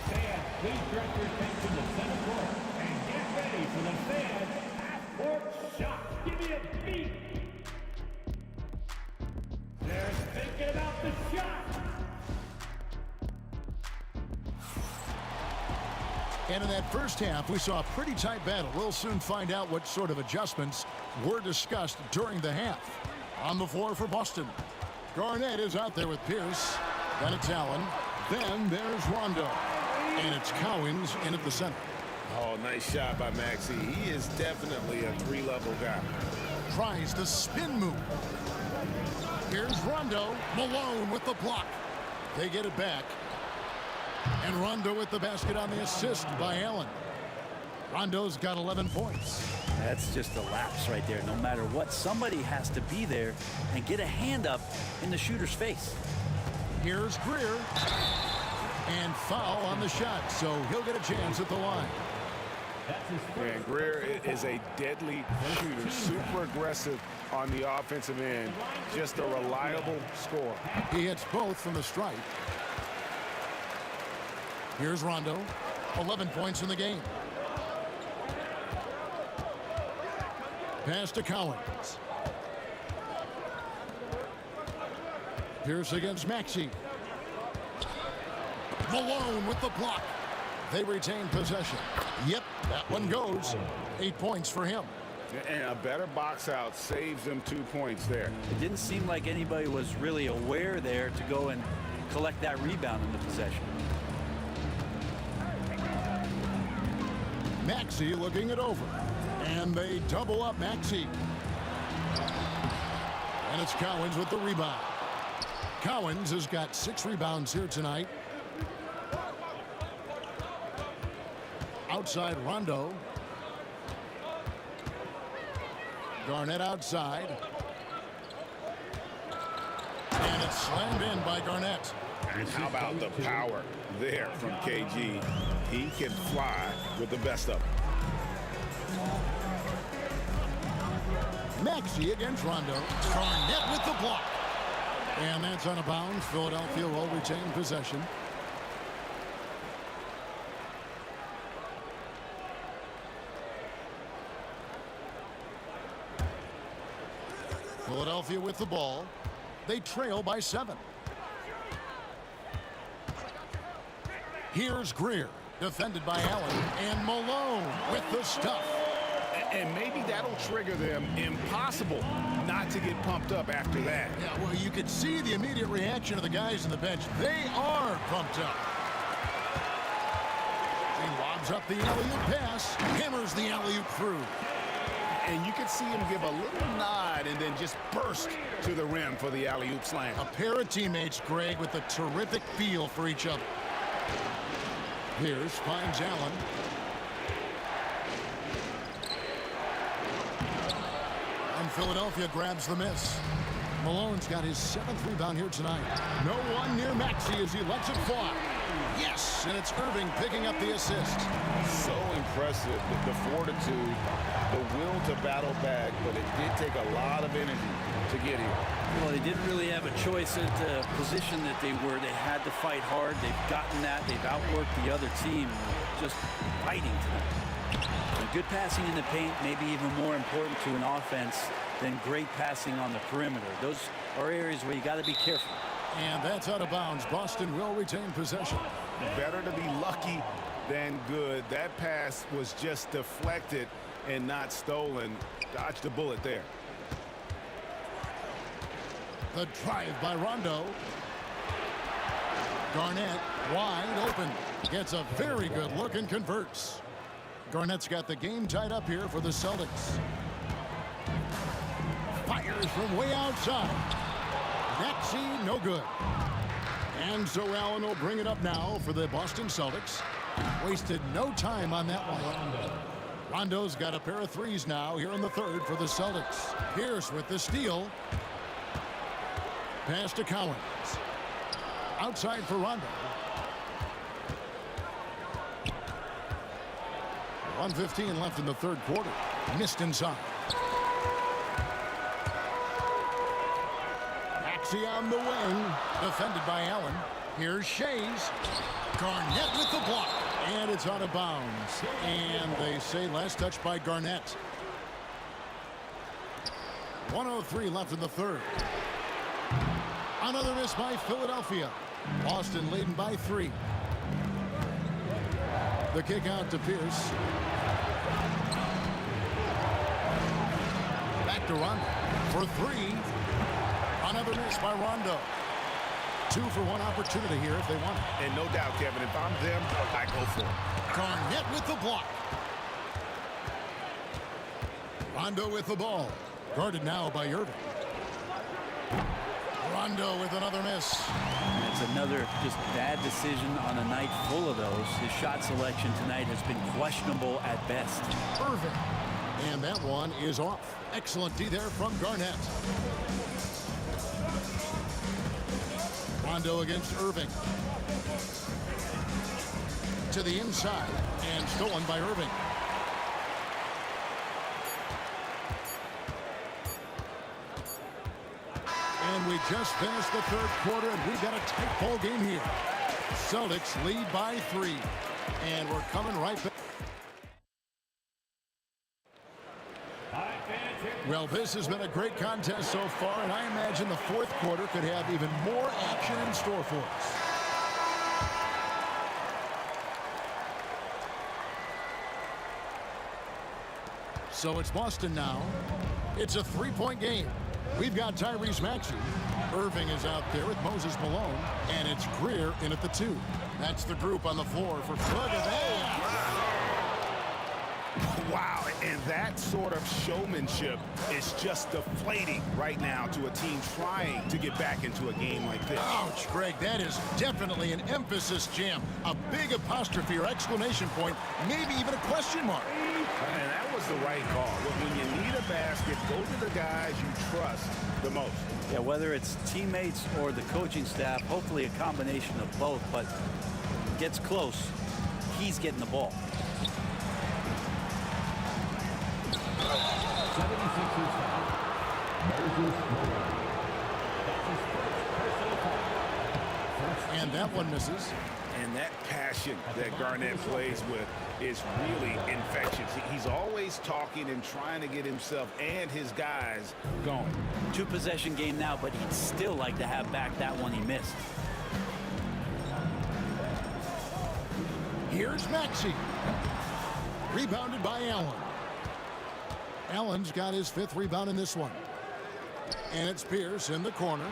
Fans, please direct your attention to center court and get ready for the fans half-court shot. Give me a beat. They're thinking about the shot. And in that first half, we saw a pretty tight battle. We'll soon find out what sort of adjustments were discussed during the half. On the floor for Boston, Garnett is out there with Pierce. Then it's Allen. Then there's Rondo. And it's Cowens in at the center. Oh, nice shot by Maxey. He is definitely a 3-level guy. Tries the spin move. Here's Rondo. Malone with the block. They get it back. And Rondo with the basket on the assist by Allen. Rondo's got 11 points. That's just a lapse right there. No matter what, somebody has to be there and get a hand up in the shooter's face. Here's Greer. And foul on the shot, so he'll get a chance at the line. And Greer is a deadly shooter, super aggressive on the offensive end. Just a reliable scorer. He hits both from the stripe. Here's Rondo, 11 points in the game. Pass to Cowens. Pierce against Maxey. Malone with the block. They retain possession. Yep, that one goes. 8 points for him. And a better box out saves them 2 points there. It didn't seem like anybody was really aware there to go and collect that rebound in the possession. Maxey looking it over. And they double up Maxey. And it's Cowens with the rebound. Cowens has got 6 rebounds here tonight. Outside Rondo. Garnett outside. And it's slammed in by Garnett. And how about the power there from KG? He can fly with the best of them. Maxey against Rondo. Garnett with the block. And that's out of bounds. Philadelphia will retain possession. Philadelphia with the ball. They trail by 7. Here's Greer, defended by Allen, and Malone with the stuff. And maybe that'll trigger them. Impossible not to get pumped up after that. Yeah, well, you could see the immediate reaction of the guys on the bench. They are pumped up. He lobs up the alley-oop pass, hammers the alley-oop through. And you could see him give a little nod and then just burst to the rim for the alley-oop slam. A pair of teammates, Greg, with a terrific feel for each other. Pierce finds Allen. And Philadelphia grabs the miss. Malone's got his 7th rebound here tonight. No one near Maxey as he lets it fly. Yes, and it's Irving picking up the assist. So impressive, the fortitude, the will to battle back, but it did take a lot of energy to get here. Well, they didn't really have a choice at the position that they were. They had to fight hard. They've gotten that. They've outworked the other team, just fighting tonight. And good passing in the paint, maybe even more important to an offense than great passing on the perimeter. Those are areas where you got to be careful. And that's out of bounds. Boston will retain possession. Better to be lucky than good. That pass was just deflected and not stolen. Dodged a bullet there. The drive by Rondo. Garnett wide open. Gets a very good look and converts. Garnett's got the game tied up here for the Celtics. Fires from way outside. Maxey, no good. And so Allen will bring it up now for the Boston Celtics. Wasted no time on that one. Rondo's got a pair of threes now here in the 3rd for the Celtics. Pierce with the steal. Pass to Cowens. Outside for Rondo. 1:15 left in the 3rd quarter. Missed inside. Maxey on the wing. Defended by Allen. Here's Shays. Garnett with the block. And it's out of bounds. And they say last touch by Garnett. 1:03 left in the 3rd. Another miss by Philadelphia. Boston leading by 3. The kick out to Pierce. Back to Rondo for 3. Another miss by Rondo. 2 for 1 opportunity here if they want it. And no doubt, Kevin, if I'm them, I go for it. Garnett with the block. Rondo with the ball. Guarded now by Irving. Rondo with another miss. That's another just bad decision on a night full of those. His shot selection tonight has been questionable at best. Irving. And that one is off. Excellent D there from Garnett. Rondo against Irving. To the inside. And stolen by Irving. And we just finished the 3rd quarter, and we've got a tight ball game here. Celtics lead by 3. And we're coming right back. Well, this has been a great contest so far, and I imagine the 4th quarter could have even more action in store for us. So it's Boston now. It's a 3-point game. We've got Tyrese Maxey. Irving is out there with Moses Malone, and it's Greer in at the 2. That's the group on the floor for Look at that. Wow, and that sort of showmanship is just deflating right now to a team trying to get back into a game like this. Ouch, Greg, that is definitely an emphasis jam. A big apostrophe or exclamation point, maybe even a question mark. And that was the right call. When you need a basket, go to the guys you trust the most. Yeah, whether it's teammates or the coaching staff, hopefully a combination of both, but gets close, he's getting the ball. 76ers foul. Moses Malone. That's his first personal foul. And that one misses. And that passion that Garnett plays with is really infectious. He's always talking and trying to get himself and his guys going. 2-possession game now, but he'd still like to have back that one he missed. Here's Maxey. Rebounded by Allen. Allen's got his 5th rebound in this one. And it's Pierce in the corner.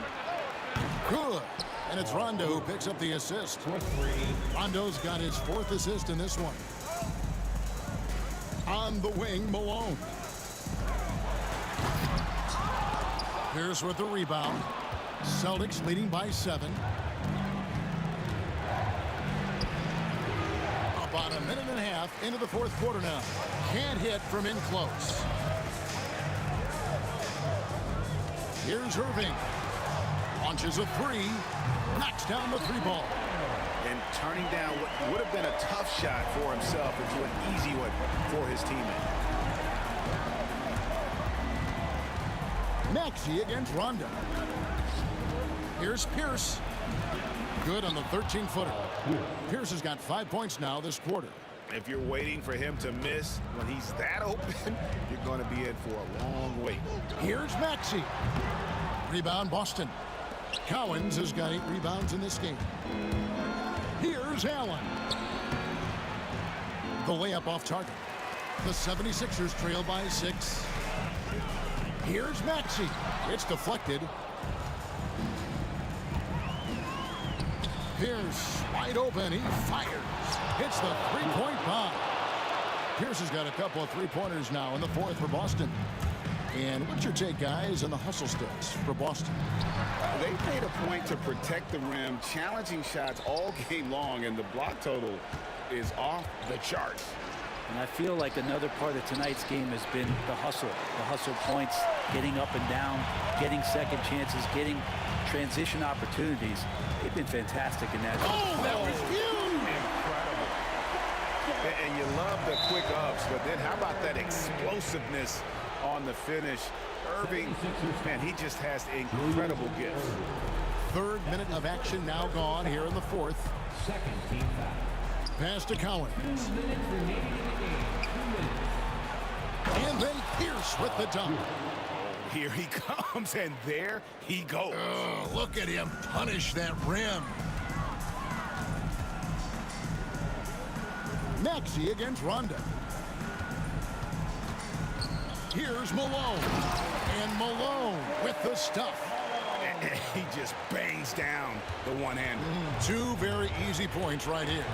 Good. And it's Rondo who picks up the assist. Rondo's got his 4th assist in this one. On the wing, Malone. Pierce with the rebound. Celtics leading by 7. About a minute and a half into the 4th quarter now. Can't hit from in close. Here's Irving. Launches a 3. Knocks down the 3-ball. And turning down what would have been a tough shot for himself into an easy one for his teammate. Maxey against Rondo. Here's Pierce. Good on the 13-footer. Pierce has got 5 points now this quarter. If you're waiting for him to miss when he's that open, you're going to be in for a long wait. Here's Maxey. Rebound Boston. Cowens has got 8 rebounds in this game. Here's Allen. The layup off target. The 76ers trail by 6. Here's Maxey. It's deflected. Pierce wide open. He fires. Hits the 3-point bomb. Pierce has got a couple of 3-pointers now in the 4th for Boston. And what's your take, guys, on the hustle stats for Boston? They made a point to protect the rim, challenging shots all game long, and the block total is off the charts. And I feel like another part of tonight's game has been the hustle. The hustle points, getting up and down, getting second chances, getting transition opportunities. They've been fantastic in that. Oh, that was huge! Incredible. And you love the quick ups, but then how about that explosiveness on the finish? Irving, man, he just has incredible gifts. 3rd minute of action now gone here in the 4th. Second team foul. Pass to Cowens. 2 minutes remaining in the game. 2 minutes. And then Pierce with the dunk. Here he comes, and there he goes. Oh, look at him punish that rim. Maxey against Rondo. Here's Malone. And Malone with the stuff. He just bangs down the one-hander. 2 very easy points right here.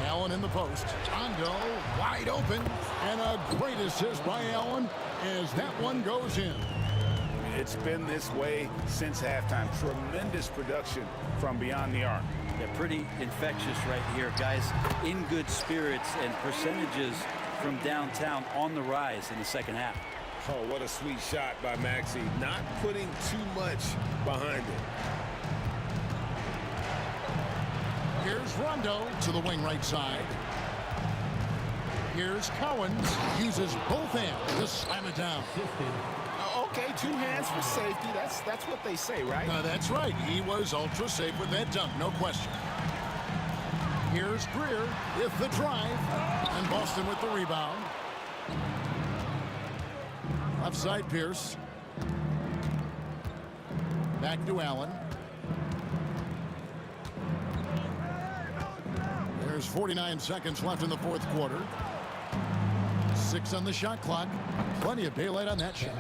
Allen in the post. Rondo wide open. And a great assist by Allen as that one goes in. It's been this way since halftime. Tremendous production from beyond the arc. Yeah, pretty infectious right here, guys. In good spirits and percentages from downtown on the rise in the second half. Oh, what a sweet shot by Maxey. Not putting too much behind it. Here's Rondo to the wing right side. Here's Cowens. Uses both hands to slam it down. Okay, 2 hands for safety. That's what they say, right? That's right. He was ultra safe with that dunk, no question. Here's Greer with the drive. And Boston with the rebound. Left side, Pierce. Back to Allen. There's 49 seconds left in the 4th quarter. 6 on the shot clock. Plenty of daylight on that shot.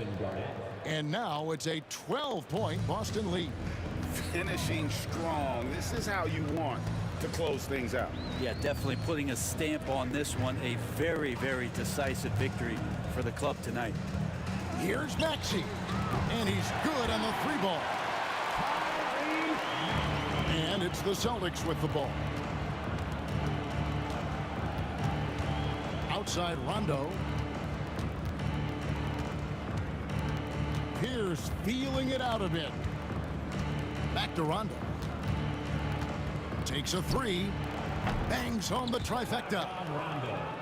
And now it's a 12-point Boston lead. Finishing strong. This is how you want to close things out. Yeah, definitely putting a stamp on this one. A very, very decisive victory for the club tonight. Here's Maxey, and he's good on the 3-ball. And it's the Celtics with the ball. Outside Rondo. Pierce feeling it out a bit. Back to Rondo. Takes a 3. Bangs home the trifecta.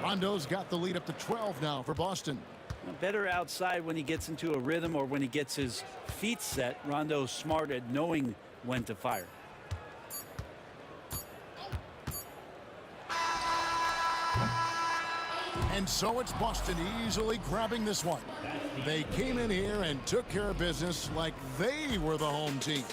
Rondo's got the lead up to 12 now for Boston. Better outside when he gets into a rhythm or when he gets his feet set. Rondo's smart at knowing when to fire. And so it's Boston easily grabbing this one. They came in here and took care of business like they were the home team.